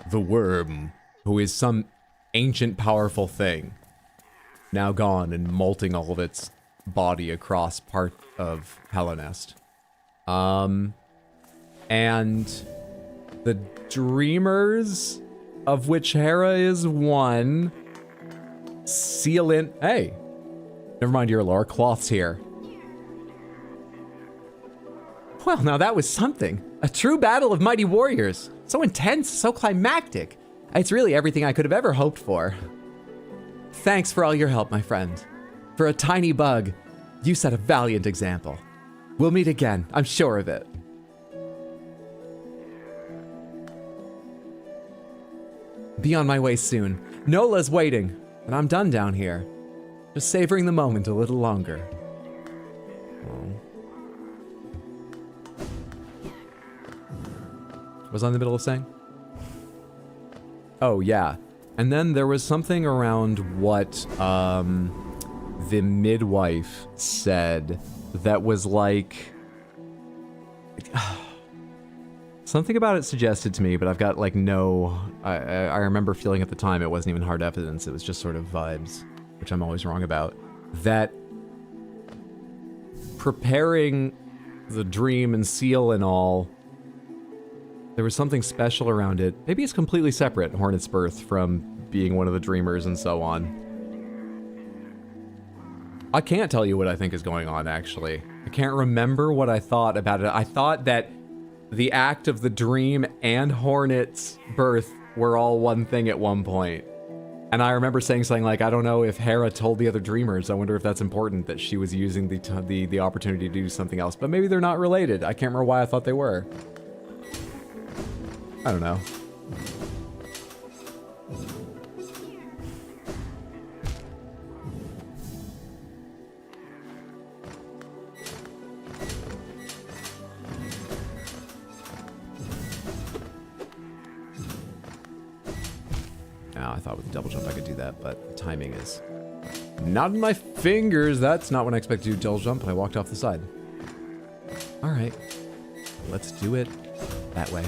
Speaker 1: the worm, who is some ancient powerful thing, now gone and molting all of its body across part of Hellenest. And the Dreamers, of which Hera is one, seal in... Hey! Never mind your lore, Cloth's here. Well, now that was something. A true battle of mighty warriors. So intense, so climactic. It's really everything I could have ever hoped for. Thanks for all your help, my friend. For a tiny bug, you set a valiant example. We'll meet again, I'm sure of it. Be on my way soon. Nola's waiting, and I'm done down here. Just savoring the moment a little longer. Was I in the middle of saying? Oh, yeah. And then there was something around what the midwife said that was like... Something about it suggested to me, but I've got like no... I remember feeling at the time it wasn't even hard evidence, it was just sort of vibes, which I'm always wrong about. That preparing the dream and seal and all, there was something special around it. Maybe it's completely separate, Hornet's birth, from being one of the dreamers and so on. I can't tell you what I think is going on, actually. I can't remember what I thought about it. I thought that the act of the dream and Hornet's birth were all one thing at one point. And I remember saying something like, I don't know if Hera told the other dreamers. I wonder if that's important, that she was using the opportunity to do something else. But maybe they're not related. I can't remember why I thought they were. I don't know. I thought with the double jump I could do that, but the timing is not in my fingers. That's not when I expect to do double jump, but I walked off the side. All right, let's do it that way.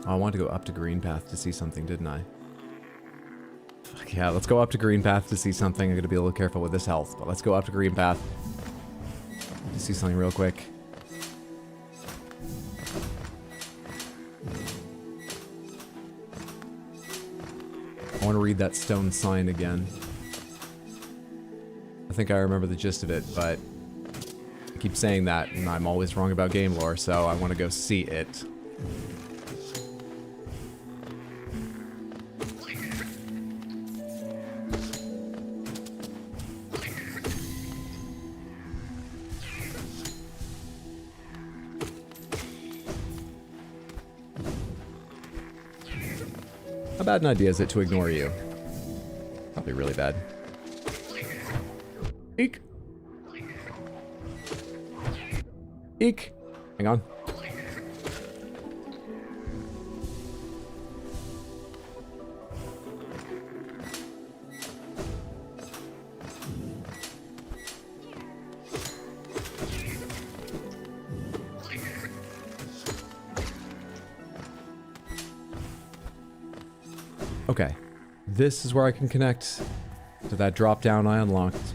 Speaker 1: Oh, I wanted to go up to Green Path to see something, didn't I? Fuck yeah, let's go up to Green Path to see something. I'm gonna be a little careful with this health, but let's go up to Green Path to see something real quick. I want to read that stone sign again. I think I remember the gist of it, but I keep saying that, and I'm always wrong about game lore, so I want to go see it. How bad an idea is it to ignore you? Probably really bad. Eek! Eek! Hang on. Okay. This is where I can connect to that drop down I unlocked.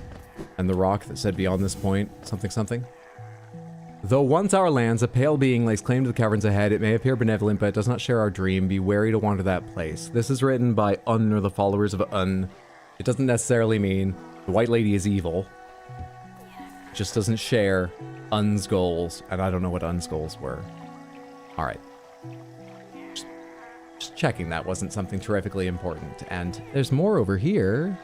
Speaker 1: And the rock that said beyond this point, something something. Though once our lands, a pale being lays claim to the caverns ahead. It may appear benevolent, but it does not share our dream. Be wary to wander that place. This is written by Un, or the followers of Un. It doesn't necessarily mean the White Lady is evil. It just doesn't share Un's goals, and I don't know what Un's goals were. Alright. Just checking that wasn't something terrifically important. And there's more over here.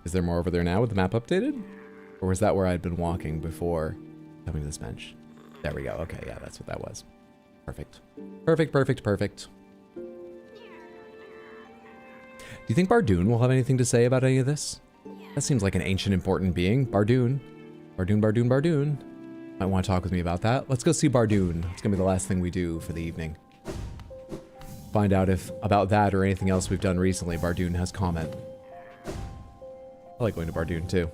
Speaker 1: Is there more over there now with the map updated? Or was that where I'd been walking before coming to this bench? There we go. Okay, yeah, that's what that was. Perfect. Perfect, perfect, perfect. Do you think Bardoon will have anything to say about any of this? That seems like an ancient important being. Bardoon. Bardoon, Bardoon, Bardoon. Might want to talk with me about that. Let's go see Bardoon. It's going to be the last thing we do for the evening. Find out if about that or anything else we've done recently Bardoon has comment. I like going to Bardoon too.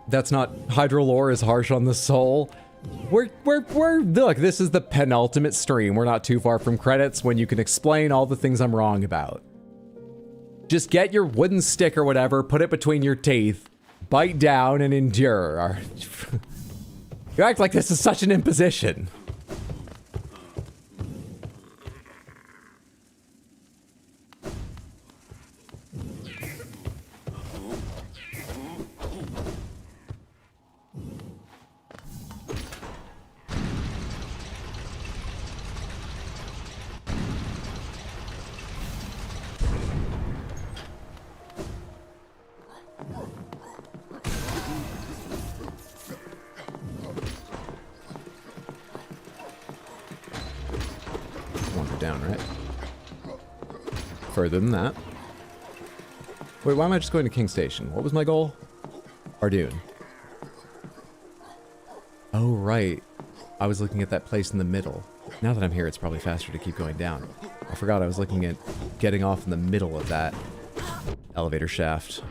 Speaker 1: That's not hydrolore is harsh on the soul. We're look, this is the penultimate stream. We're not too far from credits when you can explain all the things I'm wrong about. Just get your wooden stick or whatever, put it between your teeth, bite down and endure. You act like this is such an imposition. Down, right? Further than that. Wait, why am I just going to King Station? What was my goal? Bardoon. Oh, right. I was looking at that place in the middle. Now that I'm here, it's probably faster to keep going down. I forgot I was looking at getting off in the middle of that elevator shaft.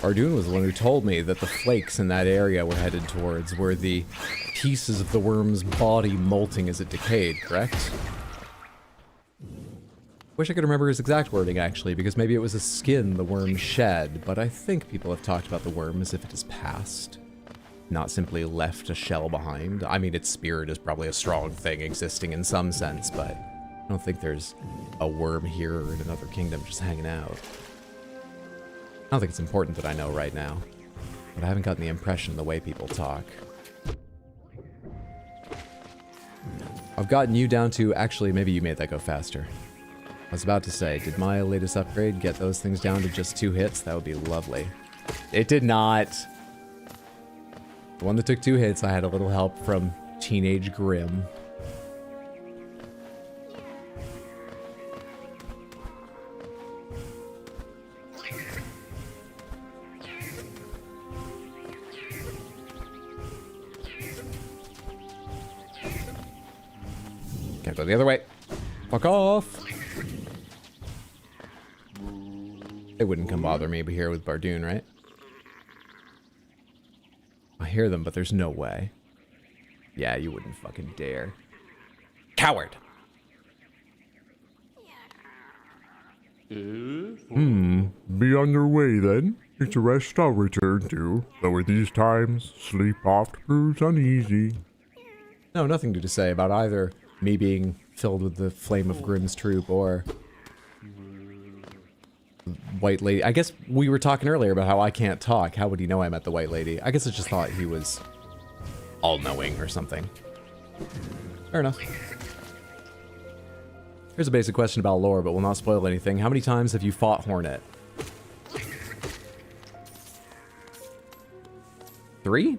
Speaker 1: Bardoon was the one who told me that the flakes in that area we're headed towards were the pieces of the worm's body molting as it decayed, correct? Wish I could remember his exact wording, actually, because maybe it was a skin the worm shed, but I think people have talked about the worm as if it has passed, not simply left a shell behind. I mean, its spirit is probably a strong thing existing in some sense, but I don't think there's a worm here or in another kingdom just hanging out. I don't think it's important that I know right now, but I haven't gotten the impression the way people talk. I've gotten you down to, actually, maybe you made that go faster. I was about to say, did my latest upgrade get those things down to just 2 hits? That would be lovely. It did not. The one that took 2 hits, I had a little help from Teenage Grim. Can't go the other way. Fuck off. They wouldn't come bother me here with Bardoon, right? I hear them, but there's no way. Yeah, you wouldn't fucking dare. Coward!
Speaker 2: Be on your way then. It's a rest I'll return to, though at these times, sleep oft proves uneasy.
Speaker 1: No, nothing to say about either me being filled with the flame of Grim's troop or White lady. I guess we were talking earlier about how I can't talk. How would he know I met the white lady? I guess I just thought he was all-knowing or something. Fair enough. Here's a basic question about lore, but will not spoil anything. How many times have you fought Hornet? 3?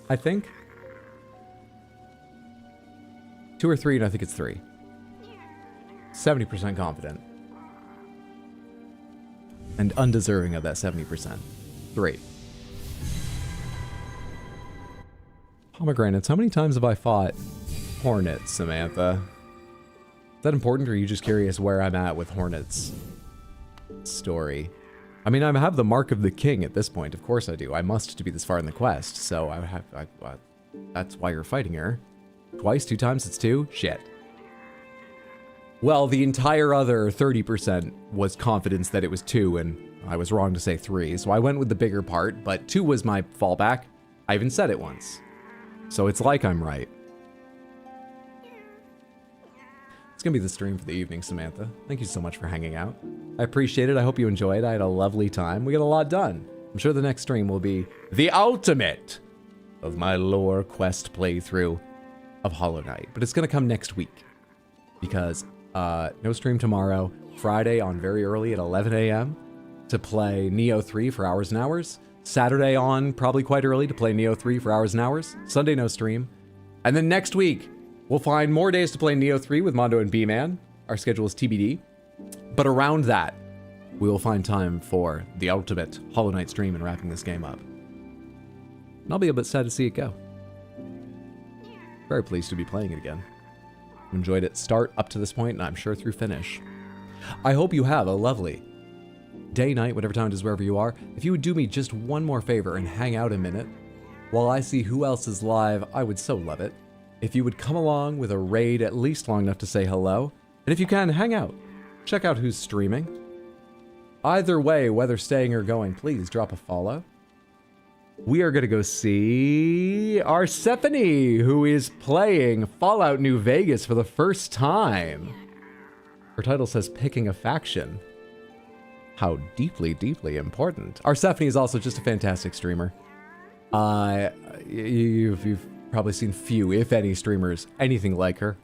Speaker 1: I think. 2 or 3, and I think it's 3. 70% confident. And undeserving of that 70%. 3. Pomegranates. How many times have I fought Hornets, Samantha? Is that important, or are you just curious where I'm at with Hornets' story? I mean, I have the Mark of the King at this point. Of course I do. I must to be this far in the quest, so that's why you're fighting her. Twice? 2 times? It's 2? Shit. Well, the entire other 30% was confidence that it was 2, and I was wrong to say 3, so I went with the bigger part, but 2 was my fallback. I even said it once. So it's like I'm right. It's gonna be the stream for the evening, Samantha. Thank you so much for hanging out. I appreciate it. I hope you enjoyed. I had a lovely time. We got a lot done. I'm sure the next stream will be the ultimate of my lore quest playthrough of Hollow Knight. But it's gonna come next week. Because no stream tomorrow. Friday on very early at 11 a.m. to play Neo 3 for hours and hours. Saturday on probably quite early to play Neo 3 for hours and hours. Sunday no stream. And then next week, we'll find more days to play Neo 3 with Mondo and B-Man. Our schedule is TBD. But around that, we will find time for the ultimate Hollow Knight stream and wrapping this game up. And I'll be a bit sad to see it go. Very pleased to be playing it again. Enjoyed it start up to this point, and I'm sure through finish. I hope you have a lovely day, night, whatever time it is, wherever you are. If you would do me just one more favor and hang out a minute while I see who else is live, I would so love it. If you would come along with a raid at least long enough to say hello, and if you can, hang out. Check out who's streaming. Either way, whether staying or going, please drop a follow. We are going to go see Arsephone, who is playing Fallout New Vegas for the first time. Her title says Picking a Faction. How deeply, deeply important. Arsephone is also just a fantastic streamer. You've probably seen few, if any, streamers anything like her.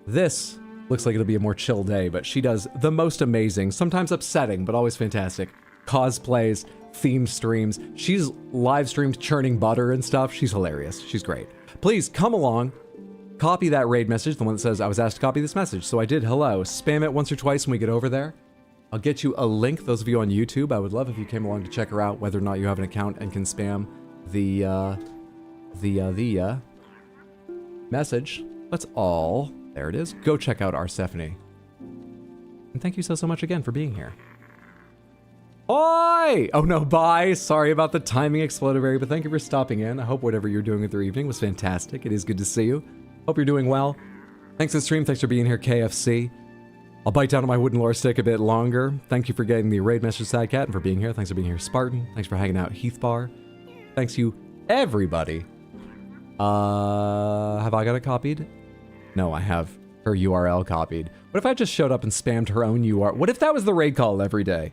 Speaker 1: This looks like it'll be a more chill day, but she does the most amazing, sometimes upsetting, but always fantastic cosplays, themed streams. She's live streamed churning butter and stuff. She's hilarious. She's great. Please come along, copy that raid message, the one that says I was asked to copy this message. So I did. Hello. Spam it once or twice when we get over there. I'll get you a link. Those of you on YouTube, I would love if you came along to check her out, whether or not you have an account and can spam the message. That's all. There it is. Go check out Arsephone. And thank you so much again for being here. Oi! Oh no, bye. Sorry about the timing, Explodivary, but thank you for stopping in. I hope whatever you're doing with your evening was fantastic. It is good to see you. Hope you're doing well. Thanks for the stream. Thanks for being here, KFC. I'll bite down on my wooden lore stick a bit longer. Thank you for getting the raid message, Sidecat, and for being here. Thanks for being here, Spartan. Thanks for hanging out, Heathbar. Thanks you, everybody. Have I got it copied? No, I have her URL copied. What if I just showed up and spammed her own URL? What if that was the raid call every day?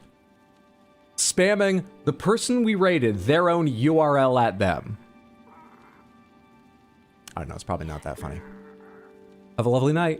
Speaker 1: Spamming the person we raided, their own URL at them. I don't know, it's probably not that funny. Have a lovely night.